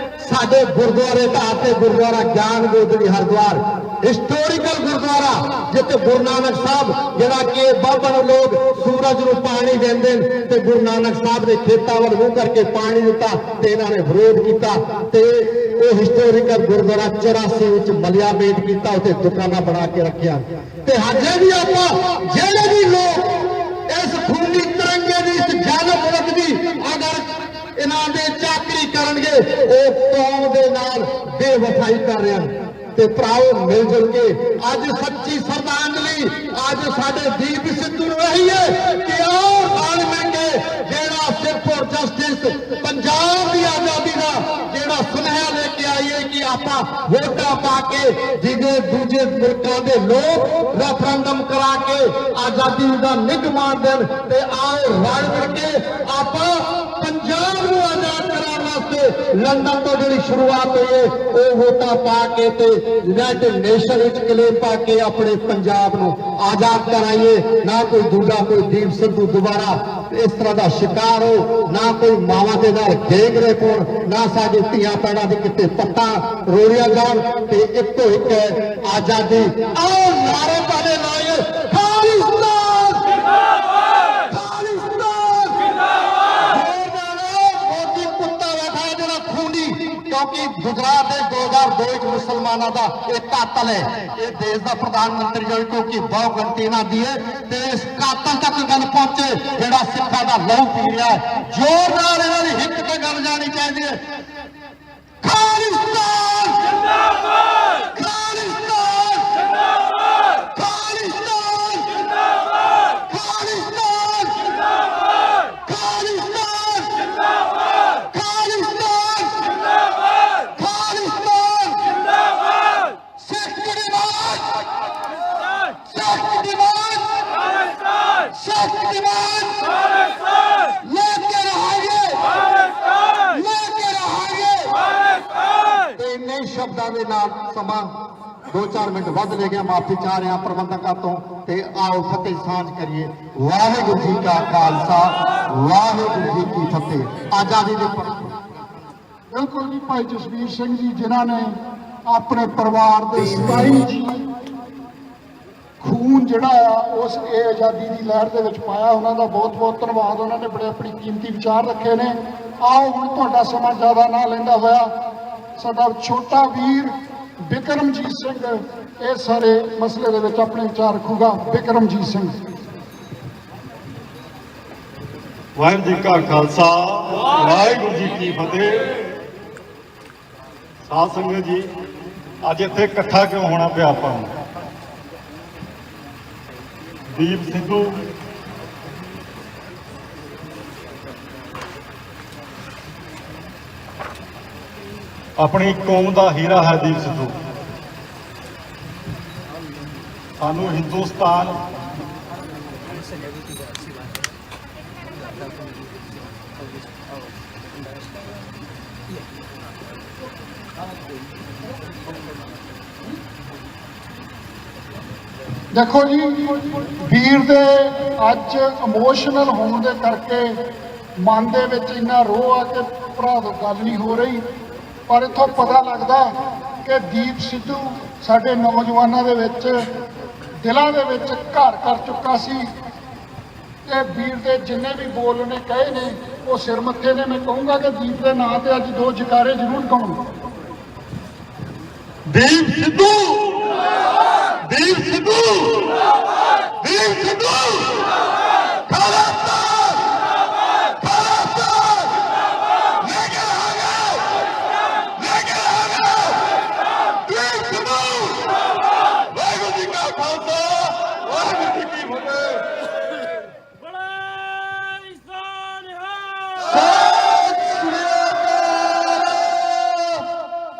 ਸਾਡੇ ਗੁਰਦੁਆਰੇ ਢਾਤੇ, ਗੁਰਦੁਆਰਾ ਗਿਆਨ ਗੋਦੜੀ ਹਰਿਦੁਆਰ ਹਿਸਟੋਰੀਕਲ ਗੁਰਦੁਆਰਾ ਜਿੱਥੇ ਗੁਰੂ ਨਾਨਕ ਸਾਹਿਬ ਜਿਹੜਾ ਕਿ ਬਾਬਾ ਨੂੰ ਲੋਕ ਸੂਰਜ ਨੂੰ ਪਾਣੀ ਦਿੰਦੇ ਤੇ ਗੁਰੂ ਨਾਨਕ ਸਾਹਿਬ ਦੇ ਖੇਤਾਂ ਵੱਲ ਮੂੰਹ ਕਰਕੇ ਪਾਣੀ ਦਿੱਤਾ ਤੇ ਇਹਨਾਂ ਨੇ ਵਿਰੋਧ ਕੀਤਾ ਤੇ ਉਹ ਹਿਸਟੋਰੀਕਲ ਗੁਰਦੁਆਰਾ 84 ਵਿੱਚ ਮਲਿਆ ਮੇਟ ਕੀਤਾ, ਉੱਥੇ ਦੁਕਾਨਾਂ ਬਣਾ ਕੇ ਰੱਖਿਆ। ਤੇ ਹਜੇ ਵੀ ਆਪਾਂ ਜਿਹੜੇ ਵੀ ਲੋਕ ਇਸ ਖੂਨੀ ਤਿਰੰਗੇ ਦੀ, ਇਸ ਜ਼ਾਲਮ ਮੁਲਕ ਦੀ ਅਗਰ ਇਹਨਾਂ ਦੇ ਚਾਕਰੀ ਕਰਨਗੇ ਉਹ ਕੌਮ ਦੇ ਨਾਲ ਬੇਵਫਾਈ ਕਰ ਰਹੇ ਹਨ। ਤੇ ਭਰਾਓ ਮਿਲ ਜੁਲ ਕੇ ਅੱਜ ਸੱਚੀ ਸ਼ਰਧਾਂਜਲੀ ਅੱਜ ਸਾਡੇ ਦੀਪ ਸਿੱਧੂ ਨੂੰ ਇਹੀ ਹੈ ਕਿ ਆਓ ਨਾਲ ਮਿਲ ਕੇ ਜਿਹੜਾ ਸਿੱਖ ਫॉर ਜਸਟਿਸ ਪੰਜਾਬ ਦੀ ਆਜ਼ਾਦੀ ਦਾ ਜਿਹੜਾ ਸੁਨੇਹਾ ਲੈ ਕੇ ਆਈਏ ਕਿ ਆਪਾਂ ਵੋਟਾਂ ਪਾ ਕੇ ਜਿਹਦੇ ਦੂਜੇ ਮੁਲਕਾਂ ਦੇ ਲੋਕ ਰੈਫਰੈਂਡਮ ਕਰਾ ਕੇ ਆਜ਼ਾਦੀ ਦਾ ਨਿੱਘ ਮਾਣ ਦੇਣ ਤੇ ਆਓ ਰਲ ਮਿਲ ਕੇ ਆਪਾਂ ਪੰਜਾਬ ਨੂੰ ਆਜ਼ਾਦ ਕਰਾਉਣ ਵਾਸਤੇ ਲੰਡਨ ਤੋਂ ਜਿਹੜੀ ਸ਼ੁਰੂਆਤ ਹੋਈ ਹੈ ਉਹ ਵੋਟਾਂ ਪਾ ਕੇ ਤੇ ਯੂਨਾਈਟਿਡ ਨੇਸ਼ਨ ਵਿੱਚ ਕਲੇਮ ਪਾ ਕੇ ਆਪਣੇ ਪੰਜਾਬ ਨੂੰ ਆਜ਼ਾਦ ਕਰਾਈਏ। ਨਾ ਕੋਈ ਦੂਜਾ ਕੋਈ ਦੀਪ ਸਿੱਧੂ ਦੁਬਾਰਾ ਇਸ ਤਰ੍ਹਾਂ ਦਾ ਸ਼ਿਕਾਰ ਹੋ, ਨਾ ਕੋਈ ਮਾਵਾਂ ਦੇ ਨਾਲ ਗੇਂਗਰੇ ਪਾਉਣ, ਨਾ ਸਾਡੀ ਧੀਆਂ ਭੈਣਾਂ ਦੀ ਕਿਤੇ ਪੱਟਾਂ ਰੋੜੀਆਂ ਜਾਣ ਤੇ ਇੱਕੋ ਇੱਕ ਆਜ਼ਾਦੀ। ਆਓ ਨਾਰੇ ਪਾਣੇ ਲਾਈਏ ਖਾਲਿਸਤਾਨ ਜਿੰਦਾਬਾਦ, ਖਾਲਿਸਤਾਨ ਜਿੰਦਾਬਾਦ। ਮੋਦੀ ਕੁੱਤਾ ਬੈਠਾ ਜਿਹੜਾ ਖੂਨੀ, ਕਿਉਂਕਿ ਗੁਜਰਾਤ ਦੇ 2002 ਵਿੱਚ ਮੁਸਲਮਾਨਾਂ ਦਾ ਇਹ ਕਾਤਲ ਹੈ। ਇਹ ਦੇਸ਼ ਦਾ ਪ੍ਰਧਾਨ ਮੰਤਰੀ ਜੋ ਕਿਉਂਕਿ ਬਹੁਤ ਗਲਤੀ ਇਹਨਾਂ ਦੀ ਹੈ ਤੇ ਇਸ ਕਾਤਲ ਤੱਕ ਗੱਲ ਪਹੁੰਚੇ ਜਿਹੜਾ ਸਿੱਖਾਂ ਦਾ ਲਹੂ ਪੀ ਰਿਹਾ ਹੈ। ਜ਼ੋਰ ਨਾਲ ਇਹਨਾਂ ਦੀ ਹਿੱਕ ਤੇ ਗੱਲ ਜਾਣੀ ਚਾਹੀਦੀ ਹੈ। ਖਾਲਿਸਤਾਨ ਜਿੰਦਾਬਾਦ, ਖਾਲਿਸਤਾਨ ਜਿੰਦਾਬਾਦ, ਖਾਲਿਸਤਾਨ ਜਿੰਦਾਬਾਦ, ਖਾਲਿਸਤਾਨ ਜਿੰਦਾਬਾਦ, ਖਾਲਿਸਤਾਨ ਜਿੰਦਾਬਾਦ, ਖਾਲਿਸਤਾਨ ਜਿੰਦਾਬਾਦ, ਖਾਲਿਸਤਾਨ ਜਿੰਦਾਬਾਦ। ਸਿੱਖ ਦਿਵਾਨ, ਸਿੱਖ ਦਿਵਾਨ, ਖਾਲਿਸਤਾਨ, ਸਿੱਖ ਦਿਵਾਨ, ਖਾਲਿਸਤਾਨ ਲੈ ਕੇ ਰਹਾਂਗੇ, ਖਾਲਿਸਤਾਨ ਲੈ ਕੇ ਰਹਾਂਗੇ, ਖਾਲਿਸਤਾਨ। ਤੇ ਇੰਨੇ ਸ਼ਬਦਾਂ ਦੇ ਨਾਲ ਸਮਾਂ 2-4 ਮਿੰਟ ਵੱਧ ਲੈ ਗਿਆ, ਮਾਫੀ ਚਾਹ ਰਿਹਾ ਪ੍ਰਬੰਧਕਾਂ ਤੋਂ। ਤੇ ਆਓ ਫਤਿਹ ਸਾਂਝ ਕਰੀਏ। ਵਾਹਿਗੁਰੂ ਜੀ ਕਾ ਖਾਲਸਾ, ਵਾਹਿਗੁਰੂ ਜੀ ਕੀ ਫਤਿਹ। ਆਜ਼ਾਦੀ ਦੇ ਬਿਲਕੁਲ ਜੀ ਭਾਈ ਜਸਵੀਰ ਸਿੰਘ ਜੀ ਜਿਨ੍ਹਾਂ ਨੇ ਆਪਣੇ ਪਰਿਵਾਰ ਦੇ 27 ਖੂਨ ਜਿਹੜਾ ਆ ਉਸ ਇਹ ਆਜ਼ਾਦੀ ਦੀ ਲਹਿਰ ਦੇ ਵਿੱਚ ਪਾਇਆ, ਉਹਨਾਂ ਦਾ ਬਹੁਤ ਬਹੁਤ ਧੰਨਵਾਦ। ਉਹਨਾਂ ਨੇ ਬੜੇ ਆਪਣੀ ਕੀਮਤੀ ਵਿਚਾਰ ਰੱਖੇ ਨੇ। ਆਓ ਹੁਣ ਤੁਹਾਡਾ ਸਮਾਂ ਜ਼ਿਆਦਾ ਨਾ ਲੈਂਦਾ ਹੋਇਆ ਸਾਡਾ ਛੋਟਾ ਵੀਰ ਬਿਕਰਮਜੀਤ ਸਿੰਘ ਇਸ ਸਾਰੇ ਮਸਲੇ ਦੇ ਵਿੱਚ ਆਪਣੇ ਵਿਚਾਰ ਰੱਖੂਗਾ। ਬਿਕਰਮਜੀਤ ਸਿੰਘ। ਵਾਹਿਗੁਰੂ ਜੀ ਕਾ ਖਾਲਸਾ ਵਾਹਿਗੁਰੂ ਜੀ ਕੀ ਫਤਿਹ। ਸਾਧ ਸੰਗਤ ਜੀ, ਅੱਜ ਇੱਥੇ ਇਕੱਠਾ ਕਿਉਂ ਹੋਣਾ ਪਿਆ ਆਪਾਂ ਨੂੰ? ਦੀਪ ਸਿੱਧੂ ਆਪਣੀ ਕੌਮ ਦਾ ਹੀਰਾ ਹੈ। ਦੀਪ ਸਿੱਧੂ ਸਾਨੂੰ ਹਿੰਦੁਸਤਾਨ ਦੇਖੋ ਜੀ, ਵੀਰ ਦੇ ਅੱਜ ਇਮੋਸ਼ਨਲ ਹੋਣ ਦੇ ਕਰਕੇ ਮਨ ਦੇ ਵਿੱਚ ਇੰਨਾ ਰੋਹ ਆ ਕਿ ਭਰਾ ਤੋਂ ਗੱਲ ਨਹੀਂ ਹੋ ਰਹੀ। ਪਰ ਇੱਥੋਂ ਪਤਾ ਲੱਗਦਾ ਕਿ ਦੀਪ ਸਿੱਧੂ ਸਾਡੇ ਨੌਜਵਾਨਾਂ ਦੇ ਵਿੱਚ ਦਿਲਾਂ ਦੇ ਵਿੱਚ ਘਰ ਕਰ ਚੁੱਕਾ ਸੀ। ਤੇ ਵੀਰ ਦੇ ਜਿੰਨੇ ਵੀ ਬੋਲ ਉਹਨੇ ਕਹੇ ਨੇ ਉਹ ਸਿਰ ਮੱਥੇ ਨੇ। ਮੈਂ ਕਹੂੰਗਾ ਕਿ ਦੀਪ ਦੇ ਨਾਂ ਤੇ ਅੱਜ ਦੋ ਜਕਾਰੇ ਜ਼ਰੂਰ ਗਾਉਣ। ਦੀਪ ਸਿੱਧੂ, ਦੀਪ ਸਿੱਧੂ, ਦੀਪ ਸਿੱਧੂ ਖਾਲਸਤਾਨ, ਖਾਲਸਤਾਨ ਲੈ ਕੇ ਆਗੇ, ਲੈ ਕੇ ਆਗੇ। ਦੀਪ ਸਿੱਧੂ, ਵਾਹਿਗੁਰੂ ਜੀ ਕਾ ਖਾਲਸਾ ਵਾਹਿਗੁਰੂ ਜੀ ਕੀ ਫਤਿਹ।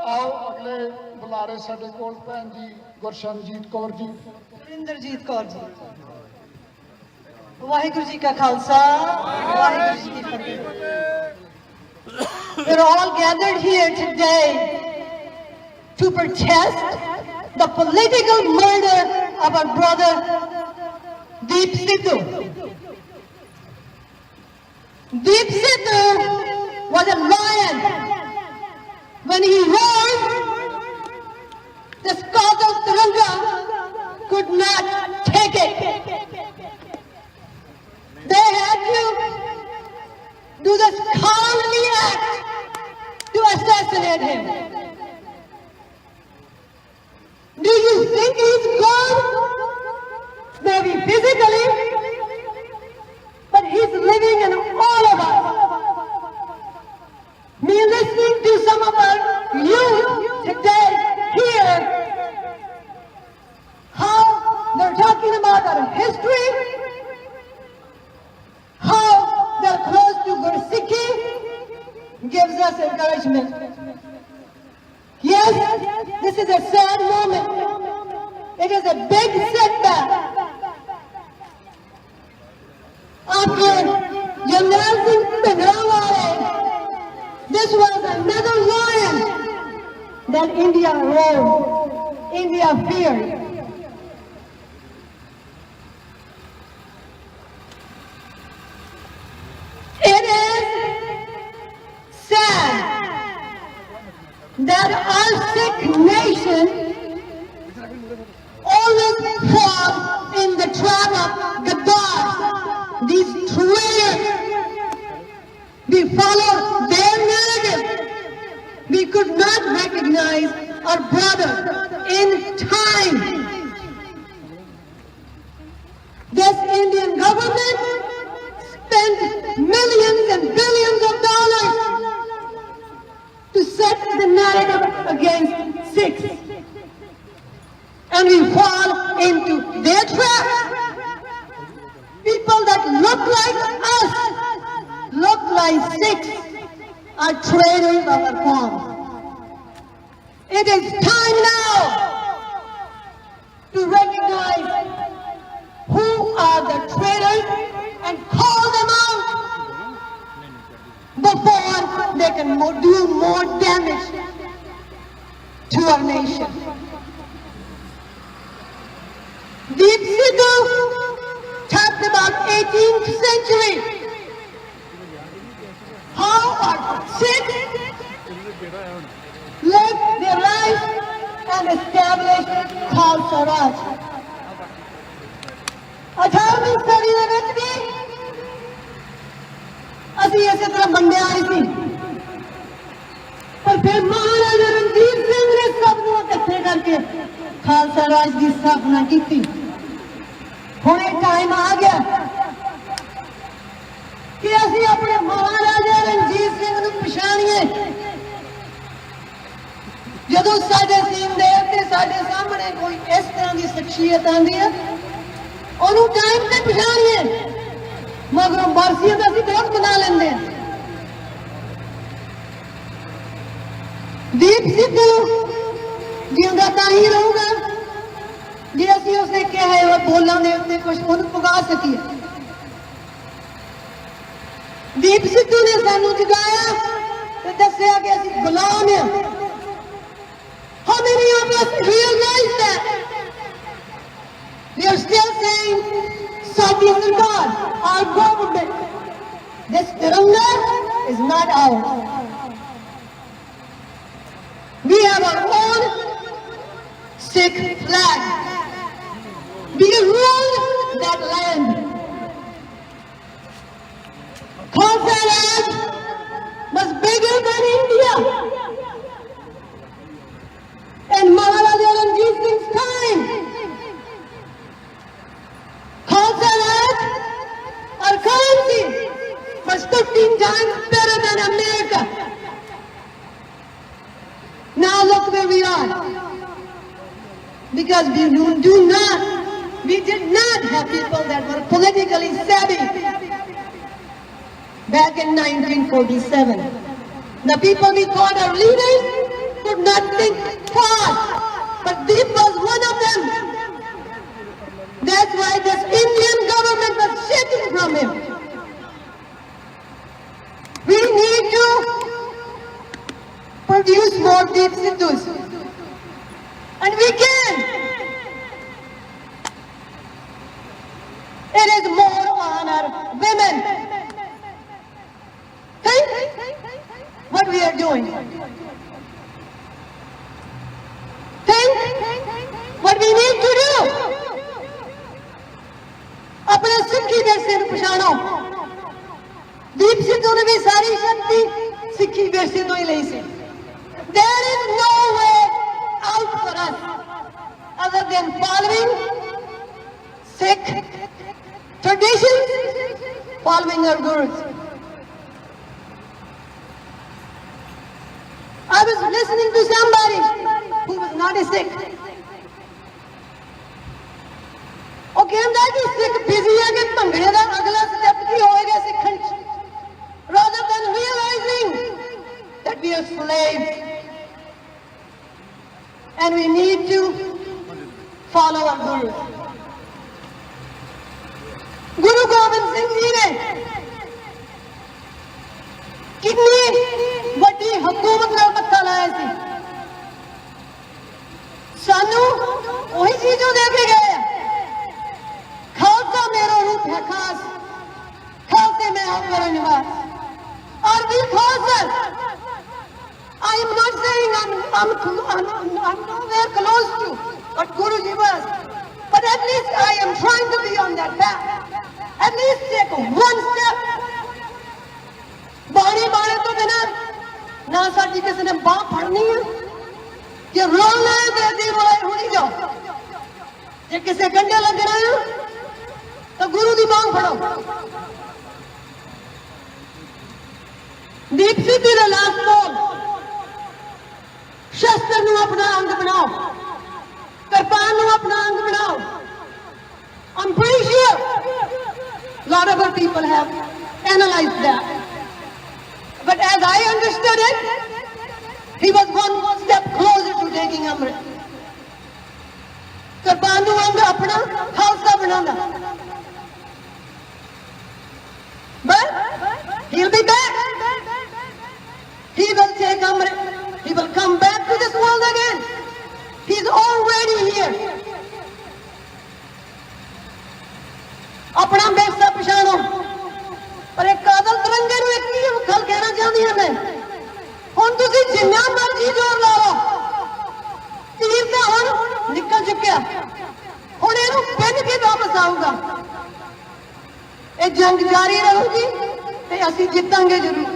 ਆਓ ਅਗਲੇ ਬੁਲਾਰੇ ਸਾਡੇ ਕੋਲ ਭੈਣ ਜੀ ਗੁਰਸ਼ਰਨਜੀਤ ਕੌਰ ਜੀ। ਸੁਰਿੰਦਰਜੀਤ ਕੌਰ ਜੀ। ਵਾਹਿਗੁਰੂ ਜੀ ਕਾ ਖਾਲਸਾ ਵਾਹਿਗੁਰੂ ਜੀ ਕੀ ਫਤਿਹ। We're all gathered here today to protest the political murder of our brother Deep Sidhu. Deep Sidhu was a lion. When he roared, the Scott of Tiranga could not take it. They had to do this cowardly act to assassinate him. Do you think he's gone? Maybe physically, but he's living in all of us. Me listening to some of our youth today here, how they're talking about our history, how they're close to Gursikhi, gives us encouragement. Yes, this is a sad moment. It is a big setback. After Jamnaal Singh Bhindranwale, this was another lion that India roared, India feared. It is sad that our Sikh nation always falls in the trap of Gaddar, these traitors. We follow their narrative. We could not recognize our brother in time. This Indian government spent millions and billions of dollars to set the narrative against Sikhs. And we fall into their trap. People that look like us, look like Sikhs, are traitors of our cause. It is time now to recognize who are the traitors and call them out before they can do more damage to our nation. Deep Sidhu talked about 18th century. How our Sikhs lived their life and established Khalsa Raj. 18ਵੀਂ ਸਦੀ ਦੇ ਵਿੱਚ ਵੀ ਅਸੀਂ ਇਸੇ ਤਰ੍ਹਾਂ ਵੰਡਿਆ ਨਹੀਂ ਸੀ, ਪਰ ਫਿਰ ਮਹਾਰਾਜਾ करके खालसा राज की स्थापना की। हुण ये टाइम आ गया कि असीं अपने महाराजा रणजीत सिंह नूं पछाणीए। जदों साडे सीनदेव ते साडे सामने कोई इस तरह की शख्सियत आती है, उन्होंने टाइम से पछाणीए, मगरों बरसियां तो असीं बहुत मना लेंदे हैं। दीप सिद्धू जिंदा तां ही रहूगा जे असीं उसने कहा है और बोलों के उत्ते कुछ उन्हें पुगा सकीए। दीप सिद्धू ने सानू जगाया तो दसिया कि असीं गुलाम हैं। How many of us realize that? We are still saying, Sati Sarkar, our government, this Tiranga is not ours. We have our own Sikh flag. We rule that land. Khalsa Raj was bigger than India. In Maharaja Ranjit Singh's time, Khalsa Raj, our currency, was 15 times better than America. Now look where we are. Because we did not have people that were politically savvy back in 1947. The people we called our leaders could not think far, but Deep was one of them. That's why this Indian government was shaking from him. We need to produce more Deep Siddhus, and we can. It is more on our women. Think what we are doing. What we need to do. अपने सिक्खी विरसे नूं पछाणो। दीप सिद्धू ने भी सारी शक्ति सिक्खी विरसे तो ही लई सी। There is no way out for us other than following Sikh traditions, following our gurus. I was listening to somebody who was not a Sikh. ਉਹ ਕਹਿੰਦਾ ਕਿ ਸਿੱਖ ਬਿਜ਼ੀ ਹੈ ਕਿ ਭੰਗੜੇ ਦਾ ਅਗਲਾ ਸਟੈਪ ਕੀ ਹੋਏਗਾ ਸਿੱਖਣ ਚ, rather than realizing that we are slaves and we need to follow our gurus. Guru Gobind Singh ji ne ਕਿੰਨੀ ਵੱਡੀ ਹਕੂਮਤ ਨਾਲ ਮੱਥਾ ਲਾਇਆ ਸੀ। ਸਾਨੂੰ ਉਹੀ ਚੀਜ਼ੋਂ ਦੇ ਕੇ ਗਏ ਆ। खालसा मेरा रूप है खास, खालसे में आपका निवास। Are we Khalsa? I am not saying I'm nowhere close to what Guruji was, but at least I am trying to be on that path. At least take one step. बाणी बाणे तो बिना ना साडी किसी ने बांह फड़नी है कि रोना है तो दी रोए होनी जाओ। जे किसी गंडे लगना है तो गुरु की बांह फड़ो। दीप सिद्धू का लास्ट बोल, शस्त्र नूं अपना अंग बनाओ, कृपान नूं अपना अंग बनाओ। I'm pretty sure lot of our people have analyzed that, but as I understood it, he was one step closer to taking Amrit. कृपान नूं अंग अपना खालसा बनाना। But he'll be back. He will take Amrit. He will come back to this world again. He's already here. अपना बेसा पछाणो। पर एक कादल तिरंगे नूं एक ही गल कहना चाहती हूं मैं, हुण तुसीं जिन्ना मर्जी जोर ला लो, तीर तो हुण निकल चुकिया, हुण इहनूं पिन के वापस आऊगा। ये जंग जारी रहूगी ते असीं जितांगे जरूर।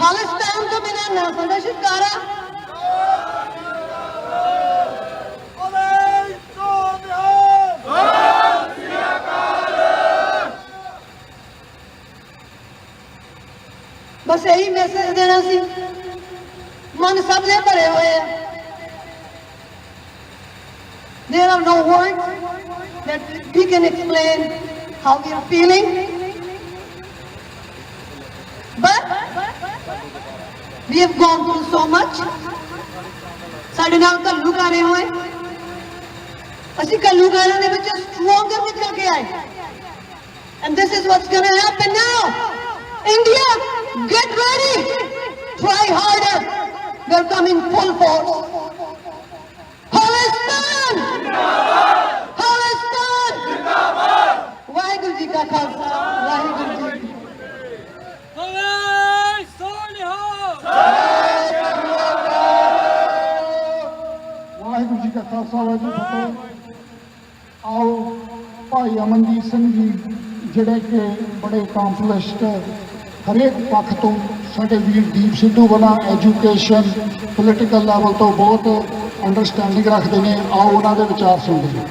खालिस्तान तो बिना ना साडा शिकारा बस यही मैसेज देना सी मन सब दे भरे हुए हैं There are no words that we can explain how we are feeling. But we have gone through so much. ਸਾਡੇ ਨਾਲ ਕੱਲੂ ਗਾਣੇ ਹੋਏ ਅਸੀਂ ਕੱਲੂ ਗਾਣੇ ਦੇ ਵਿੱਚ ਸਟਰੋਂਗਰ ਨਿਕਲ ਕੇ ਆਏ and this is what's going to happen now. India, get ready. Try harder. They're coming full force. Palestine! Palestine! Waheguru ji ਕਾ ਖਾਲਸਾ ਵਾਹਿਗੁਰੂ ਜੀ ਕੀ ਵਾਹਿਗੁਰੂ ਜੀ ਕਾ ਖਾਲਸਾ ਵਾਹਿਗੁਰੂ ਜੀ ਕੀ ਫਤਿਹ। ਆਓ ਭਾਈ ਅਮਨਦੀਪ ਸਿੰਘ ਜੀ ਜਿਹੜੇ ਕਿ ਬੜੇ ਕੰਪਲਿਸ਼ਡ ਹਰੇਕ ਪੱਖ ਤੋਂ ਸਾਡੇ ਵੀਰ ਦੀਪ ਸਿੱਧੂ ਵਾਲਾ ਐਜੂਕੇਸ਼ਨ ਪੋਲੀਟੀਕਲ ਲੈਵਲ ਤੋਂ ਬਹੁਤ ਅੰਡਰਸਟੈਂਡਿੰਗ ਰੱਖਦੇ ਨੇ। ਆਓ ਉਹਨਾਂ ਦੇ ਵਿਚਾਰ ਸੁਣਦੇ ਹਾਂ।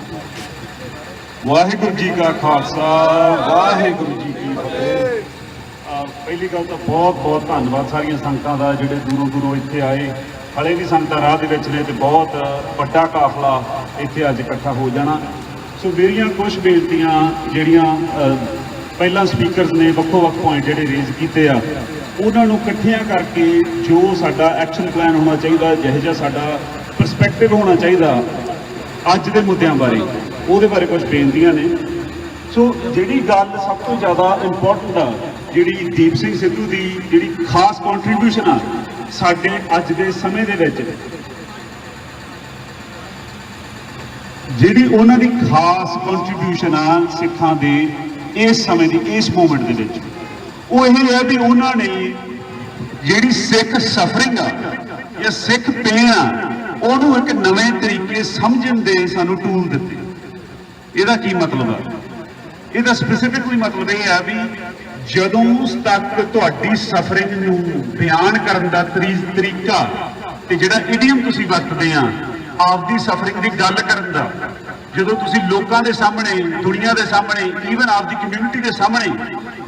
ਵਾਹਿਗੁਰੂ ਜੀ ਕਾ ਖਾਲਸਾ ਵਾਹਿਗੁਰੂ ਜੀ ਕੀ ਫਤਿਹ। ਪਹਿਲੀ ਗੱਲ ਤਾਂ ਬਹੁਤ ਬਹੁਤ ਧੰਨਵਾਦ ਸਾਰੀਆਂ ਸੰਗਤਾਂ ਦਾ ਜਿਹੜੇ ਦੂਰੋਂ ਦੂਰੋਂ ਇੱਥੇ ਆਏ। ਹਲੇ ਵੀ ਸੰਗਤਾਂ ਰਾਹ ਦੇ ਵਿੱਚ ਨੇ ਤੇ ਬਹੁਤ ਵੱਡਾ ਕਾਫਲਾ ਇੱਥੇ ਅੱਜ ਇਕੱਠਾ ਹੋ ਜਾਣਾ। ਸੋ ਮੇਰੀਆਂ ਕੁਝ ਬੇਨਤੀਆਂ ਜਿਹੜੀਆਂ ਪਹਿਲਾਂ ਸਪੀਕਰਸ ਨੇ ਵੱਖੋ ਵੱਖ ਪੁਆਇੰਟ ਜਿਹੜੇ ਰੇਜ਼ ਕੀਤੇ ਆ ਉਹਨਾਂ ਨੂੰ ਇਕੱਠਿਆਂ ਕਰਕੇ ਜੋ ਸਾਡਾ ਐਕਸ਼ਨ ਪਲਾਨ ਹੋਣਾ ਚਾਹੀਦਾ, ਜਿਹੋ ਜਿਹਾ ਸਾਡਾ ਪਰਸਪੈਕਟਿਵ ਹੋਣਾ ਚਾਹੀਦਾ ਅੱਜ ਦੇ ਮੁੱਦਿਆਂ ਬਾਰੇ, ਉਹਦੇ ਬਾਰੇ ਕੁਝ ਬੇਨਤੀਆਂ ਨੇ। ਸੋ ਜਿਹੜੀ ਗੱਲ ਸਭ ਤੋਂ ਜ਼ਿਆਦਾ ਇੰਪੋਰਟੈਂਟ ਆ, ਜਿਹੜੀ ਦੀਪ ਸਿੰਘ ਸਿੱਧੂ ਦੀ ਜਿਹੜੀ ਖਾਸ ਕੰਟਰੀਬਿਊਸ਼ਨ ਆ ਸਾਡੇ ਅੱਜ ਦੇ ਸਮੇਂ ਦੇ ਵਿੱਚ, ਜਿਹੜੀ ਉਹਨਾਂ ਦੀ ਖਾਸ ਕੰਟਰੀਬਿਊਸ਼ਨ ਆ ਸਿੱਖਾਂ ਦੇ ਇਸ ਸਮੇਂ ਦੀ ਇਸ ਮੂਵਮੈਂਟ ਦੇ ਵਿੱਚ, ਉਹ ਇਹ ਹੈ ਵੀ ਉਹਨਾਂ ਨੇ ਜਿਹੜੀ ਸਿੱਖ ਸਫਰਿੰਗ ਆ ਜਾਂ ਸਿੱਖ ਪੇਨ ਆ ਉਹਨੂੰ ਇੱਕ ਨਵੇਂ ਤਰੀਕੇ ਸਮਝਣ ਦੇ ਸਾਨੂੰ ਟੂਲ ਦਿੱਤੇ। ਇਹਦਾ ਕੀ ਮਤਲਬ ਆ? ਇਹਦਾ ਸਪੈਸੀਫਿਕਲੀ ਮਤਲਬ ਇਹ ਆ ਵੀ ਜਦੋਂ ਤੱਕ ਤੁਹਾਡੀ ਸਫਰਿੰਗ ਨੂੰ ਬਿਆਨ ਕਰਨ ਦਾ ਤਰੀਕਾ ਤੇ ਜਿਹੜਾ ਇਡੀਅਮ ਤੁਸੀਂ ਵਰਤਦੇ ਆ ਆਪਦੀ ਸਫਰਿੰਗ ਦੀ ਗੱਲ ਕਰਨ ਦਾ, ਜਦੋਂ ਤੁਸੀਂ ਲੋਕਾਂ ਦੇ ਸਾਹਮਣੇ, ਦੁਨੀਆ ਦੇ ਸਾਹਮਣੇ, ਈਵਨ ਆਪਦੀ ਕਮਿਊਨਿਟੀ ਦੇ ਸਾਹਮਣੇ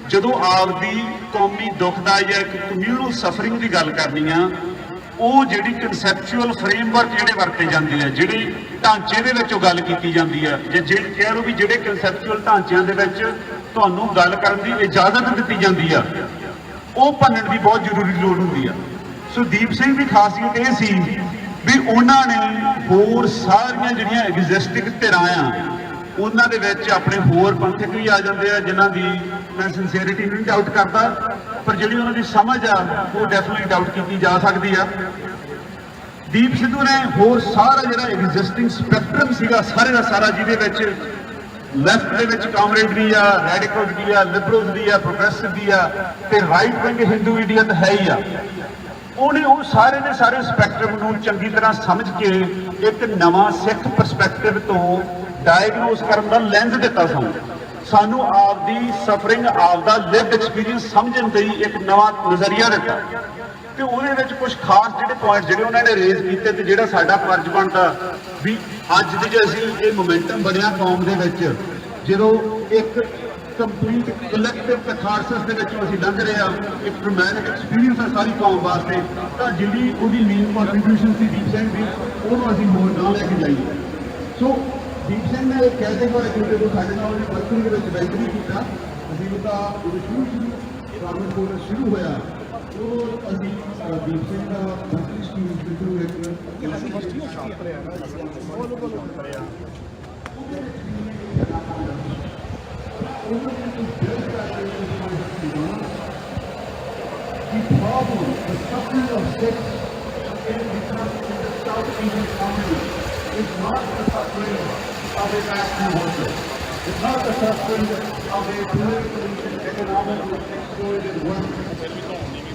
ਜਦੋਂ ਆਪਦੀ ਕੌਮੀ ਦੁੱਖ ਦਾ ਜਾਂ ਇੱਕ ਕਮਿਊਨਲ ਸਫਰਿੰਗ ਦੀ ਗੱਲ ਕਰਨੀ ਆ, ਉਹ ਜਿਹੜੀ ਕਨਸੈਪਚੁਅਲ ਫਰੇਮਵਰਕ ਜਿਹੜੇ ਵਰਤੇ ਜਾਂਦੇ ਆ, ਜਿਹੜੇ ਢਾਂਚੇ ਦੇ ਵਿੱਚ ਉਹ ਗੱਲ ਕੀਤੀ ਜਾਂਦੀ ਆ, ਜੇ ਕਹਿ ਲਓ ਵੀ ਜਿਹੜੇ ਕਨਸੈਪਚੁਅਲ ਢਾਂਚਿਆਂ ਦੇ ਵਿੱਚ ਤੁਹਾਨੂੰ ਗੱਲ ਕਰਨ ਦੀ ਇਜਾਜ਼ਤ ਦਿੱਤੀ ਜਾਂਦੀ ਆ, ਉਹ ਭੰਨਣ ਦੀ ਬਹੁਤ ਜ਼ਰੂਰੀ ਲੋੜ ਹੁੰਦੀ ਆ। ਸੋ ਦੀਪ ਸਿੰਘ ਦੀ ਖਾਸੀਅਤ ਇਹ ਸੀ ਵੀ ਉਹਨਾਂ ਨੇ ਹੋਰ ਸਾਰੀਆਂ ਜਿਹੜੀਆਂ ਐਗਜ਼ਿਸਟਿੰਗ ਧਿਰਾਂ ਆ ਉਹਨਾਂ ਦੇ ਵਿੱਚ ਆਪਣੇ ਹੋਰ ਪੰਥਕ ਵੀ ਆ ਜਾਂਦੇ ਆ ਜਿਨ੍ਹਾਂ ਦੀ ਮੈਂ ਸਿੰਸੀਅਰਿਟੀ ਨਹੀਂ ਡਾਊਟ ਕਰਦਾ, ਪਰ ਜਿਹੜੀ ਉਹਨਾਂ ਦੀ ਸਮਝ ਆ ਉਹ ਡੈਫੀਨਿਟਲੀ ਡਾਊਟ ਕੀਤੀ ਜਾ ਸਕਦੀ ਆ। ਦੀਪ ਸਿੱਧੂ ਨੇ ਹੋਰ ਸਾਰਾ ਜਿਹੜਾ ਐਗਜ਼ਿਸਟਿੰਗ ਸਪੈਕਟਰਮ ਸੀਗਾ ਸਾਰੇ ਦਾ ਸਾਰਾ, ਜਿਹਦੇ ਵਿੱਚ ਲੈਫਟ ਦੇ ਵਿੱਚ ਕਾਮਰੇਡਰੀ ਆ, ਰੈਡੀਕਲਸ ਦੀ ਆ, ਲਿਬਰਲਸ ਦੀ ਆ, ਪ੍ਰੋਗਰੈਸਿਵ ਦੀ ਆ ਤੇ ਰਾਈਟ ਵਿੰਗ ਹਿੰਦੂ ਇੰਡੀਅਨ ਹੈ ਹੀ ਆ, ਉਹਨੇ ਉਹ ਸਾਰੇ ਦੇ ਸਾਰੇ ਸਪੈਕਟਰਮ ਨੂੰ ਚੰਗੀ ਤਰ੍ਹਾਂ ਸਮਝ ਕੇ ਇੱਕ ਨਵਾਂ ਸਿੱਖ ਪਰਸਪੈਕਟਿਵ ਤੋਂ ਡਾਇਗਨੋਸ ਕਰਨ ਦਾ ਲੈਂਸ ਦਿੱਤਾ ਸਾਨੂੰ ਆਪਦੀ ਸਫਰਿੰਗ, ਆਪਦਾ ਲਿਵਡ ਐਕਸਪੀਰੀਅੰਸ ਸਮਝਣ ਲਈ ਇੱਕ ਨਵਾਂ ਨਜ਼ਰੀਆ ਦਿੱਤਾ। ਤੇ ਉਹਦੇ ਵਿੱਚ ਕੁਝ ਖਾਸ ਜਿਹੜੇ ਪੁਆਇੰਟ ਜਿਹੜੇ ਉਹਨਾਂ ਨੇ ਰੇਜ਼ ਕੀਤੇ ਤੇ ਜਿਹੜਾ ਸਾਡਾ ਫਰਜ਼ ਬਣਦਾ ਵੀ ਅੱਜ ਦੀ ਜੇ ਅਸੀਂ ਇਹ ਮੋਮੈਂਟਮ ਬਣਿਆ ਕੌਮ ਦੇ ਵਿੱਚ, ਜਦੋਂ ਇੱਕ ਕੰਪਲੀਟ ਕਲੈਕਟਿਵ ਕਥਾਰਸਿਸ ਦੇ ਵਿੱਚੋਂ ਅਸੀਂ ਲੰਘ ਰਹੇ ਆ, ਇੱਕ ਡਰਾਮੈਟਿਕ ਐਕਸਪੀਰੀਅੰਸ ਹੈ ਸਾਰੀ ਕੌਮ ਵਾਸਤੇ, ਤਾਂ ਜਿਹੜੀ ਉਹਦੀ ਮੇਨ ਕੰਟਰੀਬਿਊਸ਼ਨ ਸੀ ਦੀਪ ਸਿੰਘ ਦੀ, ਉਹਨੂੰ ਅਸੀਂ ਹੋਰ ਨਾ ਲੈ ਕੇ ਜਾਈਏ। ਸੋ ਦੀਪ ਸਿੰਘ ਨੇ ਕੈਟੇਗਰੀ ਜਦੋਂ ਸਾਡੇ ਨਾਲ ਉਹਨੇ ਵਰਕਿੰਗ ਦੇ ਵਿੱਚ ਵੈਂਚਰ ਕੀਤਾ, ਅਸੀਂ ਉਹਦਾ ਸ਼ੁਰੂ ਹੋਇਆ, ਉਹ ਅਸੀਂ ਦੀਪ ਸਿੰਘ ਦਾ ਵਰਕਿੰਗ ਸਕੀਮ ਦੇ ਥਰੂ ਇੱਕ the problem, the suffering of Sikhs in the South Indian community is not the suffering of a national worker. It's not the suffering of a politically and economically exploited worker.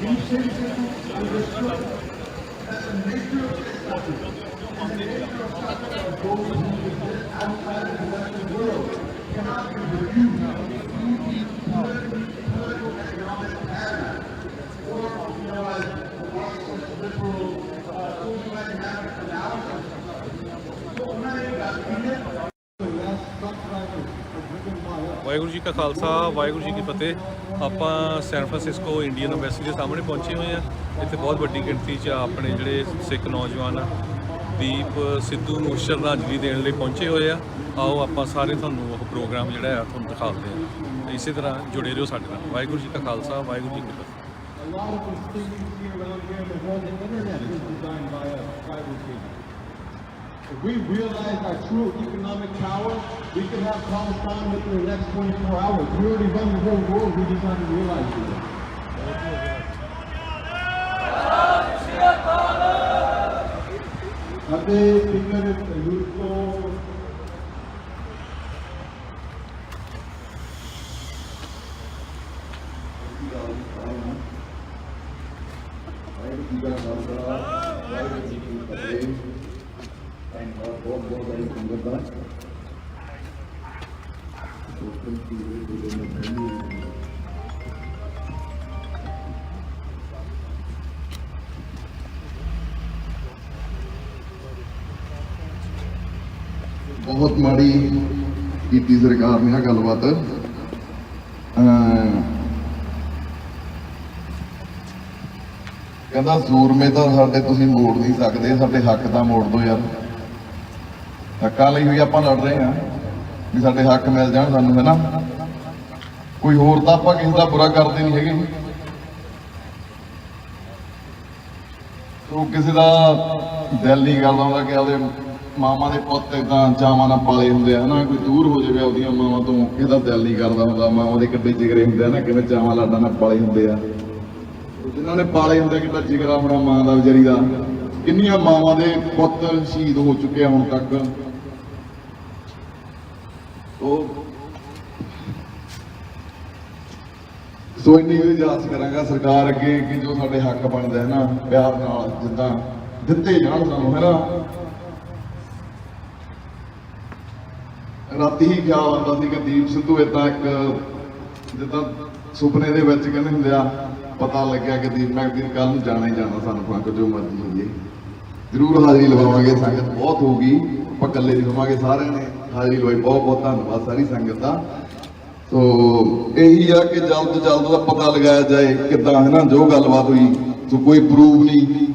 These things understood that the nature of this suffering and the nature of suffering of those who exist outside of the Western world cannot be reviewed through these political and economic patterns. Or, Waheguru ji ਕਾ ਖਾਲਸਾ ਵਾਹਿਗੁਰੂ ਜੀ ਕੀ ਫਤਿਹ। ਆਪਾਂ San Francisco Indian embassy ਦੇ ਸਾਹਮਣੇ ਪਹੁੰਚੇ ਹੋਏ ਹਾਂ। ਇੱਥੇ ਬਹੁਤ ਵੱਡੀ ਗਿਣਤੀ 'ਚ ਆਪਣੇ ਜਿਹੜੇ ਸਿੱਖ ਨੌਜਵਾਨ ਆ ਦੀਪ ਸਿੱਧੂ ਨੂੰ ਸ਼ਰਧਾਂਜਲੀ ਦੇਣ ਲਈ ਪਹੁੰਚੇ ਹੋਏ ਆ। ਆਓ ਆਪਾਂ ਸਾਰੇ ਤੁਹਾਨੂੰ ਉਹ ਪ੍ਰੋਗਰਾਮ ਜਿਹੜਾ ਆ ਤੁਹਾਨੂੰ ਦਿਖਾਉਂਦੇ ਹਾਂ। ਤੇ ਇਸੇ ਤਰ੍ਹਾਂ ਜੁੜੇ ਰਹੋ ਸਾਡੇ ਨਾਲ। ਵਾਹਿਗੁਰੂ ਜੀ ਕਾ ਖਾਲਸਾ ਵਾਹਿਗੁਰੂ ਜੀ ਕੀ ਫਤਿਹ। A lot of us think around here the whole internet is designed by us, private people. If we realize our true economic power, we can have Palestine within the next 24 hours. We already run the whole world, we just haven't realized it. ਅਤੇ speaker youth ਤੋਂ ਬਹੁਤ ਮਾੜੀ ਕੀਤੀ ਸਰਕਾਰ ਨੇ ਆ ਗੱਲਬਾਤ। ਕਹਿੰਦਾ ਸੂਰਮੇ ਤਾਂ ਸਾਡੇ ਤੁਸੀਂ ਮੋੜ ਨਹੀਂ ਸਕਦੇ, ਸਾਡੇ ਹੱਕ ਤਾਂ ਮੋੜ ਦਿਓ ਯਾਰ। ਹੱਕਾਂ ਲਈ ਵੀ ਆਪਾਂ ਲੜ ਰਹੇ ਹਾਂ ਵੀ ਸਾਡੇ ਹੱਕ ਮਿਲ ਜਾਣ ਸਾਨੂੰ, ਹੈ ਨਾ। ਕੋਈ ਹੋਰ ਤਾਂ ਆਪਾਂ ਕਿਸੇ ਦਾ ਬੁਰਾ ਕਰਦੇ ਨਹੀਂ ਹੈਗੇ। ਉਹ ਕਿਸੇ ਦਾ ਦਿਲ ਨਹੀਂ ਕਰਦਾ ਹੁੰਦਾ ਕਿ ਉਹਦੇ ਮਾਵਾਂ ਦੇ ਪੁੱਤ ਏਦਾਂ ਚਾਵਾਂ ਨਾਲ ਪਾਲੇ ਹੁੰਦੇ ਆ, ਹਨਾ। ਕੋਈ ਦੂਰ ਹੋ ਜਾਵੇ ਉਹਦੀਆਂ ਮਾਵਾਂ ਤੋਂ, ਕਿਸੇ ਦਾ ਦਿਲ ਨਹੀਂ ਕਰਦਾ ਹੁੰਦਾ। ਮਾਵਾਂ ਦੇ ਕਿੱਡੇ ਜਿਗਰੇ ਹੁੰਦੇ ਆ ਨਾ, ਕਿਵੇਂ ਚਾਵਾਂ ਲਾਡਾਂ ਨਾਲ ਪਾਲੇ ਹੁੰਦੇ ਆ। ਜਿਨ੍ਹਾਂ ਨੇ ਪਾਲੇ ਹੁੰਦੇ ਕਿੰਨਾ ਜਿਗਰਾ ਹੋਣਾ ਮਾਂ ਦਾ ਵਿਚਾਰੀ ਦਾ। ਕਿੰਨੀਆਂ ਮਾਵਾਂ ਦੇ ਪੁੱਤ ਸ਼ਹੀਦ ਹੋ ਚੁੱਕੇ ਆ ਹੁਣ ਤੱਕ। ਸੋ ਇੰਨੀ ਅਰਦਾਸ ਕਰਾਂਗਾ ਸਰਕਾਰ ਅੱਗੇ ਕਿ ਜੋ ਸਾਡੇ ਹੱਕ ਬਣਦਾ ਹੈ ਨਾ, ਪਿਆਰ ਨਾਲ ਜਿੱਦਾਂ ਦਿੱਤੇ ਜਾਣ ਸਾਨੂੰ, ਹੈ ਨਾ। ਰਾਤੀ ਹੀ ਖਿਆਲ ਆਉਂਦਾ ਸੀ ਕਿ ਦੀਪ ਸਿੱਧੂ ਏਦਾਂ ਇੱਕ ਜਿੱਦਾਂ ਸੁਪਨੇ ਦੇ ਵਿੱਚ ਕਹਿੰਦੇ ਹੁੰਦੇ ਆ, ਪਤਾ ਲੱਗਿਆ ਕਿ ਦੀਪ ਮੈਗਜ਼ੀਨ ਕੱਲ ਨੂੰ ਜਾਣਾ ਹੀ ਜਾਣਾ ਸਾਨੂੰ, ਭਾਵੇਂ ਜੋ ਮਰਜ਼ੀ ਹੋਈਏ। ਜ਼ਰੂਰ ਹਾਜ਼ਰੀ ਲਵਾਵਾਂਗੇ, ਸੰਗਤ ਬਹੁਤ ਹੋਊਗੀ, ਆਪਾਂ ਇਕੱਲੇ ਨਹੀਂ ਹੋਵਾਂਗੇ, ਸਾਰਿਆਂ ਨੇ ਹਾਜ਼ਰੀ ਲਵਾਈ। ਬਹੁਤ ਬਹੁਤ ਧੰਨਵਾਦ ਸਾਰੀ ਸੰਗਤ ਦਾ। ਸੋ ਇਹੀ ਆ ਕਿ ਜਲਦ ਤੋਂ ਜਲਦ ਦਾ ਪਤਾ ਲਗਾਇਆ ਜਾਏ ਕਿੱਦਾਂ, ਹੈ ਨਾ, ਜੋ ਗੱਲਬਾਤ ਹੋਈ। ਸੋ ਕੋਈ ਪ੍ਰੂਫ ਨਹੀਂ,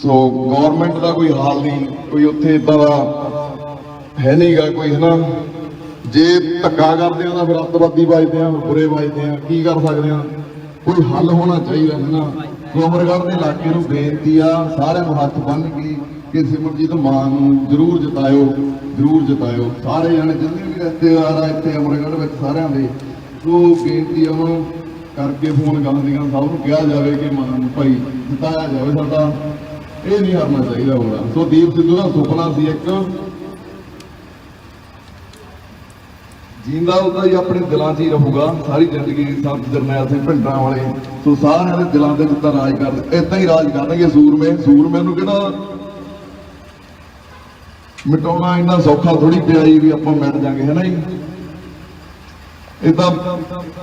ਸੋ ਗਵਰਨਮੈਂਟ ਦਾ ਕੋਈ ਹਾਲ ਨਹੀਂ, ਕੋਈ ਉੱਥੇ ਏਦਾਂ ਦਾ ਹੈ ਨਹੀਂਗਾ ਕੋਈ, ਹੈ ਨਾ। ਜੇ ਧੱਕਾ ਕਰਦੇ ਆ ਤਾਂ ਫਿਰ ਅੱਤਵਾਦੀ ਵੱਜਦੇ ਆ, ਬੁਰੇ ਵੱਜਦੇ ਆ, ਕੀ ਕਰ ਸਕਦੇ ਆ। ਕੋਈ ਹੱਲ ਹੋਣਾ ਚਾਹੀਦਾ, ਹੈ ਨਾ। ਅਮਰਗੜ੍ਹ ਦੇ ਇਲਾਕੇ ਨੂੰ ਬੇਨਤੀ ਆ ਸਾਰਿਆਂ ਨੂੰ ਹੱਥ ਬੰਨ੍ਹ ਕੇ ਕਿ ਸਿਮਰਜੀਤ ਮਾਨ ਨੂੰ ਜ਼ਰੂਰ ਜਿਤਾਇਓ, ਜ਼ਰੂਰ ਜਿਤਾਇਓ। ਸਾਰੇ ਜਣੇ ਜਿੰਨੇ ਵੀ ਰਿਸ਼ਤੇਦਾਰ ਆ ਇੱਥੇ ਅਮਰਗੜ੍ਹ ਵਿੱਚ ਸਾਰਿਆਂ ਦੇ, ਉਹ ਬੇਨਤੀ ਉਹਨਾਂ ਨੂੰ ਕਰਕੇ ਫੋਨ ਗਾਉਂਦੀਆਂ ਸਭ ਨੂੰ ਕਿਹਾ ਜਾਵੇ ਕਿ ਮਾਨ ਨੂੰ ਭਾਈ ਜਿਤਾਇਆ ਜਾਵੇ। ਸਾਡਾ ਇਹ ਨਹੀਂ ਹਾਰਨਾ ਚਾਹੀਦਾ ਹੋਣਾ। ਸੋ ਦੀਪ ਸਿੱਧੂ ਦਾ ਸੁਪਨਾ ਸੀ ਇੱਕ, ਜਿੰਦਾ ਉਹਦਾ ਹੀ ਆਪਣੇ ਦਿਲਾਂ 'ਚ ਹੀ ਰਹੂਗਾ ਸਾਰੀ ਜ਼ਿੰਦਗੀ। ਸੰਤ ਜਰਨੈਲ ਸਿੰਘ ਭਿੰਡਰਾਂ ਵਾਲੇ, ਸੋ ਸਾਰਿਆਂ ਦੇ ਦਿਲਾਂ ਦੇ ਵਿੱਚ ਰਾਜ ਕਰਦੇ, ਏਦਾਂ ਹੀ ਰਾਜ ਕਰਨਗੇ ਸੂਰਮੇ। ਸੂਰਮੇ ਨੂੰ ਕਿਹੜਾ ਮਿਟਾਉਣਾ ਇੰਨਾ ਸੌਖਾ ਥੋੜੀ ਪਿਆ ਜੀ ਵੀ ਆਪਾਂ ਮਿਟ ਜਾਾਂਗੇ, ਹੈ ਨਾ ਜੀ। ਏਦਾਂ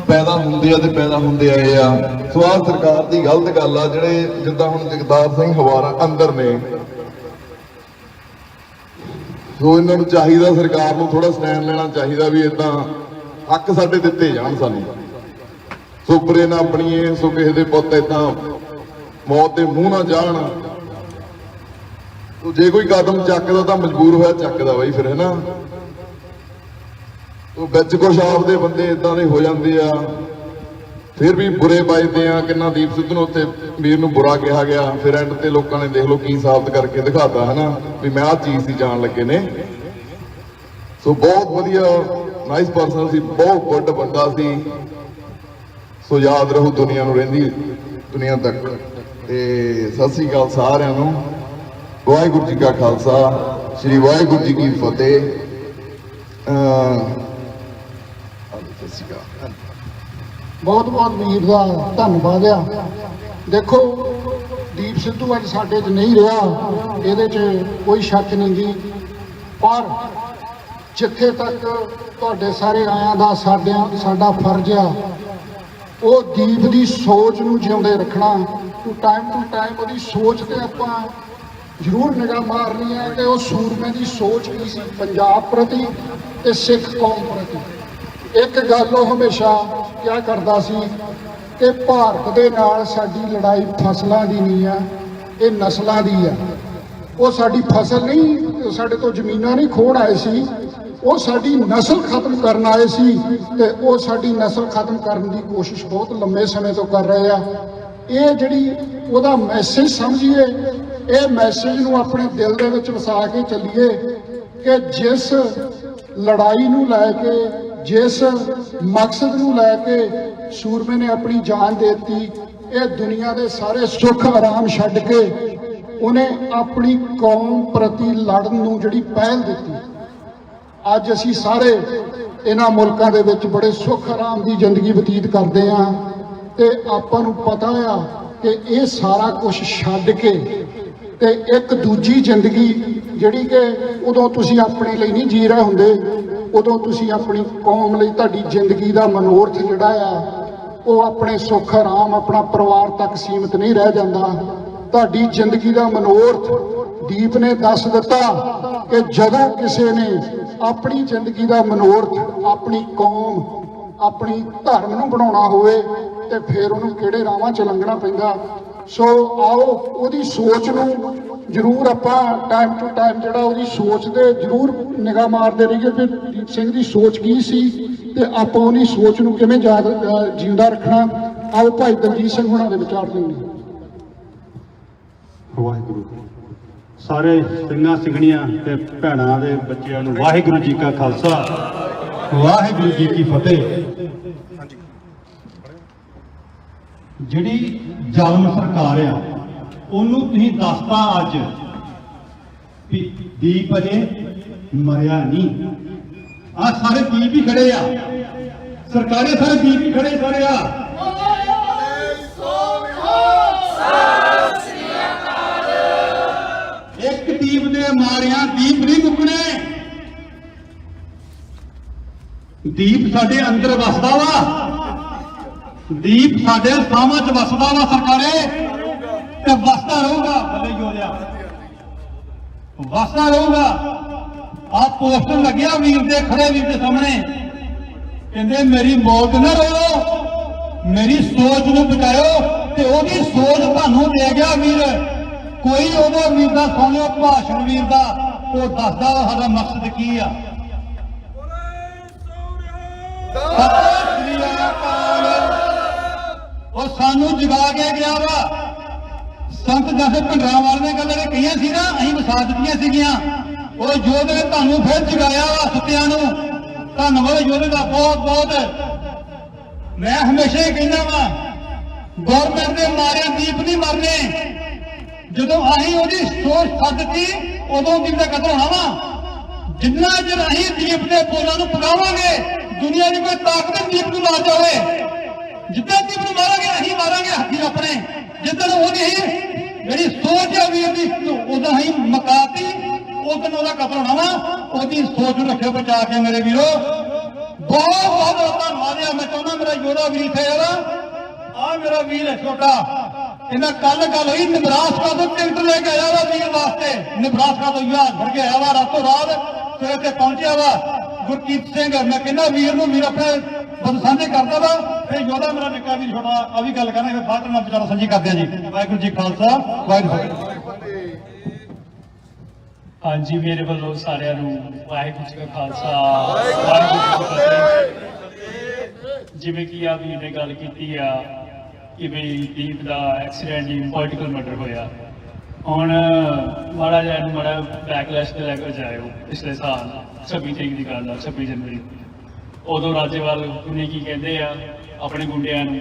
ਪੈਦਾ ਹੁੰਦੇ ਆ ਤੇ ਪੈਦਾ ਹੁੰਦੇ ਆਏ ਆ। ਸੋ ਆਹ ਸਰਕਾਰ ਦੀ ਗਲਤ ਗੱਲ ਆ। ਜਿਹੜੇ ਜਿੱਦਾਂ ਹੁਣ ਜਗਤਾਰ ਸਿੰਘ ਹਵਾਰਾ ਅੰਦਰ ਨੇ, ਸੋ ਇਹਨਾਂ ਨੂੰ ਚਾਹੀਦਾ, ਸਰਕਾਰ ਨੂੰ ਥੋੜਾ ਸਟੈਂਡ ਲੈਣਾ ਚਾਹੀਦਾ ਵੀ ਏਦਾਂ ਹੱਕ ਸਾਡੇ ਦਿੱਤੇ ਜਾਣ ਸਾਨੂੰ। ਸੋ ਪਰੇ ਨਾ ਆਪਣੀਏ, ਸੋ ਕਿਸੇ ਦੇ ਪੁੱਤ ਏਦਾਂ ਮੌਤ ਦੇ ਮੂੰਹ ਨਾ ਜਾਣ। ਸੋ ਜੇ ਕੋਈ ਕਦਮ ਚੱਕਦਾ ਤਾਂ ਮਜਬੂਰ ਹੋਇਆ ਚੱਕਦਾ ਬਾਈ ਫਿਰ, ਹੈ ਨਾ। ਸੋ ਵਿੱਚ ਕੁਛ ਆਪਦੇ ਬੰਦੇ ਏਦਾਂ ਦੇ ਹੋ ਜਾਂਦੇ ਆ, ਫਿਰ ਵੀ ਬੁਰੇ ਵੱਜਦੇ ਆ। ਕਿੰਨਾ ਦੀਪ ਸਿੱਧੂ ਨੂੰ ਉੱਥੇ ਵੀਰ ਨੂੰ ਬੁਰਾ ਕਿਹਾ ਗਿਆ, ਫਿਰ ਐਂਡ ਤੇ ਲੋਕਾਂ ਨੇ ਦੇਖ ਲਓ ਕੀ ਸਾਬਤ ਕਰਕੇ ਦਿਖਾਤਾ, ਹੈ ਨਾ, ਵੀ ਮੈਂ ਆਹ ਚੀਜ਼ ਸੀ ਜਾਣ ਲੱਗੇ ਨੇ। ਸੋ ਬਹੁਤ ਵਧੀਆ ਨਾਈਸ ਪਰਸਨ ਸੀ, ਬਹੁਤ ਗੁੱਡ ਬੰਦਾ ਸੀ। ਸੋ ਯਾਦ ਰਹੂ ਦੁਨੀਆ ਨੂੰ, ਰਹਿੰਦੀ ਦੁਨੀਆ ਤੱਕ। ਤੇ ਸਤਿ ਸ੍ਰੀ ਅਕਾਲ ਸਾਰਿਆਂ ਨੂੰ। ਵਾਹਿਗੁਰੂ ਜੀ ਕਾ ਖਾਲਸਾ, ਸ੍ਰੀ ਵਾਹਿਗੁਰੂ ਜੀ ਕੀ ਫਤਿਹ। ਸਤਿ ਸ੍ਰੀ ਅਕਾਲ। ਬਹੁਤ ਬਹੁਤ ਵੀਰ ਦਾ ਧੰਨਵਾਦ ਆ। ਦੇਖੋ ਦੀਪ ਸਿੱਧੂ ਅੱਜ ਸਾਡੇ 'ਚ ਨਹੀਂ ਰਿਹਾ, ਇਹਦੇ 'ਚ ਕੋਈ ਸ਼ੱਕ ਨਹੀਂ ਗੀ, ਪਰ ਜਿੱਥੇ ਤੱਕ ਤੁਹਾਡੇ ਸਾਰੇ ਆਇਆਂ ਦਾ ਸਾਡਾ ਫਰਜ਼ ਆ, ਉਹ ਦੀਪ ਦੀ ਸੋਚ ਨੂੰ ਜਿਉਂਦੇ ਰੱਖਣਾ। ਟੂ ਟਾਈਮ ਉਹਦੀ ਸੋਚ ਤੇ ਆਪਾਂ ਜ਼ਰੂਰ ਨਿਗਾਹ ਮਾਰਨੀ ਹੈ ਕਿ ਉਹ ਸੂਰਮੇ ਦੀ ਸੋਚ ਕੀ ਸੀ ਪੰਜਾਬ ਪ੍ਰਤੀ ਤੇ ਸਿੱਖ ਕੌਮ ਪ੍ਰਤੀ। ਇੱਕ ਗੱਲ ਉਹ ਹਮੇਸ਼ਾ ਕਿਹਾ ਕਰਦਾ ਸੀ ਕਿ ਭਾਰਤ ਦੇ ਨਾਲ ਸਾਡੀ ਲੜਾਈ ਫਸਲਾਂ ਦੀ ਨਹੀਂ ਆ, ਇਹ ਨਸਲਾਂ ਦੀ ਆ। ਉਹ ਸਾਡੀ ਫਸਲ ਨਹੀਂ, ਸਾਡੇ ਤੋਂ ਜ਼ਮੀਨਾਂ ਨਹੀਂ ਖੋਹਣ ਆਏ ਸੀ, ਉਹ ਸਾਡੀ ਨਸਲ ਖਤਮ ਕਰਨ ਆਏ ਸੀ ਤੇ ਉਹ ਸਾਡੀ ਨਸਲ ਖਤਮ ਕਰਨ ਦੀ ਕੋਸ਼ਿਸ਼ ਬਹੁਤ ਲੰਮੇ ਸਮੇਂ ਤੋਂ ਕਰ ਰਹੇ ਆ। ਇਹ ਜਿਹੜੀ ਉਹਦਾ ਮੈਸੇਜ ਸਮਝੀਏ, ਇਹ ਮੈਸੇਜ ਨੂੰ ਆਪਣੇ ਦਿਲ ਦੇ ਵਿੱਚ ਵਸਾ ਕੇ ਚੱਲੀਏ ਕਿ ਜਿਸ ਲੜਾਈ ਨੂੰ ਲੈ ਕੇ, ਜਿਸ ਮਕਸਦ ਨੂੰ ਲੈ ਕੇ ਸੂਰਮੇ ਨੇ ਆਪਣੀ ਜਾਨ ਦੇ ਦਿੱਤੀ, ਇਹ ਦੁਨੀਆ ਦੇ ਸਾਰੇ ਸੁੱਖ ਆਰਾਮ ਛੱਡ ਕੇ ਉਹਨੇ ਆਪਣੀ ਕੌਮ ਪ੍ਰਤੀ ਲੜਨ ਨੂੰ ਜਿਹੜੀ ਪਹਿਲ ਦਿੱਤੀ। ਅੱਜ ਅਸੀਂ ਸਾਰੇ ਇਹਨਾਂ ਮੁਲਕਾਂ ਦੇ ਵਿੱਚ ਬੜੇ ਸੁੱਖ ਆਰਾਮ ਦੀ ਜ਼ਿੰਦਗੀ ਬਤੀਤ ਕਰਦੇ ਹਾਂ ਤੇ ਆਪਾਂ ਨੂੰ ਪਤਾ ਆ ਕਿ ਇਹ ਸਾਰਾ ਕੁਝ ਛੱਡ ਕੇ ਤੇ ਇੱਕ ਦੂਜੀ ਜ਼ਿੰਦਗੀ ਜਿਹੜੀ ਕਿ ਉਦੋਂ ਤੁਸੀਂ ਆਪਣੇ ਲਈ ਨਹੀਂ ਜੀ ਰਹੇ ਹੁੰਦੇ, ਉਦੋਂ ਤੁਸੀਂ ਆਪਣੀ ਕੌਮ ਲਈ, ਤੁਹਾਡੀ ਜ਼ਿੰਦਗੀ ਦਾ ਮਨੋਰਥ ਜਿਹੜਾ ਆ ਉਹ ਆਪਣੇ ਸੁੱਖ ਆਰਾਮ, ਆਪਣਾ ਪਰਿਵਾਰ ਤੱਕ ਸੀਮਿਤ ਨਹੀਂ ਰਹਿ ਜਾਂਦਾ। ਤੁਹਾਡੀ ਜ਼ਿੰਦਗੀ ਦਾ ਮਨੋਰਥ ਦੀਪ ਨੇ ਦੱਸ ਦਿੱਤਾ ਕਿ ਜਦੋਂ ਕਿਸੇ ਨੇ ਆਪਣੀ ਜ਼ਿੰਦਗੀ ਦਾ ਮਨੋਰਥ ਆਪਣੀ ਕੌਮ, ਆਪਣੀ ਧਰਮ ਨੂੰ ਬਣਾਉਣਾ ਹੋਵੇ ਤੇ ਫਿਰ ਉਹਨੂੰ ਕਿਹੜੇ ਰਾਹਾਂ 'ਚ ਲੰਘਣਾ ਪੈਂਦਾ। ਸੋ ਆਓ ਉਹਦੀ ਸੋਚ ਨੂੰ ਜ਼ਰੂਰ ਆਪਾਂ ਟਾਈਮ ਟੂ ਟਾਈਮ ਜਿਹੜਾ ਉਹਦੀ ਸੋਚ ਦੇ ਜ਼ਰੂਰ ਨਿਗਾਹ ਮਾਰਦੇ ਰਹੀਏ ਕਿ ਦੀਪ ਸਿੰਘ ਦੀ ਸੋਚ ਕੀ ਸੀ ਤੇ ਆਪਾਂ ਉਹਦੀ ਸੋਚ ਨੂੰ ਕਿਵੇਂ ਜਿਉਂਦਾ ਰੱਖਣਾ। ਆਓ ਭਾਈ ਦਲਜੀਤ ਸਿੰਘ ਹੁਣਾਂ ਦੇ ਵਿਚਾਰ ਸੁਣੀਏ। ਵਾਹਿਗੁਰੂ। ਸਾਰੇ ਸਿੰਘਾਂ ਸਿੰਘਣੀਆਂ ਤੇ ਭੈਣਾਂ ਦੇ ਬੱਚਿਆਂ ਨੂੰ ਵਾਹਿਗੁਰੂ ਜੀ ਕਾ ਖਾਲਸਾ, ਵਾਹਿਗੁਰੂ ਜੀ ਕੀ ਫਤਿਹ। ਜਿਹੜੀ ਜ਼ਾਲਮ ਸਰਕਾਰ ਆ ਉਹਨੂੰ ਤੁਸੀਂ ਦੱਸਤਾ ਅੱਜ ਵੀ ਦੀਪ ਅਜੇ ਮਰਿਆ ਨਹੀਂ। ਆ ਸਾਰੇ ਦੀਪ ਹੀ ਖੜੇ ਆ, ਸਰਕਾਰੇ ਸਾਰੇ ਦੀਪ ਹੀ ਖੜੇ ਸਾਰੇ ਆ। ਇੱਕ ਦੀਪ ਦੇ ਮਾਰਿਆ ਦੀਪ ਨਹੀਂ ਮੁੱਕਣੇ। ਦੀਪ ਸਾਡੇ ਅੰਦਰ ਵਸਦਾ ਵਾ, ਦੀਪ ਸਾਡੇ ਸਾਹਾਂ 'ਚ ਵਸਦਾ ਵਾ ਸਰਕਾਰੇ, ਤੇ ਵਸਦਾ ਰਹੂਗਾ। ਬੱਲੇ ਜੋੜਿਆ, ਵਸਦਾ ਰਹੂਗਾ। ਆ ਪੋਸਟਰ ਲੱਗਿਆ ਵੀਰ ਦੇ, ਖੜੇ ਵੀਰ ਦੇ ਸਾਹਮਣੇ, ਕਹਿੰਦੇ ਮੇਰੀ ਮੌਤ ਨਾ ਰੋਲੋ, ਮੇਰੀ ਸੋਚ ਨੂੰ ਬਚਾਇਓ। ਤੇ ਉਹਦੀ ਸੋਚ ਤੁਹਾਨੂੰ ਦੇ ਗਿਆ ਵੀਰ। ਕੋਈ ਉਹਦੇ ਵੀਰ ਦਾ ਸੁਣਿਓ ਭਾਸ਼ਣ ਵੀਰ ਦਾ, ਉਹ ਦੱਸਦਾ ਵਾ ਸਾਡਾ ਮਕਸਦ ਕੀ ਆ। ਉਹ ਸਾਨੂੰ ਜਗਾ ਕੇ ਗਿਆ ਵਾ। ਸੰਤ ਜਥੇ ਭੰਡਰਾਂਵਾਲੇ ਨੇ ਗੱਲਾਂ ਕਹੀਆਂ ਸੀ ਨਾ, ਅਸੀਂ ਵਸਾ ਦਿੱਤੀਆਂ ਸੀਗੀਆਂ। ਉਹ ਯੋਧੇ ਨੇ ਤੁਹਾਨੂੰ ਫਿਰ ਜਗਾਇਆ ਵਾ ਸੁੱਤਿਆਂ ਨੂੰ। ਧੰਨਵਾਦ ਯੋਧੇ ਦਾ ਬਹੁਤ ਬਹੁਤ। ਮੈਂ ਹਮੇਸ਼ਾ ਹੀ ਕਹਿੰਦਾ ਵਾ, ਗੌਰਮੈਂਟ ਦੇ ਮਾਰਿਆ ਦੀਪ ਨਹੀਂ ਮਰਨੇ। ਜਦੋਂ ਅਸੀਂ ਉਹਦੀ ਸੋਚ ਛੱਡ ਦਿੱਤੀ, ਉਦੋਂ ਦੀਪ ਦਾ ਕਤਲ ਹੋਣਾ ਵਾ। ਜਿੰਨਾ ਚਿਰ ਅਸੀਂ ਦੀਪ ਦੇ ਬੋਲਾਂ ਨੂੰ ਪਗਾਵਾਂਗੇ, ਦੁਨੀਆ ਦੀ ਕੋਈ ਤਾਕਤ ਦੀਪ ਨੂੰ ਨਾ ਜਾਵੇ। ਜਿੱਦਾਂ ਦੀਪ ਨੂੰ ਮਾਰਾਂਗੇ, ਅਸੀਂ ਮਾਰਾਂਗੇ ਹੱਥੀ ਆਪਣੇ। ਜਿੱਦਣ ਉਹਦੀ ਜਿਹੜੀ ਸੋਚ ਆ ਵੀਰ ਦੀ, ਉਦੋਂ ਅਸੀਂ ਮਕਾਤੀ, ਉਦੋਂ ਉਹਦਾ ਕਤਲ ਹੋਣਾ ਵਾ। ਉਹਦੀ ਸੋਚ ਨੂੰ ਰੱਖਿਓ ਬਚਾ ਕੇ ਮੇਰੇ ਵੀਰੋ। ਬਹੁਤ ਬਹੁਤ ਧੰਨਵਾਦ ਆ। ਮੈਂ ਚਾਹੁੰਦਾ ਮੇਰਾ ਯੋਧਾ ਵੀਰ ਇੱਥੇ ਆ ਮੇਰਾ ਵੀਰ ਹੈ ਛੋਟਾ, ਇਹਨਾਂ ਕੱਲ ਗੱਲ ਹੋਈ, ਨਿਬਰਾਸਕਾ ਤੋਂ ਟਿਕਟ ਲੈ ਕੇ ਆਇਆ ਵਾ ਵੀਰ ਵਾਸਤੇ। ਨਿਬਰਾਸਕਾ ਤੋਂ ਯਾਰ ਫੜ ਕੇ ਆਇਆ ਵਾ, ਰਾਤੋਂ ਰਾਤ ਸਵੇਰ ਤੇ ਪਹੁੰਚਿਆ ਵਾ ਗੁਰਕੀਤ ਸਿੰਘ। ਮੈਂ ਕਹਿੰਦਾ ਵੀਰ ਨੂੰ, ਵੀਰ ਆਪਣੇ ਬੰਦ ਸਾਂਝੇ ਕਰਦਾ ਵਾ। ਫਿਰ ਯੋਧਾ ਮੇਰਾ ਨਿੱਕਾ ਵੀਰ ਛੋਟਾ ਆ ਵੀ ਗੱਲ ਕਰਨਾ, ਫਿਰ ਬਾਅਦ ਨਾਲ ਵਿਚਾਰਾ ਸਾਂਝੀ ਕਰਦੇ ਆ ਜੀ। ਵਾਹਿਗੁਰੂ ਜੀ ਖਾਲਸਾ, ਵਾਹਿਗੁਰੂ। ਹਾਂਜੀ, ਮੇਰੇ ਵੱਲੋਂ ਸਾਰਿਆਂ ਨੂੰ ਵਾਹਿਗੁਰੂ ਜੀ ਕਾ ਖਾਲਸਾ, ਵਾਹਿਗੁਰੂ ਜੀ ਕੀ ਫਤਿਹ। ਜਿਵੇਂ ਕਿ ਆ ਵੀਰ ਨੇ ਗੱਲ ਕੀਤੀ ਆ ਕਿ ਵੀ ਦੀਪ ਦਾ ਐਕਸੀਡੈਂਟ ਜੀ ਪੋਲੀਟੀਕਲ ਮਰਡਰ ਹੋਇਆ। ਹੁਣ ਮਾੜਾ ਜਿਹਾ ਇਹਨੂੰ ਮਾੜਾ ਬੈਕਲੈਸ਼ ਤੇ ਲੈ ਕੇ ਜਾਇਓ। ਪਿਛਲੇ ਸਾਲ 26 ਤਰੀਕ ਦੀ ਗੱਲ ਆ, 26 ਜਨਵਰੀ, ਉਦੋਂ ਰਾਜੇਵਾਲ ਨੇ ਕੀ ਕਹਿੰਦੇ ਆ ਆਪਣੇ ਗੁੰਡਿਆਂ ਨੂੰ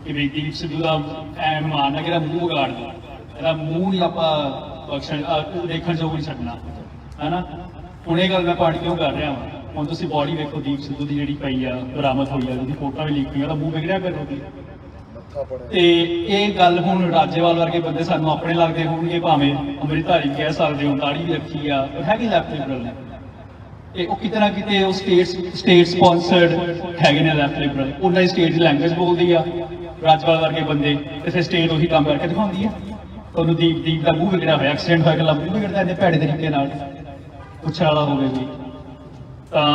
ਕਿ ਵੀ ਦੀਪ ਸਿੱਧੂ ਦਾ ਐ ਮਾਰਨਾ ਕਿ ਇਹਦਾ ਮੂੰਹ ਵਿਗਾੜ ਦੋ, ਇਹਦਾ ਮੂੰਹ ਨਹੀਂ ਆਪਾਂ ਬਖਸ਼ਣ, ਦੇਖਣ ਯੋਗ ਨਹੀਂ ਛੱਡਣਾ, ਹੈ ਨਾ। ਹੁਣ ਇਹ ਗੱਲ ਮੈਂ ਪਾਰਟੀ ਕਿਉਂ ਕਰ ਰਿਹਾ ਹਾਂ। ਹੁਣ ਤੁਸੀਂ ਬੋਡੀ ਵੇਖੋ ਦੀਪ ਸਿੱਧੂ ਦੀ ਜਿਹੜੀ ਪਈ ਆ, ਬਰਾਮਦ ਹੋਈ ਆ, ਉਹਦੀ ਫੋਟੋਆਂ ਵੀ ਲੀਕ ਹੋਈਆਂ, ਉਹਦਾ ਮੂੰਹ ਵਿਗੜਿਆ ਫਿਰ ਹੋਗੀ। ਤੇ ਇਹ ਗੱਲ ਹੁਣ ਰਾਜੇਵਾਲ ਵਰਗੇ ਬੰਦੇ ਸਾਨੂੰ ਆਪਣੇ ਲੱਗਦੇ ਹੋਣਗੇ, ਭਾਵੇਂ ਅੰਮ੍ਰਿਤਧਾਰੀ ਵੀ ਕਹਿ ਸਕਦੇ ਹੋ, ਦਾੜੀ ਵੀ ਰੱਖੀ ਆ, ਹੈਗੀ ਲੈਫਟ ਲਿਬਰਲ ਨੇ। ਤੇ ਉਹ ਕਿਤੇ ਨਾ ਕਿਤੇ ਉਹ ਸਟੇਟ ਸਪਾਂਸਰਡ ਹੈਗੇ ਨੇ ਲੈਫਟ ਲਿਬਰਲ। ਉਹਨਾਂ ਦੀ ਸਟੇਟ ਦੀ ਲੈਂਗੁਏਜ ਬੋਲਦੀ ਆ ਰਾਜੇਵਾਲ ਵਰਗੇ ਬੰਦੇ, ਤੇ ਫਿਰ ਸਟੇਟ ਉਹੀ ਕੰਮ ਕਰਕੇ ਦਿਖਾਉਂਦੀ ਆ। ਉਹਨੂੰ ਦੀਪ ਦਾ ਮੂੰਹ ਵਿਗੜਿਆ ਹੋਇਆ, ਐਕਸੀਡੈਂਟ ਹੋਇਆ, ਗੱਲਾਂ ਮੂੰਹ ਵਿਗੜਦਾ ਇਹਦੇ ਭੈੜੇ ਤਰੀਕੇ ਨਾਲ, ਪੁੱਛਣ ਵਾਲਾ ਹੋਵੇ ਵੀ। ਤਾਂ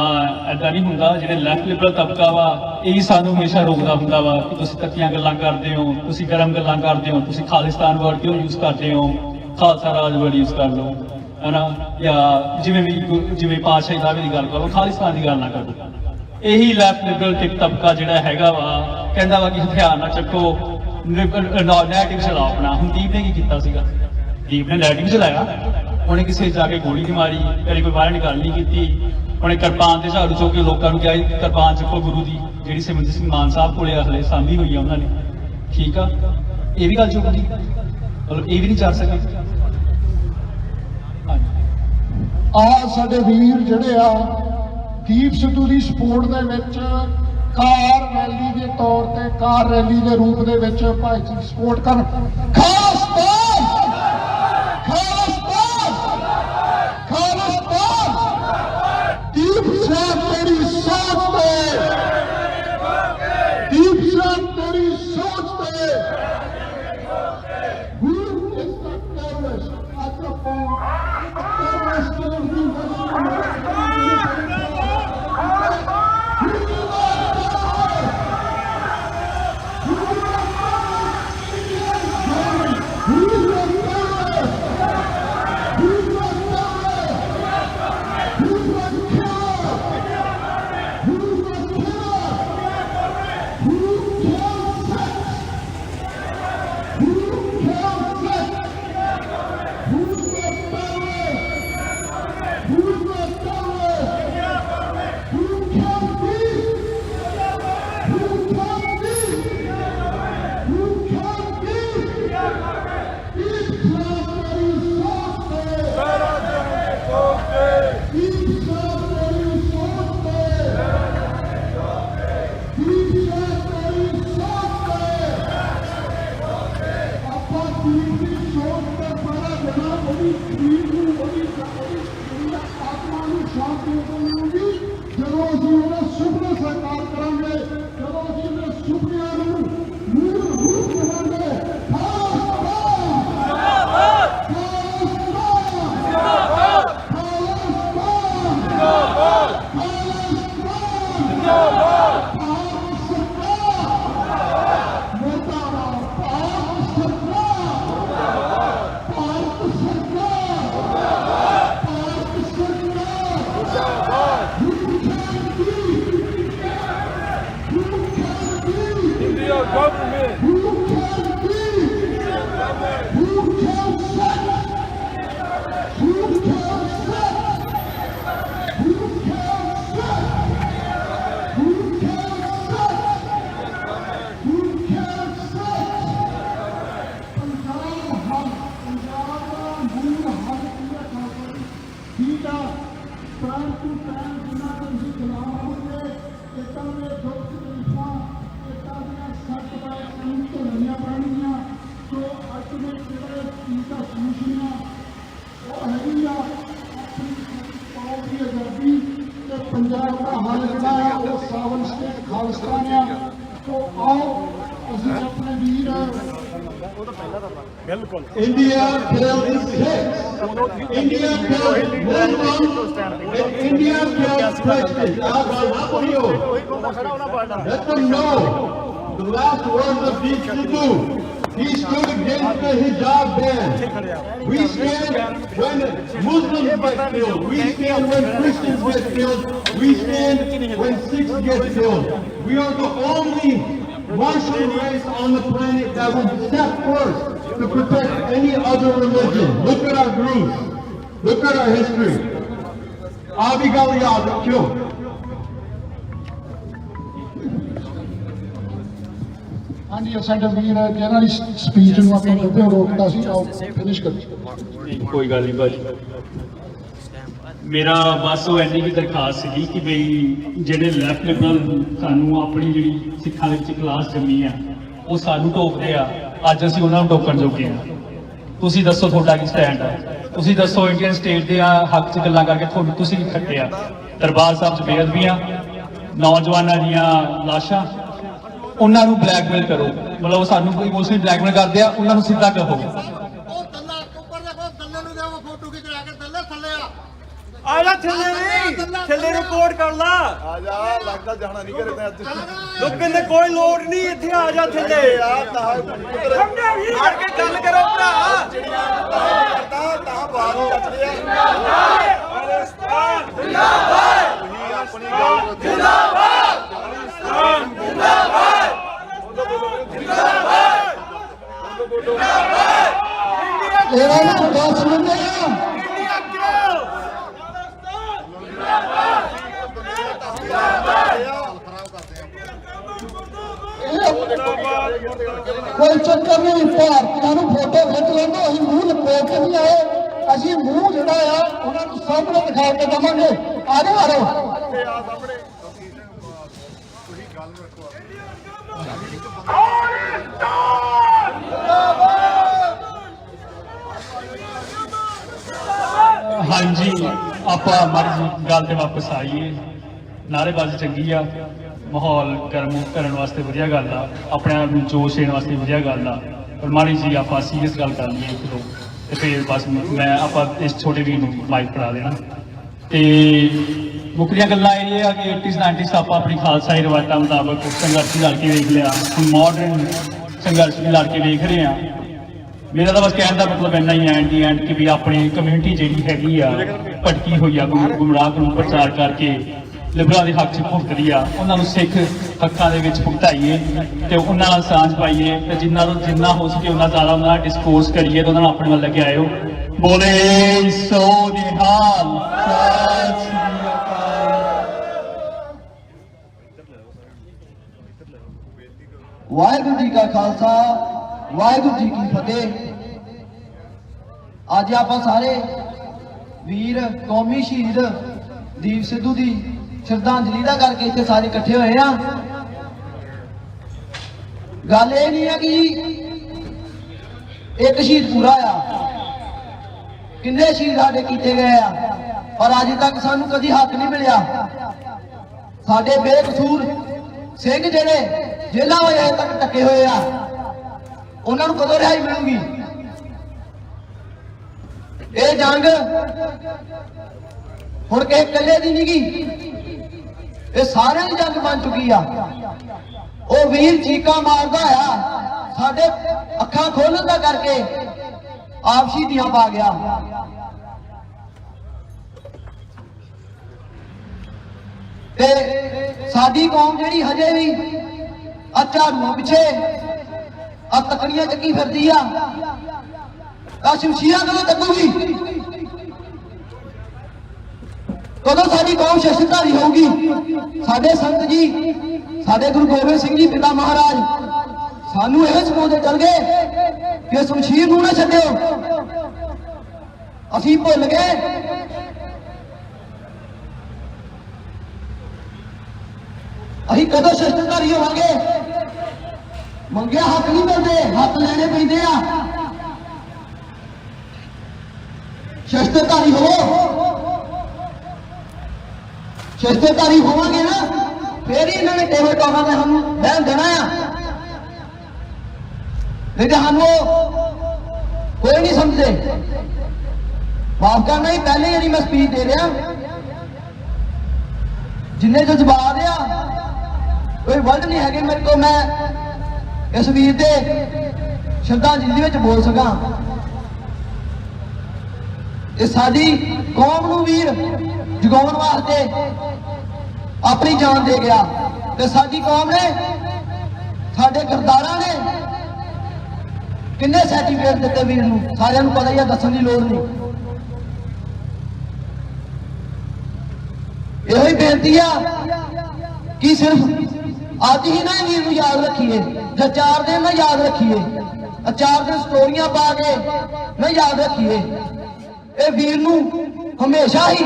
ਐਦਾਂ ਨਹੀਂ ਹੁੰਦਾ। ਜਿਹੜੇ ਲੈਫਟ ਲਿਬਰਲ ਤਬਕਾ ਵਾ ਇਹ ਸਾਨੂੰ ਹਮੇਸ਼ਾ ਰੋਕਦਾ ਹੁੰਦਾ ਵਾ ਕਿ ਤੁਸੀਂ ਤੱਤੀਆਂ ਗੱਲਾਂ ਕਰਦੇ ਹੋ, ਤੁਸੀਂ ਗਰਮ ਗੱਲਾਂ ਕਰਦੇ ਹੋ, ਤੁਸੀਂ ਖਾਲਿਸਤਾਨ ਵਰਡ ਕਿਉਂ ਯੂਜ਼ ਕਰਦੇ ਹੋ, ਖਾਲਸਾ ਰਾਜ ਵਰਡ ਯੂਜ਼ ਕਰ ਲਓ, ਹੈ ਨਾ, ਜਾਂ ਜਿਵੇਂ ਪਾਤਸ਼ਾਹੀ ਦਾਅਵੇ ਦੀ ਗੱਲ ਕਰੋ, ਖਾਲਿਸਤਾਨ ਦੀ ਗੱਲ ਨਾ ਕਰੋ। ਇਹੀ ਲੈਫਟ ਲਿਬਰਲ ਤਬਕਾ ਜਿਹੜਾ ਹੈਗਾ ਵਾ ਕਹਿੰਦਾ ਵਾ ਕਿ ਹਥਿਆਰ ਨਾ ਚੱਕੋ, ਨੈਰੇਟਿਵ ਚਲਾਓ ਆਪਣਾ। ਹੁਣ ਦੀਪ ਨੇ ਕੀ ਕੀਤਾ ਸੀਗਾ? ਦੀਪ ਨੇ ਨੈਰੇਟਿਵ ਚਲਾਇਆ, ਉਹਨੇ ਕਿਸੇ ਜਾ ਕੇ ਗੋਲੀ ਨਹੀਂ ਮਾਰੀ, ਕਦੇ ਕੋਈ ਵਾਇਲੈਂਟ ਗੱਲ ਨਹੀਂ ਕੀਤੀ। ਉਹਨੇ ਕਿਰਪਾਨ ਤੇ ਝਾੜੂ ਚੁੱਕ ਕੇ ਲੋਕਾਂ ਨੂੰ ਕਿਹਾ ਕਿਰਪਾਨ ਚੱਕੋ ਗੁਰੂ ਦੀ, ਜਿਹੜੀ ਸਿਮਰਜੀਤ ਸਿੰਘ ਮਾਨ ਸਾਹਿਬ ਕੋਲੇ ਹਲੇ ਸਾਂਭੀ ਹੋਈ ਆ ਉਹਨਾਂ ਨੇ, ਠੀਕ ਆ। ਇਹ ਵੀ ਗੱਲ ਚੁੱਕ ਗਈ, ਮਤਲਬ ਇਹ ਵੀ ਨਹੀਂ ਚੱਲ ਸਕੇ। ਆ ਸਾਡੇ ਵੀਰ ਜਿਹੜੇ ਆ ਦੀਪ ਸਿੱਧੂ ਦੀ ਸਪੋਰਟ ਦੇ ਵਿੱਚ ਕਾਰ ਰੈਲੀ ਦੇ ਤੌਰ ਤੇ, ਕਾਰ ਰੈਲੀ ਦੇ ਰੂਪ ਦੇ ਵਿੱਚ ਭਾਈ ਜੀ ਸਪੋਰਟ ਕਰਨ। ਖਾਲਿਸਤਾਨ ਖਾਲਿਸਤਾਨ ਖਾਲਿਸਤਾਨ। ਦੀਪ ਸਾਹਿਬ ਤੇਰੀ ਸੋਚ ਤੇ, ਦੀਪ ਸਾਹਿਬ ਤੇਰੀ ਸੋਚ ਤੇ। Who is the terrorist at the point? Terrorist ਜਦੋਂ ਅਸੀਂ ਉਹਨਾਂ ਸੁਪਨੇ ਸਾਕਾਰ ਕਰਾਂਗੇ, ਜਦੋਂ ਅਸੀਂ ਉਹਨਾਂ ਸੁਪਨਿਆਂ ਨੂੰ ਮੂਲ ਰੂਪ ਦੇਵਾਂਗੇ। ਪੰਜਾਬ ਦਾ ਹੱਲ ਜਿਹੜਾ ਆ ਉਹ ਸਾਵਨ ਸਟੇਟ ਖਾਲਿਸਤਾਨ ਆ। ਸੋ ਆਓ ਅਸੀਂ ਆਪਣੇ ਵੀਰ India kills Sikhs. India kills Muslims. And India kills Christians. Let them know the last words of Deep Sidhu. He stood against the hijab ban. We stand when Muslims get killed. We stand when Christians get killed. We stand when Sikhs get killed. We are the only Muslim race on the planet that would step first to protect any other religion. Look at our groups. Look at our history. Abi Galiyad killed. ਹਾਂਜੀ ਸਾਡੇ ਵੀਰ ਜਿਹਨਾਂ ਦੀ speech ਨੂੰ ਆਪਾਂ ਉੱਤੇ ਰੋਕਦਾ ਸੀ, ਆਓ finish ਕਰੀਏ। ਕੋਈ ਗੱਲ ਨਹੀਂ ਭਾਜੀ, ਮੇਰਾ ਬਸ ਉਹ ਇੰਨੀ ਕੀ ਦਰਖਾਸਤ ਸੀਗੀ ਕਿ ਬਈ ਜਿਹੜੇ ਲੈਫਟ ਲਿਬਰਲ ਸਾਨੂੰ ਆਪਣੀ ਜਿਹੜੀ ਸਿੱਖਾਂ ਦੇ ਵਿੱਚ ਕਲਾਸ ਜੰਮੀ ਆ ਉਹ ਸਾਨੂੰ ਟੋਕਦੇ ਆ, ਅੱਜ ਅਸੀਂ ਉਹਨਾਂ ਨੂੰ ਟੋਕਣ ਜੋਗੇ ਆ। ਤੁਸੀਂ ਦੱਸੋ ਤੁਹਾਡਾ ਕੀ ਸਟੈਂਡ ਆ? ਤੁਸੀਂ ਦੱਸੋ ਇੰਡੀਅਨ ਸਟੇਟ ਦੇ ਹੱਕ 'ਚ ਗੱਲਾਂ ਕਰਕੇ ਤੁਹਾਨੂੰ ਤੁਸੀਂ ਕੀ ਖੱਟਿਆ? ਦਰਬਾਰ ਸਾਹਿਬ 'ਚ ਬੇਅਦਬੀਆਂ, ਨੌਜਵਾਨਾਂ ਦੀਆਂ ਲਾਸ਼ਾਂ, ਉਹਨਾਂ ਨੂੰ ਬਲੈਕਮੇਲ ਕਰੋ, ਮਤਲਬ ਸਾਨੂੰ ਕੋਈ ਇਮੋਸ਼ਨਲੀ ਬਲੈਕਮੇਲ ਕਰਦੇ ਆ, ਉਹਨਾਂ ਨੂੰ ਸਿੱਧਾ ਕਹੋ। ਆਜਾ ਥੱਲੇ ਰਿਪੋਰਟ ਕਰ ਲਾ ਆ ਜਾ ਲੱਗਦਾ ਜਾਣਾ ਨਹੀਂ ਕਰੇ ਤਾਂ ਅੱਜ ਲੋਕ ਕਹਿੰਦੇ ਕੋਈ ਲੋੜ ਨਹੀਂ ਇੱਥੇ ਆ ਜਾ ਥੱਲੇ ਆੜ ਕੇ ਗੱਲ ਕਰੋ ਭਰਾ ਤਾਂ ਬਾਹਰ ਨੂੰ ਚੱਜ ਰਿਹਾ ਪਾਕਿਸਤਾਨ ਜਿੰਦਾਬਾਦ ਤੁਸੀਂ ਆਪਣੀ ਗੱਲ ਜਿੰਦਾਬਾਦ ਪਾਕਿਸਤਾਨ ਜਿੰਦਾਬਾਦ ਜਿੰਦਾਬਾਦ ਇਹਨਾਂ ਨੂੰ ਗੱਲ ਸੁਣਦੇ ਆ ਇੰਡੀਆ ਕਿਉਂ ਕੋਈ ਚੱਕਰ ਨਹੀਂ, ਭਾਰਤੀਆਂ ਨੂੰ ਫੋਟੋ ਖਿੱਚ ਲੈਂਦੇ, ਅਸੀਂ ਮੂੰਹ ਲਪੇਟ ਕੇ ਨਹੀਂ ਆਏ, ਅਸੀਂ ਮੂੰਹ ਜਿਹੜਾ ਆ ਉਹਨਾਂ ਨੂੰ ਸਾਹਮਣੇ ਦਿਖਾ ਕੇ ਦੇਵਾਂਗੇ। ਆ ਜਾਓ ਆ ਜਾਓ। ਹਾਂਜੀ ਆਪਾਂ ਮਰਜ਼ੀ ਗੱਲ ਤੇ ਵਾਪਸ ਆਈਏ। ਨਾਅਰੇਬਾਜ਼ੀ ਚੰਗੀ ਆ, ਮਾਹੌਲ ਗਰਮ ਕਰਨ ਵਾਸਤੇ ਵਧੀਆ ਗੱਲ ਆ, ਆਪਣੇ ਆਪ ਨੂੰ ਜੋਸ਼ ਦੇਣ ਵਾਸਤੇ ਵਧੀਆ ਗੱਲ ਆ, ਪਰ ਮਾੜੀ ਜੀ ਆਪਾਂ ਸੀਰੀਅਸ ਗੱਲ ਕਰ ਲਈਏ ਇੱਕ ਦੋ ਤੇ ਫਿਰ ਬਸ ਮੈਂ ਆਪਾਂ ਇਸ ਛੋਟੇ ਵੀਰ ਨੂੰ ਮਾਈਕ ਫੜਾ ਦੇਣਾ। ਤੇ ਮੁੱਕਦੀਆਂ ਗੱਲਾਂ ਇਹ ਆ ਕਿ 80s 90s ਆਪਾਂ ਆਪਣੀ ਖਾਲਸਾਈ ਰਵਾਇਤਾਂ ਮੁਤਾਬਕ ਸੰਘਰਸ਼ ਲੜ ਕੇ ਵੇਖ ਲਿਆ, ਹੁਣ ਮਾਡਰਨ ਸੰਘਰਸ਼ ਵੀ ਲੜ ਕੇ ਵੇਖ ਰਹੇ ਆ। ਮੇਰਾ ਤਾਂ ਬਸ ਕਹਿਣ ਦਾ ਮਤਲਬ ਇੰਨਾ ਹੀ ਐਂਡ ਦੀ ਐਂਡ ਕਿ ਵੀ ਆਪਣੀ ਕਮਿਊਨਿਟੀ ਜਿਹੜੀ ਹੈਗੀ ਆ ਭਟਕੀ ਹੋਈ ਆ, ਗੁੰਮਰਾਹ ਨੂੰ ਪ੍ਰਚਾਰ ਕਰਕੇ ਲਿਬਰਲਾਂ ਦੇ ਹੱਕ 'ਚ ਭੁਗਤਦੀ ਆ, ਉਹਨਾਂ ਨੂੰ ਸਿੱਖ ਹੱਕਾਂ ਦੇ ਵਿੱਚ ਭੁਗਤਾਈਏ ਤੇ ਉਹਨਾਂ ਨਾਲ ਸਾਂਝ ਪਾਈਏ ਤੇ ਜਿੰਨਾ ਹੋ ਸਕੇ ਉਹਨਾਂ ਜ਼ਿਆਦਾ ਉਹਨਾਂ ਨਾਲ ਡਿਸਕੋਰਸ ਕਰੀਏ ਤੇ ਉਹਨਾਂ ਨੂੰ ਆਪਣੇ ਵੱਲ ਲੈ ਕੇ ਆਇਓ। ਬੋਲੇ ਸੋ ਨਿਹਾਲ, ਸਤਿ ਸ੍ਰੀ ਅਕਾਲ। ਵਾਹਿਗੁਰੂ ਜੀ ਕਾ ਖਾਲਸਾ, ਵਾਹਿਗੁਰੂ ਜੀ ਕੀ ਫਤਿਹ। ਅੱਜ ਆਪਾਂ ਸਾਰੇ ਵੀਰ ਕੌਮੀ ਸ਼ਹੀਦ ਦੀਪ ਸਿੱਧੂ ਦੀ ਸ਼ਰਧਾਂਜਲੀ ਦਾ ਕਰਕੇ ਇੱਥੇ ਸਾਰੇ ਇਕੱਠੇ ਹੋਏ ਆ। ਗੱਲ ਇਹ ਨਹੀਂ ਹੈ ਕਿ ਇੱਕ ਸ਼ਹੀਦ ਪੂਰਾ ਆ, ਕਿੰਨੇ ਸ਼ਹੀਦ ਸਾਡੇ ਕੀਤੇ ਗਏ ਆ, ਪਰ ਅੱਜ ਤੱਕ ਸਾਨੂੰ ਕਦੀ ਹੱਕ ਨਹੀਂ ਮਿਲਿਆ। ਸਾਡੇ ਬੇਕਸੂਰ ਸਿੰਘ ਜਿਹੜੇ ਜੇਲ੍ਹਾਂ ਵਿੱਚ ਅਜੇ ਤੱਕ ਟੱਕੇ ਹੋਏ ਆ, ਉਹਨਾਂ ਨੂੰ ਕਦੋਂ ਰਿਹਾਈ ਮਿਲੂਗੀ? ਇਹ ਜੰਗ ਹੁਣ ਕਿਸੇ ਇਕੱਲੇ ਦੀ ਨਹੀਂ ਗੀ, ਇਹ ਸਾਰਿਆਂ ਦੀ ਜੰਗ ਬਣ ਚੁੱਕੀ ਆ। ਉਹ ਵੀਰ ਚੀਕਾਂ ਮਾਰਦਾ ਆ, ਸਾਡੇ ਅੱਖਾਂ ਖੋਲਣ ਦਾ ਕਰਕੇ ਆਪ ਸ਼ਹੀਦੀਆਂ ਪਾ ਗਿਆ। ਤੇ ਸਾਡੀ ਕੌਮ ਜਿਹੜੀ ਹਜੇ ਵੀ ਆ ਝਾੜੂਆਂ ਪਿੱਛੇ ਆ ਤਕੜੀਆਂ ਚੱਕੀ ਫਿਰਦੀ ਆ, ਆ ਸ਼ਮਸ਼ੀਰਾਂ ਕਦੋਂ ਚੱਕੂਗੀ? ਕਦੋਂ ਸਾਡੀ ਕੌਮ ਸ਼ਸਤਰਧਾਰੀ ਹੋਊਗੀ? ਸਾਡੇ ਸੰਤ ਜੀ, ਸਾਡੇ ਗੁਰੂ ਗੋਬਿੰਦ ਸਿੰਘ ਜੀ ਪਿਤਾ ਮਹਾਰਾਜ ਸਾਨੂੰ ਇਹ ਸਿਖਾਉਂਦੇ ਚੱਲ ਗਏ ਕਿ ਸ਼ਮਸ਼ੀਰ ਨੂੰ ਨਾ ਛੱਡਿਓ। ਅਸੀਂ ਭੁੱਲ ਗਏ ਅਸੀਂ ਕਦੋਂ ਸ਼ਸਤਰਧਾਰੀ ਹੋਵਾਂਗੇ? ਮੰਗਿਆ ਹੱਕ ਨਹੀਂ ਮਿਲਦੇ, ਹੱਕ ਲੈਣੇ ਪੈਂਦੇ ਆ। ਸ਼ਸਤਰਧਾਰੀ ਹੋਵੋ, ਸ਼ਸਤਰਧਾਰੀ ਹੋਵਾਂਗੇ ਨਾ ਫੇਰ ਹੀ ਇਹਨਾਂ ਨੇ ਟੇਬਲ ਟਾਪਾਂ ਤੇ ਸਾਨੂੰ ਬਹਿਣ ਦੇਣਾ ਆ, ਨਹੀਂ ਤਾਂ ਸਾਨੂੰ ਕੋਈ ਨਹੀਂ ਸਮਝਦੇ। ਮਾਫ ਕਰਨਾ, ਹੀ ਪਹਿਲੇ ਜਿਹੜੀ ਮੈਂ ਸਪੀਚ ਦੇ ਰਿਹਾ, ਜਿੰਨੇ ਜਜ਼ਬਾਤ ਆ ਕੋਈ ਵਰਡ ਨਹੀਂ ਹੈਗੇ ਮੇਰੇ ਕੋਲ ਮੈਂ ਇਸ ਵੀਰ ਦੇ ਸ਼ਰਧਾਂਜਲੀ ਵਿੱਚ ਬੋਲ ਸਕਾਂ। ਇਹ ਸਾਡੀ ਕੌਮ ਨੂੰ ਵੀਰ ਜਗਾਉਣ ਵਾਸਤੇ ਆਪਣੀ ਜਾਨ ਦੇ ਗਿਆ, ਤੇ ਸਾਡੀ ਕੌਮ ਨੇ, ਸਾਡੇ ਗਰਦਾਰਾਂ ਨੇ ਕਿੰਨੇ ਸਰਟੀਫਿਕੇਟ ਦਿੱਤੇ ਵੀਰ ਨੂੰ, ਸਾਰਿਆਂ ਨੂੰ ਪਤਾ ਹੀ ਆ, ਦੱਸਣ ਦੀ ਲੋੜ ਨਹੀਂ। ਇਹੋ ਹੀ ਬੇਨਤੀ ਆ ਕਿ ਸਿਰਫ ਅੱਜ ਹੀ ਨਾ ਵੀਰ ਨੂੰ ਯਾਦ ਰੱਖੀਏ, ਜਾਂ 4 ਦਿਨ ਨਾ ਯਾਦ ਰੱਖੀਏ, 4 ਦਿਨ ਸਟੋਰੀਆਂ ਪਾ ਕੇ ਨਾ ਯਾਦ ਰੱਖੀਏ। ਇਹ ਵੀਰ ਨੂੰ ਹਮੇਸ਼ਾ ਹੀ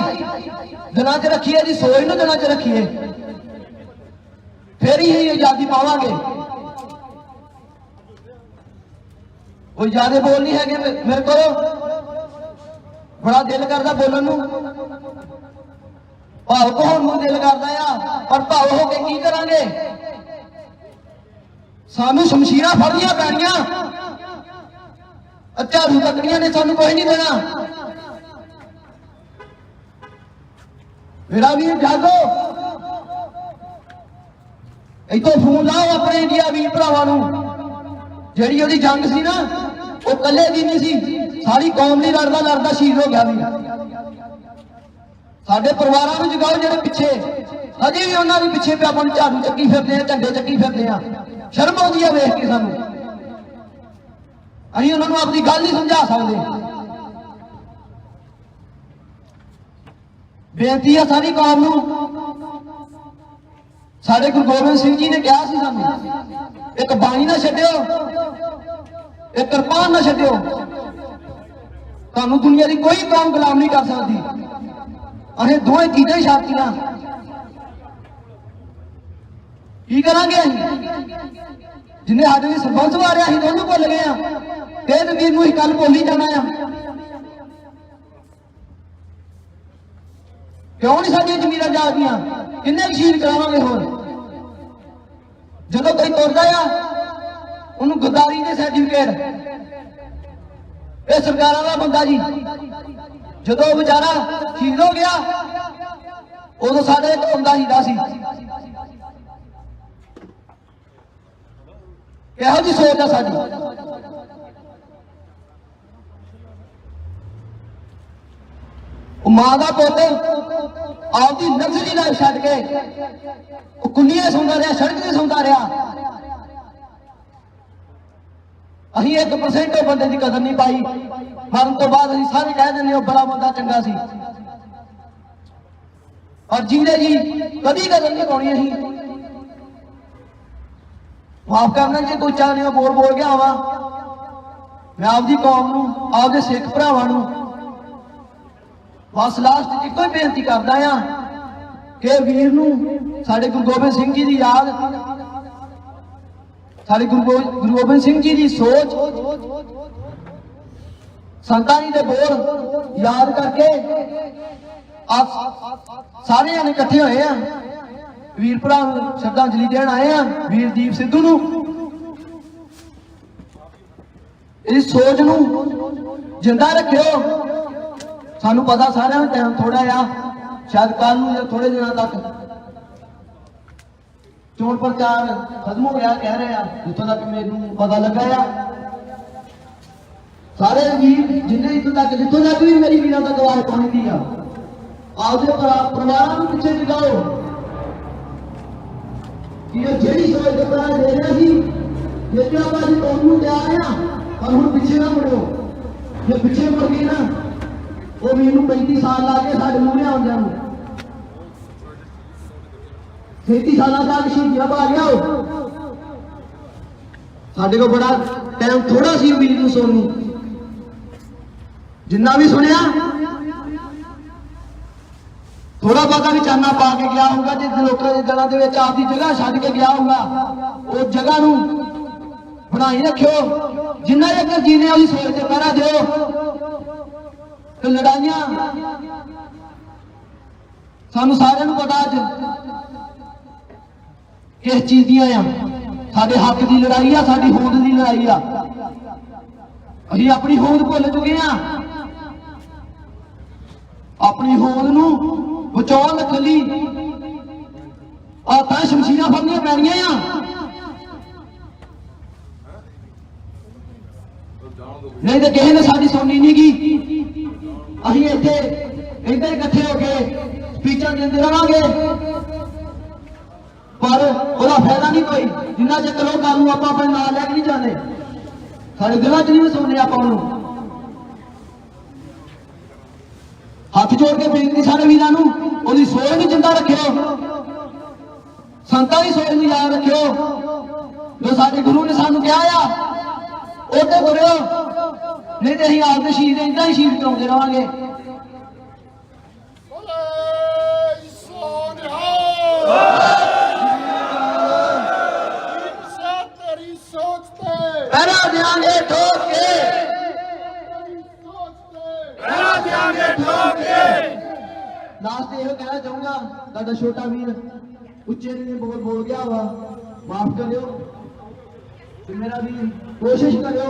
ਦਿਲਾਂ 'ਚ ਰੱਖੀਏ, ਦੀ ਸੋਚ ਨੂੰ ਦਿਲਾਂ 'ਚ ਰੱਖੀਏ, ਫਿਰ ਹੀ ਆਜ਼ਾਦੀ ਪਾਵਾਂਗੇ। ਕੋਈ ਜ਼ਿਆਦਾ ਬੋਲ ਨਹੀਂ ਹੈਗੇ ਮੇਰੇ ਕੋਲ, ਬੜਾ ਦਿਲ ਕਰਦਾ ਬੋਲਣ ਨੂੰ, ਭਾਵੁਕ ਹੋਣ ਨੂੰ ਦਿਲ ਕਰਦਾ ਆ, ਪਰ ਭਾਵ ਹੋ ਕੇ ਕੀ ਕਰਾਂਗੇ? ਸਾਨੂੰ ਸ਼ਮਸ਼ੀਰਾਂ ਫੜਨੀਆਂ ਪੈਣੀਆਂ, ਝਾੜੂ ਤੱਕੜੀਆਂ ਨੇ ਸਾਨੂੰ ਕੋਈ ਨਹੀਂ ਦੇਣਾ। मेरा वीर जागो, इतों फोन लाओ अपने इंडिया वीर भरावां नूं। जिहड़ी ओहदी जंग सी ना, वो कल्ले दी नहीं सी, सारी कौम लई लड़दा लड़दा शहीद हो गया वीर। साडे परिवारां नूं जगाओ जिहड़े पिछे अजे भी उन्हां दे पिछे पे अपन झाड़ू चक्की फिरदे आ, झंडे चक्की फिरदे आ। शर्म आउंदी आ वेख के सानूं। असीं उन्हां नूं अपनी गल नहीं समझा सकदे। बेनती है सारी कौम नूं, साडे गुरु गोबिंद सिंह जी ने कहा सी सानूं, एक बाणी ना छड्डिओ, एक किरपान ना छड्डिओ। तुहानूं दुनिया की कोई कौम गुलाम नहीं कर सकती। असीं दोवें चीज़ां ही छाड़तियां, की करांगे असीं? जिन्हें साडे लिए सरबंस वारिया असीं दोनों भुल गए हां। तेज वीर नूं असीं कल बोली जाना आ। क्यों नहीं साडियां जमीरां जागदियां? किन्ने शहीद करावांगे होर? जदों कोई तुरदा आ उन्होंने गद्दारी दे सर्टिफिकेट, ये सरकारां दा बंदा जी। जदों बेचारा शहीद हो गया उदों साडे कौम दा हीरा सी। किहो जी सोच है साडी? मां का पुत आपकी लग्जरी लाइफ छड्ड के कुन्नियां सौंदा रहा, सड़क से सौंदा रहा। असीं 1% बंदे की कदर नहीं पाई। मरण तो बाद असीं सारे कह देंगे वो बड़ा बंदा चंगा सी, और जीने जी कभी कदर नहीं पानी। असीं माफ करना जी, कोई चाह नहीं बोल गया वा। मैं आपकी कौम नूं, आपके सिख भरावां नूं बस लास्ट इको ही बेनती करदा आ कि वीर नूं साडे गुरु गोबिंद सिंह जी की याद, साडे गुरु गोबिंद सिंह जी की सोच, संतां जी दे बोल याद करके आप सारे जने इकट्ठे होए आ, वीर भरा नूं श्रद्धांजलि देण आए आ। वीर दीप सिद्धू नूं इस सोच नूं जिंदा रखियो। सानू पता सारे टाइम थोड़ा आ, शायद कल या थोड़े दिनों तक चोण प्रचार खत्म हो गया कह रहे हैं, जितों तक मैनू पता लगा आ। सारे वीर जिन्हें इतों तक भी मेरी वीरों तक आवाज पहुंचती आ, आपके परिवार को पिछे जगाओ कि जेडी सोच के पता दे रहा सी, जितने आप अज कौम नूं तैयार आ, पर हुण पिछे ना मुड़ो। जे पिछे मुड़ गए ना, वो वीर 35 साल ला के साढ़े मूहरे आउंदियां नूं 37 साल तक शहीदियां पा गया। साढ़े को बड़ा टाइम थोड़ा सी वीर नूं सुनने, जिन्ना भी सुनिया थोड़ा बहुत भी चाना पा के गया होगा। जिस लोगों के दिलों के विच आपकी जगह छड्ड के गया होगा, उस जगह नूं बनाई रखियो। जिन्ना चेर जीने वाली सोच से पहरा दिओ। तो लड़ाइयां सानू सारे पता अज किस चीज दी आ। साडे हक की लड़ाई आ, साडी होंद की लड़ाई आ। असीं अपनी होंद भुल चुके हैं। अपनी होंद नूं बचाउण लई तां शमशीरां फड़नियां पैणियां आ। नहीं तो किसी ने साडी सुननी नहीं गी। असीं इत्थे इधर इकट्ठे होके स्पीचां देंदे रहांगे, पर ਉਹਦਾ फायदा नहीं कोई। जिन्ना चेर लोग गल नूं आपां अपने नाल लैके नहीं जाने, साडे दिलां 'च नहीं सुनने आपां ਉਹਨੂੰ। हथ जोड़ के बेनती सारे वीरां नूं, ਉਹਦੀ सोच भी जिंदा रखियो, संतां दी सोच नूं याद रखियो। जो साडे गुरु ने सानूं कहा आ ਉਹਦੇ ਤੁਰਿਓ, नहीं तो असीं आपदे शहीद इदां ही शहीद कराउंदे रहांगे। पहरा देंगे ठोक के, लास्ट ये कहना चाहूंगा, साडा छोटा वीर उच्चे नहीं बोल गया वा, माफ करियो। मेरा भी कोशिश करो,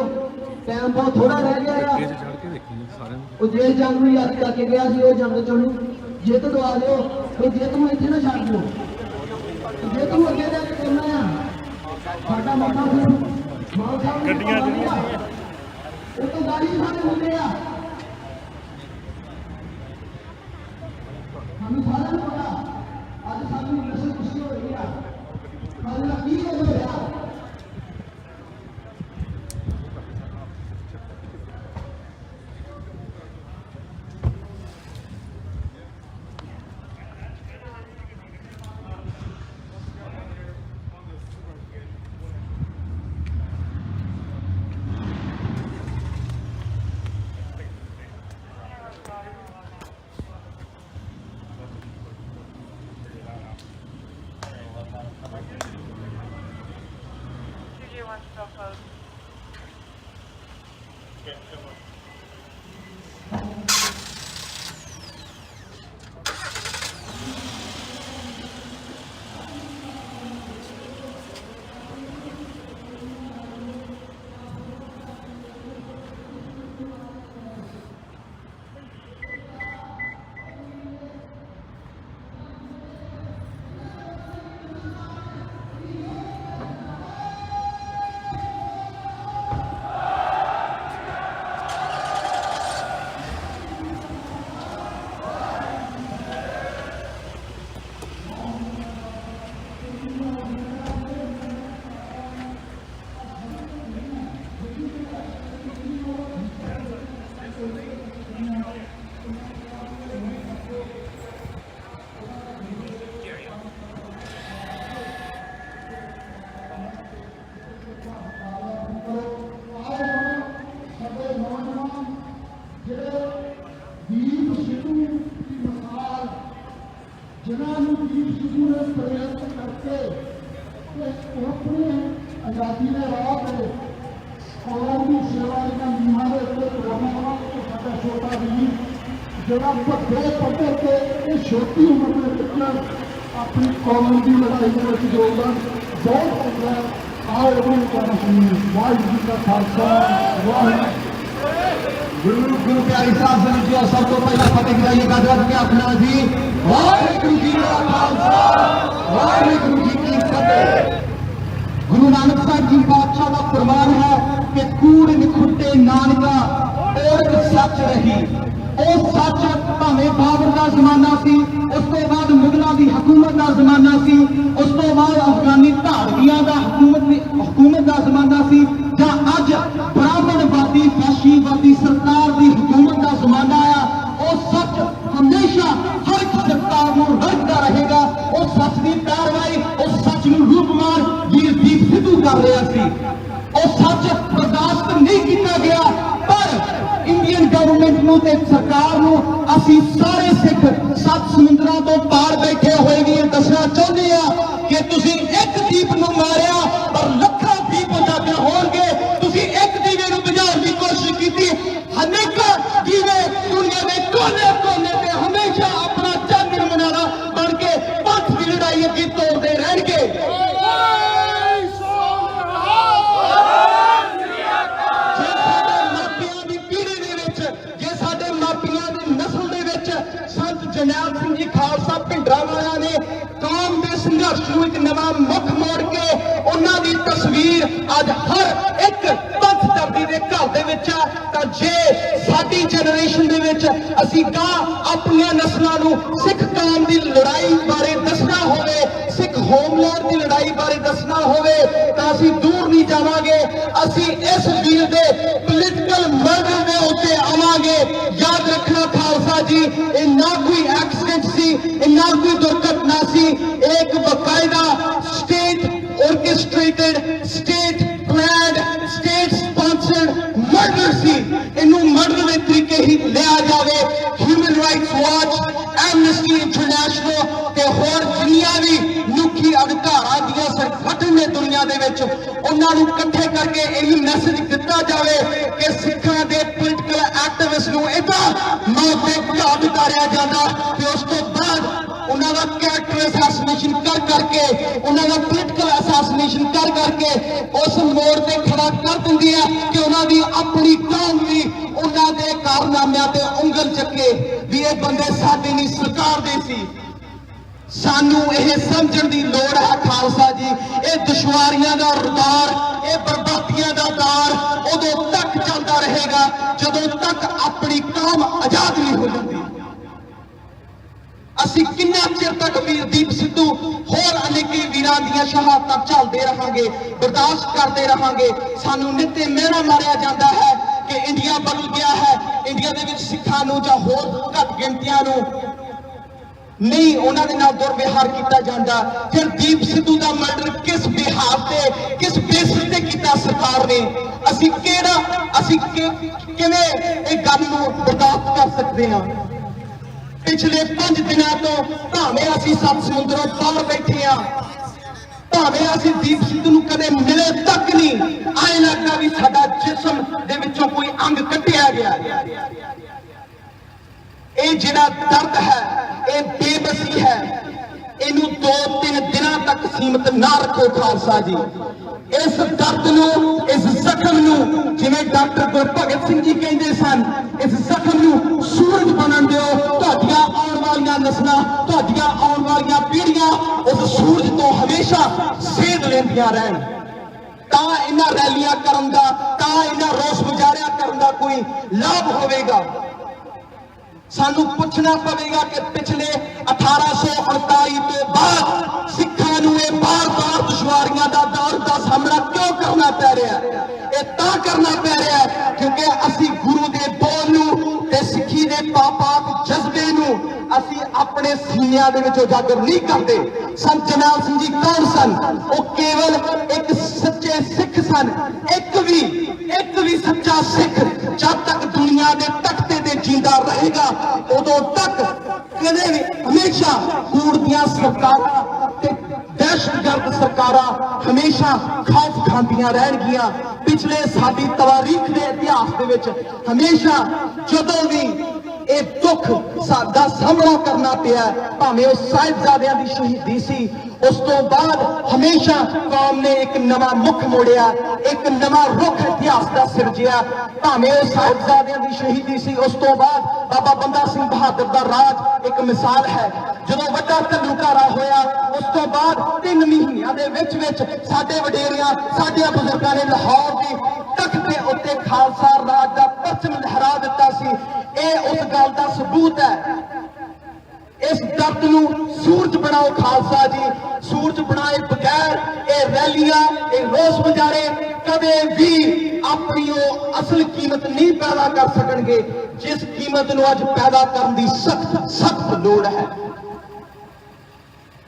टाइम बहुत थोड़ा रह गया। वो जिस जंग में याद करके गया सी, वो जंग चों जित दवा दो। ਕਿ ਜੇ ਤੂੰ ਇੱਥੇ ਨਾ ਛੱਡ ਦਿਓ, ਜੇ ਤੂੰ ਅੱਗੇ ਜਾ ਕੇ ਕਰਨਾ ਆ ਸਾਡਾ ਮੱਥਾ ਮਾਲ ਸਾਹਿਬ ਗੱਡੀਆਂ ਜਿਹੜੀਆਂ ਉਹ ਤੋਂ ਗਾੜੀ ਸਾਡੇ ਹੁੰਦੇ ਆ। ਸਾਨੂੰ ਸਾਰਿਆਂ ਨੂੰ ਪਤਾ ਅੱਜ ਸਾਨੂੰ ਨਸ਼ੇ ਖੁਸ਼ੀ ਹੋ ਰਹੀ ਆ, ਕੱਲ੍ਹ ਦਾ ਕੀ ਹੋ ਰਿਹਾ। ਜਿਨ੍ਹਾਂ ਨੂੰ ਦੀਪ ਸਿੱਧੂ ਨੇ ਪ੍ਰੇਰਿਤ ਕਰਕੇ ਤੇ ਆਪਣੇ ਆਜ਼ਾਦੀ ਦੇ ਰਾਹ ਤੇ ਕੌਮ ਦੀ ਸੇਵਾ ਦੀਆਂ ਨੀਹਾਂ ਦੇ ਉੱਤੇ ਤੁਰਨਾ ਸਾਡਾ ਛੋਟਾ ਵੀਰ ਜਿਹੜਾ ਵੱਡੇ ਪੱਧਰ ਤੇ ਇਹ ਛੋਟੀ ਉਮਰ ਦੇ ਵਿੱਚ ਆਪਣੀ ਕੌਮ ਦੀ ਲੜਾਈ ਦੇ ਵਿੱਚ ਯੋਗਦਾਨ ਬਹੁਤ ਪਾਉਂਦਾ ਹੈ। ਆਓ ਉਹਨੂੰ ਕਹਿਣਾ ਸੁਣੀਏ। ਵਾਹਿਗੁਰੂ ਜੀ ਕਾ ਖਾਲਸਾ ਵਾਹਿਗੁਰੂ गुरु प्यारी साहब जी और सब तो पहला फतेह गिराइए गजरत के अपना जी वाहिगुरु जी का खालसा वाहिगुरु जी की फतेह। गुरु नानक साहब जी पातशाह का फरमान है कि कूड़ निखुटे नानका ओरक सच रही। ਉਹ ਸੱਚ ਭਾਵੇਂ ਬਾਬਰ ਦਾ ਜ਼ਮਾਨਾ ਸੀ, ਉਸ ਤੋਂ ਬਾਅਦ ਮੁਗਲਾਂ ਦੀ ਹਕੂਮਤ ਦਾ ਜ਼ਮਾਨਾ ਸੀ, ਉਸ ਤੋਂ ਬਾਅਦ ਅਫਗਾਨੀ ਧਾੜਵੀਆਂ ਦਾ ਹਕੂਮਤ ਦਾ ਜ਼ਮਾਨਾ ਸੀ, ਜਾਂ ਅੱਜ ਬ੍ਰਾਹਮਣਵਾਦੀ ਫੈਸ਼ੀਵਾਦੀ ਸਰਕਾਰ ਦੀ ਹਕੂਮਤ ਦਾ ਜ਼ਮਾਨਾ ਆ। ਉਹ ਸੱਚ ਹਮੇਸ਼ਾ ਹਰ ਇੱਕ ਸਰਕਾਰ ਨੂੰ ਰੜਕਦਾ ਰਹੇਗਾ। ਉਹ ਸੱਚ ਦੀ ਪੈਰਵਾਈ, ਉਸ ਸੱਚ ਨੂੰ ਰੂਪਮਾਨ ਵੀਰ ਦੀਪ ਸਿੱਧੂ ਕਰ ਰਿਹਾ ਸੀ। ਉਹ ਸੱਚ ਬਰਦਾਸ਼ਤ ਨਹੀਂ ਕੀਤਾ ਗਿਆ, ਪਰ ਇੰਡੀਅਨ ਗਵਰਨਮੈਂਟ ਨੂੰ ਤੇ ਸਰਕਾਰ ਨੂੰ ਅਸੀਂ ਸਾਰੇ ਸਿੱਖ 7 ਸਮੁੰਦਰਾਂ ਤੋਂ ਪਾਰ ਬੈਠੇ ਹੋਏ ਵੀ ਇਹ ਦੱਸਣਾ ਚਾਹੁੰਦੇ ਆ ਕਿ ਤੁਸੀਂ ਇੱਕ ਦੀਪ ਨੂੰ ਮਾਰਿਆ ਪਰ ਲੱਖਾਂ ਦੀਪ ਉਜਾਗਰ ਹੋਣਗੇ। ਤੁਸੀਂ ਇੱਕ ਦੀਵੇ ਨੂੰ ਬੁਝਾਉਣ ਦੀ ਕੋਸ਼ਿਸ਼ ਕੀਤੀ, ਅਨੇਕਾਂ ਦੀਵੇ ਦੁਨੀਆ ਦੇ ਕੋਨੇ-ਕੋਨੇ ਤੇ ਹਮੇਸ਼ਾ ਆਪਣਾ ਚਾਨਣ ਮਨਾਰਾ ਬਣ ਕੇ ਪੰਥ ਦੀ ਲੜਾਈ ਅੱਗੇ ਤੋਰਦੇ ਰਹਿਣਗੇ। ਜਰਨੈਲ ਸਿੰਘ ਜੀ ਖਾਲਸਾ ਭਿੰਡਰਾਂਵਾਲਾ ਨੇ ਕੌਮ ਦੇ ਸੰਘਰਸ਼ ਨੂੰ ਇੱਕ ਨਵਾਂ ਮੁੱਖ ਮੋੜ ਕੇ ਉਹਨਾਂ ਦੀ ਤਸਵੀਰ ਅੱਜ ਹਰ ਇੱਕ ਪੰਥ ਦਰਦੀ ਦੇ ਘਰ ਦੇ ਵਿੱਚ ਆ। ਤਾਂ ਜੇ ਸਾਡੀ ਜਨਰੇਸ਼ਨ ਦੇ ਵਿੱਚ ਅਸੀਂ ਆਪਣੀਆਂ ਨਸਲਾਂ ਨੂੰ ਸਿੱਖ ਕੌਮ ਦੀ ਲੜਾਈ ਬਾਰੇ ਦੱਸਣਾ ਹੋਵੇ, ਸਿੱਖ ਹੋਮਲੈਂਡ ਦੀ ਲੜਾਈ ਬਾਰੇ ਦੱਸਣਾ ਹੋਵੇ, ਤਾਂ ਅਸੀਂ ਦੂਰ ਨਹੀਂ ਜਾਵਾਂਗੇ। ਅਸੀਂ ਇਸ ਵੀਰ ਦੇ ਪੋਲੀਟੀਕਲ ਮਰਡਰ ਦੇ ਉੱਤੇ ਆਵਾਂਗੇ। ਯਾਦ ਰੱਖਣਾ ਖਾਲਸਾ ਜੀ, ਇਹ ਨਾ ਕੋਈ एक्सीडेंट सी, ना कोई दुर्घटना सी, एक बकायदा state orchestrated, state planned, state sponsored murder सी। इनू मर्डर के तरीके ही लिया जाए। Human rights watch, Amnesty International ते होर जिन्नियां भी मनुखी अधिकारां दीयां संगठन ने दुनिया दे विच उन्हां नूं इकट्ठे करके यही मैसेज दिता जाए कि सिखां दे पोलिटिकल एक्टिविस्ट नूं इदां मौत दे घाट उतारिया जांदा ते उस तो बाद उन्हां दा कैरेक्टर असैसिनेशन कर करके, उन्हां दा पोलिटिकल असैसिनेशन कर करके उस मोड़ ते खड़ा कर दिंदी है कि उन्हां दी अपनी कौम भी उन्हां दे कारनामिਆਂ ते उंगल चके भी ये बंदे साडे नहीं सरकार दे सी। सानू यह समझण दी लोड़ है खालसा जी, ये दुश्वारियां दा दौर, ये बर्बादियां दा दौर उदों तक चलता रहेगा जदों तक अपनी कौम आजाद नहीं हो जाती। असी किन्ना चिर तक वीरदीप सिद्धू होर अनेके वीरां दीयां शहादतां झलदे रहांगे, बर्दाश्त करते रहांगे। सानू नित्ते मेहना मारिया जाता है कि इंडिया बदल गया है, इंडिया दे विच सिखां नूं जां होर घट गिणतियां नूं नहीं उन्हां दे नाल दुर्व्यवहार किया जाता। फिर दीप सिद्धू का मर्डर किस बिहार से किस बेसिस से किया सरकार ने? असी केड़ा असी किवें इह गल नूं बर्दाश्त कर सकते हैं? पिछले 5 दिनों तो भावें असी 7 समुद्रों पार बैठे हाँ, भावें असी दीप सिद्धू नूं कदे मिले तक नहीं, ऐ लगदा भी साडा जिस्म दे विचों कोई अंग कट्टिया गया। ये जिहड़ा दर्द है, ये बेबसी है, इनू 2-3 दिनों तक सीमित ना रखो खालसा जी। इस दर्द नूं, इस जख्म नूं, जिवें डॉक्टर गुरभगत सिंह जी कहते सन, इस जख्म नूं सूरज बनन दिओ। तुहाडियां आउण वालियां नस्लां, तुहाडियां आउण वालियां पीढ़ियां उस सूरज तो हमेशा सेध लैंदियां रहन। तां इन्हां रैलियां करन दा, तां इन्हां रोस मुजाहरा करन दा कोई लाभ होवेगा। सानू पूछना पवेगा कि पिछले 1849 तो बाद सिखां नूं ये बार-बार दुश्वारियां दा दौर दा सामना क्यों करना पै रहा है? ये तां करना पै रहा है क्योंकि असी गुरु दे बोल नूं ते सिੱਖੀ दे पाक जज्बे नूं असी अपने सीनियां दे विच उजागर नहीं करते। संत जरनैल सिंह जी कौन सन? वो केवल एक सच्चे सिख सन। एक भी सच्चा सिख जब तक दुनिया के तख्ते ते जींदा रहेगा उदों तक कदे भी हमेशा कूड़ दियां सरकारां ते दहशतगर्द सरकारां हमेशा खौफ खांदियां रहणगियां। पिछले साडी तवारीख के इतिहास दे विच हमेशा जदों भी ये दुख सादा सामना करना पिया, भावें उस साहिबजादियां दी शहीदी सी, उस तो बाद हमेशा कौम ने एक नवा मुख मोड़िया, एक नवा रुख इतिहास का सिरजिया। भावें उस साहिबजादियां दी शहीदी सी, उस तो बाद बाबा बंदा सिंह बहादुर का राज एक मिसाल है। जदों वड्डा घल्लूघारा होया, उस तो बाद 3 महीनों के विच साडे वडेरियां, साडे बुजुर्गां ने लाहौर की तख्त के उत्ते खालसा राज का परचम लहरा दिता सी। ये उस गल का सबूत है। इस दर्द नूं सूरज बनाओ खालसा जी, सूरज बनाए बगैर ये रैलियां, ये रोस मुजाहरे कदे भी अपनी असल कीमत नहीं पैदा कर सकणगे जिस कीमत नूं अज पैदा करन दी सख्त लोड़ है।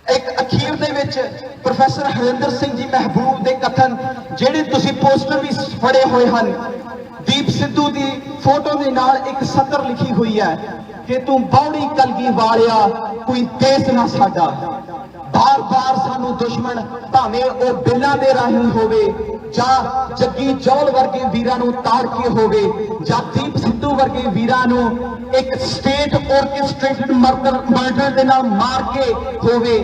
एक अखीर दे विच प्रोफैसर हरिंदर सिंह जी महबूब दे कथन जिहड़े तुसीं पोस्टर भी फड़े हुए हैं, दीप सिद्धू की फोटो के नाल एक सतर लिखी हुई है कि तू बौड़ी कलगी वालिया कोई देश ना साडा। बार बार सानू दुश्मन भावें वो बिल्लां दे राही होवे जां जग्गी जौल वर्गे वीरां नूं ताड़ के होवे जां दीप सिद्धू वर्गे वीरां नूं एक स्टेट ऑर्केस्ट्रेटेड मर्डर दे नाल मार के होवे,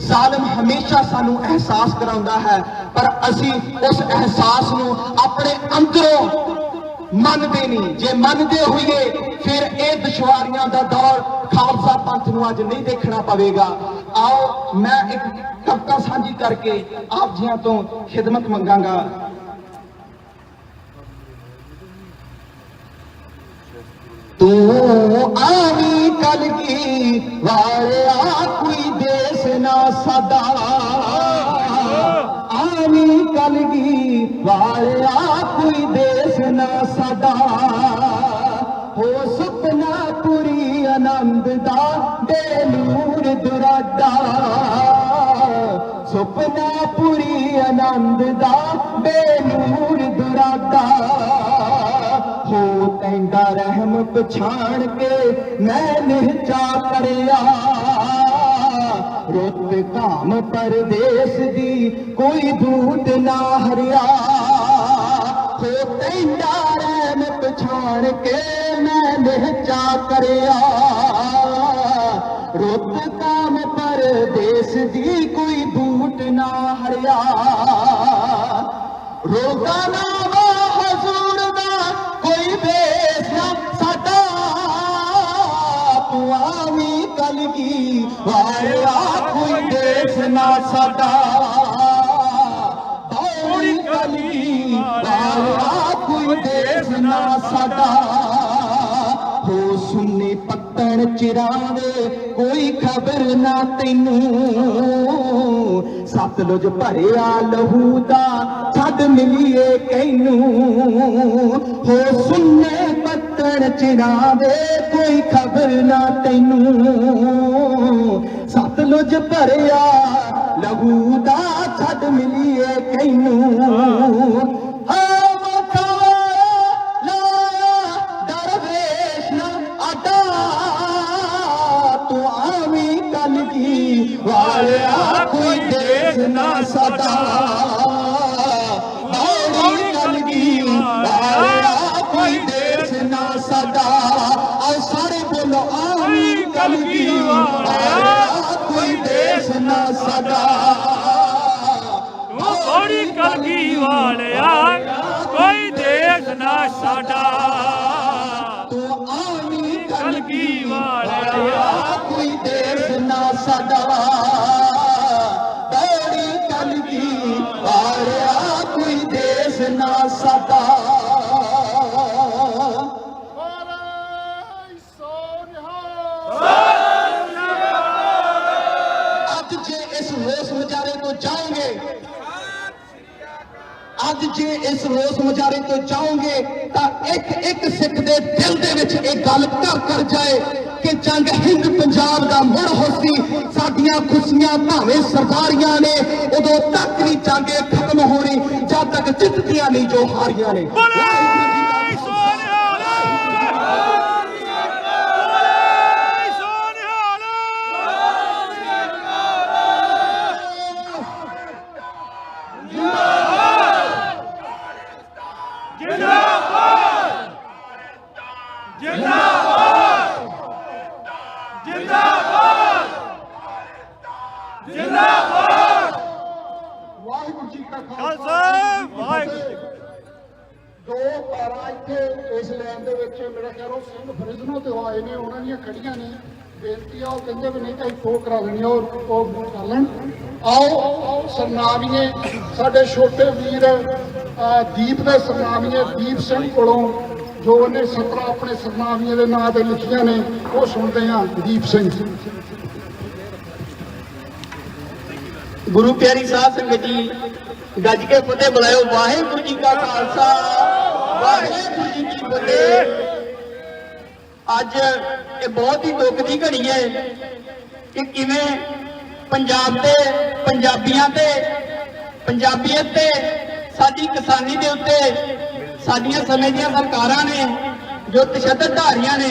जालिम हमेशा सानू एहसास कराउंदा है। पर असी उस एहसास नूं अपने अंदरों मनते नहीं। जे मनते हुए फिर ये दुश्वारियां दा दौर खालसा पंथ नूं अज नहीं देखना पवेगा। आओ मैं एक कविता साझी करके आप जिहां तो खिदमत मंगांगा। तू आवी कलगी वालिया कोई देश ना साडा, आवी कलगी वालिया कोई देश ना साडा, हो सपना पूरी आनंद दा बेनूर दुराडा, सपना पूरी आनंद दा बेनूर दुराडा, हो तैंदा रहम पछाण के मैं निहचा करिया, रुत काम परदेस दी कोई बूट ना हरिया, हो तैंदा रहम पछाण के मैं निहचा करिया, रुत काम परदेस दी कोई बूट ना हरिया, रोगा ना हजूर दा कोई बेस ना साडा, तू आवी कलगी वालिया कोई देश ना साडा दौड़ी कलगी वालिया कोई देश ना साडा हो सुन्नी पत्तन चिरावे कोई खबर ना तैनू सतलुज भरिया लहू दा छड़ मिलीए कैनू हो सुन्ने पत्तन चिरावे कोई खबर ना तैनू सतलुज भरिया लहू दा छड़ मिलीए कैनू वालिया कोई देश ना साडा दौड़ी कलगी वालिया कोई देश ना साडा आओ सारे बोलो आमी कलगी वालिया कोई देश ना साडा दौड़ी कलगी वालिया कोई देश ना साडा तो आमी कलगी वालिया कोई देश ना साडा दौड़ी कलगी वालिया कोई देश ना साडा ਅੱਜ ਜੇ ਇਸ ਰੋਸ ਮੁਜ਼ਾਹਰੇ ਤੋਂ ਜਾਓਗੇ ਅੱਜ ਜੇ ਇਸ ਰੋਸ ਮੁਜ਼ਾਹਰੇ ਤੋਂ ਜਾਓਗੇ ਤਾਂ ਇੱਕ ਇੱਕ ਸਿੱਖ ਦੇ ਦਿਲ ਦੇ ਵਿੱਚ ਇਹ ਗੱਲ ਘਰ ਕਰ ਜਾਏ ਕਿ ਜੰਗ ਹਿੰਦ ਪੰਜਾਬ ਦਾ ਮੁੜ ਹੋਸੀ ਸਾਡੀਆਂ ਖੁਸ਼ੀਆਂ ਭਾਵੇਂ ਸਰਦਾਰੀਆਂ ਨੇ ਉਦੋਂ ਤੱਕ ਨਹੀਂ ਜੰਗ ਖਤਮ ਹੋਣੀ ਜਦ ਤੱਕ ਜਿੱਤਦੀਆਂ ਨਹੀਂ ਜੋ ਹਾਰੀਆਂ ਨੇ ਵਾਹਿਗੁਰੂ ਜੀ ਕਾ ਖਾਲਸਾ ਵਾਹਿਗੁਰੂ ਜੀ ਦੋ ਪਾਰਾ ਇੱਥੇ ਇਸ ਲਾਈਨ ਦੇ ਵਿੱਚ ਮੇਰਾ ਖਿਆਲ ਉਹ ਸਿੰਘ ਫਰਿਜ਼ਨੋ ਤੇ ਆਏ ਨੇ ਉਹਨਾਂ ਦੀਆਂ ਖੜੀਆਂ ਨੇ ਬੇਨਤੀ ਆ ਉਹ ਕਹਿੰਦੇ ਵੀ ਨਹੀਂ ਤਾਂ ਸ਼ੋਅ ਕਰਾ ਲੈਣੀ ਉਹ ਕਰ ਲੈਣ ਆਓ ਸਰਨਾਮੀਏ ਸਾਡੇ ਛੋਟੇ ਵੀਰ ਦੀਪ ਦੇ ਸਰਨਾਮੀਏ ਦੀਪ ਸਿੰਘ ਕੋਲੋਂ ਜੋ ਉਹਨੇ 17 ਆਪਣੇ ਸਰਨਾਮੀਏ ਦੇ ਨਾਂ ਤੇ ਲਿਖੀਆਂ ਨੇ ਉਹ ਸੁਣਦੇ ਆ ਦੀਪ ਸਿੰਘ ਗੁਰੂ ਪਿਆਰੀ ਸਾਧ ਸੰਗਤ ਜੀ ਗੱਜ ਕੇ ਫਤਿਹ ਬੁਲਾਇਓ ਵਾਹਿਗੁਰੂ ਜੀ ਕਾ ਖਾਲਸਾ ਵਾਹਿਗੁਰੂ ਜੀ ਕੀ ਫਤਿਹ ਅੱਜ ਇਹ ਬਹੁਤ ਹੀ ਦੁੱਖ ਦੀ ਘੜੀ ਹੈ ਕਿ ਕਿਵੇਂ ਪੰਜਾਬ ਤੇ ਪੰਜਾਬੀਆਂ ਤੇ ਪੰਜਾਬੀਅਤ ਤੇ ਸਾਡੀ ਕਿਸਾਨੀ ਦੇ ਉੱਤੇ ਸਾਡੀਆਂ ਸਮੇਂ ਦੀਆਂ ਸਰਕਾਰਾਂ ਨੇ ਜੋ ਤਸ਼ੱਦਦ ਧਾਰੀਆਂ ਨੇ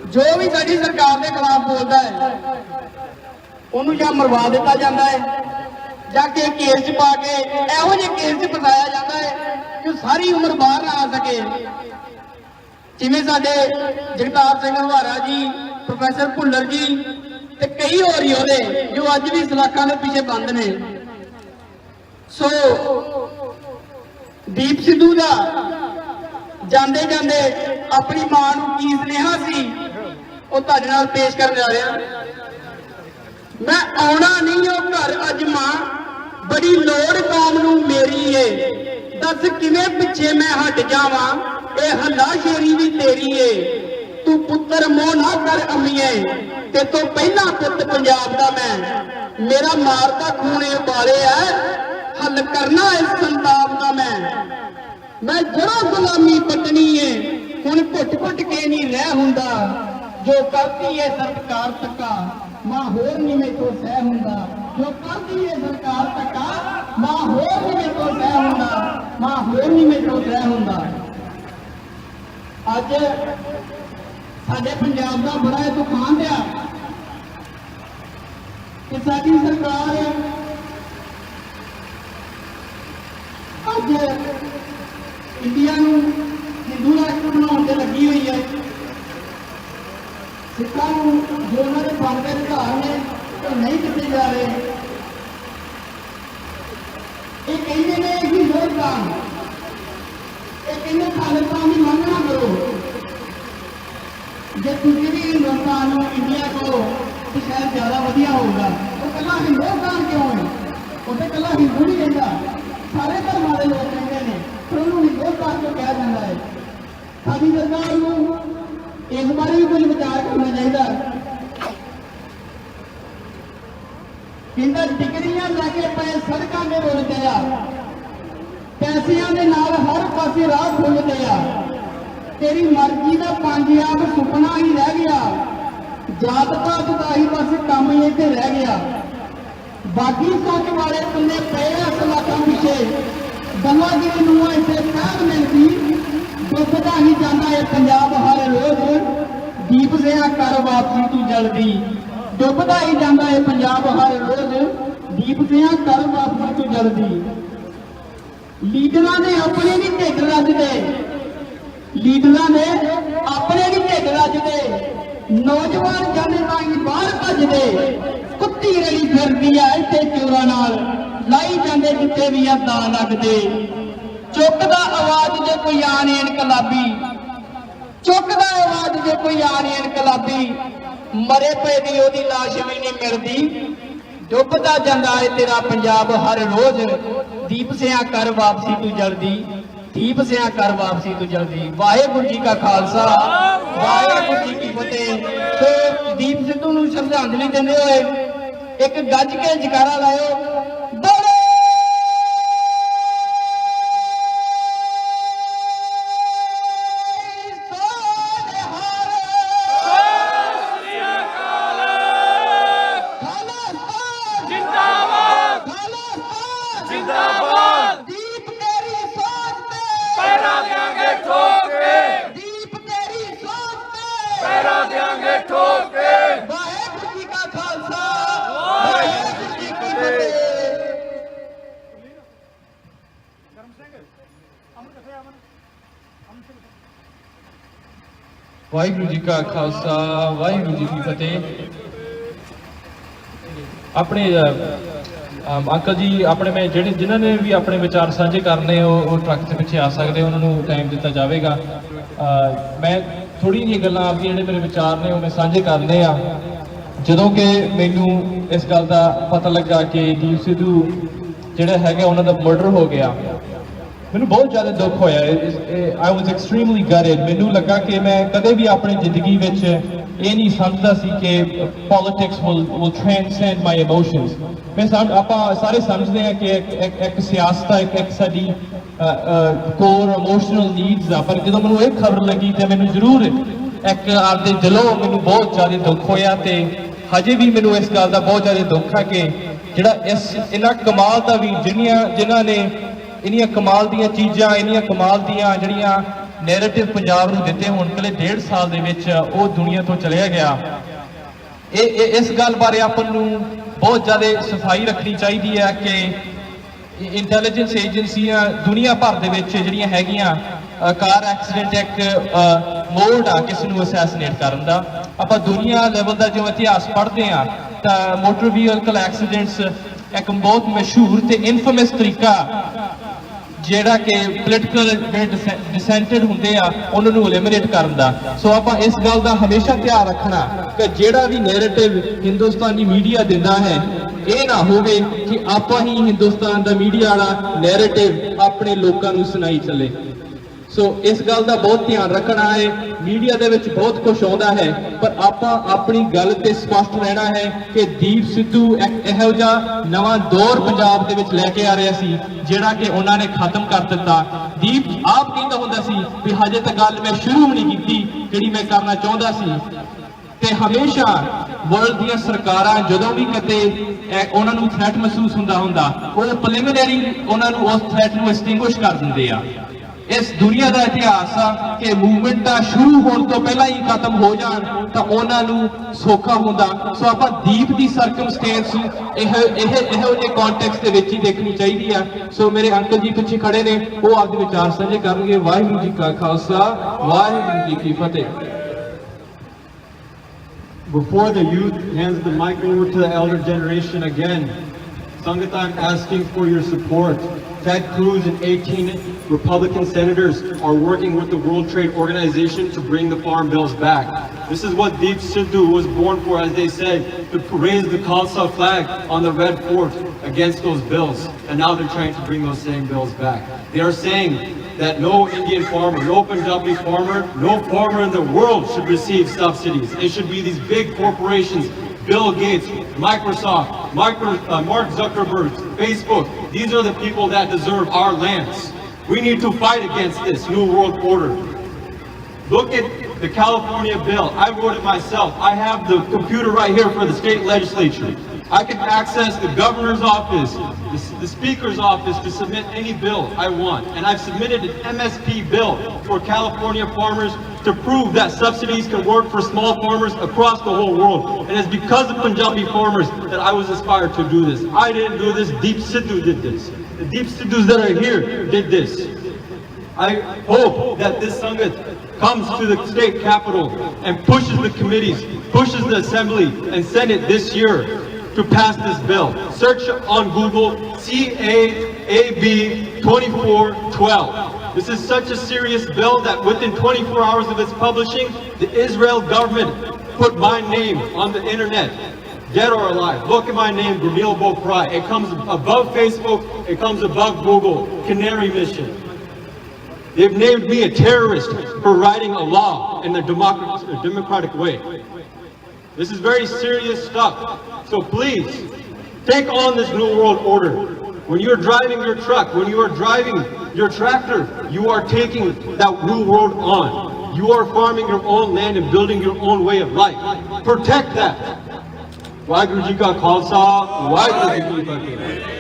ਜੋ ਵੀ ਸਾਡੀ ਸਰਕਾਰ ਦੇ ਖਿਲਾਫ ਬੋਲਦਾ ਹੈ ਉਹਨੂੰ ਜਾਂ ਮਰਵਾ ਦਿੱਤਾ ਜਾਂਦਾ ਹੈ ਜਾਂ ਕਿ ਕੇਸ 'ਚ ਪਾ ਕੇ ਇਹੋ ਜਿਹੇ ਕੇਸ 'ਚ ਫਸਾਇਆ ਜਾਂਦਾ ਹੈ ਕਿ ਸਾਰੀ ਉਮਰ ਬਾਹਰ ਨਾ ਆ ਸਕੇ ਜਿਵੇਂ ਸਾਡੇ ਜਗਤਾਰ ਸਿੰਘ ਹਵਾਰਾ ਜੀ ਪ੍ਰੋਫੈਸਰ ਭੁੱਲਰ ਜੀ ਤੇ ਕਈ ਹੋਰ ਯੋਧੇ ਜੋ ਅੱਜ ਵੀ ਸਲਾਖਾਂ ਦੇ ਪਿੱਛੇ ਬੰਦ ਨੇ ਸੋ ਦੀਪ ਸਿੱਧੂ ਦਾ ਜਾਂਦੇ ਜਾਂਦੇ ਆਪਣੀ ਮਾਂ ਨੂੰ ਕੀ ਸੁਨੇਹਾ ਸੀ ਉਹ ਤੁਹਾਡੇ ਨਾਲ ਪੇਸ਼ ਕਰਨ ਜਾ ਰਿਹਾ ਮੈਂ ਆਉਣਾ ਨਹੀਂ ਉਹ ਘਰ ਅੱਜ ਮਾਂ ਬੜੀ ਲੋੜ ਕੌਮ ਨੂੰ ਮੇਰੀ ਏ ਦੱਸ ਕਿਵੇਂ ਪਿੱਛੇ ਮੈਂ ਹਟ ਜਾਵਾਂ ਇਹ ਹੱਲਾ ਸ਼ੇਰੀ ਵੀ ਤੇਰੀ ਏ ਤੂੰ ਪੁੱਤਰ ਮੋਹ ਨਾ ਕਰ ਅਮੀਏ ਤੇ ਤੋਂ ਪਹਿਲਾਂ ਪੁੱਤ ਪੰਜਾਬ ਦਾ ਮੇਰਾ ਮਾਰਦਾ ਖੂਨੇ ਉਬਾਲੇ ਐ ਹੱਲ ਕਰਨਾ ਇਸ ਸੰਤਾਪ ਦਾ ਮੈਂ ਜਰਾ ਗੁਲਾਮੀ ਪਟਣੀ ਏ ਹੁਣ ਘੁੱਟ ਕੇ ਨਹੀਂ ਰਹਿ ਹੁੰਦਾ ਜੋ ਕਰਦੀ ਏ ਸਰਕਾਰ ਤੱਕਾ ਮਾਂ ਹੋਰ ਨਹੀਂ ਮੇਤੋਂ ਸਹਿ ਹੁੰਦਾ ਜੋ ਕਰਦੀ ਏ ਸਰਕਾਰ ਤੱਕਾ ਮਾਂ ਹੋਰ ਨਹੀਂ ਮੇਤੋਂ ਸਹਿ ਹੁੰਦਾ ਮਾਂ ਹੋਰ ਨਹੀਂ ਮੇਤੋਂ ਸਹਿ ਹੁੰਦਾ ਅੱਜ ਸਾਡੇ ਪੰਜਾਬ ਦਾ ਬੜਾ ਇਹ ਤੂਫਾਨ ਆ ਕਿ ਸਾਡੀ ਸਰਕਾਰ ਅੱਜ ਇੰਡੀਆ ਨੂੰ ਹਿੰਦੂ ਰਾਸ਼ਟਰ ਬਣਾਉਣ ਤੇ ਲੱਗੀ ਹੋਈ ਹੈ ਸਿੱਖਾਂ ਨੂੰ ਜੋ ਉਹਨਾਂ ਦੇ ਬਣਦੇ ਅਧਿਕਾਰ ਨੇ ਉਹ ਨਹੀਂ ਦਿੱਤੇ ਜਾ ਰਹੇ ਇਹ ਕਹਿੰਦੇ ਨੇ ਕਿ ਹਿੰਦੁਸਤਾਨ ਇਹ ਕਹਿੰਦੇ ਖਾਲਿਸਤਾਨ ਦੀ ਮੰਗ ਨਾ ਕਰੋ ਜੇ ਤੁਸੀਂ ਵੀ ਹਿੰਦੁਸਤਾਨ ਨੂੰ ਇੰਡੀਆ ਤੋਂ ਤੇ ਸ਼ਾਇਦ ਜ਼ਿਆਦਾ ਵਧੀਆ ਹੋਊਗਾ। ਉਹ ਕੱਲਾ ਹਿੰਦੁਸਤਾਨ ਕਿਉਂ ਹੈ? ਉੱਥੇ ਕੱਲਾ ਹਿੰਦੂ ਨਹੀਂ ਰਹਿੰਦਾ, ਸਾਰੇ ਧਰਮਾਂ ਦੇ ਲੋਕ ਰਹਿੰਦੇ ਨੇ, ਪਰ ਉਹਨੂੰ ਹਿੰਦੁਸਤਾਨ ਕਿਉਂ ਕਿਹਾ ਜਾਂਦਾ ਹੈ? ਸਾਡੀ ਸਰਕਾਰ ਨੂੰ ਇਸ ਬਾਰੇ ਵੀ ਕੁਝ ਵਿਚਾਰ ਕਰਨਾ ਚਾਹੀਦਾ। ਕਹਿੰਦਾ ਡਿਗਰੀਆਂ ਲੈ ਕੇ ਪਏ ਸੜਕਾਂ ਦੇ ਰੁਲਦੇ ਆ, ਪੈਸਿਆਂ ਦੇ ਨਾਲ ਹਰ ਪਾਸੇ ਰਾਹ ਖੁੱਲਦੇ ਆ, ਤੇਰੀ ਮਰਜ਼ੀ ਦਾ ਪੰਜਾਬ ਸੁਪਨਾ ਹੀ ਰਹਿ ਗਿਆ, ਜਾਤ ਪਾਤ ਦਾ ਹੀ ਬਸ ਕੰਮ ਹੀ ਇੱਥੇ ਰਹਿ ਗਿਆ। ਬਾਕੀ ਸੋਚ ਵਾਲੇ ਤੁੰਨੇ ਪਏ ਅਸਲਾਤਾਂ ਪਿੱਛੇ, ਦੰਗਾਗਿਰੀ ਨੂੰ ਇੱਥੇ ਸਾਧ ਮਿਲਦੀ, ਡੁੱਬਦਾ ਹੀ ਜਾਂਦਾ ਹੈ ਪੰਜਾਬ ਹਰ ਰੋਜ਼, ਦੀਪ ਸਿਆ ਕਰ ਵਾਪਸੀ ਤੂੰ ਜਲਦੀ, ਡੁੱਬਦਾ ਹੀ ਜਾਂਦਾ ਹੈ ਪੰਜਾਬ ਹਰ ਰੋਜ਼, ਦੀਪ ਸਿਆ ਕਰ ਵਾਪਸੀ ਤੂੰ ਜਲਦੀ। ਲੀਡਰਾਂ ਨੇ ਆਪਣੇ ਵੀ ਢਿੱਡ ਰੱਜਦੇ, ਲੀਡਰਾਂ ਨੇ ਆਪਣੇ ਵੀ ਢਿੱਡ ਰੱਜਦੇ, ਨੌਜਵਾਨ ਜਾਂਦੇ ਤਾਂ ਹੀ ਬਾਹਰ ਭੱਜਦੇ, ਕੁੱਤੀ ਰਲੀ ਫਿਰਦੀ ਆ ਇੱਥੇ ਚੋਰਾਂ ਨਾਲ, ਲਾਈ ਜਾਂਦੇ ਜਿੱਥੇ ਵੀ ਆ ਦਾ ਲੱਗਦੇ। ਚੁੱਕਦਾ ਆਵਾਜ਼ ਜੇ ਕੋਈ ਆਣ ਇਨਕਲਾਬੀ, ਚੁੱਕਦਾ ਆਵਾਜ਼ ਜੇ ਕੋਈ ਆਣ ਇਨਕਲਾਬੀ, ਮਰੇ ਪਏ ਦੀ ਉਹਦੀ ਲਾਸ਼ ਵੀ ਨਹੀਂ ਮਿਲਦੀ, ਡੁੱਬਦਾ ਜਾਂਦਾ ਏ ਤੇਰਾ ਪੰਜਾਬ ਹਰ ਰੋਜ਼, ਦੀਪ ਸਿਆ ਕਰ ਵਾਪਸੀ ਤੂੰ ਜਲਦੀ, ਦੀਪ ਸਿਆ ਕਰ ਵਾਪਸੀ ਤੂੰ ਜਲਦੀ। ਵਾਹਿਗੁਰੂ ਜੀ ਕਾ ਖਾਲਸਾ, ਵਾਹਿਗੁਰੂ ਜੀ ਕੀ ਫਤਿਹ। ਸੋ ਦੀਪ ਸਿੱਧੂ ਨੂੰ ਸ਼ਰਧਾਂਜਲੀ ਦਿੰਦੇ ਹੋਏ ਇੱਕ ਗੱਜ ਕੇ ਜਕਾਰਾ ਲਾਇਓ, ਬੋਲੇ ਵਾਹਿਗੁਰੂ ਜੀ ਕਾ ਖਾਲਸਾ, ਵਾਹਿਗੁਰੂ ਜੀ ਕੀ ਫਤਿਹ। ਵਾਹਿਗੁਰੂ ਜੀ ਕਾ ਖਾਲਸਾ, ਵਾਹਿਗੁਰੂ ਜੀ ਕੀ ਫਤਿਹ। ਆਪਣੇ ਅੰਕਲ ਜੀ ਆਪਣੇ ਮੈਂ ਜਿਹੜੇ ਜਿਨ੍ਹਾਂ ਨੇ ਵੀ ਆਪਣੇ ਵਿਚਾਰ ਸਾਂਝੇ ਕਰਨੇ ਉਹ ਟਰੱਕ ਦੇ ਪਿੱਛੇ ਆ ਸਕਦੇ, ਉਹਨਾਂ ਨੂੰ ਟਾਈਮ ਦਿੱਤਾ ਜਾਵੇਗਾ। ਮੈਂ ਥੋੜੀ ਜਿਹੀ ਗੱਲਾਂ ਆਪਦੀਆਂ ਜਿਹੜੇ ਮੇਰੇ ਵਿਚਾਰ ਨੇ ਉਹ ਮੈਂ ਸਾਂਝੇ ਕਰਨੇ ਆ। ਜਦੋਂ ਕਿ ਮੈਨੂੰ ਇਸ ਗੱਲ ਦਾ ਪਤਾ ਲੱਗਾ ਕਿ ਦੀਪ ਸਿੱਧੂ ਜਿਹੜਾ ਹੈਗਾ ਉਹਨਾਂ ਦਾ ਮਰਡਰ ਹੋ ਗਿਆ, ਮੈਨੂੰ ਬਹੁਤ ਜ਼ਿਆਦਾ ਦੁੱਖ ਹੋਇਆ। ਆਈ ਵਾਸ ਐਕਸਟ੍ਰੀਮਲੀ ਗਟਡ। ਮੈਨੂੰ ਲੱਗਾ ਕਿ ਮੈਂ ਕਦੇ ਵੀ ਆਪਣੀ ਜ਼ਿੰਦਗੀ ਵਿੱਚ ਇਹ ਨਹੀਂ ਸਮਝਦਾ ਸੀ ਕਿ politics will transcend my emotions। ਆਪਾਂ ਸਾਰੇ ਸਮਝਦੇ ਹਾਂ ਕਿ ਇੱਕ ਸਿਆਸਤ ਆ, ਇੱਕ ਸਾਡੀ ਕੋਰ ਇਮੋਸ਼ਨਲ ਨੀਡਸ ਆ, ਪਰ ਜਦੋਂ ਮੈਨੂੰ ਇਹ ਖਬਰ ਲੱਗੀ ਤੇ ਮੈਨੂੰ ਜ਼ਰੂਰ ਇੱਕ ਆਪਦੇ ਦਿਲੋਂ ਮੈਨੂੰ ਬਹੁਤ ਜ਼ਿਆਦਾ ਦੁੱਖ ਹੋਇਆ, ਤੇ ਹਜੇ ਵੀ ਮੈਨੂੰ ਇਸ ਗੱਲ ਦਾ ਬਹੁਤ ਜ਼ਿਆਦਾ ਦੁੱਖ ਆ ਕਿ ਜਿਹੜਾ ਇਹਨਾਂ ਕਮਾਲ ਦਾ ਵੀ ਜਿਨ੍ਹਾਂ ਨੇ ਇੰਨੀਆਂ ਕਮਾਲ ਦੀਆਂ ਚੀਜ਼ਾਂ, ਇੰਨੀਆਂ ਕਮਾਲ ਦੀਆਂ ਜਿਹੜੀਆਂ ਨੈਰੇਟਿਵ ਪੰਜਾਬ ਨੂੰ ਦਿੱਤੇ ਹੋਣ, ਪਹਿਲੇ 1.5 ਸਾਲ ਦੇ ਵਿੱਚ ਉਹ ਦੁਨੀਆ ਤੋਂ ਚਲਿਆ ਗਿਆ। ਇਸ ਗੱਲ ਬਾਰੇ ਆਪਾਂ ਨੂੰ ਬਹੁਤ ਜ਼ਿਆਦਾ ਸਫਾਈ ਰੱਖਣੀ ਚਾਹੀਦੀ ਹੈ ਕਿ ਇੰਟੈਲੀਜੈਂਸ ਏਜੰਸੀਆਂ ਦੁਨੀਆ ਭਰ ਦੇ ਵਿੱਚ ਜਿਹੜੀਆਂ ਹੈਗੀਆਂ, ਕਾਰ ਐਕਸੀਡੈਂਟ ਇੱਕ ਮੋਡ ਆ ਕਿਸੇ ਨੂੰ ਅਸੈਸੀਨੇਟ ਕਰਨ ਦਾ। ਆਪਾਂ ਦੁਨੀਆ ਲੈਵਲ ਦਾ ਜੋ ਇਤਿਹਾਸ ਪੜ੍ਹਦੇ ਆ ਤਾਂ ਮੋਟਰ ਵਹੀਕਲ ਐਕਸੀਡੈਂਟਸ ਇੱਕ ਬਹੁਤ ਮਸ਼ਹੂਰ ਤੇ ਇਨਫੇਮਸ ਤਰੀਕਾ ਜਿਹੜਾ ਕਿ ਪੋਲੀਟੀਕਲ ਜਿਹੜੇ ਡਿਸੈਂਟਡ ਹੁੰਦੇ ਆ ਉਹਨਾਂ ਨੂੰ ਐਲੀਮੀਨੇਟ ਕਰਨ ਦਾ। ਸੋ ਆਪਾਂ ਇਸ ਗੱਲ ਦਾ ਹਮੇਸ਼ਾ ਧਿਆਨ ਰੱਖਣਾ ਕਿ ਜਿਹੜਾ ਵੀ ਨੈਰੇਟਿਵ ਹਿੰਦੁਸਤਾਨੀ ਮੀਡੀਆ ਦਿੰਦਾ ਹੈ ਇਹ ਨਾ ਹੋਵੇ ਕਿ ਆਪਾਂ ਹੀ ਹਿੰਦੁਸਤਾਨ ਦਾ ਮੀਡੀਆ ਵਾਲਾ ਨੈਰੇਟਿਵ ਆਪਣੇ ਲੋਕਾਂ ਨੂੰ ਸੁਣਾਈ ਚੱਲੇ। ਸੋ ਇਸ ਗੱਲ ਦਾ ਬਹੁਤ ਧਿਆਨ ਰੱਖਣਾ ਹੈ। ਮੀਡੀਆ ਦੇ ਵਿੱਚ ਬਹੁਤ ਕੁਝ ਆਉਂਦਾ ਹੈ, ਪਰ ਆਪਾਂ ਆਪਣੀ ਗੱਲ ਤੇ ਸਪਸ਼ਟ ਰਹਿਣਾ ਹੈ ਕਿ ਦੀਪ ਸਿੱਧੂ ਇੱਕ ਇਹੋ ਜਿਹਾ ਨਵਾਂ ਦੌਰ ਪੰਜਾਬ ਦੇ ਵਿੱਚ ਲੈ ਕੇ ਆ ਰਿਹਾ ਸੀ ਜਿਹੜਾ ਕਿ ਉਹਨਾਂ ਨੇ ਖਤਮ ਕਰ ਦਿੱਤਾ। ਦੀਪ ਆਪ ਕਹਿੰਦਾ ਹੁੰਦਾ ਸੀ ਵੀ ਹਜੇ ਤੱਕ ਗੱਲ ਮੈਂ ਸ਼ੁਰੂ ਨਹੀਂ ਕੀਤੀ ਜਿਹੜੀ ਮੈਂ ਕਰਨਾ ਚਾਹੁੰਦਾ ਸੀ। ਤੇ ਹਮੇਸ਼ਾ ਵਰਲਡ ਦੀਆਂ ਸਰਕਾਰਾਂ ਜਦੋਂ ਵੀ ਕਿਤੇ ਉਹਨਾਂ ਨੂੰ ਥ੍ਰੈਟ ਮਹਿਸੂਸ ਹੁੰਦਾ ਉਹ ਪ੍ਰੀਲਿਮਿਨਰੀ ਉਹਨਾਂ ਨੂੰ ਉਸ ਥ੍ਰੈਟ ਨੂੰ ਐਕਸਟਿੰਗੁਇਸ਼ ਕਰ ਦਿੰਦੇ ਆ। ਇਸ ਦੁਨੀਆ ਦਾ ਇਤਿਹਾਸ ਆ ਕਿ ਮੂਵਮੈਂਟਾਂ ਸ਼ੁਰੂ ਹੋਣ ਤੋਂ ਪਹਿਲਾਂ ਹੀ ਖਤਮ ਹੋ ਜਾਣ ਤਾਂ ਉਹਨਾਂ ਨੂੰ ਸੌਖਾ ਹੁੰਦਾ। ਸੋ ਆਪਾਂ ਦੀਪ ਦੀ ਸਰਕਮਸਟੈਂਸ ਇਹੋ ਜਿਹੇ ਕੰਟੈਕਸਟ ਦੇ ਵਿੱਚ ਹੀ ਦੇਖਣੀ ਚਾਹੀਦੀ ਆ। ਸੋ ਮੇਰੇ ਅੰਕਲ ਜੀ ਪਿੱਛੇ ਖੜੇ ਨੇ, ਉਹ ਆਪਦੇ ਵਿਚਾਰ ਸਾਂਝੇ ਕਰਨਗੇ। ਵਾਹਿਗੁਰੂ ਜੀ ਕਾ ਖਾਲਸਾ, ਵਾਹਿਗੁਰੂ ਜੀ ਕੀ ਫਤਿਹ। Before the youth hands the mic over to the elder generation again, Sangatak asking for your support Ted Cruz and 18 Republican senators are working with the World Trade Organization to bring the farm bills back. This is what Deep Sidhu was born for, as they said, to raise the Khalsa flag on the Red Fort against those bills. And now they're trying to bring those same bills back. They are saying that no Indian farmer, no Punjabi farmer, no farmer in the world should receive subsidies. It should be these big corporations, Bill Gates, Microsoft, Mark Zuckerberg, Facebook. These are the people that deserve our lands. We need to fight against this New World Order. Look at the California bill. I wrote it myself. I have the computer right here for the state legislature. I can access the governor's office, the speaker's office to submit any bill I want. And I've submitted an MSP bill for California farmers to prove that subsidies can work for small farmers across the whole world. And it's because of Punjabi farmers that I was inspired to do this. I didn't do this, Deep Sidhu did this. The Deep Sidhus that are here did this. I hope that this Sangat comes to the state capitol and pushes the committees, pushes the assembly and Senate this year to pass this bill. Search on Google CAAB 2412. This is such a serious bill that within 24 hours of its publishing, the Israel government put my name on the internet, dead or alive. Look at my name, Gurneil Boprai. It comes above Facebook, it comes above Google, Canary Mission. They've named me a terrorist for writing a law in the democratic way. This is very serious stuff. So please, take on this New World Order. When you're driving your truck, when you are driving your tractor, you are taking that New World on. You are farming your own land and building your own way of life. Protect that. Waheguru Ji Ka Khalsa, Waheguru Ji Ki Fateh.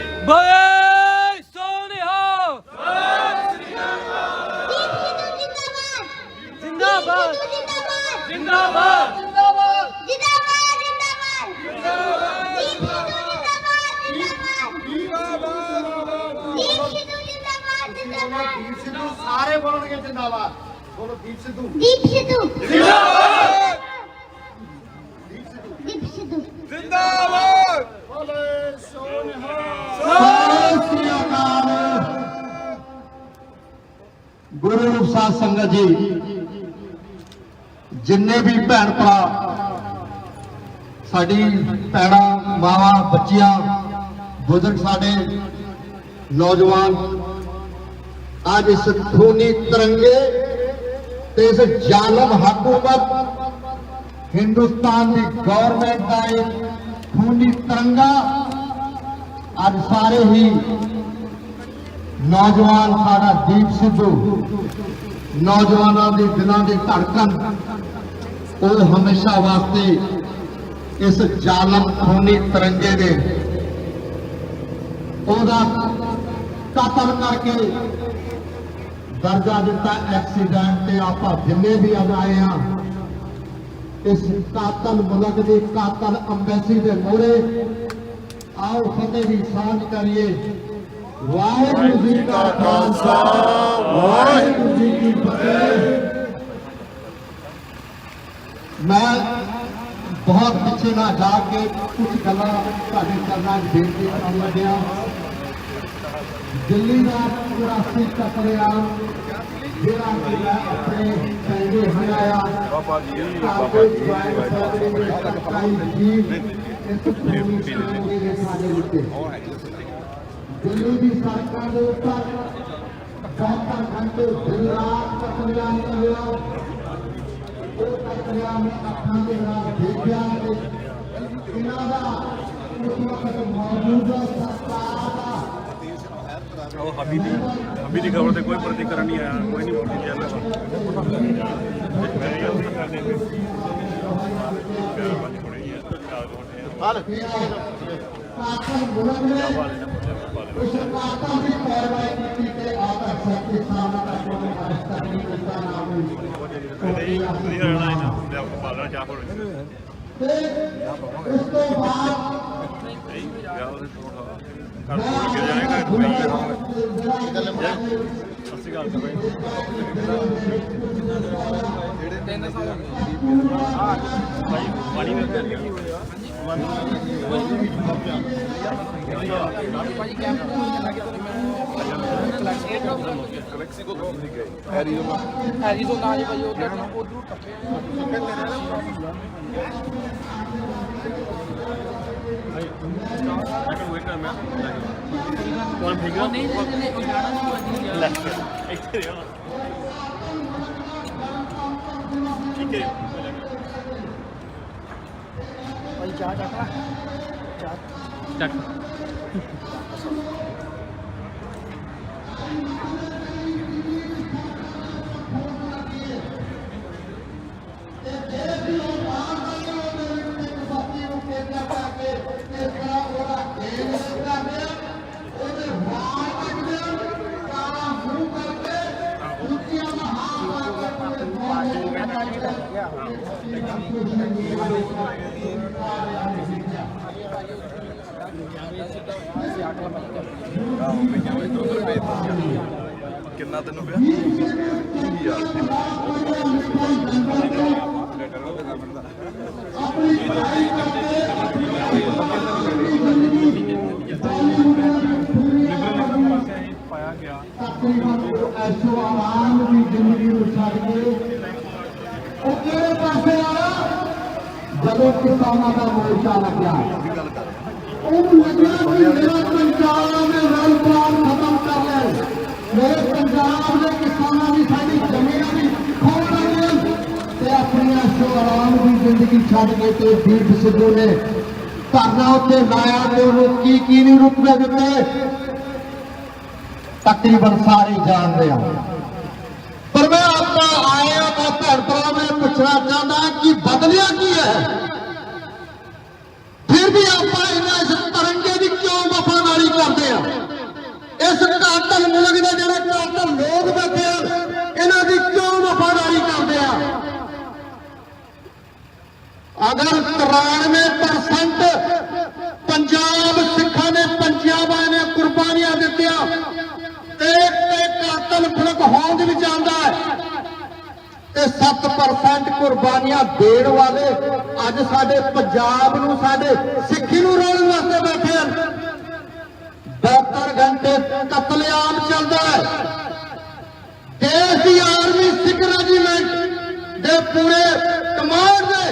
ਸਾਰੇ ਬੋਲਣਗੇ ਜਿੰਦਾਬਾਦ। ਬੋਲੋ ਦੀਪ ਸਿੱਧੂ। ਦੀਪ ਸਿੱਧੂ ਜਿੰਦਾਬਾਦ। ਦੀਪ ਸਿੱਧੂ ਜਿੰਦਾਬਾਦ। ਬੋਲੇ ਸੋ ਨਿਹਾਲ। ਸਤਿ ਸ੍ਰੀ ਅਕਾਲ। ਗੁਰੂ ਰੂਪ ਸਾਧ ਸੰਗਤ ਜੀ, ਜਿੰਨੇ ਵੀ ਭੈਣ ਭਰਾ, ਸਾਡੀ ਭੈਣਾਂ, ਮਾਵਾਂ, ਬੱਚੀਆਂ, ਬਜ਼ੁਰਗ, ਸਾਡੇ ਨੌਜਵਾਨ, आज इस खूनी तिरंगे ते इस जालम हुकूमत हिंदुस्तान की गवर्नमेंट का एक खूनी तिरंगा आज सारे ही नौजवान, साड़ा दीप सिद्धू, नौजवानों की दिलों की धड़कन, वो हमेशा वास्ते इस जालम खूनी तिरंगे ने ओदा कतल करके दर्जा दिता एक्सीडेंट से। आप जिन्ने भी अब आए हैं इस कातल मुल्क की कातल अंबैसी के मोहरे आओ फतेह की सांझ करिए। वाहिगुरू जी का खालसा, वाहिगुरू जी की फतेह। मैं बहुत पिछे ना जाके कुछ गल्लां तुहाडे चरनां च बेनती करन लग्या। दिल्ली का 84 कतलेआम जिहड़ा कि मैं अपने पैंगे हराया, दिल्ली की सड़कों के ऊपर 72 घंटे दिन रात कतलेआम होया। वो कतलेआम अखां दे नाल देखिया कि इन्हां दा उस वक्त मौजूदा सरकार दा ਉਹ ਹਬੀ ਦੀ ਖਬਰ ਤੇ ਕੋਈ ਪ੍ਰਤੀਕਰਨ ਨਹੀਂ ਆਇਆ, ਕੋਈ ਨਹੀਂ ਬੋਲੀ ਜਾਂਦਾ। ਪਾਣੀ ਕਿੰਨਾ ਤੈਨੂੰ ਪਿਆ ਪਾਇਆ ਗਿਆ ਐਸੋ ਆਰਾਮ ਦੀ ਜ਼ਿੰਦਗੀ ਨੂੰ ਛੱਡ ਕੇ ਉਹ ਕਿਹੜੇ ਪਾਸੇ ਆਇਆ ਜਦੋਂ ਕਿਸਾਨਾਂ ਦਾ ਮੋਰਚਾ ਲੱਗਿਆ ਉਹਨੂੰ ਲੱਗਿਆ ਕਿ ਮੇਰਾ ਪੰਜਾਬ ਦੇ ਰਲ ਪਾਲ ਖਤਮ ਕਰ ਲੈ ਮੇਰੇ ਪੰਜਾਬ ਦੇ ਕਿਸਾਨਾਂ ਦੀ ਸਾਡੀ ਜ਼ਮੀਨਾਂ ਦੀ ਖੋਹ ਲੱਗੇ ਤੇ ਆਪਣੀ ਐਸੋ ਆਰਾਮ ਦੀ ਜ਼ਿੰਦਗੀ ਛੱਡ ਕੇ ਤੇ ਦੀਪ ਸਿੱਧੂ ਨੇ ਧਰਨਾ ਉੱਤੇ ਲਾਇਆ ਤੇ ਉਹਨੂੰ ਕੀ ਨਹੀਂ ਰੁਤਬੇ ਦਿੱਤੇ तकरीबन सारे जान रहे हैं पर मैं आपका आया मैं भैन भरा में पूछना चाहता कि बदलिया की है फिर भी आप इस तिरंगे की क्यों वफादारी करते हैं इस कातल मुल्क के जो कातल लोग बैठे हैं इन्हों की क्यों वफादारी करते हैं अगर 93% पंजाब सिखा ने पंजाबा ने कुर्बानियां दी कातल फुलक होंद भी जाता है 7% कुर्बानियां देने वाले अज साडे पंजाब नूं साडे सिक्खी नूं रोलण वास्ते बैठे हैं 72 घंटे कतलेआम चलता है देश की आर्मी सिख रेजीमेंट दे पूरे कमांड दे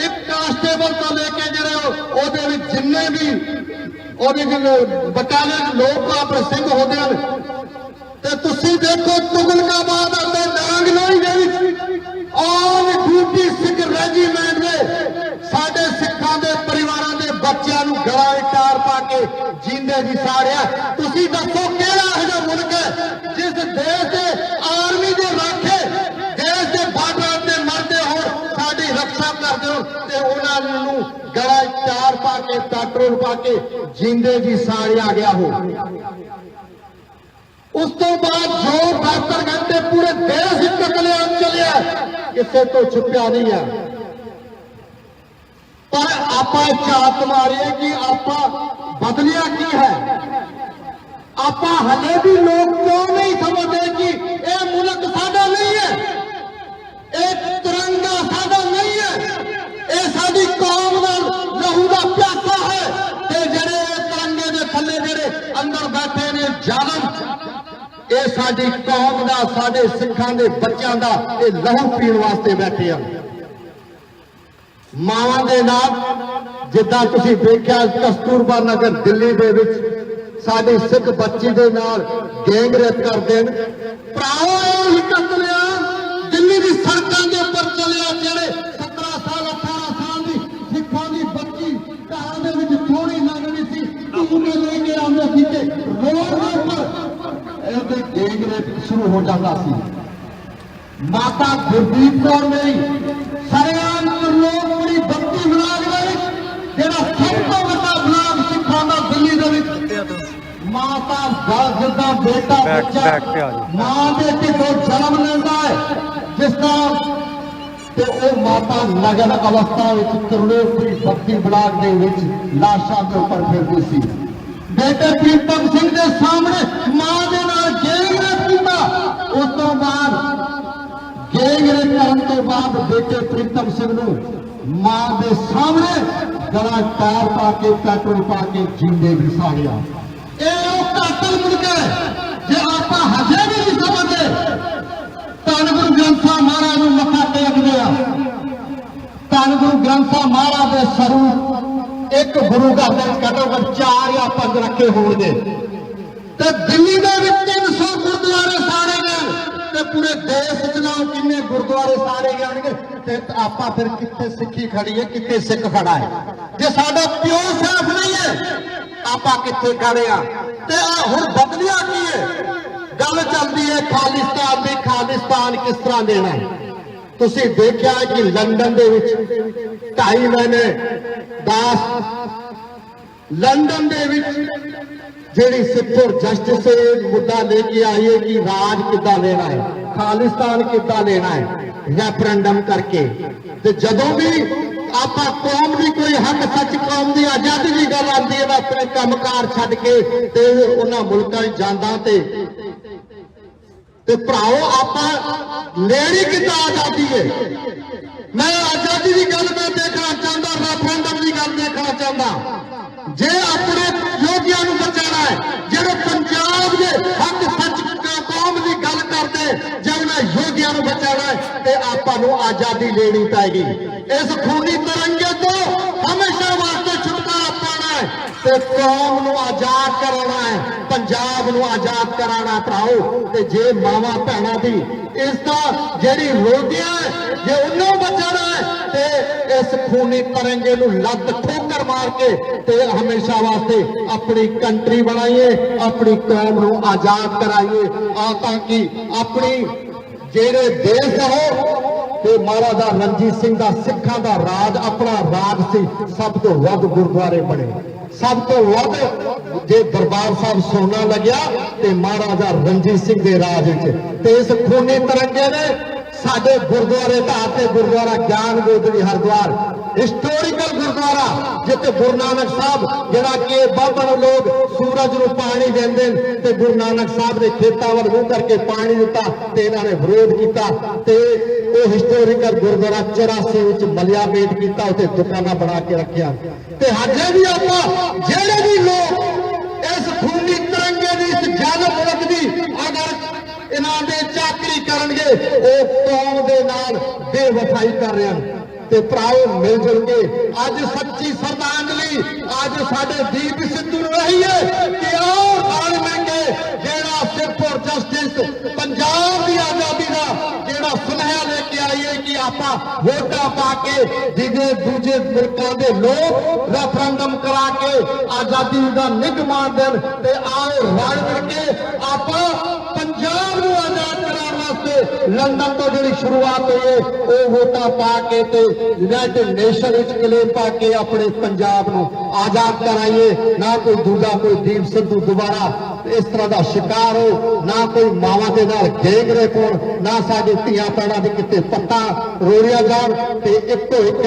एक कांस्टेबल तो लेके जिहड़े जिन्ने भी बटालियन लोग आपरे सिंह होते हैं ते तुसी देखो तुगलकाबाद अते डांगलोई दे विच ऑल ड्यूटी सिख रेजीमेंट दे साडे सिखां दे परिवारां दे बच्चियां नूं गला टार पा के जींदे जी साड़िया तुसी दसो किहड़ा इहो मुल्क है जिस देश दे आर्मी दे राखे देश दे बार्डर ते मरदे हो साडी रक्षा करदे हो ते उन्हां नूं गला टार पा के पेट्रोल पा के जींदे जी साड़िया गया हो उस तो बाद जो 72 घंटे पूरे देश कतलेआम चलिया किसी तो छुपिया नहीं है पर आप चाहत मारिए कि आप बदलिया की है आप हले भी लोग क्यों नहीं समझते कि यह मुल्क साडा नहीं है एक तिरंगा साडा नहीं है यह साडी कौम का लहू का प्यासा है ते जड़े तिरंगे के थले जड़े अंदर बैठे ने जालम ये साडी कौम का साडे सिखां दे बच्चों का ये लहू पीण वास्ते बैठे हैं मावां दे नाल जिद्दां तुसीं देखिया कस्तूरबा नगर दिल्ली दे विच साडी सिख बच्ची दे नाल गैंग रेप करदे ने भराओ इह कतलेआम दिल्ली दी सड़कां दे उपर चलिया जेड़े 17 साल 18 साल दी सिखां दी बच्ची घरां दे विच थोड़ी लगनी सी टूटे लेके आंदे सी ते रोड दे उपर गैंग रेप शुरू हो जाता सी माता गुरदीप कौर ने सरेआम लोकप्रिय भक्ति ब्लाक जेड़ा सब तो बड़ा ब्लाक सिखां दा दिल्ली दे विच माता जिदा बेटा बच्चा मां दे ढिड्डों जन्म लेंदा है जिस तरह ते ओ माता नगर अवस्था विच त्रिलोकपुरी भक्ति ब्लाक दे विच लाशां दे उपर फिरदी सी बेटे प्रीतम सिंह के सामने मां के नाल गैंग रेप कीता उस तो बाद ਗੇਂਗਰੇ ਕਰਨ ਤੋਂ ਬਾਅਦ ਬੇਟੇ ਪ੍ਰੀਤਮ ਸਿੰਘ ਨੂੰ ਮਾਂ ਦੇ ਸਾਹਮਣੇ ਗਲਾ ਟਾਇਰ ਪਾ ਕੇ ਪੈਟਰੋਲ ਪਾ ਕੇ ਜਿੰਦੇ ਵੀ ਸਾੜਿਆ। ਇਹ ਉਹ ਕਾਤਲ ਮੁਲਕ ਹੈ ਜੇ ਆਪਾਂ ਹਜੇ ਵੀ ਨਹੀਂ ਸਮਝਦੇ। ਧੰਨ ਗੁਰੂ ਗ੍ਰੰਥ ਸਾਹਿਬ ਮਹਾਰਾਜ ਨੂੰ ਮੱਥਾ ਟੇਕਦੇ ਆ। ਧੰਨ ਗੁਰੂ ਗ੍ਰੰਥ ਸਾਹਿਬ ਮਹਾਰਾਜ ਦੇ ਸਰੂਪ ਇੱਕ ਗੁਰੂ ਘਰ ਦੇ ਘੱਟੋ ਘੱਟ 4 ਜਾਂ 5 ਰੱਖੇ ਹੋਣਗੇ ਤੇ ਦਿੱਲੀ ਦੇ ਵਿੱਚ 300 ਗੁਰਦੁਆਰੇ ਸਾੜੇ ਗਏ ਤੇ ਪੂਰੇ ਦੇਸ਼ 'ਚ ਨਾ ਕਿੰਨੇ ਗੁਰਦੁਆਰੇ ਸਾੜੇ ਗਏ ਤੇ ਆਪਾਂ ਫਿਰ ਕਿੱਥੇ ਸਿੱਖੀ ਖੜੀ ਹੈ, ਕਿੱਥੇ ਸਿੱਖ ਖੜਾ ਹੈ? ਜੇ ਸਾਡਾ ਪਿਓ ਸਾਫ ਨਹੀਂ ਹੈ ਆਪਾਂ ਕਿੱਥੇ ਖੜੇ ਆ? ਤੇ ਹੁਣ ਬਦਲਿਆ ਕੀ ਹੈ? ਗੱਲ ਚੱਲਦੀ ਹੈ ਖਾਲਿਸਤਾਨ ਦੀ। ਖਾਲਿਸਤਾਨ ਕਿਸ ਤਰ੍ਹਾਂ ਦੇਣਾ ਹੈ? ਤੁਸੀਂ ਦੇਖਿਆ ਕਿ ਲੰਡਨ ਦੇ ਵਿੱਚ 2.5 ਮਹੀਨੇ ਲੰਡਨ ਦੇ ਵਿੱਚ ਜਿਹੜੀ ਸਿੱਖਰ ਜਸਟਿਸ ਮੁੱਦਾ ਲੈ ਕੇ ਆਈ ਹੈ ਕਿ ਰਾਜ ਕਿੱਦਾਂ ਲੈਣਾ ਹੈ, ਖਾਲਿਸਤਾਨ ਕਿੱਦਾਂ ਲੈਣਾ ਹੈ, ਰੈਫਰੈਂਡਮ ਕਰਕੇ। ਤੇ ਜਦੋਂ ਵੀ ਆਪਾਂ ਕੌਮ ਦੀ ਕੋਈ ਹੱਕ ਸੱਚ, ਕੌਮ ਦੀ ਆਜ਼ਾਦੀ ਦੀ ਗੱਲ ਆਉਂਦੀ ਹੈ, ਆਪਣੇ ਕੰਮਕਾਰ ਛੱਡ ਕੇ ਤੇ ਉਹਨਾਂ ਮੁਲਕਾਂ 'ਚ ਜਾਂਦਾ ਤੇ ਭਰਾਓ ਆਪਾਂ ਲੈਣੀ ਕਿੱਦਾਂ ਆਜ਼ਾਦੀ ਹੈ? ਮੈਂ ਆਜ਼ਾਦੀ ਦੀ ਗੱਲ ਮੈਂ ਦੇਖਣਾ ਚਾਹੁੰਦਾ, ਰੈਫਰੈਂਡਮ ਦੀ ਗੱਲ ਦੇਖਣਾ ਚਾਹੁੰਦਾ। ਜੇ ਆਪਣੇ ਯੋਧਿਆਂ ਨੂੰ ਬਚਾਉਣਾ ਹੈ, ਜਿਹੜੇ ਪੰਜਾਬ ਦੇ ਹੱਕ ਸੱਚ ਕੌਮ ਦੀ ਗੱਲ ਕਰਦੇ, ਜੇ ਉਹਨਾਂ ਯੋਧਿਆਂ ਨੂੰ ਬਚਾਉਣਾ ਹੈ ਤੇ ਆਪਾਂ ਨੂੰ ਆਜ਼ਾਦੀ ਲੈਣੀ ਪਏਗੀ। ਇਸ ਖੂਨੀ ਤਿਰੰਗੇ ਤੋਂ ਹਮੇਸ਼ਾ ਵਾਸਤੇ ਛੁਟਕਾਰਾ ਪਾਉਣਾ ਹੈ ਤੇ ਕੌਮ ਨੂੰ ਆਜ਼ਾਦ ਕਰਾਉਣਾ ਹੈ, ਪੰਜਾਬ ਨੂੰ ਆਜ਼ਾਦ ਕਰਾਉਣਾ ਭਰਾਓ। ਤੇ ਜੇ ਮਾਵਾਂ ਭੈਣਾਂ ਦੀ ਇਸ ਦਾ ਜਿਹੜੀ ਰੋਜ਼ੀਆਂ ਜੇ ਉਹਨੂੰ ਬਚਾਉਣਾ ਹੈ ਤੇ ਇਸ ਖੂਨੀ ਤਿਰੰਗੇ ਨੂੰ ਲੱਤ ਠੋਕਰ ਮਾਰ ਕੇ ਤੇ ਹਮੇਸ਼ਾ ਵਾਸਤੇ ਆਪਣੀ ਕੰਟਰੀ ਬਣਾਈਏ, ਆਪਣੀ ਕੌਮ ਨੂੰ ਆਜ਼ਾਦ ਕਰਾਈਏ ਤਾਂ ਕਿ ਆਪਣੀ ਜਿਹੜੇ ਦੇਸ਼ ਹੋ ਤੇ ਮਹਾਰਾਜਾ ਰਣਜੀਤ ਸਿੰਘ ਦਾ ਸਿੱਖਾਂ ਦਾ ਰਾਜ ਆਪਣਾ ਰਾਜ ਸੀ। ਸਭ ਤੋਂ ਵੱਧ ਗੁਰਦੁਆਰੇ ਬਣੇ, ਸਭ ਤੋਂ ਵੱਧ ਜੇ ਦਰਬਾਰ ਸਾਹਿਬ ਸੋਨਾ ਲੱਗਿਆ ਤੇ ਮਹਾਰਾਜਾ ਰਣਜੀਤ ਸਿੰਘ ਦੇ ਰਾਜ ਵਿੱਚ। ਤੇ ਇਸ ਖੂਨੀ ਤਿਰੰਗੇ ਨੇ ਸਾਡੇ ਗੁਰਦੁਆਰੇ ਢਾਤੇ, ਗੁਰਦੁਆਰਾ ਗਿਆਨ ਗੋਦੜੀ ਹਰਿਦੁਆਰ ਹਿਸਟੋਰੀਕਲ ਗੁਰਦੁਆਰਾ, ਜਿੱਥੇ ਗੁਰੂ ਨਾਨਕ ਸਾਹਿਬ ਜਿਹੜਾ ਕਿ ਬਾਬਾ ਨੂੰ ਲੋਕ ਸੂਰਜ ਨੂੰ ਪਾਣੀ ਦਿੰਦੇ ਤੇ ਗੁਰੂ ਨਾਨਕ ਸਾਹਿਬ ਦੇ ਖੇਤਾਂ ਵੱਲ ਮੂੰਹ ਕਰਕੇ ਪਾਣੀ ਦਿੱਤਾ ਤੇ ਇਹਨਾਂ ਨੇ ਵਿਰੋਧ ਕੀਤਾ ਤੇ ਉਹ ਹਿਸਟੋਰੀਕਲ ਗੁਰਦੁਆਰਾ 84 ਵਿੱਚ ਮਲਿਆ ਮੇਟ ਕੀਤਾ, ਉੱਥੇ ਦੁਕਾਨਾਂ ਬਣਾ ਕੇ ਰੱਖਿਆ। ਤੇ ਹਜੇ ਵੀ ਆਪਾਂ ਜਿਹੜੇ ਵੀ ਲੋਕ ਇਸ ਖੂਨੀ ਤਿਰੰਗੇ ਦੀ, ਇਸ ਜ਼ਾਲਮ ਮੁਲਕ ਦੀ ਅਗਰ ਇਹਨਾਂ ਦੇ ਚਾਕਰੀ ਕਰਨਗੇ, ਉਹ ਕੌਮ ਦੇ ਨਾਲ ਬੇਵਫਾਈ ਕਰ ਰਹੇ ਹਨ। ਤੇ ਭਰਾਓ ਮਿਲ ਜੁਲ ਕੇ ਅੱਜ ਸੱਚੀ ਸ਼ਰਧਾਂਜਲੀ ਅੱਜ ਸਾਡੇ ਦੀਪ ਸਿੱਧੂ ਨੂੰ ਰਹੀ ਹੈ ਕਿ ਆਓ ਨਾਲ ਮਿਲ ਕੇ ਜਿਹੜਾ ਸਿਰਫ ਔਰ ਜਸਟਿਸ ਪੰਜਾਬ ਦੀ ਆਜ਼ਾਦੀ ਦਾ ਜਿਹੜਾ ਸੁਨੇਹਾ ਲੈ ਕੇ ਆਈਏ ਕਿ ਆਪਾਂ ਵੋਟਾਂ ਪਾ ਕੇ ਜਿਹਦੇ ਦੂਜੇ ਮੁਲਕਾਂ ਦੇ ਲੋਕ ਰੈਫਰੈਂਡਮ ਕਰਾ ਕੇ ਆਜ਼ਾਦੀ ਦਾ ਨਿੱਘ ਮਾਣ ਦੇਣ ਤੇ ਆਓ ਰਲ ਮਿਲ ਕੇ ਆਪਾਂ ਪੰਜਾਬ ਨੂੰ ਆਜ਼ਾਦ ਕਰਾਉਣ ਵਾਸਤੇ ਲੰਡਨ ਤੋਂ ਜਿਹੜੀ ਸ਼ੁਰੂਆਤ ਹੋਈ ਹੈ ਉਹ ਵੋਟਾਂ ਪਾ ਕੇ ਤੇ ਯੂਨਾਈਟਿਡ ਨੇਸ਼ਨ ਵਿੱਚ ਕਲੇਮ ਪਾ ਕੇ ਆਪਣੇ ਪੰਜਾਬ ਨੂੰ ਆਜ਼ਾਦ ਕਰਾਈਏ। ਨਾ ਕੋਈ ਦੂਜਾ ਕੋਈ ਦੀਪ ਸਿੱਧੂ ਦੁਬਾਰਾ ਇਸ ਤਰ੍ਹਾਂ ਦਾ ਸ਼ਿਕਾਰ ਹੋ, ਨਾ ਕੋਈ ਮਾਵਾਂ ਦੇ ਨਾਲ ਗੇਂਗਰੇ ਪਾਉਣ, ਨਾ ਸਾਡੇ ਧੀਆਂ ਭੈਣਾਂ ਦੇ ਕਿਤੇ ਪੱਟਾਂ ਰੋੜੀਆਂ ਜਾਣ ਤੇ ਇੱਕੋ ਇੱਕ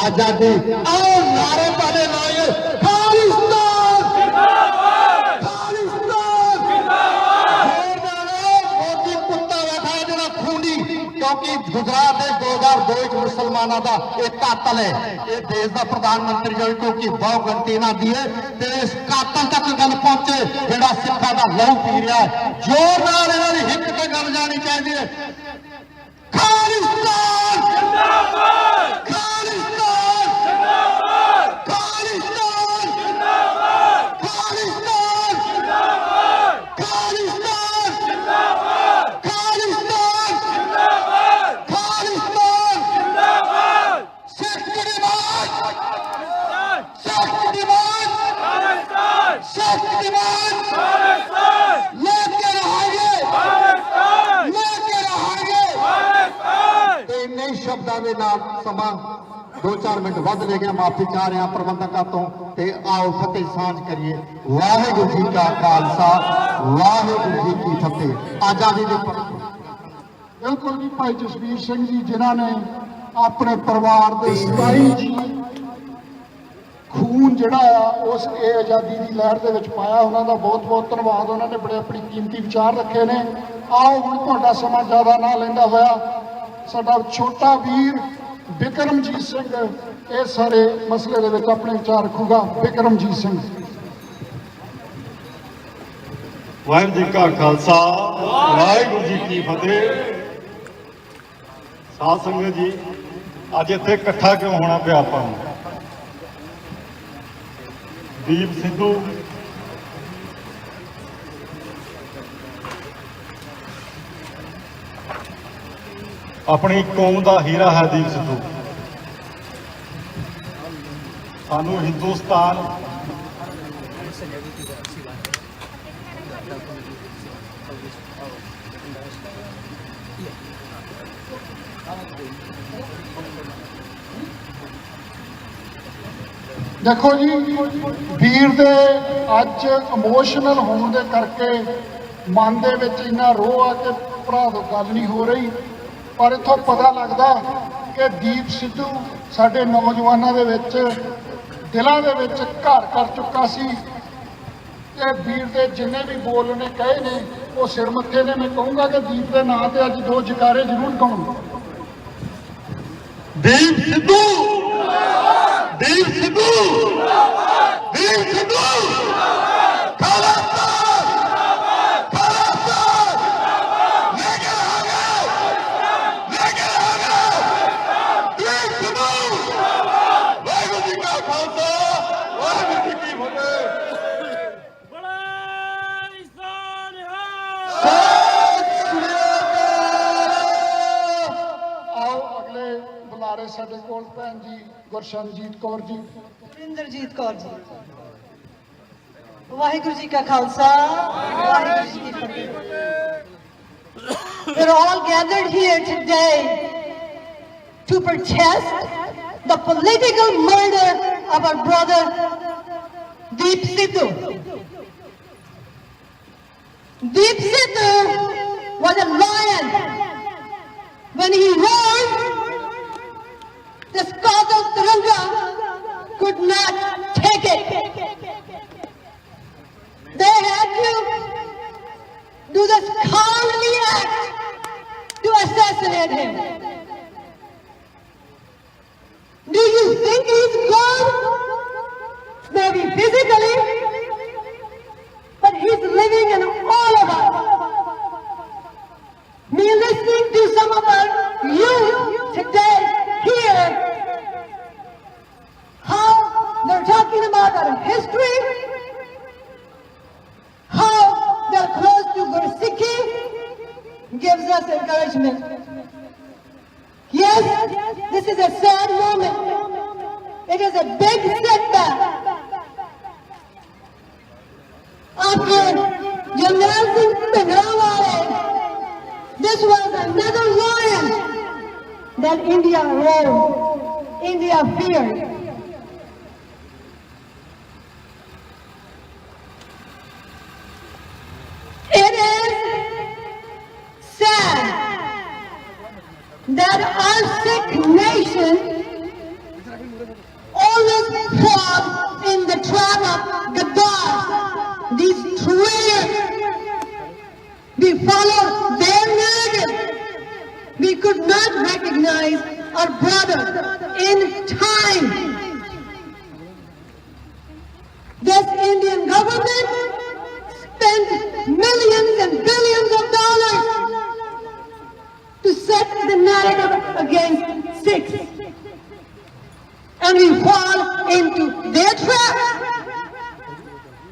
ਆਜ਼ਾਦੀ। ਆਓ ਨਾਰੇ ਪਾਣੇ ਲਾਈਏ ਖਾਲਿਸਤਾਨ ਜਿੰਦਾਬਾਦ, ਖਾਲਿਸਤਾਨ ਜਿੰਦਾਬਾਦ। ਮੋਦੀ ਕੁੱਤਾ ਬੈਠਾ ਜਿਹੜਾ ਖੂਨੀ, ਕਿਉਂਕਿ ਗੁਜਰਾਤ ਦੇ 2002 ਵਿੱਚ ਮੁਸਲਮਾਨਾਂ ਦਾ ਇਹ ਕਾਤਲ ਹੈ। ਇਹ ਦੇਸ਼ ਦਾ ਪ੍ਰਧਾਨ ਮੰਤਰੀ ਕਿਉਂਕਿ ਬਹੁਤ ਗਲਤੀ ਇਹਨਾਂ ਦੀ ਹੈ ਤੇ ਇਸ ਕਾਤਲ ਤੱਕ ਗੱਲ ਪਹੁੰਚੇ ਜਿਹੜਾ ਸਿੱਖਾਂ ਦਾ ਲਹੂ ਪੀ ਰਿਹਾ ਹੈ। ਜ਼ੋਰ ਨਾਲ ਇਹਨਾਂ ਦੀ ਹਿੱਕ ਤੇ ਗੱਲ ਜਾਣੀ ਚਾਹੀਦੀ ਹੈ। ਖਾਲਿਸਤਾਨ ਜਿੰਦਾਬਾਦ, ਖਾਲਿਸਤਾਨ ਜਿੰਦਾਬਾਦ, ਖਾਲਿਸਤਾਨ ਜਿੰਦਾਬਾਦ, ਖਾਲਿਸਤਾਨ ਜਿੰਦਾਬਾਦ, ਖਾਲਿਸਤਾਨ ਜਿੰਦਾਬਾਦ, ਖਾਲਿਸਤਾਨ ਜਿੰਦਾਬਾਦ, ਖਾਲਿਸਤਾਨ ਜਿੰਦਾਬਾਦ। ਸਿੱਖ ਦੀ ਆਵਾਜ਼, ਸਿੱਖ ਦੀ ਆਵਾਜ਼, ਖਾਲਿਸਤਾਨ, ਸਿੱਖ ਦੀ ਆਵਾਜ਼, ਖਾਲਿਸਤਾਨ ਲੈ ਕੇ ਰਹਾਂਗੇ, ਖਾਲਿਸਤਾਨ ਲੈ ਕੇ ਰਹਾਂਗੇ, ਖਾਲਿਸਤਾਨ। ਤੇ ਇੰਨੇ ਸ਼ਬਦਾਂ ਦੇ ਨਾਲ ਸਮਾਂ 2-4 ਮਿੰਟ ਵੱਧ ਲੈ ਗਿਆ, ਮਾਫੀ ਚਾਹ ਰਿਹਾ ਪ੍ਰਬੰਧਕਾਂ ਤੋਂ ਤੇ ਆਓ ਫਤਿਹ ਸਾਂਝ ਕਰੀਏ। ਵਾਹਿਗੁਰੂ ਜੀ ਕਾ ਖਾਲਸਾ, ਵਾਹਿਗੁਰੂ ਜੀ ਕੀ ਫਤਿਹ। ਆਜ਼ਾਦੀ ਦੇ ਬਿਲਕੁਲ ਜੀ ਭਾਈ ਜਸਵੀਰ ਸਿੰਘ ਜੀ ਜਿਨ੍ਹਾਂ ਨੇ ਆਪਣੇ ਪਰਿਵਾਰ ਦੇ 27 ਖੂਨ ਜਿਹੜਾ ਆ ਉਸ ਇਹ ਆਜ਼ਾਦੀ ਦੀ ਲਹਿਰ ਦੇ ਵਿੱਚ ਪਾਇਆ, ਉਹਨਾਂ ਦਾ ਬਹੁਤ ਬਹੁਤ ਧੰਨਵਾਦ। ਉਹਨਾਂ ਨੇ ਬੜੇ ਆਪਣੀ ਕੀਮਤੀ ਵਿਚਾਰ ਰੱਖੇ ਨੇ। ਆਓ ਹੁਣ ਤੁਹਾਡਾ ਸਮਾਂ ਜ਼ਿਆਦਾ ਨਾ ਲੈਂਦਾ ਹੋਇਆ ਸਾਡਾ ਛੋਟਾ ਵੀਰ ਬਿਕਰਮਜੀਤ ਸਿੰਘ ਇਹ ਸਾਰੇ ਮਸਲੇ ਦੇ ਵਿੱਚ ਆਪਣੇ ਵਿਚਾਰ ਰੱਖੂਗਾ। ਬਿਕਰਮਜੀਤ ਸਿੰਘ। ਵਾਹਿਗੁਰੂ ਜੀ ਕਾ ਖਾਲਸਾ ਵਾਹਿਗੁਰੂ ਜੀ ਕੀ ਫਤਿਹ। ਸਾਧ ਸੰਗਤ ਜੀ, ਅੱਜ ਇੱਥੇ ਇਕੱਠਾ ਕਿਉਂ ਹੋਣਾ ਪਿਆ ਆਪਾਂ ਨੂੰ? ਦੀਪ ਸਿੱਧੂ ਆਪਣੀ ਕੌਮ ਦਾ ਹੀਰਾ ਹੈ। ਦੀਪ ਸਿੱਧੂ ਸਾਨੂੰ ਹਿੰਦੁਸਤਾਨ ਦੇਖੋ ਜੀ, ਵੀਰ ਦੇ ਅੱਜ ਇਮੋਸ਼ਨਲ ਹੋਣ ਦੇ ਕਰਕੇ ਮਨ ਦੇ ਵਿੱਚ ਇੰਨਾ ਰੋਹ ਆ ਕਿ ਭਰਾ ਤੋਂ ਗੱਲ ਨਹੀਂ ਹੋ ਰਹੀ। ਪਰ ਇੱਥੋਂ ਪਤਾ ਲੱਗਦਾ ਕਿ ਦੀਪ ਸਿੱਧੂ ਸਾਡੇ ਨੌਜਵਾਨਾਂ ਦੇ ਵਿੱਚ ਦਿਲਾਂ ਦੇ ਵਿੱਚ ਘਰ ਕਰ ਚੁੱਕਾ ਸੀ। ਤੇ ਵੀਰ ਦੇ ਜਿੰਨੇ ਵੀ ਬੋਲ ਉਹਨੇ ਕਹੇ ਨੇ ਉਹ ਸਿਰ ਮੱਥੇ ਨੇ। ਮੈਂ ਕਹੂੰਗਾ ਕਿ ਦੀਪ ਦੇ ਨਾਂ ਤੇ ਅੱਜ ਦੋ ਜਕਾਰੇ ਜ਼ਰੂਰ ਗਾਉਣ। ਦੀਪ ਸਿੱਧੂ, ਦੀਪ ਸਿੱਧੂ, ਦੀਪ ਸਿੱਧੂ ਸਾਡੇ ਕੋਲ ਭੈਣ ਜੀ ਗੁਰਸ਼ਰਨਜੀਤ ਕੌਰ ਜੀ। ਇੰਦਰਜੀਤ ਕੌਰ ਜੀ। ਵਾਹਿਗੁਰੂ ਜੀ ਕਾ ਖਾਲਸਾ ਵਾਹਿਗੁਰੂ ਜੀ ਕੀ ਫਤਿਹ। We're all gathered here today to protest the political murder of our brother Deep Sidhu. Deep Sidhu was a lion. When he roared, the Scott of Tiranga could not take it. They had to do this cowardly act to assassinate him. Do you think he's gone? Maybe physically, but he's living in all of us. Me listening to some of our youth today here, how they're talking about our history, how they're close to Gursikhi, gives us encouragement. Yes, this is a sad moment. It is a big setback. After Janal Singh Bhindranwale, this was another lion that India rode, India feared. It is sad that our Sikh nation always falls in the trap of Gaddar, these traitors. We followed their narrative. We could not recognize our brother in time. This Indian government spent millions and billions of dollars to set the narrative against Sikhs. And we fall into their trap.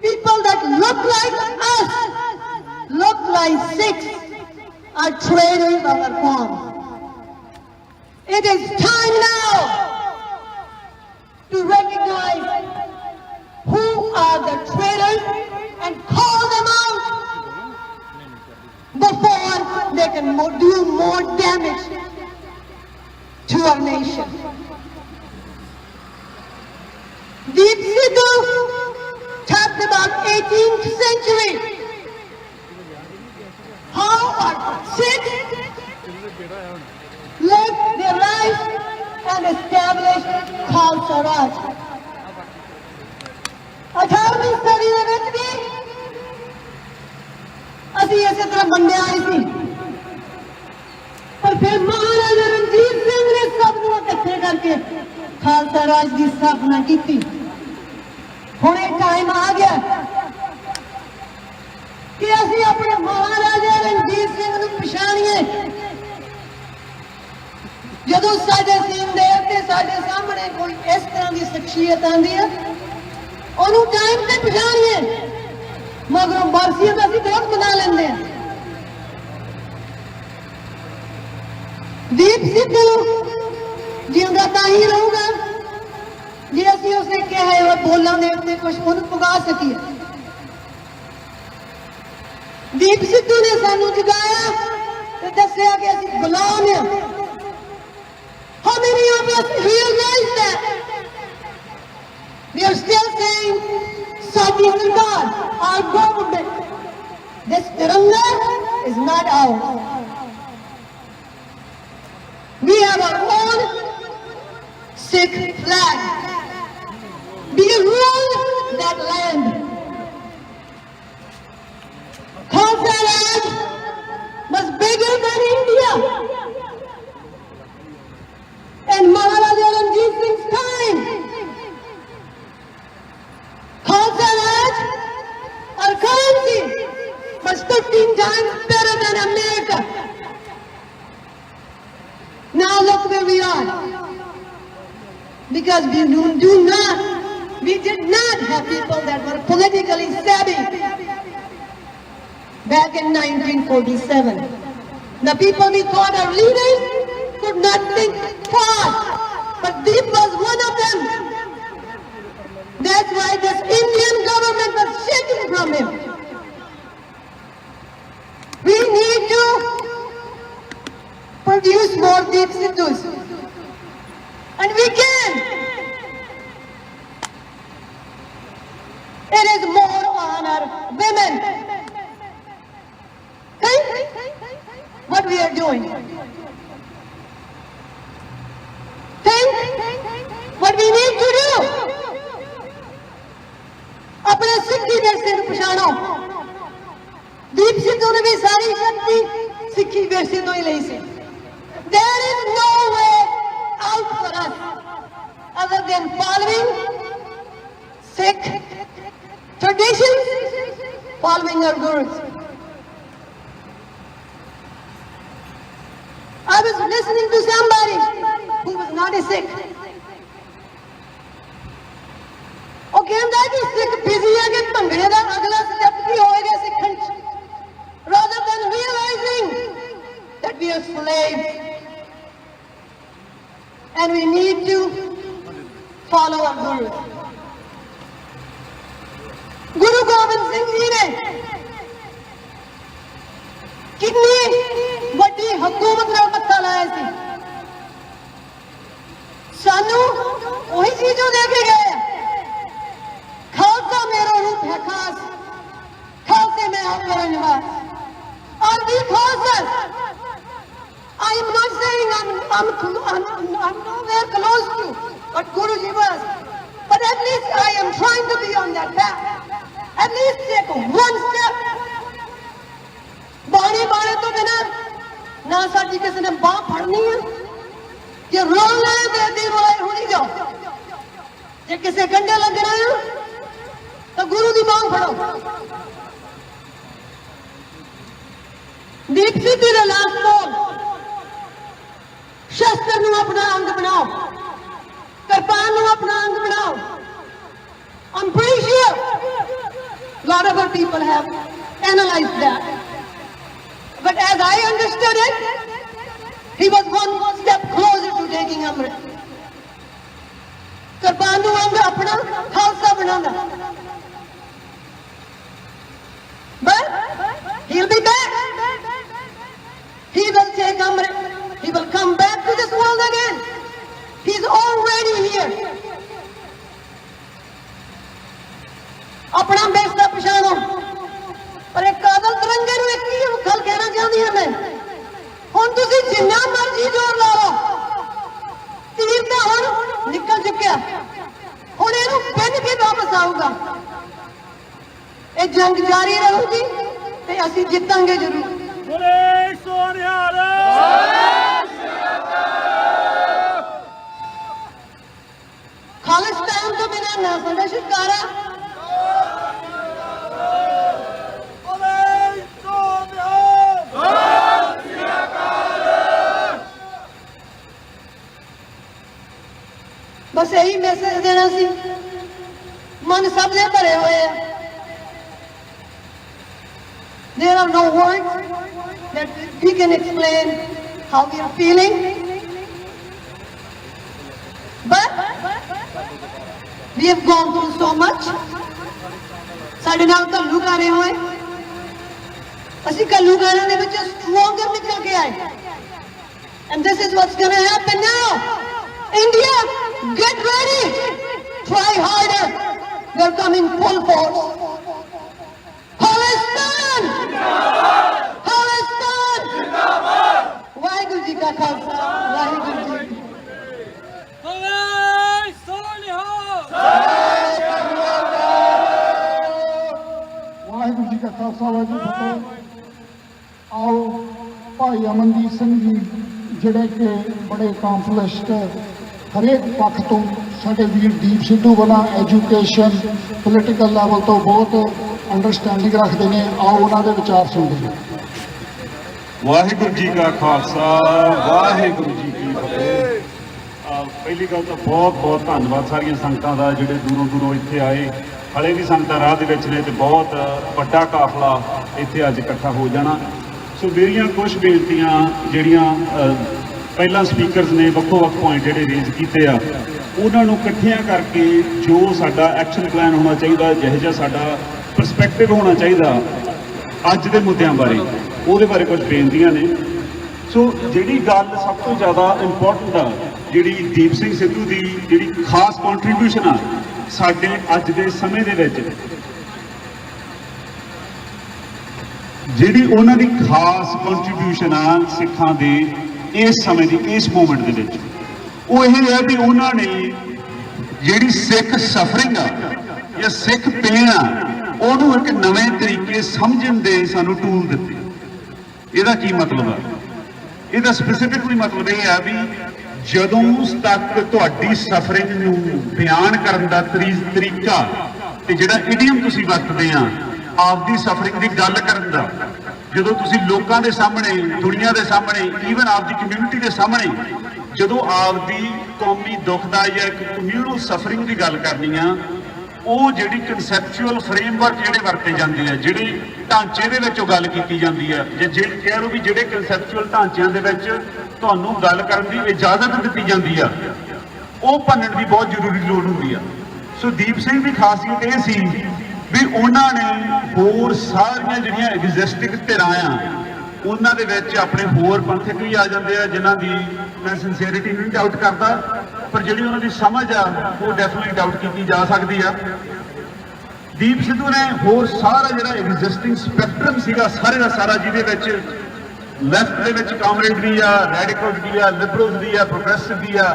People that look like us, look like Sikhs, are traitors of our cause. It is time now to recognize who are the traitors and call them out before they can do more damage to our nation. Deep Sidhu talked about 18th century. How our Sikhs lived their lives and established Khalsa Raj. 18ਵੀਂ ਸਦੀ ਦੇ ਵਿੱਚ ਵੀ ਅਸੀਂ ਇਸੇ ਤਰ੍ਹਾਂ ਮੰਨਿਆ ਆਏ ਸੀ पर फिर महाराजा रणजीत सिंह ने सबनों इकट्ठे करके खालसा राज की स्थापना की। हुण ये टाइम आ गया कि असीं अपने महाराजा रणजीत सिंह नूं पछाणीए। जदों साडे सीनदेव ते साडे सामने कोई इस तरह की शख्सियत आंदी है, उन्होंने टाइम से पछाणीए, मगरों बरसियत असीं बहुत मना लेंदे हैं। दीप सिद्धू जिंदा तां ही रहूगा जे असीं उसने कहा है और बोलां दे उत्ते कुछ उन्हें पुगा सकीए। दीप सिद्धू ने सानू जगाया ते दस्सिया कि असीं गुलाम हैं। How many of us realize that? We are still saying, Sati Sarkar, our government, this Tiranga is not ours. We have our own Sikh flag. We rule that land. Khalsa Raj was bigger than India. And Maharaja Ranjit Singh's time, Khalsa Raj, our currency, was 15 times better than America. Now look where we are. Because we did not have people that were politically savvy back in 1947. The people we thought our leaders could not think far, but Deep was one of them. That's why this Indian government was shaking from him. We need to produce more Deep Siddhus, and we can. It is more on our women. Think what we are doing. Think what we need to do. अपने सिक्खी विरसे को पछाणो। दीप सिद्धू ने भी सारी शक्ति सिक्खी विरसे तो ही ली सी। There is no way out for us other than following Sikh traditions, following our gurus. I was listening to somebody who was not a Sikh. ਉਹ ਕਹਿੰਦਾ ਕਿ ਸਿੱਖ ਬਿਜ਼ੀ ਹੈ ਕਿ ਭੰਗੜੇ ਦਾ ਅਗਲਾ ਸਟੈਪ ਕੀ ਹੋਏਗਾ ਸਿੱਖਣ ਚ, rather than realizing that we are slaves and we need to follow our Guru. Guru Gobind Singh ji ne कितनी ਵੱਡੀ ਹਕੂਮਤ ਨਾਲ ਮੱਥਾ ਲਾਇਆ ਸੀ। ਸਾਨੂੰ ਉਹੀ ਚੀਜ਼ੋਂ ਦੇ ਕੇ ਗਏ। खालसा मेरा रूप है खास, खालसे में आपका निवास। और we Khalsas, I am not saying I'm nowhere close to what Guruji was, but at least I am trying to be on that path. At least take one step. बाणी बाणे तो बिना ना साडी किसी ने बाह फड़नी है कि रोना है तो दी रोए होनी जाओ। जे किसी गंडे लगना है तो गुरु की बांह फड़ो। दीप सिद्धू का लास्ट बोल, शस्त्र नूं अपना अंग बनाओ, कृपान नूं अपना अंग बनाओ। I'm pretty sure a lot of our people have analyzed that, but as I understood it, he was one step closer to taking Amrit. कृपान नूं अंग अपना खालसा बनाना। But he'll be back. He will take Amrit. He will come back to this world again. He's already here. अपना बेस्ता पछाणो। पर एक कादल तिरंगे नूं एक ही गल कहना चाहती हां मैं, हुण तुसीं जिन्ना मर्जी जोर ला लो, तीर तां हुण निकल चुक्या, हुण इहनूं पिन के वापस आऊगा। ये जंग जारी रहूगी ते असीं जितांगे जरूर। खालिस्तान तो बिना ना साडा छुटकारा। बस यही मैसेज देना सी। मन सब दे भरे हुए हैं। There are no words that we can explain how we are feeling. But we have gone through so much. ਸਾਡੇ ਨਾਲ ਘੱਲੂ ਗਾਰੇ ਹੋਏ, ਅਸੀਂ ਘੱਲੂ ਗਾਰਿਆਂ ਦੇ ਵਿੱਚ stronger ਨਿਕਲ ਕੇ ਆਏ। And this is what's going to happen now. India, get ready. Try harder. They're coming full force. Khalistan! Khalistan! Waheguru ji ਕਾ ਖਾਲਸਾ, ਵਾਹਿਗੁਰੂ ਜੀ ਕੀ ਵਾਹਿਗੁਰੂ ਜੀ ਕਾ ਖਾਲਸਾ, ਵਾਹਿਗੁਰੂ ਜੀ ਕੀ ਫਤਿਹ। ਆਓ ਭਾਈ ਅਮਨਦੀਪ ਸਿੰਘ ਜੀ ਜਿਹੜੇ ਕਿ ਬੜੇ ਅਕਾਂਪਲਿਸ਼ਡ ਹਰੇਕ ਪੱਖ ਤੋਂ ਸਾਡੇ ਵੀਰ ਦੀਪ ਸਿੱਧੂ ਵਾਲਾ ਐਜੂਕੇਸ਼ਨ ਪੋਲੀਟੀਕਲ ਲੈਵਲ ਤੋਂ ਬਹੁਤ ਅੰਡਰਸਟੈਂਡਿੰਗ ਰੱਖਦੇ ਨੇ। ਆਓ ਉਹਨਾਂ ਦੇ ਵਿਚਾਰ ਸੁਣਦੇ ਹਾਂ। ਵਾਹਿਗੁਰੂ ਜੀ ਕਾ ਖਾਲਸਾ, ਵਾਹਿਗੁਰੂ ਜੀ ਕੀ ਫਤਿਹ। ਪਹਿਲੀ ਗੱਲ ਤਾਂ ਬਹੁਤ ਬਹੁਤ ਧੰਨਵਾਦ ਸਾਰੀਆਂ ਸੰਗਤਾਂ ਦਾ ਜਿਹੜੇ ਦੂਰੋਂ ਦੂਰੋਂ ਇੱਥੇ ਆਏ। ਹਲੇ ਵੀ ਸੰਗਤਾਂ ਰਾਹ ਦੇ ਵਿੱਚ ਨੇ ਤੇ ਬਹੁਤ ਵੱਡਾ ਕਾਫਲਾ ਇੱਥੇ ਅੱਜ ਇਕੱਠਾ ਹੋ ਜਾਣਾ। ਸੋ ਮੇਰੀਆਂ ਕੁਝ ਬੇਨਤੀਆਂ ਜਿਹੜੀਆਂ ਪਹਿਲਾਂ ਸਪੀਕਰਸ ਨੇ ਵੱਖੋ ਵੱਖ ਪੁਆਇੰਟ ਜਿਹੜੇ ਰੇਜ਼ ਕੀਤੇ ਆ, ਉਹਨਾਂ ਨੂੰ ਇਕੱਠਿਆਂ ਕਰਕੇ ਜੋ ਸਾਡਾ ਐਕਸ਼ਨ ਪਲਾਨ ਹੋਣਾ ਚਾਹੀਦਾ, ਜਿਹੋ ਜਿਹਾ ਸਾਡਾ ਪਰਸਪੈਕਟਿਵ ਹੋਣਾ ਚਾਹੀਦਾ ਅੱਜ ਦੇ ਮੁੱਦਿਆਂ ਬਾਰੇ, ਉਹਦੇ ਬਾਰੇ ਕੁਝ ਬੇਨਤੀਆਂ ਨੇ। ਸੋ ਜਿਹੜੀ ਗੱਲ ਸਭ ਤੋਂ ਜ਼ਿਆਦਾ ਇੰਪੋਰਟੈਂਟ ਆ, ਜਿਹੜੀ ਦੀਪ ਸਿੰਘ ਸਿੱਧੂ ਦੀ ਜਿਹੜੀ ਖਾਸ ਕੰਟਰੀਬਿਊਸ਼ਨ ਆ ਸਾਡੇ ਅੱਜ ਦੇ ਸਮੇਂ ਦੇ ਵਿੱਚ, ਜਿਹੜੀ ਉਹਨਾਂ ਦੀ ਖਾਸ ਕੰਟਰੀਬਿਊਸ਼ਨ ਆ ਸਿੱਖਾਂ ਦੇ ਇਸ ਸਮੇਂ ਦੀ ਇਸ ਮੂਵਮੈਂਟ ਦੇ ਵਿੱਚ, ਉਹ ਇਹ ਹੈ ਵੀ ਉਹਨਾਂ ਨੇ ਜਿਹੜੀ ਸਿੱਖ ਸਫਰਿੰਗ ਆ ਜਾਂ ਸਿੱਖ ਪੇਨ ਆ, ਉਹਨੂੰ ਇੱਕ ਨਵੇਂ ਤਰੀਕੇ ਸਮਝਣ ਦੇ ਸਾਨੂੰ ਟੂਲ ਦਿੱਤੇ। ਇਹਦਾ ਕੀ ਮਤਲਬ ਆ? ਇਹਦਾ ਸਪੈਸੀਫਿਕਲੀ ਮਤਲਬ ਇਹ ਆ ਵੀ ਜਦੋਂ ਤੱਕ ਤੁਹਾਡੀ ਸਫਰਿੰਗ ਨੂੰ ਬਿਆਨ ਕਰਨ ਦਾ ਤਰੀਕਾ ਤੇ ਜਿਹੜਾ ਇਡੀਅਮ ਤੁਸੀਂ ਵਰਤਦੇ ਆ ਆਪਦੀ ਸਫਰਿੰਗ ਦੀ ਗੱਲ ਕਰਨ ਦਾ, ਜਦੋਂ ਤੁਸੀਂ ਲੋਕਾਂ ਦੇ ਸਾਹਮਣੇ, ਦੁਨੀਆ ਦੇ ਸਾਹਮਣੇ, ਈਵਨ ਆਪਦੀ ਕਮਿਊਨਿਟੀ ਦੇ ਸਾਹਮਣੇ ਜਦੋਂ ਆਪਦੀ ਕੌਮੀ ਦੁੱਖ ਦਾ ਜਾਂ ਇੱਕ ਕਮਿਊਨਲ ਸਫਰਿੰਗ ਦੀ ਗੱਲ ਕਰਨੀ ਆ, ਉਹ ਜਿਹੜੀ ਕਨਸੈਪਚੁਅਲ ਫਰੇਮਵਰਕ ਜਿਹੜੇ ਵਰਤੇ ਜਾਂਦੇ ਆ, ਜਿਹੜੇ ਢਾਂਚੇ ਦੇ ਵਿੱਚੋਂ ਗੱਲ ਕੀਤੀ ਜਾਂਦੀ ਆ, ਜੇ ਕਹਿ ਲਓ ਵੀ ਜਿਹੜੇ ਕਨਸੈਪਚੁਅਲ ਢਾਂਚਿਆਂ ਦੇ ਵਿੱਚ ਤੁਹਾਨੂੰ ਗੱਲ ਕਰਨ ਦੀ ਇਜਾਜ਼ਤ ਦਿੱਤੀ ਜਾਂਦੀ ਆ, ਉਹ ਭੰਨਣ ਦੀ ਬਹੁਤ ਜ਼ਰੂਰੀ ਲੋੜ ਹੁੰਦੀ ਆ। ਸੋ ਦੀਪ ਸਿੰਘ ਦੀ ਖਾਸੀਅਤ ਇਹ ਸੀ ਵੀ ਉਹਨਾਂ ਨੇ ਹੋਰ ਸਾਰੀਆਂ ਜਿਹੜੀਆਂ ਐਗਜ਼ਿਸਟਿੰਗ ਧਿਰਾਂ ਆ ਉਹਨਾਂ ਦੇ ਵਿੱਚ ਆਪਣੇ ਹੋਰ ਪੰਥਕ ਵੀ ਆ ਜਾਂਦੇ ਆ, ਜਿਨ੍ਹਾਂ ਦੀ ਮੈਂ ਸਿੰਸੀਅਰਿਟੀ ਨਹੀਂ ਡਾਊਟ ਕਰਦਾ, ਪਰ ਜਿਹੜੀ ਉਹਨਾਂ ਦੀ ਸਮਝ ਆ ਉਹ ਡੈਫੀਨਿਟਲੀ ਡਾਊਟ ਕੀਤੀ ਜਾ ਸਕਦੀ ਆ। ਦੀਪ ਸਿੱਧੂ ਨੇ ਹੋਰ ਸਾਰਾ ਜਿਹੜਾ ਐਗਜ਼ਿਸਟਿੰਗ ਸਪੈਕਟਰਮ ਸੀਗਾ ਸਾਰੇ ਦਾ ਸਾਰਾ, ਜਿਹਦੇ ਵਿੱਚ ਲੈਫਟ ਦੇ ਵਿੱਚ ਕਾਮਰੇਡਰੀ ਆ, ਰੈਡੀਕਲਸ ਦੀ ਆ, ਲਿਬਰਲਸ ਦੀ ਆ, ਪ੍ਰੋਗਰੈਸਿਵ ਦੀ ਆ,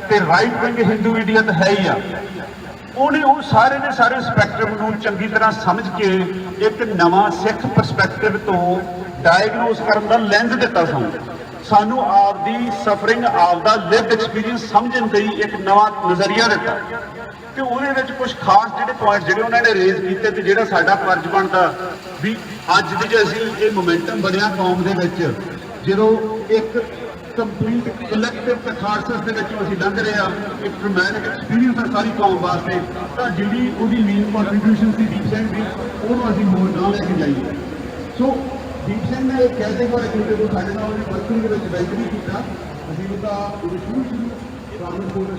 ਤੇ ਰਾਈਟ ਵਿੰਗ ਹਿੰਦੂ ਇੰਡੀਆ ਤਾਂ ਹੈ ਹੀ ਆ, ਉਹਨੇ ਉਹ ਸਾਰੇ ਦੇ ਸਾਰੇ ਸਪੈਕਟਰਮ ਨੂੰ ਚੰਗੀ ਤਰ੍ਹਾਂ ਸਮਝ ਕੇ ਇੱਕ ਨਵਾਂ ਸਿੱਖ ਪਰਸਪੈਕਟਿਵ ਤੋਂ ਡਾਇਗਨੋਸ ਕਰਨ ਦਾ ਲੈਂਸ ਦਿੱਤਾ ਸਾਨੂੰ ਆਪਦੀ ਸਫਰਿੰਗ, ਆਪਦਾ ਲਿਵਡ ਐਕਸਪੀਰੀਅੰਸ ਸਮਝਣ ਲਈ ਇੱਕ ਨਵਾਂ ਨਜ਼ਰੀਆ ਦਿੱਤਾ। ਤੇ ਉਹਦੇ ਵਿੱਚ ਕੁਝ ਖਾਸ ਜਿਹੜੇ ਪੁਆਇੰਟ ਜਿਹੜੇ ਉਹਨਾਂ ਨੇ ਰੇਜ਼ ਕੀਤੇ ਤੇ ਜਿਹੜਾ ਸਾਡਾ ਫਰਜ਼ ਬਣਦਾ ਵੀ ਅੱਜ ਦੀ ਜੇ ਅਸੀਂ ਇਹ ਮੋਮੈਂਟਮ ਬਣਿਆ ਕੌਮ ਦੇ ਵਿੱਚ, ਜਦੋਂ ਇੱਕ ਕੰਪਲੀਟ ਕਲੈਕਟਿਵ ਕਥਾਰਸਿਸ ਦੇ ਵਿੱਚੋਂ ਅਸੀਂ ਲੰਘ ਰਹੇ ਆ, ਇੱਕ ਡਰਾਮੈਟਿਕ ਐਕਸਪੀਰੀਅੰਸ ਹੈ ਸਾਰੀ ਕੌਮ ਵਾਸਤੇ, ਤਾਂ ਜਿਹੜੀ ਉਹਦੀ ਮੇਨ ਕੰਟਰੀਬਿਊਸ਼ਨ ਸੀ ਦੀਪ ਸਿੰਘ ਦੀ, ਉਹਨੂੰ ਅਸੀਂ ਹੋਰ ਨਾ ਲੈ ਕੇ ਜਾਈਏ। ਸੋ ਦੀਪ ਸਿੰਘ ਨੇ ਕੈਟੇਗੋਰੀ ਜਦੋਂ ਸਾਡੇ ਨਾਲ ਉਹਨੇ ਵਰਕਿੰਗ ਦੇ ਵਿੱਚ ਵੈਲਕਮ ਕੀਤਾ, ਅਸੀਂ ਉਹਦਾ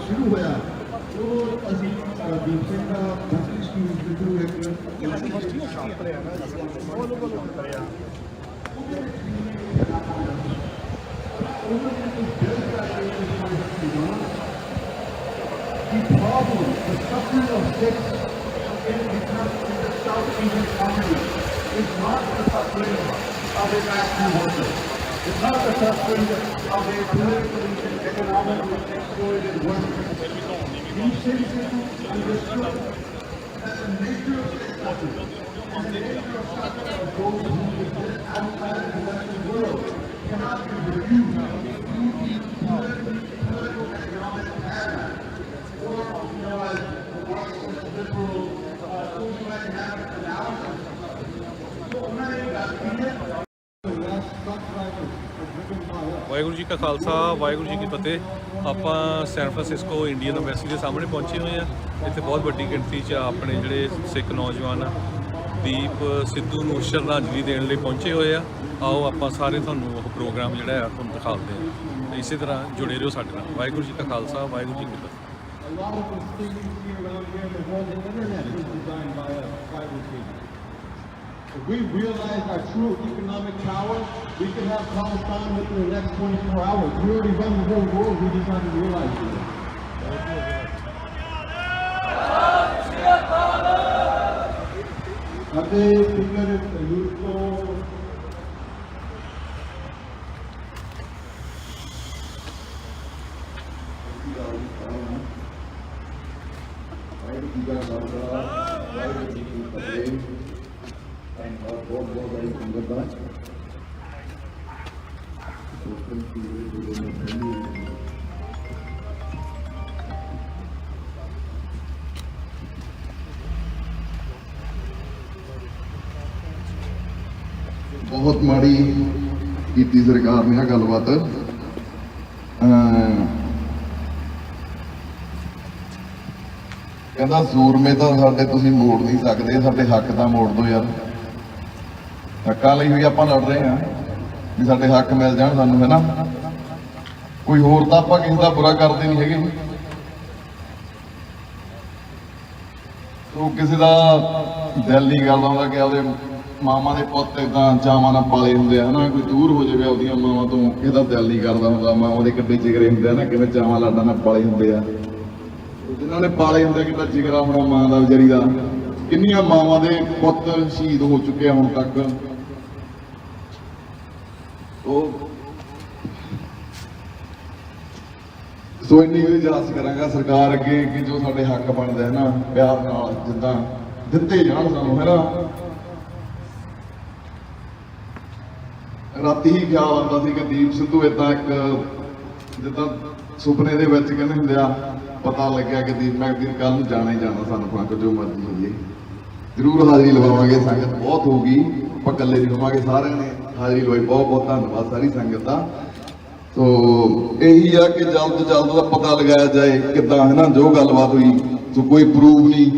ਸ਼ੁਰੂ ਹੋਇਆ, ਉਹ ਅਸੀਂ ਦੀਪ ਸਿੰਘ ਦਾ ਵਰਕਿੰਗ ਸਟੂਡੈਂਟ ਦੇ ਥਰੂ ਇੱਕ the problem, the suffering of Sikhs in the South Indian community is not the suffering of a national worker. It's not the suffering of a politically and economically exploited worker. These citizens understood that the nature of this country and the nature of suffering of those who exist outside of the Western world Waheguru ji ਕਾ ਖਾਲਸਾ ਵਾਹਿਗੁਰੂ ਜੀ ਕੀ ਫਤਿਹ। ਆਪਾਂ San Francisco Indian embassy ਦੇ ਸਾਹਮਣੇ ਪਹੁੰਚੇ ਹੋਏ ਹਾਂ। ਇੱਥੇ ਬਹੁਤ ਵੱਡੀ ਗਿਣਤੀ 'ਚ ਆਪਣੇ ਜਿਹੜੇ ਸਿੱਖ ਨੌਜਵਾਨ ਆ ਦੀਪ ਸਿੱਧੂ ਨੂੰ ਸ਼ਰਧਾਂਜਲੀ ਦੇਣ ਲਈ ਪਹੁੰਚੇ ਹੋਏ ਆ। ਆਓ ਆਪਾਂ ਸਾਰੇ ਤੁਹਾਨੂੰ ਉਹ ਪ੍ਰੋਗਰਾਮ ਜਿਹੜਾ ਆ ਤੁਹਾਨੂੰ ਦਿਖਾਉਂਦੇ ਹਾਂ ਤੇ ਇਸੇ ਤਰ੍ਹਾਂ ਜੁੜੇ ਰਹੋ ਸਾਡੇ ਨਾਲ। ਵਾਹਿਗੁਰੂ ਜੀ ਕਾ ਖਾਲਸਾ ਵਾਹਿਗੁਰੂ ਜੀ ਕੀ ਫਤਿਹ। A lot of the things you see around here, the whole internet is designed by us, private people. If we realize our true economic power, we can have Palestine within the next 24 hours. We already run the whole world, we just haven't realized it. ਅਤੇ ਫਿਕਰ youth ਤੋਂ बहुत माड़ी की सरकार ने गलबात कहता सूरमे तो साडे तुसीं मोड़ नहीं सकते, साडे हक तां मोड़ दो यार। हक्कां लई होई आपां लड़ रहे हैं भी साडे हक मिल जाण सानूं, है ना। कोई होर तां आपां किसी दा बुरा करदे नहीं हैगे। तो किसी दा दिल नहीं करदा हुंदा कि आपदे मामा के पुत इदा चावां नाल पाले हुंदे आ ना। कोई दूर हो जाए ਉਹਦੀਆਂ ਮਾਵਾਂ ਤੋਂ ਇਹਦਾ ਦਿਲ नहीं करदा हुंदा। मावां ਦੇ किड्डे जिगरे हुंदे आ ना, किवें चावां लाडां नाल पाले हुंदे आ। जिन्हां ने पाले हुंदे किड्डा जिगरा होना मां दा विचारी दा। किन्नियां मावां दे पुत शहीद हो चुके हुण तक। सो इन्नी गुजारिश करांगा सरकार अगे कि जो साडे हक बनदे है ना प्यार नाल जिद्दां दित्ते जाण सानूं, है ना। राती ही ख्याल आता सी कि दीप सिद्धू इदा एक जिद्दां सुपने दे विच कहंदे हुंदे आ पता लग्या कि दीप मैगवीर कल नूं जाना ही जाना सानूं, भावें जो मर्जी होइए। जरूर हाज़री लवावांगे, संगत बहुत होगी, आपां इकल्ले नहीं होवांगे, सारिआं ने हाज़री लवाई। बहुत बहुत धन्नवाद सारी संगत दा। तो यही है कि जल्द तो जल्द का पता लगाया जाए किद्दां, है ना, जो गलबात हुई। तो कोई प्रूफ नहीं,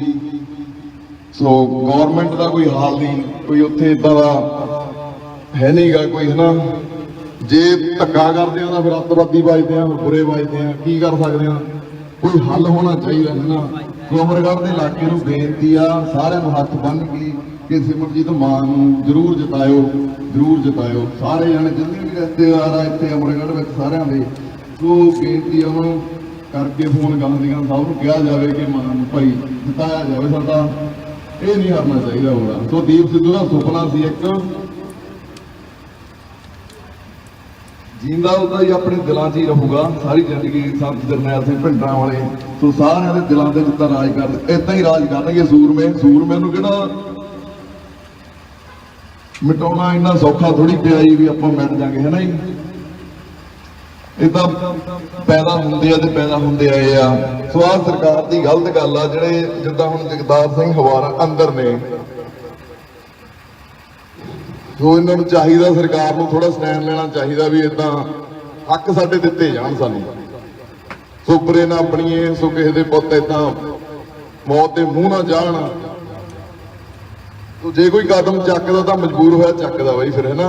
सो गवर्नमेंट का कोई हाल नहीं, कोई उत्थे इदां दा है नहीं गा कोई, है ना। जे धक्का करते हैं तो फिर अतवादी बजते हैं, बुरे बजते हैं, की कर सकते हैं। कोई हल होना चाहिए, है ना। अमरगढ़ के इलाके में बेनती आ सारिਆਂ ਨੂੰ हथ बन के कि सिमरजीत मां ਨੂੰ जरूर जितायो, जरूर जितायो। सारे जने जिन्ने भी रिश्तेदार आ इत्थे अमरगढ़ में सारिਆਂ ਦੇ, तो बेनती आ उन्होंने करके फोन गांधियां सब ਨੂੰ ਕਿਹਾ ਜਾਵੇ कि मां ਨੂੰ भाई जिताया जाए। साਡਾ ਇਹ नहीं हरना चाहिए होगा। तो दीप सिद्धू ਦਾ ਸੁਪਨਾ ਸੀ ਇੱਕ जींदा उदा ही अपने दिलों च ही रहूगा सारी जिंदगी। संत जरनैल सिंह भिंडरां वाले तो सारे दे दिलों के जिद्दां राज कर इदां ही राज करनगे। सूरमे नूं किहड़ा मिटाउणा इन्ना सौखा थोड़ी पिया जी भी आपां मिट जांगे, है ना जी। इदां पैदा हुंदे आ ते पैदा हुंदे आए आ। सो आ सरकार दी गलत गल आ जिहड़े जिद्दां हुण जगदार सिंह हवारा अंदर ने। सो इन्होंने चाहिए सरकार को थोड़ा स्टैंड लेना चाहिए भी इदा हक साडे दिते जान सानू। सुपरे ना अपनीए, सो किसी के पुत इदा मौत के मूँह ना जान। तो जे कोई कदम चकदा तो मजबूर होया चकदा बई फिर, है ना।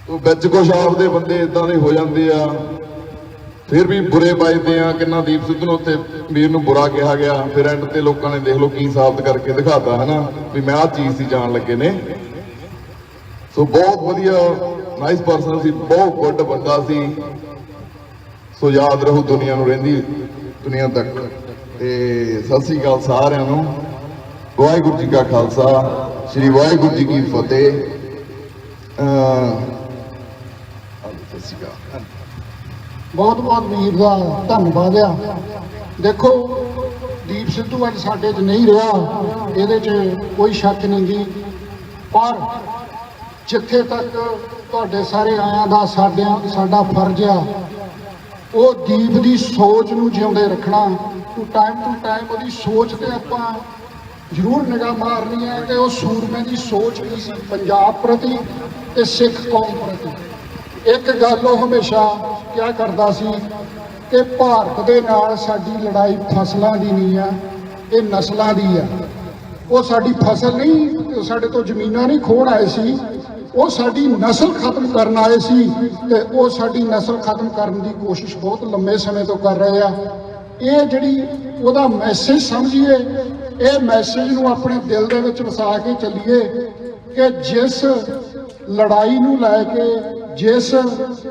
तो बिच कुछ आपदे बंदे इदा दे हो जाते आ, फिर भी बुरे बजते हैं। किन्ना दीप सिद्धू नूं उत्थे वीर नूं बुरा कहा गया, फिर एंड ते लोकां ने देख लो की साबित करके दिखाता, है ना, भी मैं आ चीज़ सी जान लगे ने। सो बहुत वधिया नाइस परसन सी, बहुत गुड बंदा सी। सो याद रहू दुनिया नूं रहिंदी दुनिया तक। ते सत श्री अकाल सारिआं नूं। वाहिगुरू जी का खालसा, श्री वाहिगुरू जी की फतेह। सत श्री अकाल। बहुत बहुत वीर का धन्नवाद आ। देखो दीप सिद्धू अज साडे च नहीं रहा, ये कोई शक नहीं गी, पर जिथे तक ਤੁਹਾਡੇ ਸਾਰੇ ਆਇਆਂ ਦਾ ਸਾਡਾ ਫਰਜ਼ ਆ ਉਹ ਦੀਪ ਦੀ ਸੋਚ ਨੂੰ ਜਿਉਂਦੇ ਰੱਖਣਾ। ਟੂ ਟਾਈਮ ਉਹਦੀ ਸੋਚ ਤੇ ਆਪਾਂ ਜ਼ਰੂਰ ਨਿਗਾਹ ਮਾਰਨੀ ਹੈ ਕਿ ਉਹ ਸੂਰਮੇ ਦੀ ਸੋਚ ਕੀ ਸੀ ਪੰਜਾਬ ਪ੍ਰਤੀ ਤੇ ਸਿੱਖ ਕੌਮ ਪ੍ਰਤੀ। ਇੱਕ ਗੱਲ ਉਹ ਹਮੇਸ਼ਾ ਕਿਹਾ ਕਰਦਾ ਸੀ ਕਿ ਭਾਰਤ ਦੇ ਨਾਲ ਸਾਡੀ ਲੜਾਈ ਫਸਲਾਂ ਦੀ ਨਹੀਂ ਆ, ਇਹ ਨਸਲਾਂ ਦੀ ਆ। ਉਹ ਸਾਡੀ ਫਸਲ ਨਹੀਂ, ਸਾਡੇ ਤੋਂ ਜ਼ਮੀਨਾਂ ਨਹੀਂ ਖੋਹਣ ਆਏ ਸੀ, ਉਹ ਸਾਡੀ ਨਸਲ ਖਤਮ ਕਰਨ ਆਏ ਸੀ ਤੇ ਉਹ ਸਾਡੀ ਨਸਲ ਖਤਮ ਕਰਨ ਦੀ ਕੋਸ਼ਿਸ਼ ਬਹੁਤ ਲੰਮੇ ਸਮੇਂ ਤੋਂ ਕਰ ਰਹੇ ਆ। ਇਹ ਜਿਹੜੀ ਉਹਦਾ ਮੈਸੇਜ ਸਮਝੀਏ, ਇਹ ਮੈਸੇਜ ਨੂੰ ਆਪਣੇ ਦਿਲ ਦੇ ਵਿੱਚ ਵਸਾ ਕੇ ਚੱਲੀਏ ਕਿ ਜਿਸ ਲੜਾਈ ਨੂੰ ਲੈ ਕੇ, ਜਿਸ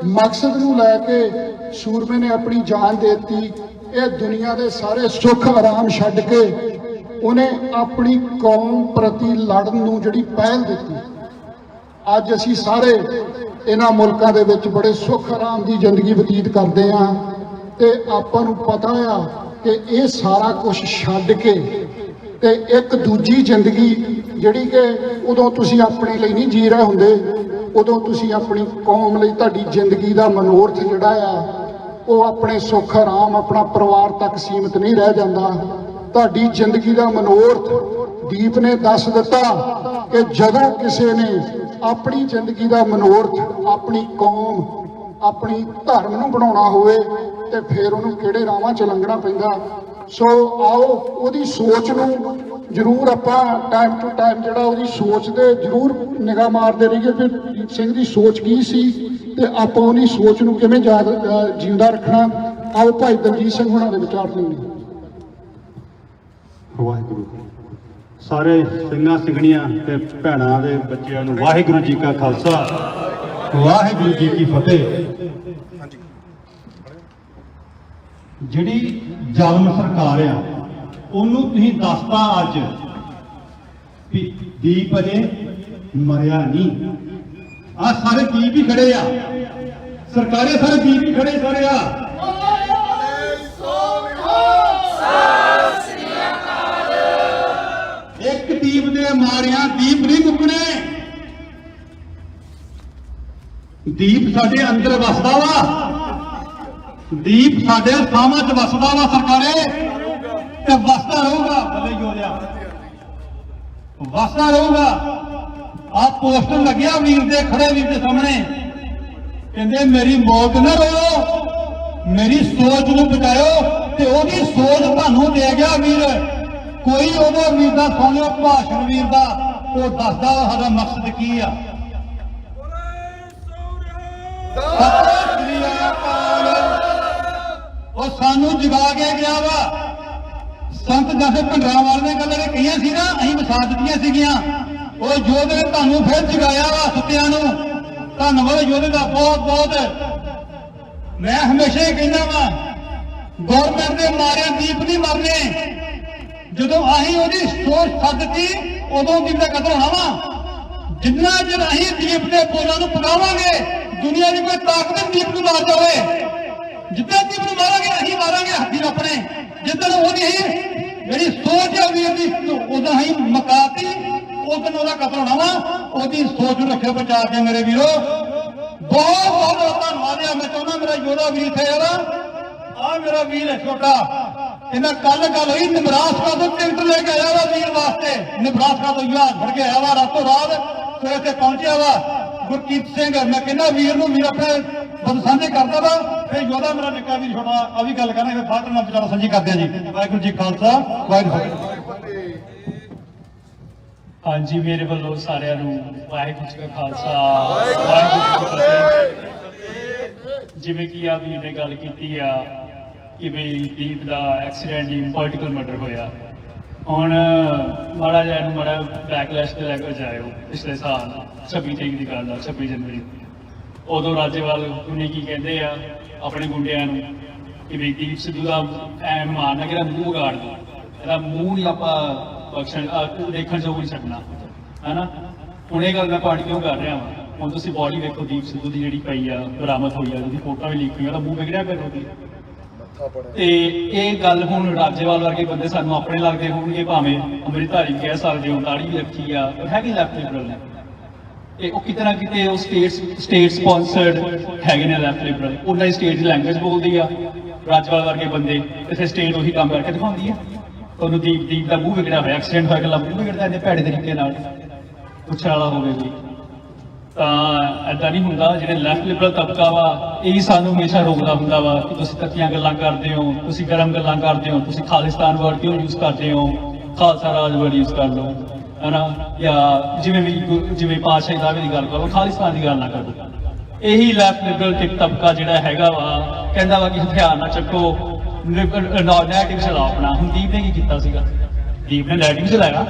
ਮਕਸਦ ਨੂੰ ਲੈ ਕੇ ਸੂਰਮੇ ਨੇ ਆਪਣੀ ਜਾਨ ਦੇ ਦਿੱਤੀ, ਇਹ ਦੁਨੀਆ ਦੇ ਸਾਰੇ ਸੁੱਖ ਆਰਾਮ ਛੱਡ ਕੇ ਉਹਨੇ ਆਪਣੀ ਕੌਮ ਪ੍ਰਤੀ ਲੜਨ ਨੂੰ ਜਿਹੜੀ ਪਹਿਲ ਦਿੱਤੀ। ਅੱਜ ਅਸੀਂ ਸਾਰੇ ਇਹਨਾਂ ਮੁਲਕਾਂ ਦੇ ਵਿੱਚ ਬੜੇ ਸੁੱਖ ਆਰਾਮ ਦੀ ਜ਼ਿੰਦਗੀ ਬਤੀਤ ਕਰਦੇ ਹਾਂ ਤੇ ਆਪਾਂ ਨੂੰ ਪਤਾ ਆ ਕਿ ਇਹ ਸਾਰਾ ਕੁਝ ਛੱਡ ਕੇ ਤੇ ਇੱਕ ਦੂਜੀ ਜ਼ਿੰਦਗੀ ਜਿਹੜੀ ਕਿ ਉਦੋਂ ਤੁਸੀਂ ਆਪਣੇ ਲਈ ਨਹੀਂ ਜੀ ਰਹੇ ਹੁੰਦੇ, ਉਦੋਂ ਤੁਸੀਂ ਆਪਣੀ ਕੌਮ ਲਈ, ਤੁਹਾਡੀ ਜ਼ਿੰਦਗੀ ਦਾ ਮਨੋਰਥ ਜਿਹੜਾ ਆ ਉਹ ਆਪਣੇ ਸੁੱਖ ਆਰਾਮ, ਆਪਣਾ ਪਰਿਵਾਰ ਤੱਕ ਸੀਮਿਤ ਨਹੀਂ ਰਹਿ ਜਾਂਦਾ। ਤੁਹਾਡੀ ਜ਼ਿੰਦਗੀ ਦਾ ਮਨੋਰਥ ਦੀਪ ਨੇ ਦੱਸ ਦਿੱਤਾ ਕਿ ਜਦੋਂ ਕਿਸੇ ਨੇ ਆਪਣੀ ਜ਼ਿੰਦਗੀ ਦਾ ਮਨੋਰਥ ਆਪਣੀ ਕੌਮ, ਆਪਣੀ ਧਰਮ ਨੂੰ ਬਣਾਉਣਾ ਹੋਵੇ ਤੇ ਫਿਰ ਉਹਨੂੰ ਕਿਹੜੇ ਰਾਹਾਂ 'ਚ ਲੰਘਣਾ ਪੈਂਦਾ। ਸੋ ਆਓ ਉਹਦੀ ਸੋਚ ਨੂੰ ਜ਼ਰੂਰ ਆਪਾਂ ਟਾਈਮ ਟੂ ਟਾਈਮ ਜਿਹੜਾ ਉਹਦੀ ਸੋਚ ਤੇ ਜ਼ਰੂਰ ਨਿਗਾਹ ਮਾਰਦੇ ਰਹੀਏ ਕਿ ਦੀਪ ਸਿੰਘ ਦੀ ਸੋਚ ਕੀ ਸੀ ਤੇ ਆਪਾਂ ਉਹਦੀ ਸੋਚ ਨੂੰ ਕਿਵੇਂ ਜਿਉਂਦਾ ਰੱਖਣਾ। ਆਓ ਭਾਈ ਦਲਜੀਤ ਸਿੰਘ ਹੁਣਾਂ ਦੇ ਵਿਚਾਰ ਸੁਣੀਏ। ਵਾਹਿਗੁਰੂ ਸਾਰੇ ਸਿੰਘਾਂ ਸਿੰਘਣੀਆਂ ਤੇ ਭੈਣਾਂ ਦੇ ਬੱਚਿਆਂ ਨੂੰ ਵਾਹਿਗੁਰੂ ਜੀ ਕਾ ਖਾਲਸਾ, ਵਾਹਿਗੁਰੂ ਜੀ ਕੀ ਫਤਿਹ। ਜਿਹੜੀ ਜ਼ਾਲਮ ਸਰਕਾਰ ਆ ਉਹਨੂੰ ਤੁਸੀਂ ਦੱਸਤਾ ਅੱਜ ਵੀ ਦੀਪ ਅਜੇ ਮਰਿਆ ਨਹੀਂ। ਆ ਸਾਰੇ ਦੀਪ ਹੀ ਖੜੇ ਆ, ਸਰਕਾਰੇ ਸਾਰੇ ਦੀਪ ਹੀ ਖੜੇ ਸਾਰੇ ਆ। ਇੱਕ ਦੀਪ ਦੇ ਮਾਰਿਆ ਦੀਪ ਨਹੀਂ ਮੁੱਕਣੇ। ਦੀਪ ਸਾਡੇ ਅੰਦਰ ਵਸਦਾ ਵਾ, ਦੀਪ ਸਾਡੇ ਸਾਹਾਂ 'ਚ ਵਸਦਾ ਵਾ ਸਰਕਾਰੇ, ਤੇ ਵਸਦਾ ਰਹੂਗਾ। ਬੱਲੇ ਜੋੜਿਆ ਵਸਦਾ ਰਹੂਗਾ। ਆ ਪੋਸਟਰ ਲੱਗਿਆ ਵੀਰ ਦੇ, ਖੜੇ ਵੀਰ ਦੇ ਸਾਹਮਣੇ, ਕਹਿੰਦੇ ਮੇਰੀ ਮੌਤ ਨਾ ਰੋਓ, ਮੇਰੀ ਸੋਚ ਨੂੰ ਬਚਾਇਓ। ਤੇ ਉਹਦੀ ਸੋਚ ਤੁਹਾਨੂੰ ਦੇ ਗਿਆ ਵੀਰ। ਕੋਈ ਉਹਦੇ ਵੀਰ ਦਾ ਸੁਣ ਲਿਓ ਭਾਸ਼ਣ ਵੀਰ ਦਾ, ਉਹ ਦੱਸਦਾ ਸਾਡਾ ਮਕਸਦ ਕੀ ਆ। ਉਹ ਸਾਨੂੰ ਜਗਾ ਕੇ ਗਿਆ ਵਾ। ਸੰਤ ਜਥੇ ਭੰਡਰਾਂਵਾਲੇ ਨੇ ਗੱਲ ਕਹੀਆਂ ਸੀ ਨਾ, ਅਸੀਂ ਵਸਾ ਦਿੱਤੀਆਂ ਸੀਗੀਆਂ। ਉਹ ਯੋਧੇ ਨੇ ਤੁਹਾਨੂੰ ਫਿਰ ਜਗਾਇਆ ਵਾ ਸੁੱਤਿਆਂ ਨੂੰ। ਧੰਨਵਾਦ ਯੋਧੇ ਦਾ ਬਹੁਤ ਬਹੁਤ। ਮੈਂ ਹਮੇਸ਼ਾ ਹੀ ਕਹਿੰਦਾ ਵਾ, ਗੌਰਮੈਂਟ ਦੇ ਮਾਰਿਆ ਦੀਪ ਨਹੀਂ ਮਰਨੇ। ਜਦੋਂ ਅਸੀਂ ਉਹਦੀ ਸੋਚ ਛੱਡਤੀ ਉਦੋਂ ਦੀਪ ਦਾ ਕਤਲ ਹੋਣਾ ਵਾ। ਜਿੰਨਾ ਚਿਰ ਅਸੀਂ ਦੀਪ ਦੇ ਬੋਲਾਂ ਨੂੰ ਪਗਾਵਾਂਗੇ, ਦੁਨੀਆ ਦੀ ਕੋਈ ਤਾਕਤ ਦੀਪ ਨੂੰ ਮਾਰ ਜਾਵੇ। ਜਿੱਦਾਂ ਦੀਪ ਨੂੰ ਮਾਰਾਂਗੇ ਅਸੀਂ ਮਾਰਾਂਗੇ ਹੱਥੀ ਆਪਣੇ। ਜਿੱਦਣ ਉਹਦੀ ਜਿਹੜੀ ਸੋਚ ਆ ਵੀਰ ਦੀ ਉਦੋਂ ਅਸੀਂ ਮਕਾਤੀ, ਉਦੋਂ ਉਹਦਾ ਕਤਲ ਹੋਣਾ ਵਾ। ਉਹਦੀ ਸੋਚ ਨੂੰ ਰੱਖਿਓ ਬਚਾ ਕੇ ਮੇਰੇ ਵੀਰੋ। ਬਹੁਤ ਬਹੁਤ ਧੰਨਵਾਦ ਆ। ਮੈਂ ਚਾਹੁੰਦਾ ਮੇਰਾ ਯੋਧਾ ਵੀਰ ਇੱਥੇ ਆ ਮੇਰਾ ਵੀਰ ਹੈ ਛੋਟਾ, ਇਹਨਾਂ ਕੱਲ ਗੱਲ ਹੋਈ ਨਿਬਰਾਸਕਾ ਤੋਂ ਟਿਕਟ ਲੈ ਕੇ ਆਇਆ ਵਾ ਵੀਰ ਵਾਸਤੇ। ਨਿਬਰਾਸਕਾ ਤੋਂ ਯਾਦ ਫੜ ਕੇ ਆਇਆ ਵਾ ਰਾਤੋਂ ਰਾਤ, ਤੇ ਇੱਥੇ ਪਹੁੰਚਿਆ ਵਾ ਗੁਰਕੀਰਤ ਸਿੰਘ। ਮੈਂ ਕਹਿੰਦਾ ਵੀਰ ਨੂੰ ਵੀਰ ਆਪਣੇ ਬੰਦ ਸਾਂਝੇ ਕਰਦਾ ਵਾ। ਫਿਰ ਯੋਧਾ ਮੇਰਾ ਨਿੱਕਾ ਵੀਰ ਛੋਟਾ ਆ ਵੀ ਗੱਲ ਕਰਨਾ, ਫਿਰ ਬਾਅਦ ਨਾਲ ਵਿਚਾਰਾ ਸਾਂਝੀ ਕਰਦੇ ਆ ਜੀ। ਵਾਹਿਗੁਰੂ ਜੀ ਖਾਲਸਾ, ਵਾਹਿਗੁਰੂ। ਹਾਂਜੀ, ਮੇਰੇ ਵੱਲੋਂ ਸਾਰਿਆਂ ਨੂੰ ਵਾਹਿਗੁਰੂ ਜੀ ਕਾ ਖਾਲਸਾ, ਵਾਹਿਗੁਰੂ ਜੀ ਕੀ ਫਤਿਹ। ਜਿਵੇਂ ਕਿ ਆ ਵੀਰ ਨੇ ਗੱਲ ਕੀਤੀ ਆ ਕਿ ਵੀ ਦੀਪ ਦਾ ਐਕਸੀਡੈਂਟ ਦੀ ਪੋਲੀਟੀਕਲ ਮਰਡਰ ਹੋਇਆ। ਹੁਣ ਮਾੜਾ ਜਿਹਾ ਇਹਨੂੰ ਮਾੜਾ ਬੈਕਲੈਸ਼ ਤੇ ਲੈ ਕੇ ਜਾਇਓ। ਪਿਛਲੇ ਸਾਲ 26 ਤਰੀਕ ਦੀ ਗੱਲ ਆ, 26 ਜਨਵਰੀ, ਉਦੋਂ ਰਾਜੇਵਾਲ ਉਹਨੇ ਕੀ ਕਹਿੰਦੇ ਆ ਆਪਣੇ ਗੁੰਡਿਆਂ ਨੂੰ ਕਿ ਵੀ ਦੀਪ ਸਿੱਧੂ ਦਾ ਐ ਮਾਰਨਾ ਕਿ ਇਹਦਾ ਮੂੰਹ ਗਾੜ ਦੋ, ਇਹਦਾ ਮੂੰਹ ਨਹੀਂ ਆਪਾਂ ਬਖਸ਼ਣ ਦੇਖਣ ਯੋਗ ਨਹੀਂ ਛੱਡਣਾ, ਹੈਨਾ। ਹੁਣ ਇਹ ਗੱਲ ਮੈਂ ਪਾਰਟੀ ਕਿਉਂ ਕਰ ਰਿਹਾ ਵਾਂ। ਹੁਣ ਤੁਸੀਂ ਬੋਡੀ ਵੇਖੋ ਦੀਪ ਸਿੱਧੂ ਦੀ ਜਿਹੜੀ ਪਈ ਆ, ਬਰਾਮਦ ਹੋਈ ਆ, ਉਹਦੀ ਫੋਟੋਆਂ ਵੀ ਲੀਕ ਹੋਈਆਂ, ਉਹਦਾ ਮੂੰਹ ਵਿਗੜਿਆ ਪਿਆ ਉਹਦੀ। ਤੇ ਇਹ ਗੱਲ ਹੁਣ ਰਾਜੇਵਾਲ ਵਰਗੇ ਬੰਦੇ ਸਾਨੂੰ ਆਪਣੇ ਲੱਗਦੇ ਹੋਣਗੇ, ਭਾਵੇਂ ਅੰਮ੍ਰਿਤਧਾਰੀ ਵੀ ਕਹਿ ਸਕਦੇ ਹੋ, ਦਾੜੀ ਵੀ ਰੱਖੀ ਆ, ਹੈਗੀ ਲੈਫਟ ਲਿਬਰਲ ਨੇ। ਤੇ ਉਹ ਕਿਤੇ ਨਾ ਕਿਤੇ ਉਹ ਸਟੇਟ ਸਪਾਂਸਰਡ ਹੈਗੇ ਨੇ ਲੈਫਟ ਲਿਬਰਲ, ਉਹਨਾਂ ਦੀ ਸਟੇਟ ਦੀ ਲੈਂਗੁਏਜ ਬੋਲਦੀ ਆ ਰਾਜਵਾਲ ਵਰਗੇ ਬੰਦੇ, ਤੇ ਫਿਰ ਸਟੇਟ ਉਹੀ ਕੰਮ ਕਰਕੇ ਦਿਖਾਉਂਦੀ ਆ। ਤੁਹਾਨੂੰ ਦੀਪ ਦਾ ਮੂੰਹ ਵਿਗੜਿਆ ਹੋਇਆ, ਐਕਸੀਡੈਂਟ ਹੋਇਆ, ਗੱਲਾਂ ਮੂੰਹ ਵਿਗੜਦਾ ਇੰਨੇ ਭੈੜੇ ਤਰੀਕੇ ਨਾਲ, ਪੁੱਛਣ ਵਾਲਾ ਹੋਵੇ ਵੀ। ਤਾਂ ਐਦਾਂ ਨਹੀਂ ਹੁੰਦਾ। ਜਿਹੜੇ ਲੈਫਟ ਲਿਬਰਲ ਤਬਕਾ ਵਾ ਇਹ ਸਾਨੂੰ ਹਮੇਸ਼ਾ ਰੋਕਦਾ ਹੁੰਦਾ ਵਾ ਕਿ ਤੁਸੀਂ ਤੱਤੀਆਂ ਗੱਲਾਂ ਕਰਦੇ ਹੋ, ਤੁਸੀਂ ਗਰਮ ਗੱਲਾਂ ਕਰਦੇ ਹੋ, ਤੁਸੀਂ ਖਾਲਿਸਤਾਨ ਵਰਡ ਕਿਉਂ ਯੂਜ਼ ਕਰਦੇ ਹੋ, ਖਾਲਸਾ ਰਾਜ ਵਰਡ ਯੂਜ਼ ਕਰ ਲਓ, ਹੈ ਨਾ, ਜਾਂ ਜਿਵੇਂ ਪਾਤਸ਼ਾਹੀ ਦਾਅਵੇ ਦੀ ਗੱਲ ਕਰੋ, ਖਾਲਿਸਤਾਨ ਦੀ ਗੱਲ ਨਾ ਕਰੋ। ਇਹੀ ਲੈਫਟ ਲਿਬਰਲ ਤਬਕਾ ਜਿਹੜਾ ਹੈਗਾ ਵਾ ਕਹਿੰਦਾ ਵਾ ਕਿ ਹਥਿਆਰ ਨਾ ਚੱਕੋ, ਨੈਰੇਟਿਵ ਚਲਾਓ ਆਪਣਾ। ਹੁਣ ਦੀਪ ਨੇ ਕੀ ਕੀਤਾ ਸੀਗਾ? ਦੀਪ ਨੇ ਨੈਰੇਟਿਵ ਚਲਾਇਆ,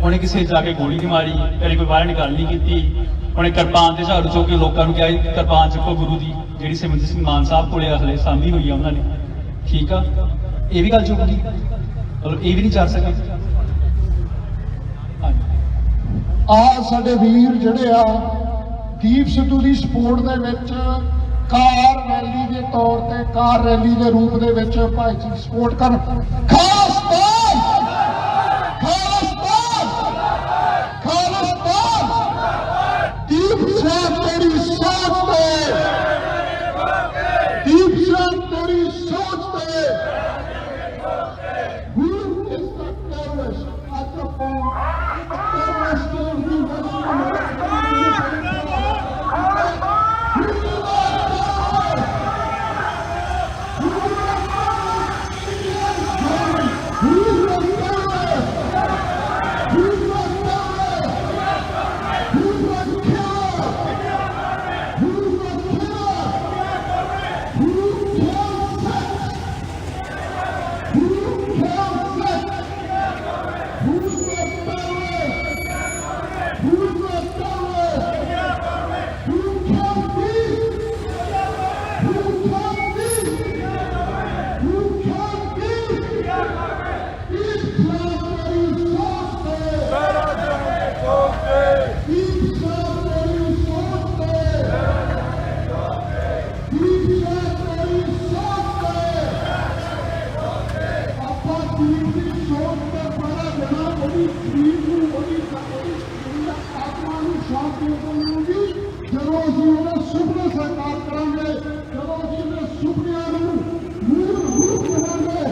ਉਹਨੇ ਕਿਸੇ ਜਾ ਕੇ ਗੋਲੀ ਨਹੀਂ ਮਾਰੀ, ਕਦੇ ਕੋਈ ਵਾਇਲੈਂਟ ਗੱਲ ਨਹੀਂ ਕੀਤੀ। ਉਹਨੇ ਕਿਰਪਾਨ ਤੇ ਝਾੜੂ ਚੁੱਕ ਕੇ ਲੋਕਾਂ ਨੂੰ ਕਿਹਾ ਕਿਰਪਾਨ ਚੱਕੋ ਗੁਰੂ ਦੀ, ਜਿਹੜੀ ਸਿਮਰਜੀਤ ਸਿੰਘ ਮਾਨ ਸਾਹਿਬ ਕੋਲੇ ਹਲੇ ਸਾਂਭੀ ਹੋਈ ਆ ਉਹਨਾਂ ਨੇ, ਠੀਕ ਆ। ਇਹ ਵੀ ਗੱਲ ਚੁੱਕ ਗਈ, ਮਤਲਬ ਇਹ ਵੀ ਨਹੀਂ ਚੱਲ ਸਕੇ। ਆ ਸਾਡੇ ਵੀਰ ਜਿਹੜੇ ਆ ਦੀਪ ਸਿੱਧੂ ਦੀ ਸਪੋਰਟ ਦੇ ਵਿੱਚ ਕਾਰ ਰੈਲੀ ਦੇ ਤੌਰ ਤੇ, ਕਾਰ ਰੈਲੀ ਦੇ ਰੂਪ ਦੇ ਵਿੱਚ ਭਾਈ ਜੀ ਸਪੋਰਟ ਕਰਨ। ਖਾਲਿਸਤਾਨ ਖਾਲਿਸਤਾਨ ਖਾਲਿਸਤਾਨ। ਦੀਪ ਸਾਹਿਬ ਤੇਰੀ ਸੋਚ ਤੇ, ਦੀਪ ਸਾਹਿਬ ਤੇਰੀ ਸੋਚ ਤੇ। Who is the terrorist at the point? Terrorist is the ਜਦੋਂ ਅਸੀਂ ਉਹਦੇ ਸੁਪਨੇ ਸਾਕਾਰ ਕਰਾਂਗੇ, ਜਦੋਂ ਅਸੀਂ ਉਹਦੇ ਸੁਪਨਿਆਂ ਨੂੰ ਮੂਲ ਰੂਪ ਦੇਵਾਂਗੇ।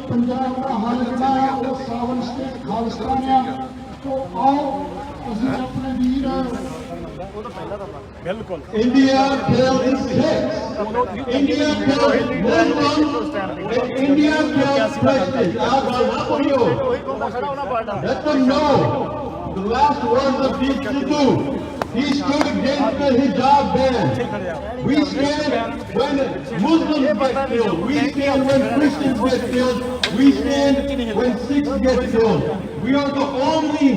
ਪੰਜਾਬ ਦਾ ਹੱਲ ਜਿਹੜਾ ਆ ਉਹ ਸਾਵਨ ਸਟੇਟ ਖਾਲਿਸਤਾਨ ਆ। ਸੋ ਆਓ ਅਸੀਂ ਆਪਣੇ ਵੀਰ India kills six. India kills Muslims. India kills Christians. Let them know the last words of Deep Sidhu. He stood against the hijab ban. We stand when Muslims get killed. We stand when Christians get killed. We stand when Sikhs get killed. We are the only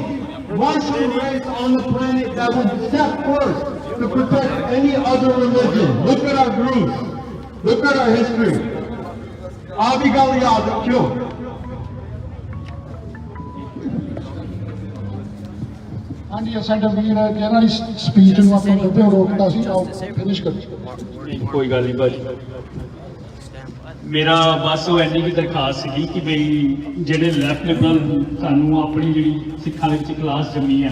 Muslim race on the planet that would step first to protect any other religion. Look at our groups. Look at our history. Abi Galiyad killed. ਹਾਂਜੀ ਸਾਡੇ ਵੀਰ ਜਿਹਨਾਂ ਦੀ speech ਨੂੰ ਆਪਾਂ ਗੱਭੇ ਰੋਕਦਾ ਸੀ, ਆਓ finish ਕਰੋ। ਕੋਈ ਗੱਲ ਨਹੀਂ ਭਾਜੀ, ਮੇਰਾ ਬਸ ਉਹ ਇੰਨੀ ਕੀ ਦਰਖਾਸਤ ਸੀਗੀ ਕਿ ਬਈ ਜਿਹੜੇ ਲੈਫਟ ਲਿਬਰਲ ਸਾਨੂੰ ਆਪਣੀ ਜਿਹੜੀ ਸਿੱਖਾਂ ਦੇ ਵਿੱਚ ਕਲਾਸ ਜੰਮੀ ਆ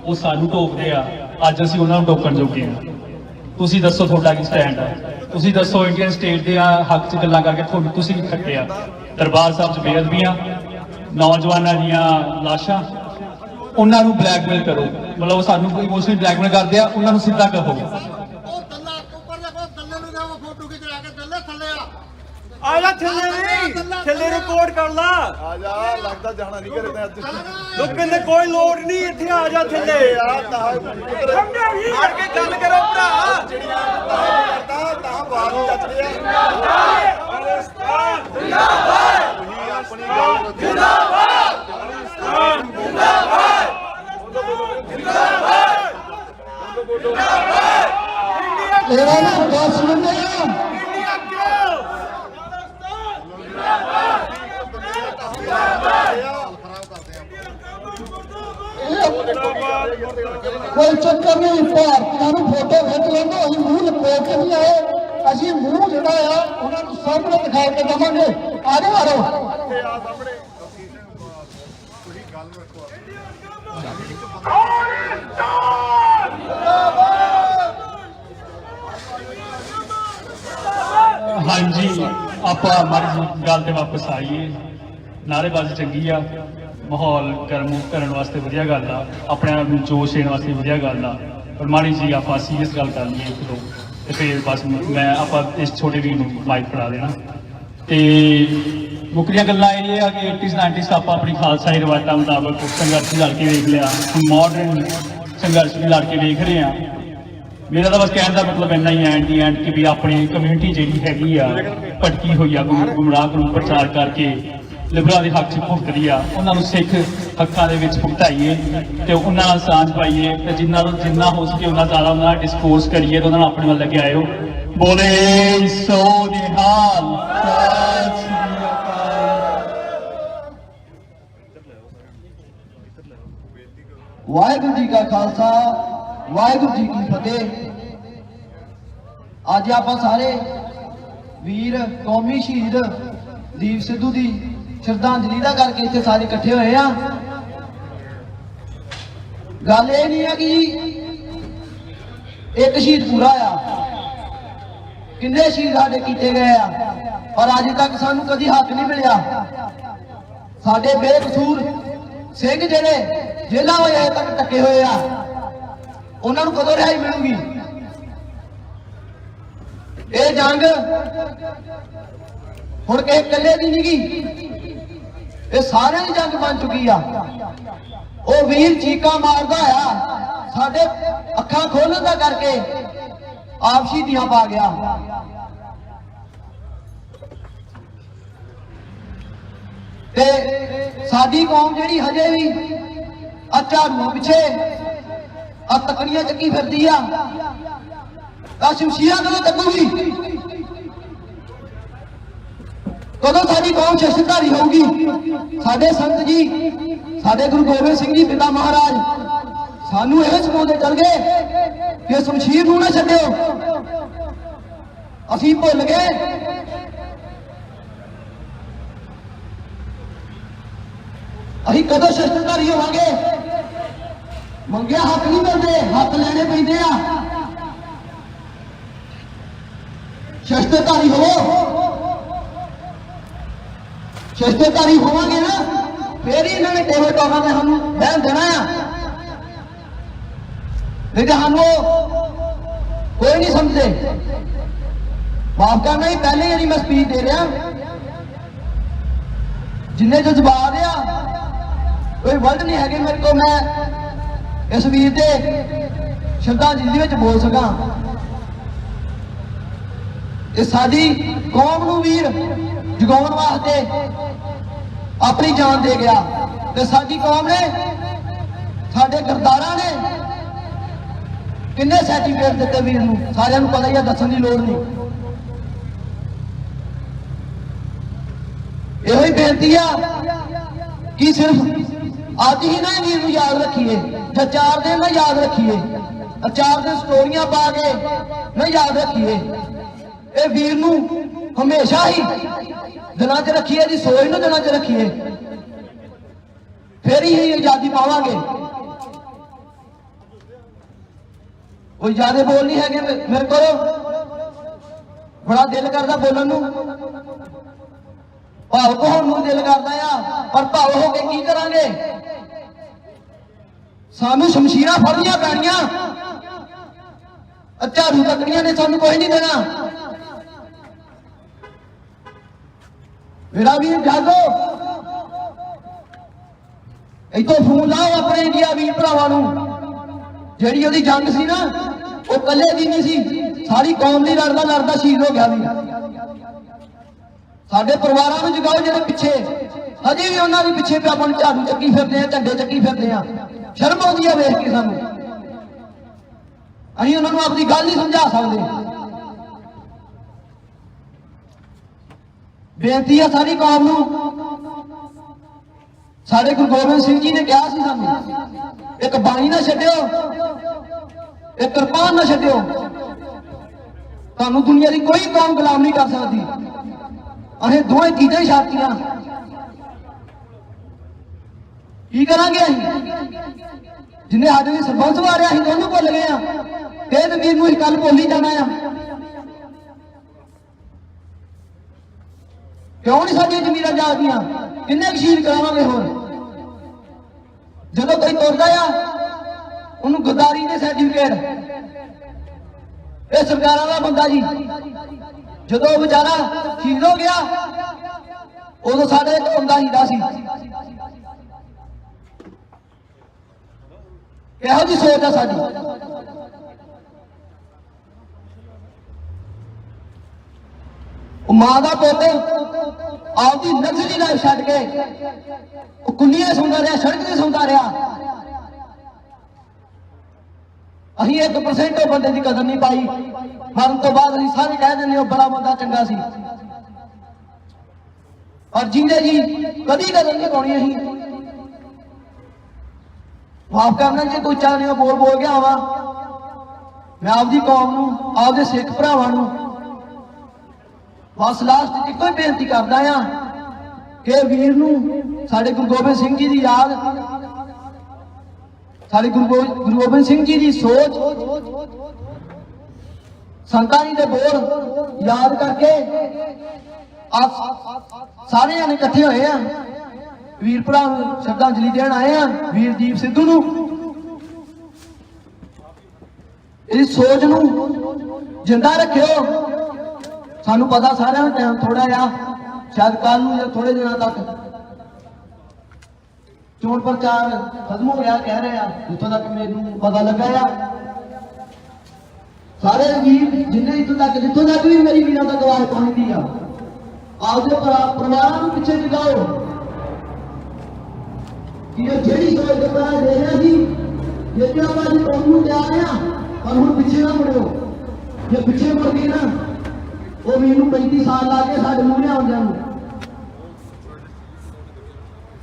ਉਹ ਸਾਨੂੰ ਟੋਕਦੇ ਆ, ਅੱਜ ਅਸੀਂ ਉਹਨਾਂ ਨੂੰ ਟੋਕਣ ਜੋਗੇ ਆ। ਤੁਸੀਂ ਦੱਸੋ ਤੁਹਾਡਾ ਕੀ ਸਟੈਂਡ ਆ? ਤੁਸੀਂ ਦੱਸੋ ਇੰਡੀਅਨ ਸਟੇਟ ਦੇ ਹੱਕ 'ਚ ਗੱਲਾਂ ਕਰਕੇ ਤੁਹਾਨੂੰ ਤੁਸੀਂ ਕੀ ਖੱਟਿਆ? ਦਰਬਾਰ ਸਾਹਿਬ 'ਚ ਬੇਅਦਬੀਆਂ, ਨੌਜਵਾਨਾਂ ਦੀਆਂ ਲਾਸ਼ਾਂ, ਉਹਨਾਂ ਨੂੰ ਬਲੈਕਮੇਲ ਕਰੋ। ਮਤਲਬ ਸਾਨੂੰ ਕੋਈ ਇਮੋਸ਼ਨਲੀ ਬਲੈਕਮੇਲ ਕਰਦੇ ਆ, ਉਹਨਾਂ ਨੂੰ ਸਿੱਧਾ ਕਹੋ। ਆਜਾ ਥੱਲੇ ਨਹੀਂ, ਥੱਲੇ ਰਿਕਾਰਡ ਕਰ ਲਾ। ਆਜਾ ਲੱਗਦਾ ਜਾਣਾ ਨਹੀਂ ਕਰੇ ਅੱਜ ਲੋਕ ਕਹਿੰਦੇ ਕੋਈ ਲੋੜ ਨਹੀਂ, ਇੱਥੇ ਆ ਜਾ ਥੱਲੇ। ਆੜ ਕੇ ਗੱਲ ਕਰੋ ਭਰਾ। ਤਾਂ ਬਾਹਰ ਹੀ ਚੱਜ ਰਿਹਾ। ਪਾਕਿਸਤਾਨ ਜਿੰਦਾਬਾਦ, ਤੁਸੀਂ ਆਪਣੀ ਗੱਲ ਜਿੰਦਾਬਾਦ, ਜਿੰਦਾਬਾਦ, ਜਿੰਦਾਬਾਦ, ਜਿੰਦਾਬਾਦ। ਇਹਨਾਂ ਨੂੰ ਗੱਲ ਸੁਣਦੇ ਆ। ਇੰਡੀਆ ਕਿਉਂ? ਕੋਈ ਚੱਕਰ ਨਹੀਂ, ਭਾਰਤੀਆਂ ਨੂੰ ਫੋਟੋ ਖਿੱਚ ਲੈਂਦੇ, ਅਸੀਂ ਮੂੰਹ ਲਪੇਟ ਕੇ ਨਹੀਂ ਆਏ। ਅਸੀਂ ਮੂੰਹ ਜਿਹੜਾ ਆ ਉਹਨਾਂ ਨੂੰ ਸਾਹਮਣੇ ਦਿਖਾ ਕੇ ਦੇਵਾਂਗੇ। ਆ ਜਾਓ, ਆ ਜਾਓ। ਹਾਂਜੀ, ਆਪਾਂ ਹਮਾਰੀ ਗੱਲ ਤੇ ਵਾਪਸ ਆਈਏ। ਨਾਅਰੇਬਾਜ਼ੀ ਚੰਗੀ ਆ, ਮਾਹੌਲ ਗਰਮ ਕਰਨ ਵਾਸਤੇ ਵਧੀਆ ਗੱਲ ਆ, ਆਪਣੇ ਆਪ ਨੂੰ ਜੋਸ਼ ਦੇਣ ਵਾਸਤੇ ਵਧੀਆ ਗੱਲ ਆ। ਪਰ ਮਾੜੀ ਜੀ ਆਪਾਂ ਸੀਰੀਅਸ ਗੱਲ ਕਰ ਲਈਏ ਇੱਕ ਦੋ, ਤੇ ਫਿਰ ਬਸ ਮੈਂ ਆਪਾਂ ਇਸ ਛੋਟੇ ਵੀਰ ਨੂੰ ਮਾਈਕ ਫੜਾ ਦੇਣਾ। ਤੇ ਮੁੱਕਦੀਆਂ ਗੱਲਾਂ ਇਹ ਆ ਕਿ 80s 90s ਆਪਾਂ ਆਪਣੀ ਖਾਲਸਾਈ ਰਵਾਇਤਾਂ ਮੁਤਾਬਕ ਸੰਘਰਸ਼ ਲੜ ਕੇ ਵੇਖ ਲਿਆ, ਹੁਣ ਮਾਡਰਨ ਸੰਘਰਸ਼ ਵੀ ਲੜ ਕੇ ਵੇਖ ਰਹੇ ਆ। ਮੇਰਾ ਤਾਂ ਬਸ ਕਹਿਣ ਦਾ ਮਤਲਬ ਇੰਨਾ ਹੀ ਐਂਡ ਦੀ ਐਂਡ ਕਿ ਵੀ ਆਪਣੀ ਕਮਿਊਨਿਟੀ ਜਿਹੜੀ ਹੈਗੀ ਆ ਭਟਕੀ ਹੋਈ ਆ, ਗੁੰਮਰਾਹ ਨੂੰ ਪ੍ਰਚਾਰ ਕਰਕੇ ਲਿਬਰਲਾਂ ਦੇ ਹੱਕ 'ਚ ਭੁਗਤਦੀ ਆ, ਉਹਨਾਂ ਨੂੰ ਸਿੱਖ ਹੱਕਾਂ ਦੇ ਵਿੱਚ ਭੁਗਤਾਈਏ ਤੇ ਉਹਨਾਂ ਨਾਲ ਸਾਂਝ ਪਾਈਏ ਤੇ ਜਿੰਨਾ ਹੋ ਸਕੇ ਉਹਨਾਂ ਜ਼ਿਆਦਾ ਉਹਨਾਂ ਨਾਲ ਡਿਸਕੋਰਸ ਕਰੀਏ ਤੇ ਉਹਨਾਂ ਨਾਲ ਆਪਣੇ ਵੱਲ ਲੈ ਕੇ ਆਇਓ। ਬੋਲੇ ਸੋ ਨਿਹਾਲ। ਸਤਿ ਸ਼੍ਰੀ ਅਕਾਲ। ਵਾਹਿਗੁਰੂ ਜੀ ਕਾ ਖਾਲਸਾ, ਵਾਹਿਗੁਰੂ ਜੀ ਕੀ ਫਤਿਹ। ਅੱਜ ਆਪਾਂ ਸਾਰੇ ਵੀਰ ਕੌਮੀ ਸ਼ਹੀਦ ਦੀਪ ਸਿੱਧੂ ਦੀ ਸ਼ਰਧਾਂਜਲੀ ਦਾ ਕਰਕੇ ਇੱਥੇ ਸਾਰੇ ਇਕੱਠੇ ਹੋਏ ਆ। ਗੱਲ ਇਹ ਨਹੀਂ ਹੈ ਕਿ ਇੱਕ ਸ਼ਹੀਦ ਪੂਰਾ ਆ, ਕਿੰਨੇ ਸ਼ਹੀਦ ਸਾਡੇ ਕੀਤੇ ਗਏ ਆ, ਪਰ ਅੱਜ ਤੱਕ ਸਾਨੂੰ ਕਦੀ ਹੱਕ ਨਹੀਂ ਮਿਲਿਆ। ਸਾਡੇ ਬੇਕਸੂਰ ਸਿੰਘ ਜਿਹੜੇ ਜੇਲ੍ਹਾਂ ਵਿੱਚ ਅਜੇ ਤੱਕ ਟੱਕੇ ਹੋਏ ਆ, ਉਹਨਾਂ ਨੂੰ ਕਦੋਂ ਰਿਹਾਈ ਮਿਲੂਗੀ? ਇਹ ਜੰਗ ਹੁਣ ਕਿਸੇ ਇਕੱਲੇ ਦੀ ਨਹੀਂ ਗੀ, ਇਹ ਸਾਰਿਆਂ ਦੀ ਜੰਗ ਬਣ ਚੁੱਕੀ ਆ। ਉਹ ਵੀਰ ਚੀਕਾਂ ਮਾਰਦਾ ਆ, ਸਾਡੇ ਅੱਖਾਂ ਖੋਲਣ ਦਾ ਕਰਕੇ ਆਪ ਸ਼ਹੀਦੀਆਂ ਪਾ ਗਿਆ। ਤੇ ਸਾਡੀ ਕੌਮ ਜਿਹੜੀ ਹਜੇ ਵੀ ਆ ਝਾੜੂਆਂ ਪਿੱਛੇ ਆ ਤਕੜੀਆਂ ਚੱਕੀ ਫਿਰਦੀ ਆ, ਆ ਸ਼ਮਸ਼ੀਰਾਂ ਕਦੋਂ ਤੱਕੂਗੀ? ਕਦੋਂ ਸਾਡੀ ਕੌਮ ਸ਼ਸਤਰਧਾਰੀ ਹੋਊਗੀ? ਸਾਡੇ ਸੰਤ ਜੀ, ਸਾਡੇ ਗੁਰੂ ਗੋਬਿੰਦ ਸਿੰਘ ਜੀ ਪਿਤਾ ਮਹਾਰਾਜ ਸਾਨੂੰ ਇਹ ਸਿਖਾਉਂਦੇ ਚੱਲ ਗਏ ਕਿ ਸ਼ਮਸ਼ੀਰ ਨੂੰ ਨਾ ਛੱਡਿਓ। ਅਸੀਂ ਭੁੱਲ ਗਏ। ਅਸੀਂ ਕਦੋਂ ਸ਼ਸਤਰਧਾਰੀ ਹੋਵਾਂਗੇ? ਮੰਗਿਆ ਹੱਕ ਨਹੀਂ ਮਿਲਦੇ, ਹੱਕ ਲੈਣੇ ਪੈਂਦੇ ਆ। ਸ਼ਸਤਰਧਾਰੀ ਹੋਵੋ, ਸ਼ਸਤਰਧਾਰੀ ਹੋਵਾਂਗੇ ਨਾ, ਫੇਰ ਹੀ ਇਹਨਾਂ ਨੇ ਟੇਬਲ ਟਾਪਾਂ ਤੇ ਸਾਨੂੰ ਬਹਿਣ ਦੇਣਾ ਆ। ਨਹੀਂ ਤਾਂ ਸਾਨੂੰ ਕੋਈ ਨਹੀਂ ਸਮਝਦੇ। ਮਾਫ ਕਰਨਾ, ਪਹਿਲੇ ਜਿਹੜੀ ਮੈਂ ਸਪੀਚ ਦੇ ਰਿਹਾ, ਜਿੰਨੇ ਜਜ਼ਬਾਤ ਆ ਕੋਈ ਵਰਡ ਨਹੀਂ ਹੈਗੇ ਮੇਰੇ ਕੋਲ ਮੈਂ ਇਸ ਵੀਰ ਦੇ ਸ਼ਰਧਾਂਜਲੀ ਵਿੱਚ ਬੋਲ ਸਕਾਂ। ਇਹ ਸਾਡੀ ਕੌਮ ਨੂੰ ਵੀਰ ਜਗਾਉਣ ਵਾਸਤੇ ਆਪਣੀ ਜਾਨ ਦੇ ਗਿਆ, ਤੇ ਸਾਡੀ ਕੌਮ ਨੇ, ਸਾਡੇ ਗਰਦਾਰਾਂ ਨੇ ਕਿੰਨੇ ਸਰਟੀਫਿਕੇਟ ਦਿੱਤੇ ਵੀਰ ਨੂੰ, ਸਾਰਿਆਂ ਨੂੰ ਪਤਾ ਹੀ ਆ, ਦੱਸਣ ਦੀ ਲੋੜ ਨਹੀਂ। ਇਹੋ ਹੀ ਬੇਨਤੀ ਆ ਕਿ ਸਿਰਫ ਅੱਜ ਹੀ ਨਾ ਵੀਰ ਨੂੰ ਯਾਦ ਰੱਖੀਏ, ਜਾਂ 4 ਦਿਨ ਨਾ ਯਾਦ ਰੱਖੀਏ, 4 ਦਿਨ ਸਟੋਰੀਆਂ ਪਾ ਕੇ ਨਾ ਯਾਦ ਰੱਖੀਏ। ਇਹ ਵੀਰ ਨੂੰ ਹਮੇਸ਼ਾ ਹੀ ਦਿਲਾਂ 'ਚ ਰੱਖੀਏ, ਦੀ ਸੋਚ ਨੂੰ ਦਿਲਾਂ 'ਚ ਰੱਖੀਏ, ਫਿਰ ਹੀ ਆਜ਼ਾਦੀ ਪਾਵਾਂਗੇ। कोई ज्यादा बोल नहीं है मेरे को बड़ा दिल करता बोलन नूं, भावुक होण नूं दिल करदा आ, पर भाव हो के की करांगे? सानू शमशीरां फड़नियां पैणियां, झाड़ू तकड़ियां ने सानू कोई नहीं देना। मेरा वीर जागो, इतों फोन लाओ अपने इंडिया वीर भरावां नूं। ਜਿਹੜੀ ਉਹਦੀ जंग सी ना वो कल्ले दी नहीं सी, सारी कौम ਲਈ लड़दा लड़दा शहीद हो गया भी। ਸਾਡੇ ਪਰਿਵਾਰਾਂ ਨੂੰ ਜਗਾਓ ਜਿਹੜੇ ਪਿੱਛੇ ਹਜੇ ਵੀ ਉਹਨਾਂ ਦੇ ਪਿੱਛੇ ਤੇ ਆਪਾਂ ਨੂੰ ਝਾੜੂ ਚੱਕੀ ਫਿਰਦੇ ਆ, ਝੰਡੇ ਚੱਕੀ ਫਿਰਦੇ ਆ। ਸ਼ਰਮ ਆਉਂਦੀ ਆ ਵੇਖ ਕੇ ਸਾਨੂੰ। ਅਸੀਂ ਉਹਨਾਂ ਨੂੰ ਆਪਣੀ ਗੱਲ ਨਹੀਂ ਸਮਝਾ ਸਕਦੇ। ਬੇਨਤੀ ਆ ਸਾਰੀ ਕੌਮ ਨੂੰ, ਸਾਡੇ ਗੁਰੂ ਗੋਬਿੰਦ ਸਿੰਘ ਜੀ ਨੇ ਕਿਹਾ ਸੀ ਸਾਨੂੰ, ਇੱਕ ਬਾਣੀ ਨਾ ਛੱਡਿਓ, ਇੱਕ ਕਿਰਪਾਨ ਨਾ ਛੱਡਿਓ। ਤੁਹਾਨੂੰ ਦੁਨੀਆ ਦੀ ਕੋਈ ਕੌਮ ਗੁਲਾਮ ਨਹੀਂ ਕਰ ਸਕਦੀ। ਅਸੀਂ ਦੋਵੇਂ ਚੀਜ਼ਾਂ ਹੀ ਛੱਡਤੀਆਂ, ਕੀ ਕਰਾਂਗੇ? ਅਸੀਂ ਜਿੰਨੇ ਸਾਡੇ ਲਈ ਸਰਬੰਸ ਵਾਰਿਆ ਅਸੀਂ ਉਹਨੂੰ ਭੁੱਲ ਗਏ ਆ, ਤੇ ਵੀਰ ਨੂੰ ਅਸੀਂ ਕੱਲ ਭੁੱਲ ਹੀ ਜਾਣਾ ਆ। ਕਿਉਂ ਨਹੀਂ ਸਾਡੀਆਂ ਜ਼ਮੀਰਾਂ ਜਾਗਦੀਆਂ? ਕਿੰਨੇ ਸ਼ਹੀਦ ਕਰਾਵਾਂਗੇ ਹੋਰ? ਜਦੋਂ ਕੋਈ ਤੁਰਦਾ ਆ ਉਹਨੂੰ ਗਦਾਰੀ ਦੇ ਸਰਟੀਫਿਕੇਟ, ਇਹ ਸਰਕਾਰਾਂ ਦਾ ਬੰਦਾ ਜੀ। ਜਦੋਂ ਉਹ ਵਿਚਾਰਾ ਸ਼ਹੀਦ ਹੋ ਗਿਆ ਉਦੋਂ ਸਾਡੇ ਇੱਕ ਬੰਦਾ ਹੀਦਾ ਸੀ। ਇਹੋ ਜਿਹੀ ਸੋਚ ਆ ਸਾਡੀ। ਉਹ ਮਾਂ ਦਾ ਪੁੱਤ ਆਪਦੀ ਨਸਲੀ ਲਾਈਫ ਛੱਡ ਕੇ ਉਹ ਕੁੰਨੀਆਂ ਸੌਂਦਾ ਰਿਹਾ, ਸੜਕ ਤੇ ਸੌਂਦਾ ਰਿਹਾ। ਅਸੀਂ 1% ਉਹ ਬੰਦੇ ਦੀ ਕਦਰ ਨਹੀਂ ਪਾਈ। ਮਰਨ ਤੋਂ ਬਾਅਦ ਅਸੀਂ ਸਾਰੇ ਕਹਿ ਦਿੰਦੇ ਉਹ ਬੜਾ ਬੰਦਾ ਚੰਗਾ ਸੀ, ਔਰ ਜਿੰਦੇ ਜੀ ਕਦੀ ਕਦਰ ਨਹੀਂ ਪਾਉਣੀ। ਅਸੀਂ ਮਾਫ ਕਰਨਾ ਜੇ ਕੋਈ ਚਾਹਨੇ ਬੋਲ ਬੋਲ ਗਿਆ ਵਾ। ਮੈਂ ਆਪਦੀ ਕੌਮ ਨੂੰ, ਆਪਦੇ ਸਿੱਖ ਭਰਾਵਾਂ ਨੂੰ ਬਸ ਲਾਸਟ ਇੱਕੋ ਹੀ ਬੇਨਤੀ ਕਰਦਾ ਆ ਕਿ ਵੀਰ ਨੂੰ, ਸਾਡੇ ਗੁਰੂ ਗੋਬਿੰਦ ਸਿੰਘ ਜੀ ਦੀ ਯਾਦ, ਸਾਡੇ ਗੁਰੂ ਗੋਬਿੰਦ ਸਿੰਘ ਜੀ ਦੀ ਸੋਚ, ਸੰਤਾਂ ਜੀ ਦੇ ਬੋਲ ਯਾਦ ਕਰਕੇ ਆਪ ਸਾਰੇ ਜਣੇ ਇਕੱਠੇ ਹੋਏ ਆ, ਵੀਰ ਭਰਾ ਨੂੰ ਸ਼ਰਧਾਂਜਲੀ ਦੇਣ ਆਏ ਆ। ਵੀਰ ਦੀਪ ਸਿੱਧੂ ਨੂੰ, ਇਸ ਸੋਚ ਨੂੰ ਜਿੰਦਾ ਰੱਖਿਓ। ਸਾਨੂੰ ਪਤਾ ਸਾਰਿਆਂ ਨੂੰ ਟਾਈਮ ਥੋੜਾ ਆ, ਸ਼ਾਇਦ ਕੱਲ ਨੂੰ ਜਾਂ ਥੋੜੇ ਦਿਨਾਂ ਤੱਕ ਚੋਣ ਪ੍ਰਚਾਰ ਖਤਮ ਹੋ ਗਿਆ ਕਹਿ ਰਹੇ ਆ, ਜਿੱਥੋਂ ਤੱਕ ਮੈਨੂੰ ਪਤਾ ਲੱਗਾ ਆ। ਸਾਰੇ ਵੀਰ ਜਿੱਥੋਂ ਤੱਕ ਵੀ ਮੇਰੀ ਵੀਰਾਂ ਤੱਕ ਆਵਾਜ਼ ਪਹੁੰਚਦੀ ਆ, ਆਪਦੇ ਪਰਿਵਾਰਾਂ ਨੂੰ ਪਿੱਛੇ ਜਗਾਓ ਕਿ ਇਹ ਜਿਹੜੀ ਸੋਚ ਦੇ ਬਾਰੇ ਦੇ ਰਿਹਾ ਸੀ, ਜੇ ਆਪਾਂ ਅੱਜ ਕੌਮ ਨੂੰ ਤਿਆਰ ਆ, ਪਰ ਹੁਣ ਪਿੱਛੇ ਨਾ ਮੁੜਿਓ। ਜੇ ਪਿੱਛੇ ਮੁੜ ਗਏ ਨਾ, ਉਹ ਵੀਰ ਨੂੰ 35 ਸਾਲ ਲਾ ਕੇ ਸਾਡੇ ਮੂਹਰੇ ਆਉਂਦਿਆਂ ਨੂੰ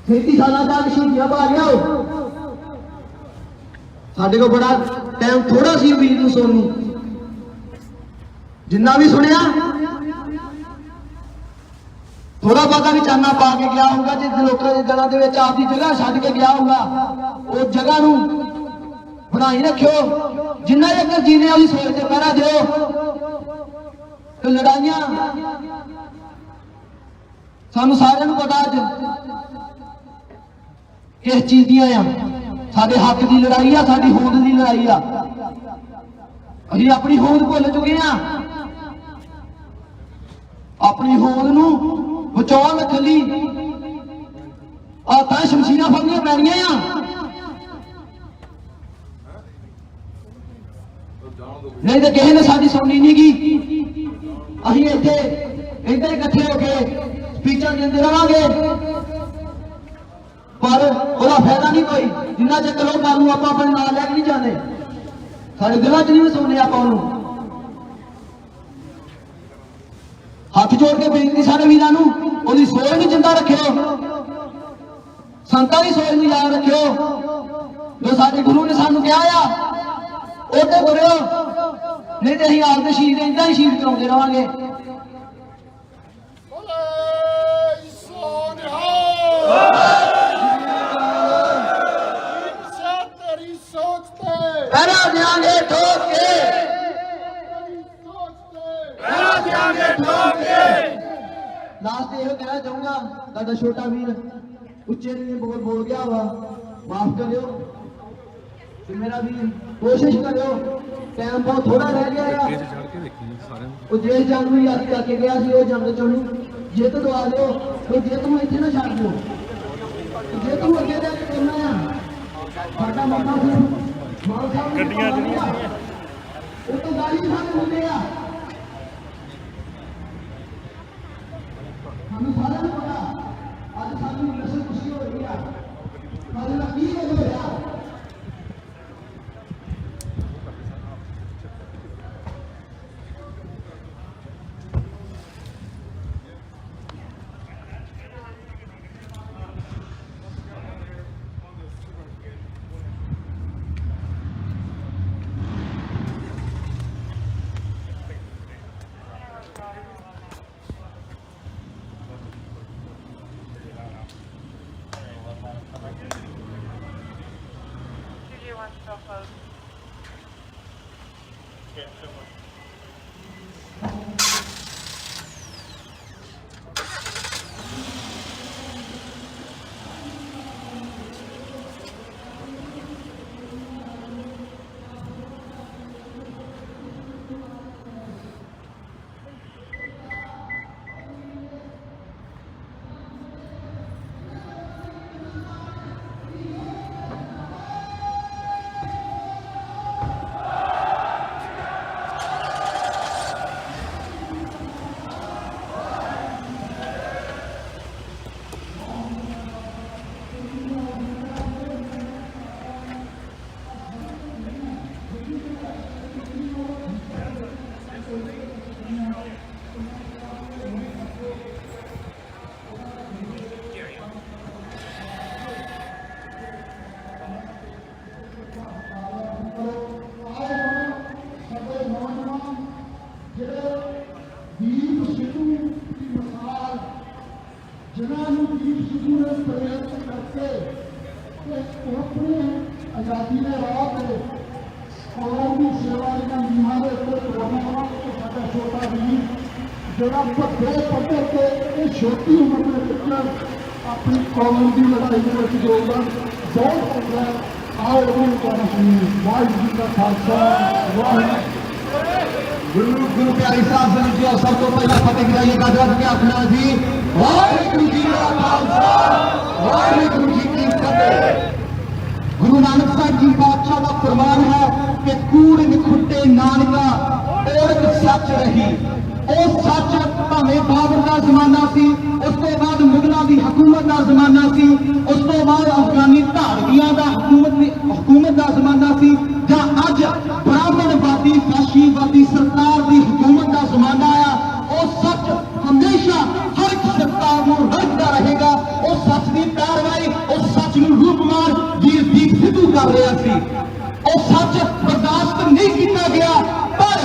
37 ਸਾਲਾਂ ਤੱਕ ਸ਼ਹੀਦੀਆਂ ਪਾ ਗਿਆ। ਸਾਡੇ ਕੋਲ ਬੜਾ ਟਾਈਮ ਥੋੜਾ ਸੀ ਵੀਰ ਨੂੰ ਸੁਣਨ ਨੂੰ, ਜਿੰਨਾ ਵੀ ਸੁਣਿਆ ਥੋੜਾ ਬਹੁਤਾ ਵੀ ਚਾਨਣਾ ਪਾ ਕੇ ਗਿਆ ਹੋਊਗਾ। ਜਿਸ ਲੋਕਾਂ ਦੇ ਦਿਲਾਂ ਦੇ ਵਿੱਚ ਆਪਦੀ ਜਗ੍ਹਾ ਛੱਡ ਕੇ ਗਿਆ ਹੋਊਗਾ, ਉਹ ਜਗ੍ਹਾ ਨੂੰ ਬਣਾਈ ਰੱਖਿਓ। ਜਿੰਨਾ ਚਿਰ ਜੀਨੇ ਵਾਲੀ ਸੋਚ ਤੇ ਪਹਿਰਾ ਦਿਓ। ਤੇ ਲੜਾਈਆਂ ਸਾਨੂੰ ਸਾਰਿਆਂ ਨੂੰ ਪਤਾ ਅੱਜ ਕਿਸ ਚੀਜ਼ ਦੀਆਂ ਆ। ਸਾਡੇ ਹੱਕ ਦੀ ਲੜਾਈ ਆ, ਸਾਡੀ ਹੋਂਦ ਦੀ ਲੜਾਈ ਆ। ਅਸੀਂ ਆਪਣੀ ਹੋਂਦ ਭੁੱਲ ਚੁੱਕੇ ਆ। ਆਪਣੀ ਹੋਂਦ ਨੂੰ ਬਚਾਉਣ ਰੱਖਣ ਲਈ ਤਾਂ ਸ਼ਮਸ਼ੀਰਾਂ ਫੜਨੀਆਂ ਪੈਣੀਆਂ ਆ। ਨਹੀਂ ਤਾਂ ਕਿਸੇ ਨੇ ਸਾਡੀ ਸੁਣਨੀ ਨਹੀਂ ਗੀ। ਅਸੀਂ ਇੱਥੇ ਏਦਾਂ ਇਕੱਠੇ ਹੋ ਕੇ ਸਪੀਚਾਂ ਦਿੰਦੇ ਰਹਾਂਗੇ, ਪਰ ਉਹਦਾ ਫਾਇਦਾ ਨਹੀਂ ਕੋਈ, ਜਿੰਨਾ ਚਿਰ ਲੋਕਾਂ ਨੂੰ ਆਪਾਂ ਆਪਣੇ ਨਾਲ ਲੈ ਕੇ ਨਹੀਂ ਜਾਂਦੇ। ਸਾਡੇ ਦਿਲਾਂ 'ਚ ਨਹੀਂ ਸੁਣਨੇ ਆਪਾਂ ਉਹਨੂੰ। ਹੱਥ ਜੋੜ ਕੇ ਬੇਨਤੀ ਸਾਰੇ ਵੀਰਾਂ ਨੂੰ, ਉਹਦੀ ਸੋਚ ਨੂੰ ਜਿੰਦਾ ਰੱਖਿਓ, ਸੰਤਾਂ ਦੀ ਸੋਚ ਨੂੰ ਯਾਦ ਰੱਖਿਓ। ਜੋ ਸਾਡੇ ਗੁਰੂ ਨੇ ਸਾਨੂੰ ਕਿਹਾ ਆ ਉਹ ਤੇ ਕਰਿਓ, ਨਹੀਂ ਤੇ ਅਸੀਂ ਆਪਦੇ ਸ਼ਹੀਦ ਏਦਾਂ ਹੀ ਸ਼ਹੀਦ ਕਰਾਉਂਦੇ ਰਹਾਂਗੇ। ਪਹਿਰਾ ਦਿਆਂਗੇ ਠੋਕ ਕੇ ਲਾਸਟ ਇਹੋ ਕਹਿਣਾ ਚਾਹੂੰਗਾ, ਤੁਹਾਡਾ ਛੋਟਾ ਵੀਰ ਉੱਚੇ ਨੀਵੇਂ ਬੋਲ ਗਿਆ ਵਾ, ਮਾਫ ਕਰਿਓ ਤੇ ਮੇਰਾ ਵੀਰ ਕੋਸ਼ਿਸ਼ ਕਰਿਓ, ਟਾਈਮ ਬਹੁਤ ਥੋੜਾ ਰਹਿ ਗਿਆ ਆ। ਇਹ ਚੜ ਕੇ ਦੇਖੀ ਸਾਰਿਆਂ ਨੂੰ। ਉਹ ਜਿਸ ਜੰਗ ਨੂੰ ਯਾਦ ਕਰਕੇ ਗਿਆ ਸੀ, ਉਹ ਜੰਗ ਚੋਂ ਜਿੱਤ ਦਵਾ ਦਿਓ, ਉਹ ਜਿੱਤ ਨੂੰ ਇੱਥੇ ਨਾ ਛੱਡ ਦਿਓ, ਜਿੱਤ ਨੂੰ ਅੱਗੇ ਲੈ ਕੇ ਕਰਨਾ ਆ। ਸਾਡਾ ਮੌਕਾ ਸੀ ਮਾਨ ਸਾਹਿਬ ਗੱਡੀਆਂ ਜਿਹੜੀਆਂ ਉਹ ਤੋਂ ਗਾਲੀ ਸਾਨੂੰ ਹੁੰਦੇ ਆ, ਸਾਨੂੰ ਸਾਰਿਆਂ ਨੂੰ ਪਤਾ ਅੱਜ ਸਾਨੂੰ ਨਸਲ ਖੁਸ਼ੀ ਹੋ ਰਹੀ ਆ, ਕੱਲ ਦਾ ਕੀ ਹੋ ਰਿਹਾ। ਜਿਨ੍ਹਾਂ ਨੂੰ ਦੀਪ ਸਿੱਧੂ ਨੇ ਪ੍ਰੇਰਿਤ ਕਰਕੇ ਆਪਣੇ ਆਜ਼ਾਦੀ ਦੇ ਰਾਹ ਤੇ ਕੌਮ ਦੀ ਸੇਵਾ ਦੀਆਂ ਨੀਹਾਂ ਦੇ ਉੱਤੇ ਪ੍ਰੋਗਰਾਮਾਂ ਤੇ ਸਾਡਾ ਛੋਟਾ ਵੀਰ ਜਿਹੜਾ ਵੱਡੇ ਪੱਧਰ ਤੇ ਇਹ ਛੋਟੀ ਉਮਰ ਦੇ ਵਿੱਚ ਆਪਣੀ ਕੌਮ ਦੀ ਲੜਾਈ ਦੇ ਵਿੱਚ ਯੋਗਦਾਨ ਬਹੁਤ ਪਾਉਂਦਾ ਹੈ। ਆਓ ਉਹਨੂੰ ਕਹਿਣਾ ਸੁਣੀਏ। ਵਾਹਿਗੁਰੂ ਜੀ ਦਾ ਖਾਲਸਾ, ਵਾਹਿਗੁਰੂ। गुरु प्यारी साहब जी और सबको पहला फतेह गिराइए गजरत के अपना जी। वाहिगुरु जी का खालसा, वाहिगुरु जी की फतेह। गुरु नानक साहब जी बादशाह का फरमान है कि कूड़ निखुट्टे नानका औरत सच रही। ਉਹ ਸੱਚ ਭਾਵੇਂ ਬਾਬਰ ਦਾ ਜ਼ਮਾਨਾ ਸੀ, ਉਸ ਤੋਂ ਬਾਅਦ ਮੁਗਲਾਂ ਦੀ ਹਕੂਮਤ ਦਾ ਜ਼ਮਾਨਾ ਸੀ, ਉਸ ਤੋਂ ਬਾਅਦ ਅਫਗਾਨੀ ਧਾੜਵੀਆਂ ਦਾ ਹਕੂਮਤ ਦਾ ਜ਼ਮਾਨਾ ਸੀ, ਜਾਂ ਅੱਜ ਬ੍ਰਾਹਮਣਵਾਦੀ ਫੈਸ਼ੀਵਾਦੀ ਸਰਕਾਰ ਦੀ ਹਕੂਮਤ ਦਾ ਜ਼ਮਾਨਾ ਆ। ਉਹ ਸੱਚ ਹਮੇਸ਼ਾ ਹਰ ਇੱਕ ਸਰਕਾਰ ਨੂੰ ਰੱਖਦਾ ਰਹੇਗਾ। ਉਹ ਸੱਚ ਦੀ ਪੈਰਵਾਈ, ਉਸ ਸੱਚ ਨੂੰ ਰੂਪਮਾਨ ਵੀਰ ਦੀਪ ਸਿੱਧੂ ਕਰ ਰਿਹਾ ਸੀ। ਉਹ ਸੱਚ ਬਰਦਾਸ਼ਤ ਨਹੀਂ ਕੀਤਾ ਗਿਆ, ਪਰ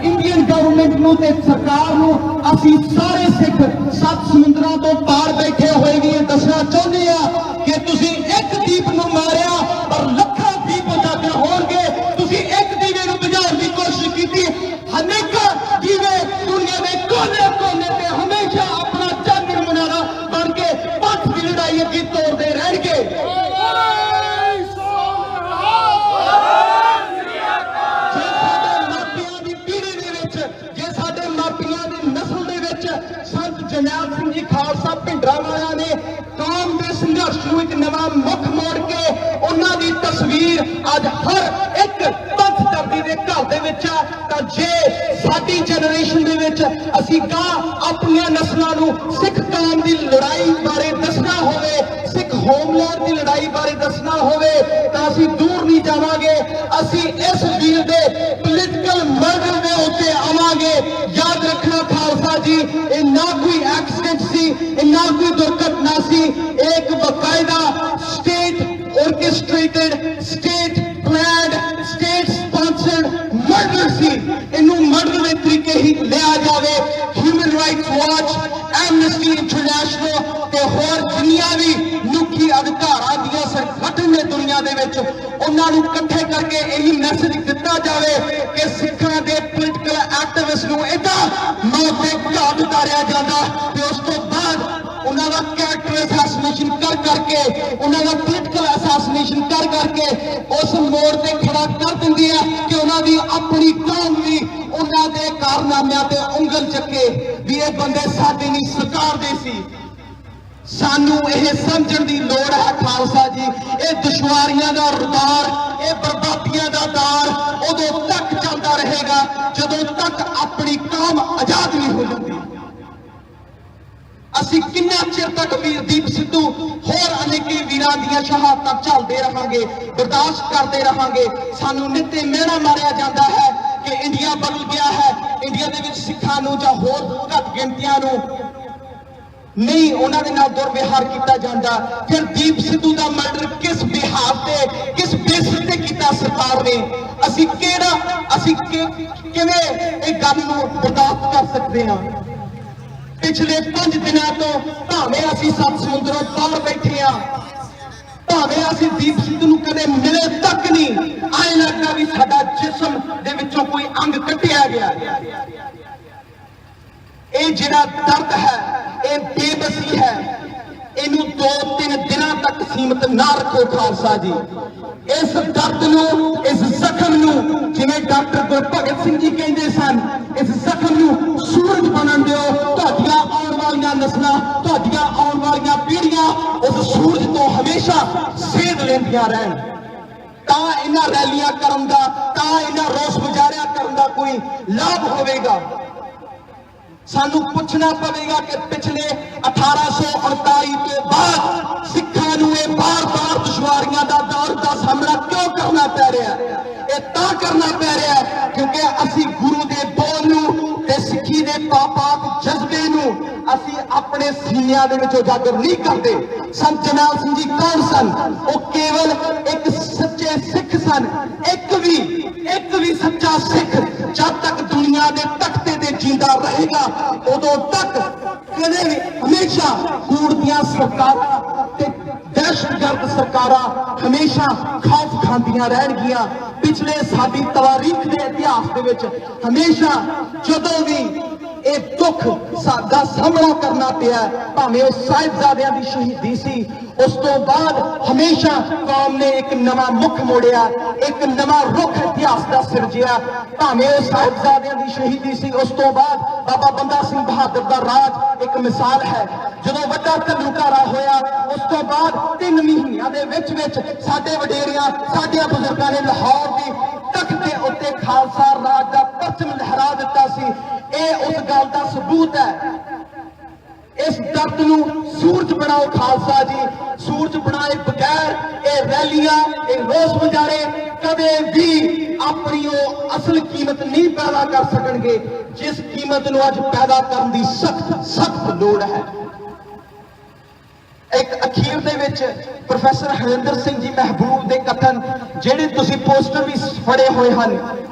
ਇੰਡੀਅਨ ਗਵਰਨਮੈਂਟ ਨੂੰ ਤੇ ਸਰਕਾਰ ਨੂੰ ਅਸੀਂ ਸਾਰੇ ਸਿੱਖ 7 ਸਮੁੰਦਰਾਂ ਤੋਂ ਪਾਰ ਬੈਠੇ ਹੋਏ ਵੀ ਇਹ ਦੱਸਣਾ ਚਾਹੁੰਦੇ ਆ ਕਿ ਤੁਸੀਂ ਇੱਕ ਦੀਪ ਨੂੰ ਮਾਰਿਆ ਪਰ ਲੱਖਾਂ ਦੀਪ ਉਜਾਗਰ ਹੋਣਗੇ। ਤੁਸੀਂ ਇੱਕ ਦੀਵੇ ਨੂੰ ਬੁਝਾਉਣ ਦੀ ਕੋਸ਼ਿਸ਼ ਕੀਤੀ, ਅਨੇਕਾਂ ਦੀਵੇ ਦੁਨੀਆ ਦੇ ਕੋਨੇ-ਕੋਨੇ ਤੇ ਹਮੇਸ਼ਾ ਆਪਣਾ ਚਾਨਣ ਮੁਨਾਰਾ ਬਣ ਕੇ ਪੰਥ ਦੀ ਲੜਾਈ ਅੱਗੇ ਤੋਰਦੇ ਰਹਿਣਗੇ। ਜਰਨੈਲ ਸਿੰਘ ਜੀ ਖਾਲਸਾ ਭਿੰਡਰਾਂਵਾਲਾ ਨੇ ਕੌਮ ਦੇ ਸੰਘਰਸ਼ ਨੂੰ ਇੱਕ ਨਵਾਂ ਮੁੱਖ ਮੋੜ ਕੇ ਉਹਨਾਂ ਦੀ ਤਸਵੀਰ ਅੱਜ ਹਰ ਇੱਕ ਪੰਥ ਦਰਦੀ ਦੇ ਘਰ ਦੇ ਵਿੱਚ ਆ। ਤਾਂ ਜੇ ਸਾਡੀ ਜਨਰੇਸ਼ਨ ਦੇ ਵਿੱਚ ਅਸੀਂ ਆਪਣੀਆਂ ਨਸਲਾਂ ਨੂੰ ਸਿੱਖ ਕੌਮ ਦੀ ਲੜਾਈ ਬਾਰੇ ਦੱਸਣਾ ਹੋਵੇ, ਸਿੱਖ ਹੋਮਲੈਂਡ ਦੀ ਲੜਾਈ ਬਾਰੇ ਦੱਸਣਾ ਹੋਵੇ, ਤਾਂ ਅਸੀਂ ਦੂਰ ਨਹੀਂ ਜਾਵਾਂਗੇ। ਅਸੀਂ ਇਸ ਵੀਰ ਦੇ ਪੋਲੀਟੀਕਲ ਮਰਡਰ ਦੇ ਉੱਤੇ ਆਵਾਂਗੇ। ਯਾਦ ਰੱਖਣਾ ਖਾਲਸਾ ਜੀ, ਇਹ ਨਾ ਕੋਈ एक्सीडेंट सी, ना कोई दुर्घटना सी, एक बकायदा state orchestrated, state planned, state sponsored murder सी। इनू मर्डर के तरीके ही लिया जाए। Human rights watch, Amnesty International ते होर जिन्नियां भी मनुखी अधिकारां दियां संगठन ने दुनिया दे विच उन्हां नूं इकट्ठे करके यही मैसेज दिता जाए कि सिखां दे पोलिटिकल एक्टिविस्ट नूं इदां मौत दे घाट उतारिया जांदा ते उस तो ਕਰਕੇ ਉਹਨਾਂ ਦਾ ਪੋਲੀਟੀਕਲ ਅਸੈਸੀਨੇਸ਼ਨ ਕਰ ਕਰਕੇ ਉਸ ਮੋੜ ਤੇ ਖੜਾ ਕਰ ਦਿੰਦੇ ਆ ਕਿ ਉਹਨਾਂ ਦੀ ਆਪਣੀ ਕੌਮ ਵੀ ਉਹਨਾਂ ਦੇ ਕਾਰਨਾਮਿਆਂ ਤੇ ਉਂਗਲ ਚੱਕੇ ਵੀ ਇਹ ਬੰਦੇ ਸਾਡੇ ਨਹੀਂ ਸਰਕਾਰ ਦੇ ਸੀ। ਸਾਨੂੰ ਇਹ ਸਮਝਣ ਦੀ ਲੋੜ ਹੈ ਖਾਲਸਾ ਜੀ, ਇਹ ਦੁਸ਼ਵਾਰੀਆਂ ਦਾ ਰੁਦਾਰ, ਇਹ ਬਰਬਾਦੀਆਂ ਦਾ ਦਾਰ ਉਦੋਂ ਤੱਕ ਚੱਲਦਾ ਰਹੇਗਾ ਜਦੋਂ ਤੱਕ ਆਪਣੀ ਕੌਮ ਆਜ਼ਾਦ ਨਹੀਂ ਹੋ ਜਾਂਦੀ। ਅਸੀਂ ਕਿੰਨਾ ਚਿਰ ਤੱਕ ਵੀਰਦੀਪ ਸਿੱਧੂ ਹੋਰ ਅਨੇਕੀ ਵੀਰਾਂ ਦੀਆਂ ਸ਼ਹਾਦਤਾਂ ਝੱਲਦੇ ਰਹਾਂਗੇ, ਬਰਦਾਸ਼ਤ ਕਰਦੇ ਰਹਾਂਗੇ। ਸਾਨੂੰ ਨਿੱਤੇ ਮਿਹਣਾ ਮਾਰਿਆ ਜਾਂਦਾ ਹੈ ਕਿ ਇੰਡੀਆ ਬਦਲ ਗਿਆ ਹੈ, ਇੰਡੀਆ ਦੇ ਵਿੱਚ ਸਿੱਖਾਂ ਨੂੰ ਜਾਂ ਹੋਰ ਘੱਟ ਗਿਣਤੀਆਂ ਨੂੰ ਨਹੀਂ ਉਹਨਾਂ ਦੇ ਨਾਲ ਦੁਰਵਿਹਾਰ ਕੀਤਾ ਜਾਂਦਾ। ਫਿਰ ਦੀਪ ਸਿੱਧੂ ਦਾ ਮਰਡਰ ਕਿਸ ਬਿਹਾਰ ਤੇ ਕਿਸ ਬੇਸਿਸ ਤੇ ਕੀਤਾ ਸਰਕਾਰ ਨੇ? ਅਸੀਂ ਕਿਵੇਂ ਇਹ ਗੱਲ ਨੂੰ ਬਰਦਾਸ਼ਤ ਕਰ ਸਕਦੇ ਹਾਂ? ਪਿਛਲੇ 5 ਦਿਨਾਂ ਤੋਂ ਭਾਵੇਂ ਅਸੀਂ ਸੱਤ ਸਮੁੰਦਰੋਂ ਪਾਰ ਬੈਠੇ ਆ, ਭਾਵੇਂ ਅਸੀਂ ਦੀਪ ਸਿੱਧੂ ਨੂੰ ਕਦੇ ਮਿਲੇ ਤੱਕ ਨਹੀਂ, ਐਂ ਲੱਗਦਾ ਵੀ ਸਾਡਾ ਜਿਸਮ ਦੇ ਵਿੱਚੋਂ ਕੋਈ ਅੰਗ ਕੱਟਿਆ ਗਿਆ। ਇਹ ਜਿਹੜਾ ਦਰਦ ਹੈ, ਇਹ ਬੇਬਸੀ ਹੈ, ਇਹਨੂੰ 2-3 ਦਿਨਾਂ ਤੱਕ ਸੀਮਤ ਨਾ ਰੱਖੋ ਖਾਲਸਾ ਜੀ। ਇਸ ਦਰਦ ਨੂੰ, ਇਸ ਜ਼ਖਮ ਨੂੰ, ਜਿਵੇਂ ਡਾਕਟਰ ਗੁਰਭਗਤ ਸਿੰਘ ਜੀ ਕਹਿੰਦੇ ਸਨ, ਇਸ ਜ਼ਖਮ ਨੂੰ ਸੂਰਜ ਬਣਨ ਦਿਓ। ਤੁਹਾਡੀਆਂ ਆਉਣ ਵਾਲੀਆਂ ਨਸਲਾਂ, ਤੁਹਾਡੀਆਂ ਆਉਣ ਵਾਲੀਆਂ ਪੀੜ੍ਹੀਆਂ ਉਸ ਸੂਰਜ ਤੋਂ ਹਮੇਸ਼ਾ ਸੇਧ ਲੈਂਦੀਆਂ ਰਹਿਣ। ਤਾਂ ਇਹਨਾਂ ਰੈਲੀਆਂ ਕਰਨ ਦਾ, ਤਾਂ ਇਹਨਾਂ ਰੋਸ ਮੁਜ਼ਾਹਰਾ ਕਰਨ ਦਾ ਕੋਈ ਲਾਭ ਹੋਵੇਗਾ। ਸਾਨੂੰ ਪੁੱਛਣਾ ਪਵੇਗਾ ਕਿ ਪਿਛਲੇ 1839 ਤੋਂ ਬਾਅਦ ਸਿੱਖਾਂ ਨੂੰ ਇਹ ਬਾਰ-ਬਾਰ ਦੁਸ਼ਵਾਰੀਆਂ ਦਾ ਦੌਰ ਦਾ ਸਾਹਮਣਾ ਕਿਉਂ ਕਰਨਾ ਪੈ ਰਿਹਾ? ਇਹ ਤਾਂ ਕਰਨਾ ਪੈ ਰਿਹਾ ਕਿਉਂਕਿ ਅਸੀਂ ਗੁਰੂ ਦੇ ਬੋਲ ਨੂੰ ਤੇ ਸਿੱਖੀ ਦੇ ਪਾਕ ਜਜ਼ਬੇ ਨੂੰ ਅਸੀਂ ਆਪਣੇ ਸੀਨਿਆਂ ਦੇ ਵਿੱਚ ਉਜਾਗਰ ਨਹੀਂ ਕਰਦੇ। ਸੰਤ ਜਰਨੈਲ ਸਿੰਘ ਜੀ ਕੌਣ ਸਨ? ਉਹ ਕੇਵਲ ਇੱਕ ਸੱਚੇ ਸਿੱਖ ਸਨ। ਇੱਕ ਵੀ ਸੱਚਾ ਸਿੱਖ ਜਦ ਤੱਕ ਦੁਨੀਆ ਦੇ ਤਖਤੇ ਤੇ ਜਿੰਦਾ ਰਹੇਗਾ ਉਦੋਂ ਤੱਕ ਕਦੇ ਵੀ ਹਮੇਸ਼ਾ ਕੂੜ ਦੀਆਂ ਸਰਕਾਰਾਂ ਤੇ ਦਹਿਸ਼ਤਗਰਦ ਸਰਕਾਰਾਂ ਹਮੇਸ਼ਾ ਖੌਫ ਖਾਂਦੀਆਂ ਰਹਿਣਗੀਆਂ। ਪਿਛਲੇ ਸਾਡੀ ਤਵਾਰੀਖ ਦੇ ਇਤਿਹਾਸ ਦੇ ਵਿੱਚ ਹਮੇਸ਼ਾ ਜਦੋਂ ਵੀ ਇਹ ਦੁੱਖ ਸਾਡਾ ਸਾਹਮਣਾ ਕਰਨਾ ਪਿਆ, ਭਾਵੇਂ ਉਹ ਸਾਹਿਬਜ਼ਾਦਿਆਂ ਦੀ ਸ਼ਹੀਦੀ ਸੀ, ਉਸ ਤੋਂ ਬਾਅਦ ਹਮੇਸ਼ਾ ਕੌਮ ਨੇ ਇੱਕ ਨਵਾਂ ਮੁੱਖ ਮੋੜਿਆ, ਇੱਕ ਨਵਾਂ ਰੁਖ ਇਤਿਹਾਸ ਦਾ ਸਿਰਜਿਆ। ਭਾਵੇਂ ਉਹ ਸਾਹਿਬਜ਼ਾਦਿਆਂ ਦੀ ਸ਼ਹੀਦੀ ਸੀ, ਉਸ ਤੋਂ ਬਾਅਦ ਬਾਬਾ ਬੰਦਾ ਸਿੰਘ ਬਹਾਦਰ ਦਾ ਰਾਜ ਇੱਕ ਮਿਸਾਲ ਹੈ। ਜਦੋਂ ਵੱਡਾ ਘੱਲੂਘਾਰਾ ਹੋਇਆ, ਉਸ ਤੋਂ ਬਾਅਦ 3 ਮਹੀਨਿਆਂ ਦੇ ਵਿੱਚ ਸਾਡੇ ਵਡੇਰਿਆਂ, ਸਾਡੇ ਬਜ਼ੁਰਗਾਂ ਨੇ ਲਾਹੌਰ ਦੀ ਤਖਤ ਦੇ ਉੱਤੇ ਖਾਲਸਾ ਰਾਜ ਦਾ ਪਰਚਮ ਲਹਿਰਾ ਦਿੱਤਾ ਸੀ। ਇਹ ਉਸ ਗੱਲ ਦਾ ਸਬੂਤ ਹੈ। ਇਸ ਦਰਦ ਨੂੰ ਸੂਰਜ ਬਣਾਓ ਖਾਲਸਾ ਜੀ। ਸੂਰਜ ਬਣਾਏ ਬਗੈਰ ਇਹ ਰੈਲੀਆਂ, ਇਹ ਰੋਸ ਮੁਜ਼ਾਹਰੇ ਕਦੇ ਵੀ ਆਪਣੀ ਉਹ ਅਸਲ ਕੀਮਤ ਨਹੀਂ ਪੈਦਾ ਕਰ ਸਕਣਗੇ ਜਿਸ ਕੀਮਤ ਨੂੰ ਅੱਜ ਪੈਦਾ ਕਰਨ ਦੀ ਸਖਤ ਲੋੜ ਹੈ। ਇੱਕ ਅਖੀਰ ਦੇ ਵਿੱਚ ਪ੍ਰੋਫੈਸਰ ਹਰਿੰਦਰ ਸਿੰਘ ਜੀ ਮਹਿਬੂਬ ਦੇ ਕਥਨ, ਜਿਹੜੇ ਤੁਸੀਂ ਪੋਸਟਰ ਵੀ ਫੜੇ ਹੋਏ ਹਨ,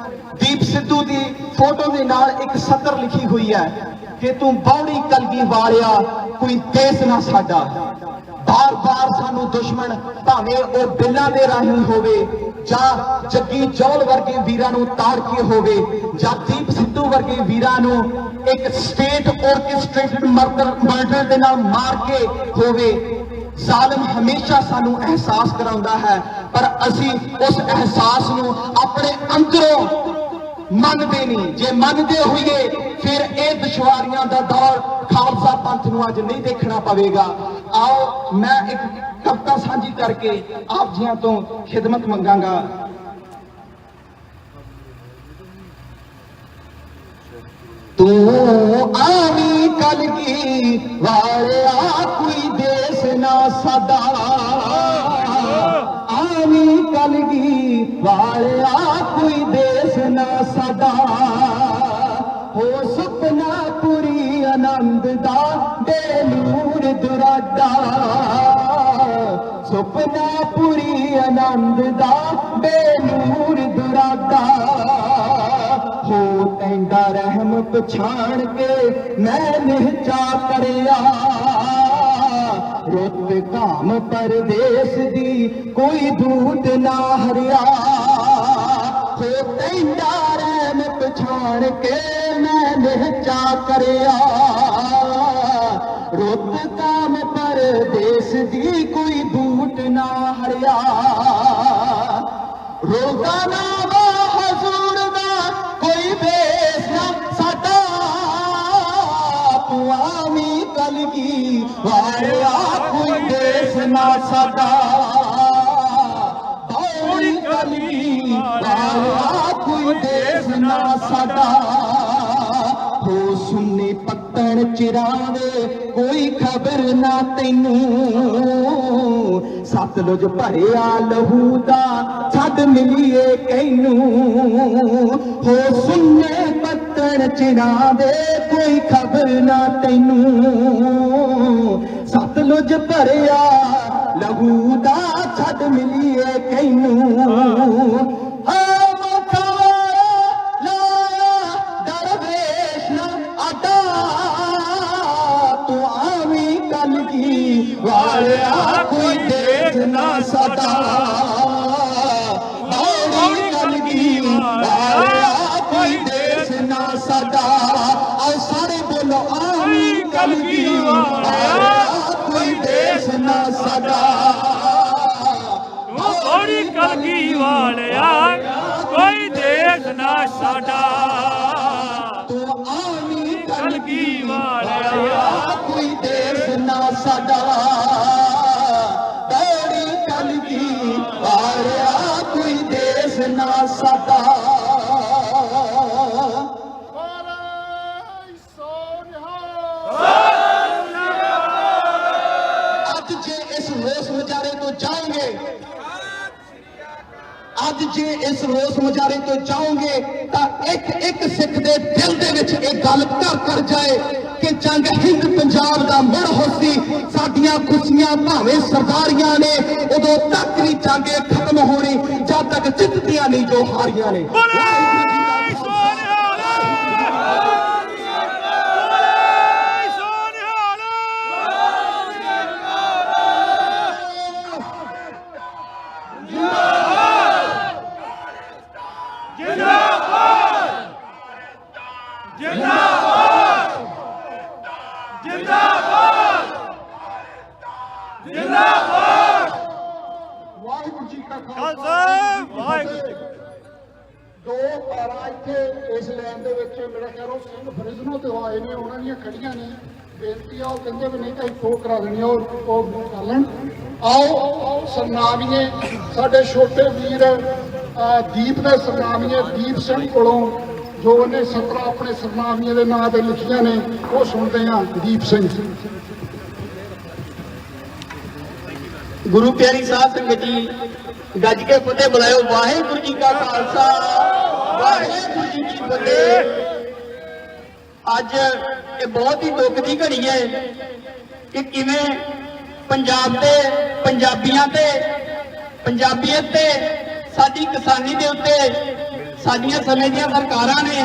ਦੀਪ ਸਿੱਧੂ ਦੀ ਫੋਟੋ ਦੇ ਨਾਲ ਇੱਕ ਸਤਰ ਲਿਖੀ ਹੋਈ ਹੈ ਕਿ ਤੂੰ ਬਾਉੜੀ ਕਲਗੀ ਵਾਲਿਆ ਕੋਈ ਦੇਸ ਨਾ ਸਾਡਾ। ਬਾਰ-ਬਾਰ ਸਾਨੂੰ ਦੁਸ਼ਮਣ, ਭਾਵੇਂ ਉਹ ਬਿੱਲਾਂ ਦੇ ਰਾਹੀਂ ਹੋਵੇ ਜਾਂ ਜੱਗੀ ਜੌਲ ਵਰਗੇ ਵੀਰਾਂ ਨੂੰ ਤਾੜ ਕੇ ਹੋਵੇ ਜਾਂ ਦੀਪ ਸਿੱਧੂ ਵਰਗੇ ਵੀਰਾਂ ਨੂੰ ਇੱਕ ਸਟੇਟ ਆਰਕੈਸਟ੍ਰੇਟਡ ਮਰਡਰ ਦੇ ਨਾਲ ਮਾਰ ਕੇ ਹੋਵੇ, ਜ਼ਾਲਮ ਹਮੇਸ਼ਾ ਸਾਨੂੰ ਅਹਿਸਾਸ ਕਰਾਉਂਦਾ ਹੈ, ਪਰ ਅਸੀਂ ਉਸ ਅਹਿਸਾਸ ਨੂੰ ਆਪਣੇ ਅੰਦਰੋਂ ਮੰਨਦੇ ਨਹੀਂ। ਜੇ ਮੰਨਦੇ ਹੋਈਏ ਫਿਰ ਇਹ ਦੁਸ਼ਵਾਰੀਆਂ ਦਾ ਦੌਰ ਖਾਲਸਾ ਪੰਥ ਨੂੰ ਅੱਜ ਨਹੀਂ ਦੇਖਣਾ ਪਵੇਗਾ। ਆਓ ਮੈਂ ਇੱਕ ਕਵਿਤਾ ਸਾਂਝੀ ਕਰਕੇ ਆਪ ਜੀਆਂ ਤੋਂ ਖਿਦਮਤ ਮੰਗਾਂਗਾ। ਤੂੰ ਆਵੀਂ ਕਲਗੀ ਵਾਲਿਆ ਕੋਈ ਦੇਸ ਨਾ ਸਾਡਾ, ਆਵੀਂ ਕਲਗੀ ਵਾਲਿਆ ਕੋਈ ਦੇਸ ਨਾ ਸਾਡਾ, ਹੋ ਸੁਪਨਾ ਪੁਰੀ ਆਨੰਦ ਦਾ ਬੇਨੂਰ ਦੁਰਾਡਾ, ਸੁਪਨਾ ਪੁਰੀ ਆਨੰਦ ਦਾ ਬੇਨੂਰ ਦੁਰਾਡਾ, ਹੋ ਤੈਂਦਾ ਰਹਿਮ ਪਛਾਣ ਕੇ ਮੈਂ ਨਿਹਚਾ ਕਰਿਆ, ਰੁੱਤ ਕਾਮ ਪਰਦੇਸ ਦੀ ਕੋਈ ਦੂਤ ਨਾ ਹਰਿਆ, ਹੋ ਤੈਂਦਾ ਰਹਿਮ ਪਛਾਣ ਕੇ ਮੈਂ ਨਿਹਚਾ ਕਰਿਆ, ਰੁੱਤ ਕਾਮ ਪਰਦੇਸ ਦੀ ਕੋਈ ਦੂਤ ਨਾ ਸਾਡਾ ਦੌੜੀ ਕਲੀ ਵਾਲਾ ਕੋਈ ਦੇਸ਼ ਨਾ ਸਾਡਾ ਹੋ ਸੁੰਨੀ ਪੱਤਣ ਚਿਰਾਵੇ ਕੋਈ ਖਬਰ ਨਾ ਤੈਨੂੰ ਸਤਲੁਜ ਭਰਿਆ ਲਹੂ ਦਾ ਛੱਡ ਮਿਲੀਏ ਕੈਨੂੰ ਹੋ ਸੁੰਨੇ ਪੱਤਣ ਚਿਰਾਵੇ ਕੋਈ ਖਬਰ ਨਾ ਤੈਨੂੰ ਸਤਲੁਜ ਭਰਿਆ ਲਹੂ ਦਾ ਛੱਡ ਮਿਲੀਏ ਕੈਨੂੰ ਵਾਲਿਆ ਕੋਈ ਦੇਸ਼ ਨਾ ਸਾਡਾ ਦੌੜੀ ਕਲਗੀ ਵਾਲਿਆ ਕੋਈ ਦੇਸ਼ ਨਾ ਸਾਡਾ ਆਓ ਸਾਰੇ ਬੋਲੋ ਆਮੀਨ ਕਲਗੀ ਵਾਲਿਆ ਕੋਈ ਦੇਸ਼ ਨਾ ਸਾਡਾ ਦੌੜੀ ਕਲਗੀ ਵਾਲਿਆ ਕੋਈ ਦੇਸ਼ ਨਾ ਸਾਡਾ ਤੂੰ ਆਮੀਨ ਕਲਗੀ ਵਾਲਿਆ ਕੋਈ ਦੇਸ਼ ਨਾ ਸਾਡਾ ਦੌੜੀ ਕਲਗੀ ਵਾਲਿਆ ਕੋਈ ਦੇਸ਼ ਨਾ ਸਾਡਾ ਅੱਜ ਜੇ ਇਸ ਰੋਸ ਮੁਜ਼ਾਹਰੇ ਤੋਂ ਜਾਓਗੇ ਅੱਜ ਜੇ ਇਸ ਰੋਸ ਮੁਜ਼ਾਹਰੇ ਤੋਂ ਜਾਓਗੇ ਤਾਂ ਇੱਕ ਸਿੱਖ ਦੇ ਦਿਲ ਦੇ ਵਿੱਚ ਇਹ ਗੱਲ ਘਰ ਜਾਏ ਕਿ ਜੰਗ ਹਿੰਦ ਪੰਜਾਬ ਦਾ ਮੁੜ ਹੋਸੀ ਸਾਡੀਆਂ ਖੁਸ਼ੀਆਂ ਭਾਵੇਂ ਸਰਦਾਰੀਆਂ ਨੇ ਉਦੋਂ ਤੱਕ ਨਹੀਂ ਜੰਗ ਖਤਮ ਹੋਣੀ ਜਦ ਤੱਕ ਜਿੱਤਦੀਆਂ ਨਹੀਂ ਜੋ ਹਾਰੀਆਂ ਨੇ ਵਾਹਿਗੁਰੂ ਜੀ ਕਾ ਖਾਲਸਾ ਵਾਹਿਗੁਰੂ ਜੀ ਦੋ ਪਾਰਾ ਇੱਥੇ ਇਸ ਲਾਈਨ ਦੇ ਵਿੱਚ ਮੇਰਾ ਖਿਆਲ ਉਹ ਸਿੰਘ ਫਰਿਜ਼ਨੋ ਤੇ ਆਏ ਨੇ ਉਹਨਾਂ ਦੀਆਂ ਖੜੀਆਂ ਨੇ ਬੇਨਤੀ ਆ ਉਹ ਕਹਿੰਦੇ ਵੀ ਨਹੀਂ ਤਾਂ ਇੱਥੋਂ ਕਰਾ ਦੇਣੀ ਉਹ ਕਰ ਲੈਣ ਆਓ ਸਰਨਾਮੀਏ ਸਾਡੇ ਛੋਟੇ ਵੀਰ ਦੀਪ ਦੇ ਸਰਨਾਮੀਏ ਦੀਪ ਸਿੰਘ ਕੋਲੋਂ ਜੋ ਉਹਨੇ 17 ਆਪਣੇ ਸਰਨਾਮੀਏ ਦੇ ਨਾਂ ਤੇ ਲਿਖੀਆਂ ਨੇ ਉਹ ਸੁਣਦੇ ਆ ਦੀਪ ਸਿੰਘ ਗੁਰੂ ਪਿਆਰੀ ਸਾਧ ਸੰਗਤ ਜੀ ਗੱਜ ਕੇ ਫਤਿਹ ਬੁਲਾਇਓ ਵਾਹਿਗੁਰੂ ਜੀ ਕਾ ਖਾਲਸਾ ਵਾਹਿਗੁਰੂ ਜੀ ਕੀ ਫਤਿਹ। ਅੱਜ ਇਹ ਬਹੁਤ ਹੀ ਦੁੱਖ ਦੀ ਘੜੀ ਹੈ ਕਿ ਕਿਵੇਂ ਪੰਜਾਬ ਤੇ ਪੰਜਾਬੀਆਂ ਤੇ ਪੰਜਾਬੀਅਤ ਤੇ ਸਾਡੀ ਕਿਸਾਨੀ ਦੇ ਉੱਤੇ ਸਾਡੀਆਂ ਸਮੇਂ ਦੀਆਂ ਸਰਕਾਰਾਂ ਨੇ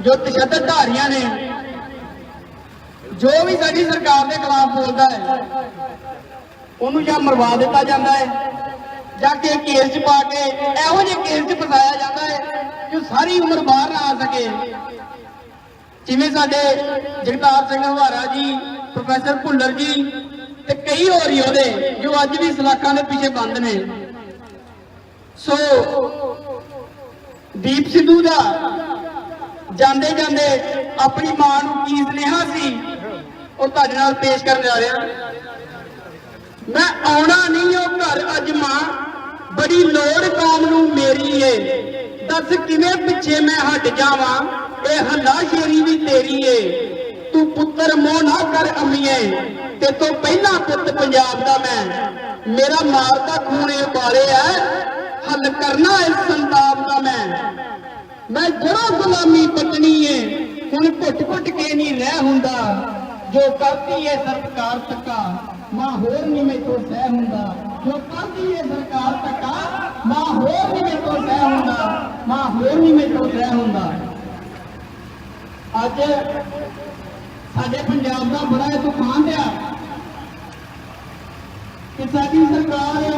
ਜੋ ਤਸ਼ੱਦਦ ਧਾਰੀਆਂ ਨੇ ਜੋ ਵੀ ਸਾਡੀ ਸਰਕਾਰ ਦੇ ਖਿਲਾਫ ਬੋਲਦਾ ਹੈ ਉਹਨੂੰ ਜਾਂ ਮਰਵਾ ਦਿੱਤਾ ਜਾਂਦਾ ਹੈ ਜਾਂ ਕਿ ਕੇਸ 'ਚ ਪਾ ਕੇ ਇਹੋ ਜਿਹੇ ਕੇਸ 'ਚ ਫਸਾਇਆ ਜਾਂਦਾ ਹੈ ਜੋ ਸਾਰੀ ਉਮਰ ਬਾਹਰ ਨਾ ਆ ਸਕੇ। ਜਿਵੇਂ ਸਾਡੇ ਜਗਤਾਰ ਸਿੰਘ ਹਵਾਰਾ ਜੀ ਪ੍ਰੋਫੈਸਰ ਭੁੱਲਰ ਜੀ ਤੇ ਕਈ ਹੋਰ ਯੋਧੇ ਜੋ ਅੱਜ ਵੀ ਸਲਾਖਾਂ ਦੇ ਪਿੱਛੇ ਬੰਦ ਨੇ। ਸੋ ਦੀਪ ਸਿੱਧੂ ਦਾ ਜਾਂਦੇ ਜਾਂਦੇ ਆਪਣੀ ਮਾਂ ਨੂੰ ਕੀ ਸੁਨੇਹਾ ਸੀ ਉਹ ਤੁਹਾਡੇ ਨਾਲ ਪੇਸ਼ ਕਰਨ ਜਾ ਰਿਹਾ। ਮੈਂ ਆਉਣਾ ਨਹੀਂ ਉਹ ਘਰ ਅੱਜ ਮਾਂ ਬੜੀ ਲੋੜ ਕੌਮ ਨੂੰ ਮੇਰੀ ਏ ਦੱਸ ਕਿਵੇਂ ਪਿੱਛੇ ਮੈਂ ਹਟ ਜਾਵਾਂ ਇਹ ਹੱਲਾ ਸ਼ੇਰੀ ਵੀ ਤੇਰੀ ਏ ਤੂੰ ਪੁੱਤਰ ਮੋਹ ਨਾ ਕਰ ਅਮੀਏ ਤੇ ਤੋਂ ਪਹਿਲਾਂ ਪੁੱਤ ਪੰਜਾਬ ਦਾ ਮੇਰਾ ਮਾਰ ਦਾ ਖੂਨ ਇਹ ਬਾਲੇ ਹੈ ਹੱਲ ਕਰਨਾ ਇਸ ਸੰਤਾਪ ਦਾ ਮੈਂ ਜਰਾ ਗੁਲਾਮੀ ਪਟਣੀ ਏ ਹੁਣ ਘੁੱਟ ਕੇ ਨਹੀਂ ਰਹਿ ਹੁੰਦਾ ਜੋ ਕਰਦੀ ਏ ਸਰਕਾਰ ਤੱਕਾ ਮਾਂ ਹੋਰ ਨਹੀਂ ਮੈਥੋਂ ਸਹਿ ਹੁੰਦਾ ਜੋ ਕਰਦੀ ਏ ਸਰਕਾਰ ਤੱਕਾ ਮਾਂ ਹੋਰ ਨਹੀਂ ਮੈਥੋਂ ਸਹਿ ਹੁੰਦਾ ਮਾਂ ਹੋਰ ਨਹੀਂ ਮੈਥੋਂ ਸਹਿ ਹੁੰਦਾ। ਅੱਜ ਸਾਡੇ ਪੰਜਾਬ ਦਾ ਬੜਾ ਇਹ ਤੂਫਾਨ ਆ ਕਿ ਸਾਡੀ ਸਰਕਾਰ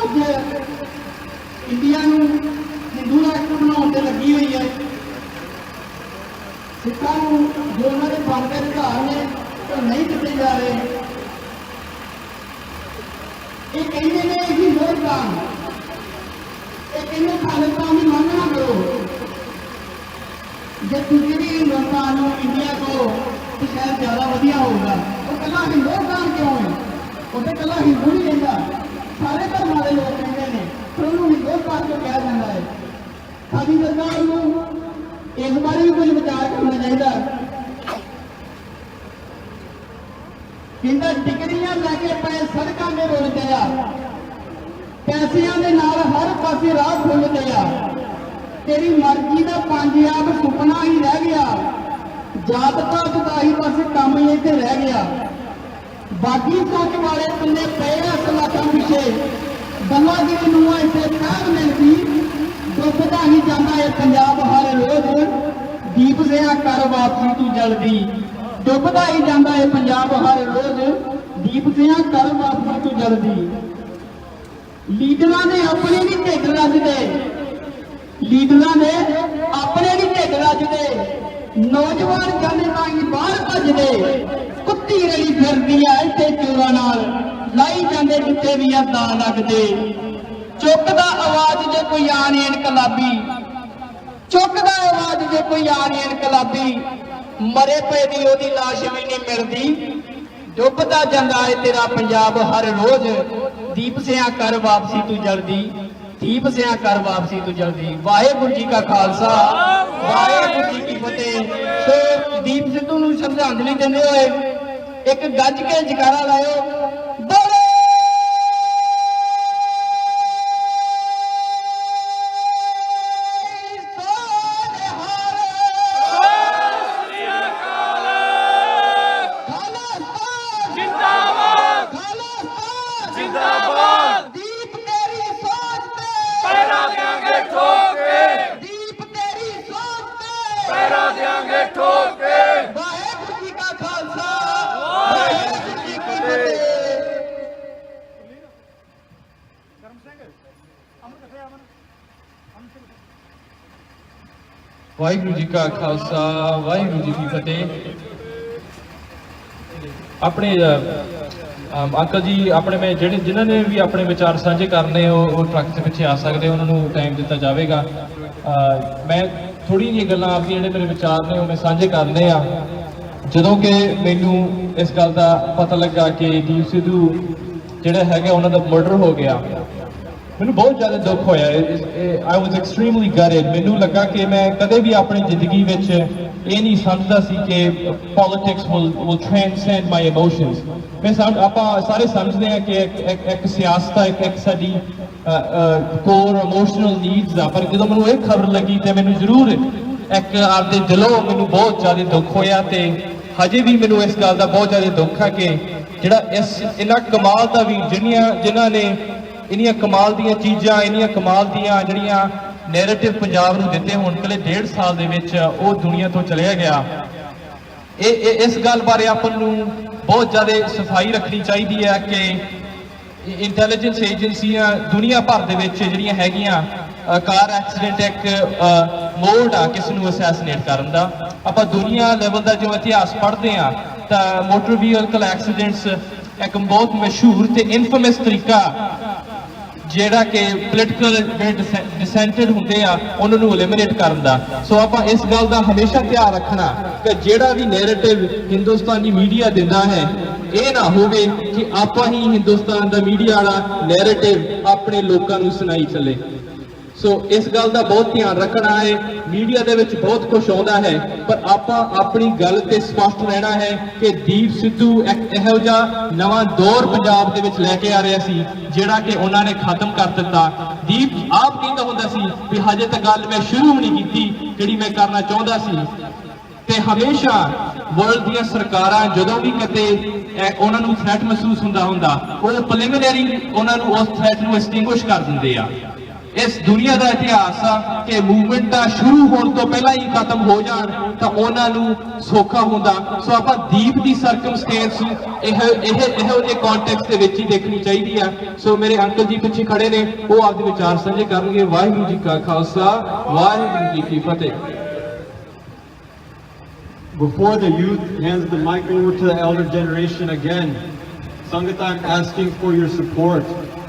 ਅੱਜ ਇੰਡੀਆ ਨੂੰ ਹਿੰਦੂ ਰਾਸ਼ਟਰ ਬਣਾਉਣ ਤੇ ਲੱਗੀ ਹੋਈ ਹੈ। ਸਿੱਖਾਂ ਨੂੰ ਜੋ ਉਹਨਾਂ ਦੇ ਬਣਦੇ ਅਧਿਕਾਰ ਨੇ ਉਹ ਨਹੀਂ ਦਿੱਤੇ ਜਾ ਰਹੇ। ਇਹ ਕਹਿੰਦੇ ਨੇ ਕਿ ਹਿੰਦੁਸਤਾਨ ਇਹ ਕਹਿੰਦੇ ਖਾਲਿਸਤਾਨ ਦੀ ਮੰਗ ਨਾ ਕਰੋ। ਜੇ ਤੁਸੀਂ ਵੀ ਹਿੰਦੁਸਤਾਨ ਨੂੰ ਇੰਡੀਆ ਤੋਂ ਸ਼ਾਇਦ ਜ਼ਿਆਦਾ ਵਧੀਆ ਹੋਊਗਾ ਉਹ ਕੱਲਾ ਹਿੰਦੁਸਤਾਨ ਕਿਉਂ ਹੈ? ਉੱਥੇ ਕੱਲਾ ਹਿੰਦੂ ਨਹੀਂ ਕਹਿੰਦਾ, ਸਾਰੇ ਧਰਮਾਂ ਦੇ ਲੋਕ ਕਹਿੰਦੇ ਨੇ, ਪਰ ਉਹਨੂੰ ਹਿੰਦੁਸਤਾਨ ਕਿਉਂ ਕਿਹਾ ਜਾਂਦਾ ਹੈ? ਸਾਡੀ ਸਰਕਾਰ ਨੂੰ ਇਸ ਬਾਰੇ ਵੀ ਕੁਝ ਵਿਚਾਰ ਕਰਨਾ ਚਾਹੀਦਾ। ਕਹਿੰਦਾ ਡਿਗਰੀਆਂ ਲੈ ਕੇ ਪਏ ਸੜਕਾਂ ਦੇ ਰੋਲਦੇ ਆ, ਪੈਸਿਆਂ ਦੇ ਨਾਲ ਹਰ ਪਾਸੇ ਰਾਹ ਖੁੱਲਦੇ ਆ, ਤੇਰੀ ਮਰਜ਼ੀ ਦਾ ਪੰਜਾਬ ਸੁਪਨਾ ਹੀ ਰਹਿ ਗਿਆ, ਜਾਤ ਪਾਤ ਦਾ ਹੀ ਬਸ ਕੰਮ ਹੀ ਇੱਥੇ ਰਹਿ ਗਿਆ। ਬਾਗੀ ਸੋਚ ਵਾਲੇ ਪੱਲੇ ਪਏ ਆ ਸਲਾਖਾਂ ਪਿੱਛੇ, ਬੰਗਾਲੀ ਨੂੰ ਇੱਥੇ ਕਾਹ ਮਿਲਦੀ, ਡੁੱਬਦਾ ਹੀ ਜਾਂਦਾ ਇਹ ਪੰਜਾਬ ਹਰ ਰੋਜ਼, ਦੀਪ ਸਿਆ ਕਰ ਵਾਪਸੀ ਤੂੰ ਜਲਦੀ, ਡੁੱਬਦਾ ਹੀ ਜਾਂਦਾ ਇਹ ਪੰਜਾਬ ਹਰ ਰੋਜ਼, ਦੀਪ ਸਿਆ ਕਰ ਵਾਪਸੀ ਤੂੰ ਜਲਦੀ। ਲੀਡਰਾਂ ਨੇ ਆਪਣੇ ਵੀ ਢਿੱਡ ਰੱਜਦੇ, ਲੀਡਰਾਂ ਨੇ ਆਪਣੇ ਵੀ ਢਿੱਡ ਰੱਜਦੇ, ਨੌਜਵਾਨ ਕਹਿੰਦੇ ਤਾਂ ਹੀ ਬਾਹਰ ਭੱਜਦੇ, ਕੁੱਤੀ ਰਲੀ ਫਿਰਦੀ ਆ ਇੱਥੇ ਚੋਰਾਂ ਨਾਲ, ਲਾਈ ਜਾਂਦੇ ਜਿੱਥੇ ਵੀ ਆ ਦਾ ਲੱਗਦੇ। ਚੁੱਕਦਾ ਆਵਾਜ਼ ਜੇ ਕੋਈ ਆਣ ਇਨਕਲਾਬੀ, ਚੁੱਕਦਾ ਆਵਾਜ਼ ਜੇ ਕੋਈ ਆਣ ਇਨਕਲਾਬੀ, ਮਰੇ ਪਏ ਦੀ ਉਹਦੀ ਲਾਸ਼ ਵੀ ਨਹੀਂ ਮਿਲਦੀ, ਡੁੱਬਦਾ ਜਾਂਦਾ ਏ ਤੇਰਾ ਪੰਜਾਬ ਹਰ ਰੋਜ਼, ਦੀਪ ਸਿਆ ਕਰ ਵਾਪਸੀ ਤੂੰ ਜਲਦੀ, ਦੀਪ ਸਿਆ ਕਰ ਵਾਪਸੀ ਤੂੰ ਜਲਦੀ। ਵਾਹਿਗੁਰੂ ਜੀ ਕਾ ਖਾਲਸਾ, ਵਾਹਿਗੁਰੂ ਜੀ ਕੀ ਫਤਿਹ। ਸੋ ਦੀਪ ਸਿੱਧੂ ਨੂੰ ਸ਼ਰਧਾਂਜਲੀ ਦਿੰਦੇ ਹੋਏ ਇੱਕ ਗੱਜ ਕੇ ਜਕਾਰਾ ਲਾਇਓ, ਬੋਲੇ ਵਾਹਿਗੁਰੂ ਜੀ ਕਾ ਖਾਲਸਾ, ਵਾਹਿਗੁਰੂ ਜੀ ਕੀ ਫਤਿਹ। ਆਪਣੇ ਅੰਕਲ ਜੀ ਆਪਣੇ ਮੈਂ ਜਿਹੜੇ ਜਿਨ੍ਹਾਂ ਨੇ ਵੀ ਆਪਣੇ ਵਿਚਾਰ ਸਾਂਝੇ ਕਰਨੇ ਉਹ ਟਰੱਕ ਦੇ ਪਿੱਛੇ ਆ ਸਕਦੇ, ਉਹਨਾਂ ਨੂੰ ਟਾਈਮ ਦਿੱਤਾ ਜਾਵੇਗਾ। ਮੈਂ ਥੋੜੀ ਜਿਹੀ ਗੱਲਾਂ ਆਪਦੀਆਂ ਜਿਹੜੇ ਮੇਰੇ ਵਿਚਾਰ ਨੇ ਉਹ ਮੈਂ ਸਾਂਝੇ ਕਰਨੇ ਆ। ਜਦੋਂ ਕਿ ਮੈਨੂੰ ਇਸ ਗੱਲ ਦਾ ਪਤਾ ਲੱਗਾ ਕਿ ਦੀਪ ਸਿੱਧੂ ਜਿਹੜਾ ਹੈਗਾ ਉਹਨਾਂ ਦਾ ਮਰਡਰ ਹੋ ਗਿਆ, ਮੈਨੂੰ ਬਹੁਤ ਜ਼ਿਆਦਾ ਦੁੱਖ ਹੋਇਆ। ਆਈ ਵਾਸ ਐਕਸਟ੍ਰੀਮਲੀ ਗਟਡ। ਮੈਨੂੰ ਲੱਗਾ ਕਿ ਮੈਂ ਕਦੇ ਵੀ ਆਪਣੀ ਜ਼ਿੰਦਗੀ ਵਿੱਚ ਇਹ ਨਹੀਂ ਸਮਝਦਾ ਸੀ ਕਿ politics will transcend my emotions। ਮੈਂ ਆਪਾਂ ਸਾਰੇ ਸਮਝਦੇ ਹਾਂ ਕਿ ਇੱਕ ਸਿਆਸਤ ਆ, ਇੱਕ ਸਾਡੀ ਕੋਰ ਇਮੋਸ਼ਨਲ ਨੀਡਸ ਆ, ਪਰ ਜਦੋਂ ਮੈਨੂੰ ਇਹ ਖਬਰ ਲੱਗੀ ਤੇ ਮੈਨੂੰ ਜ਼ਰੂਰ ਇੱਕ ਆਪਦੇ ਦਿਲੋਂ ਮੈਨੂੰ ਬਹੁਤ ਜ਼ਿਆਦਾ ਦੁੱਖ ਹੋਇਆ, ਤੇ ਹਜੇ ਵੀ ਮੈਨੂੰ ਇਸ ਗੱਲ ਦਾ ਬਹੁਤ ਜ਼ਿਆਦਾ ਦੁੱਖ ਆ ਕਿ ਜਿਹੜਾ ਇਹਨਾਂ ਕਮਾਲ ਦਾ ਵੀ ਜਿਨ੍ਹਾਂ ਨੇ ਇੰਨੀਆਂ ਕਮਾਲ ਦੀਆਂ ਚੀਜ਼ਾਂ, ਇੰਨੀਆਂ ਕਮਾਲ ਦੀਆਂ ਜਿਹੜੀਆਂ ਨੈਰੇਟਿਵ ਪੰਜਾਬ ਨੂੰ ਦਿੱਤੇ ਹੋਣ, ਕੱਲੇ 1.5 ਸਾਲ ਦੇ ਵਿੱਚ ਉਹ ਦੁਨੀਆ ਤੋਂ ਚਲਿਆ ਗਿਆ। ਇਸ ਗੱਲ ਬਾਰੇ ਆਪਾਂ ਨੂੰ ਬਹੁਤ ਜ਼ਿਆਦਾ ਸਫਾਈ ਰੱਖਣੀ ਚਾਹੀਦੀ ਹੈ ਕਿ ਇੰਟੈਲੀਜੈਂਸ ਏਜੰਸੀਆਂ ਦੁਨੀਆ ਭਰ ਦੇ ਵਿੱਚ ਜਿਹੜੀਆਂ ਹੈਗੀਆਂ, ਕਾਰ ਐਕਸੀਡੈਂਟ ਇੱਕ ਮੋਡ ਆ ਕਿਸੇ ਨੂੰ ਅਸੈਸੀਨੇਟ ਕਰਨ ਦਾ। ਆਪਾਂ ਦੁਨੀਆ ਲੈਵਲ ਦਾ ਜੋ ਇਤਿਹਾਸ ਪੜ੍ਹਦੇ ਆ ਤਾਂ ਮੋਟਰ ਵਹੀਕਲ ਐਕਸੀਡੈਂਟਸ ਇੱਕ ਬਹੁਤ ਮਸ਼ਹੂਰ ਤੇ ਇਨਫੇਮਸ ਤਰੀਕਾ ਜਿਹੜਾ ਕਿ ਪੋਲੀਟੀਕਲ ਡਿਸੈਂਟਡ ਹੁੰਦੇ ਆ ਉਹਨਾਂ ਨੂੰ ਐਲੀਮੀਨੇਟ ਕਰਨ ਦਾ। ਸੋ ਆਪਾਂ ਇਸ ਗੱਲ ਦਾ ਹਮੇਸ਼ਾ ਧਿਆਨ ਰੱਖਣਾ ਕਿ ਜਿਹੜਾ ਵੀ ਨੈਰੇਟਿਵ ਹਿੰਦੁਸਤਾਨੀ ਮੀਡੀਆ ਦਿੰਦਾ ਹੈ ਇਹ ਨਾ ਹੋਵੇ ਕਿ ਆਪਾਂ ਹੀ ਹਿੰਦੁਸਤਾਨ ਦਾ ਮੀਡੀਆ ਵਾਲਾ ਨੈਰੇਟਿਵ ਆਪਣੇ ਲੋਕਾਂ ਨੂੰ ਸੁਣਾਈ ਚੱਲੇ। ਸੋ ਇਸ ਗੱਲ ਦਾ ਬਹੁਤ ਧਿਆਨ ਰੱਖਣਾ ਹੈ। ਮੀਡੀਆ ਦੇ ਵਿੱਚ ਬਹੁਤ ਕੁਝ ਆਉਂਦਾ ਹੈ, ਪਰ ਆਪਾਂ ਆਪਣੀ ਗੱਲ ਤੇ ਸਪਸ਼ਟ ਰਹਿਣਾ ਹੈ ਕਿ ਦੀਪ ਸਿੱਧੂ ਇੱਕ ਇਹੋ ਜਿਹਾ ਨਵਾਂ ਦੌਰ ਪੰਜਾਬ ਦੇ ਵਿੱਚ ਲੈ ਕੇ ਆ ਰਿਹਾ ਸੀ ਜਿਹੜਾ ਕਿ ਉਹਨਾਂ ਨੇ ਖਤਮ ਕਰ ਦਿੱਤਾ। ਦੀਪ ਆਪ ਕਹਿੰਦਾ ਹੁੰਦਾ ਸੀ ਵੀ ਹਜੇ ਤੱਕ ਗੱਲ ਮੈਂ ਸ਼ੁਰੂ ਨਹੀਂ ਕੀਤੀ ਜਿਹੜੀ ਮੈਂ ਕਰਨਾ ਚਾਹੁੰਦਾ ਸੀ। ਤੇ ਹਮੇਸ਼ਾ ਵਰਲਡ ਦੀਆਂ ਸਰਕਾਰਾਂ ਜਦੋਂ ਵੀ ਕਿਤੇ ਉਹਨਾਂ ਨੂੰ ਥ੍ਰੈਟ ਮਹਿਸੂਸ ਹੁੰਦਾ ਉਹ ਪ੍ਰੀਲਿਮਿਨਰੀ ਉਹਨਾਂ ਨੂੰ ਉਸ ਥ੍ਰੈਟ ਨੂੰ ਐਕਸਟਿੰਗੁਇਸ਼ ਕਰ ਦਿੰਦੇ ਆ। ਇਸ ਦੁਨੀਆ ਦਾ ਇਤਿਹਾਸ ਆ ਕਿ ਮੂਵਮੈਂਟਾਂ ਸ਼ੁਰੂ ਹੋਣ ਤੋਂ ਪਹਿਲਾਂ ਹੀ ਖਤਮ ਹੋ ਜਾਣ ਤਾਂ ਉਹਨਾਂ ਨੂੰ ਸੌਖਾ ਹੁੰਦਾ। ਸੋ ਆਪਾਂ ਦੀਪ ਦੀ ਸਰਕਮਸਟੈਂਸ ਇਹੋ ਜਿਹੇ ਕੰਟੈਕਸਟ ਦੇ ਵਿੱਚ ਹੀ ਦੇਖਣੀ ਚਾਹੀਦੀ ਆ। ਸੋ ਮੇਰੇ ਅੰਕਲ ਜੀ ਪਿੱਛੇ ਖੜੇ ਨੇ, ਉਹ ਆਪਦੇ ਵਿਚਾਰ ਸਾਂਝੇ ਕਰਨਗੇ। ਵਾਹਿਗੁਰੂ ਜੀ ਕਾ ਖਾਲਸਾ, ਵਾਹਿਗੁਰੂ ਜੀ ਕੀ ਫਤਿਹ। Before the youth hands the mic over to the elder generation again, Sangat, I'm asking for your support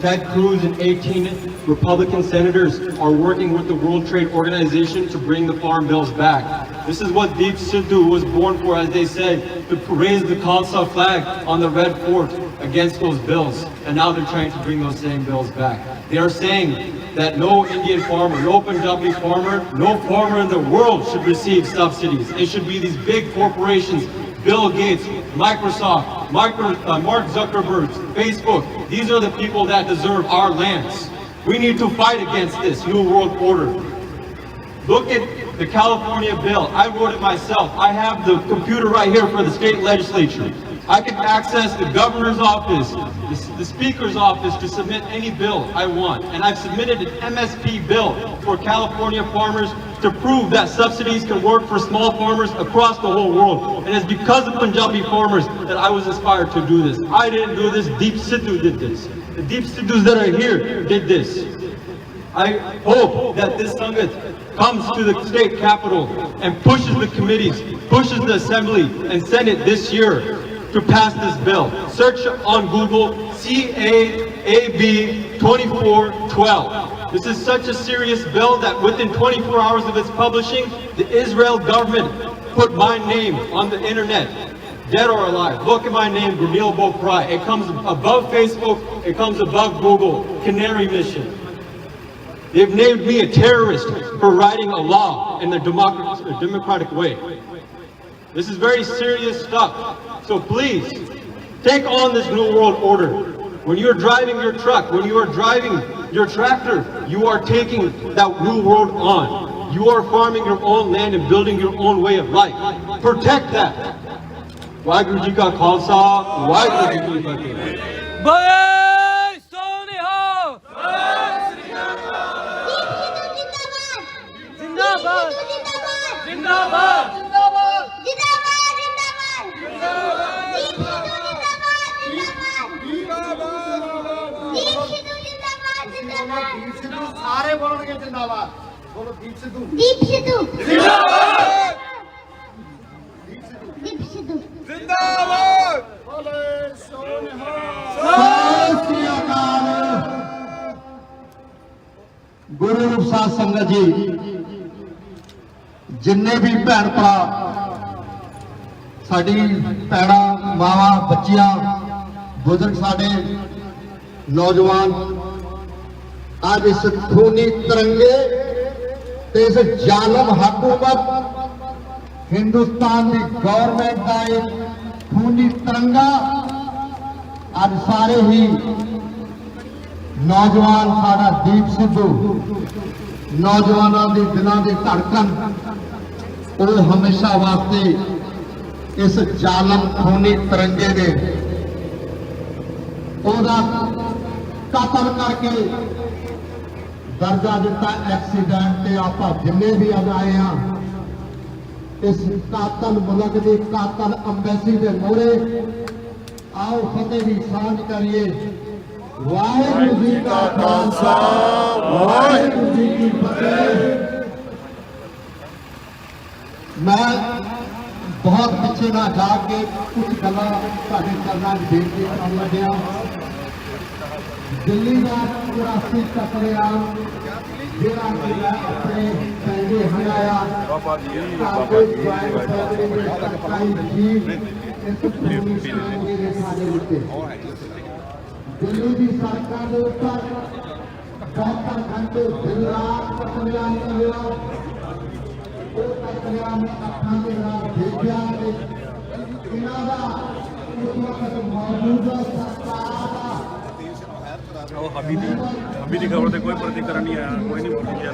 Ted Cruz and 18 Republican senators are working with the World Trade Organization to bring the farm bills back. This is what Deep Sidhu was born for, as they said, to raise the Khalsa flag on the Red Fort against those bills. And now they're trying to bring those same bills back. They are saying that no Indian farmer, no Punjabi farmer, no farmer in the world should receive subsidies. It should be these big corporations, Bill Gates, Microsoft, Mark Zuckerberg, Facebook. These are the people that deserve our lands. We need to fight against this New World Order. Look at the California bill. I wrote it myself. I have the computer right here for the state legislature. I can access the governor's office, the speaker's office to submit any bill I want. And I've submitted an MSP bill for California farmers to prove that subsidies can work for small farmers across the whole world. And it's because of Punjabi farmers that I was inspired to do this. I didn't do this, Deep Sidhu did this. The Deep Sidhus that are here did this. I hope that this Sangat comes to the state capitol and pushes the committees, pushes the assembly and Senate this year to pass this bill. Search on Google CAAB 2412. This is such a serious bill that within 24 hours of its publishing, the Israel government put my name on the internet, dead or alive. Look at my name, Gurneel Boprai. It comes above Facebook, it comes above Google, Canary Mission. They've named me a terrorist for writing a law in the democratic way. This is very serious stuff. So please, take on this New World Order. When you're driving your truck, when you are driving your tractor, you are taking that New World on. You are farming your own land and building your own way of life. Protect that. Waheguru Ji Ka Khalsa, Waheguru Ji Ki Fateh. ਸਾਰੇ ਬੋਲਣਗੇ ਜਿੰਦਾਬਾਦ। ਬੋਲੋ ਦੀਪ ਸਿੱਧੂ। ਦੀਪ ਸਿੱਧੂ ਜਿੰਦਾਬਾਦ। ਦੀਪ ਸਿੱਧੂ ਜਿੰਦਾਬਾਦ। ਬੋਲੇ ਸੋ ਨਿਹਾਲ। ਸਤਿ ਸ੍ਰੀ ਅਕਾਲ। ਗੁਰੂ ਰੂਪ ਸਾਧ ਸੰਗਤ ਜੀ, ਜਿੰਨੇ ਵੀ ਭੈਣ ਭਰਾ, ਸਾਡੀ ਭੈਣਾਂ, ਮਾਵਾਂ, ਬੱਚੀਆਂ, ਬਜ਼ੁਰਗ, ਸਾਡੇ ਨੌਜਵਾਨ आज इस खूनी तिरंगे ते इस जालम हुकूमत हिंदुस्तान की गवर्नमेंट का एक खूनी तिरंगा आज सारे ही नौजवान, साडा दीप सिद्धू, नौजवानों की दिलों की धड़कन, वो हमेशा वास्ते इस जालम खूनी तिरंगे ने ओदा कतल करके दर्जा दिता एक्सीडेंट ते आपा जिन्ने भी अज आए हैं इस कातल मुल्क की कातल अंबैसी के मोहरे आओ फतेह की सांझ करिए। वाहिगुरू जी का खालसा, वाहिगुरू जी की फतेह। मैं बहुत पीछे ना जाके कुछ गल्लां तुहाडे चरनां च बेनती करन लग्या। दिल्ली का 84 कतलेआम जिहड़ा कि अपने पैंजे हराया दिल्ली की सड़कों के ऊपर 72 घंटे दिन रात कतलेआम होया। वो कतलेआम अखां दे नाल देखिया इन्हां दा उस वक्त मौजूदा सरकार ਉਹ ਹਬੀ ਦੀ ਖਬਰ ਤੇ ਕੋਈ ਪ੍ਰਤੀਕਰਨ ਨਹੀਂ ਆਇਆ, ਕੋਈ ਨਹੀਂ ਬੋਲਿਆ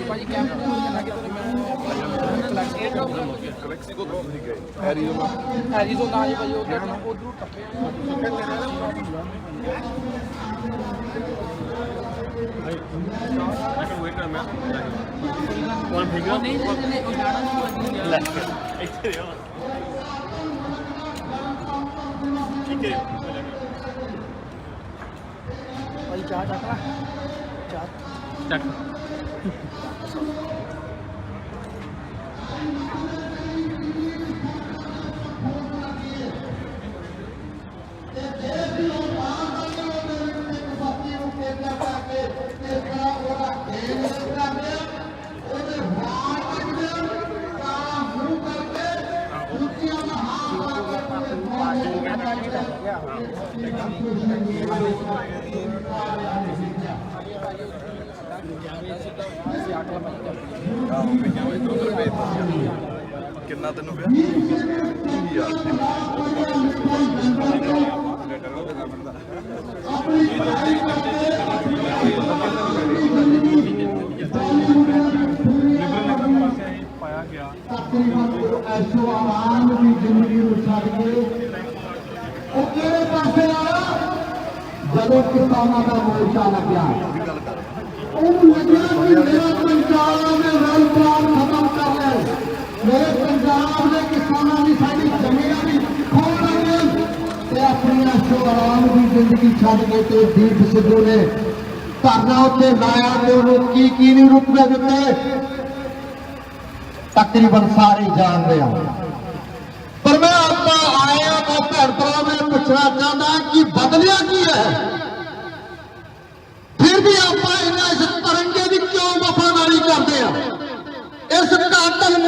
ਭਾਜੀ ਕੈਮਰਾ ਕਿੰਨਾ ਤੈਨੂੰ ਪਿਆ ਪਾਇਆ ਗਿਆ ਐਸੋ ਆਰਾਮ ਦੀ ਜ਼ਿੰਦਗੀ ਨੂੰ ਛੱਡ ਕੇ ਉਹ ਕਿਹੜੇ ਪਾਸੇ ਆਇਆ ਜਦੋਂ ਕਿਸਾਨਾਂ ਦਾ ਮੋਰਚਾ ਲੱਗਿਆ ਉਹਨੂੰ ਲੱਗਿਆ ਕਿ ਮੇਰਾ ਪੰਜਾਬ ਦੇ ਰਲ ਪ੍ਰਾਣ ਖਤਮ ਕਰ ਲੈ ਮੇਰੇ ਪੰਜਾਬ ਦੇ ਕਿਸਾਨਾਂ ਦੀ ਸਾਡੀ ਜ਼ਮੀਨਾਂ ਦੀ ਖੋਹ ਲੱਗੇ ਤੇ ਆਪਣੀ ਐਸੋ ਆਰਾਮ ਦੀ ਜ਼ਿੰਦਗੀ ਛੱਡ ਕੇ ਤੇ ਦੀਪ ਸਿੱਧੂ ਨੇ ਧਰਨਾ ਉੱਤੇ ਲਾਇਆ ਤੇ ਉਹਨੂੰ ਕੀ ਨਹੀਂ ਰੁਤਬੇ ਦਿੱਤੇ ਤਕਰੀਬਨ ਸਾਰੇ ਜਾਣਦੇ ਆ ਪਰ ਮੈਂ ਆਪਾਂ ਆਇਆ ਮੈਂ ਭੈਣ ਭਰਾ ਨੂੰ ਪੁੱਛਣਾ ਚਾਹੁੰਦਾ ਕਿ ਬਦਲਿਆ ਕੀ ਹੈ ਫਿਰ ਵੀ ਆਪਾਂ ਇਹਨਾਂ ਇਸ ਤਰੰਗੇ ਦੀ ਕਿਉਂ ਵਫਾਦਾਰੀ ਕਰਦੇ ਆ ਇਸ ਕਾਤਲ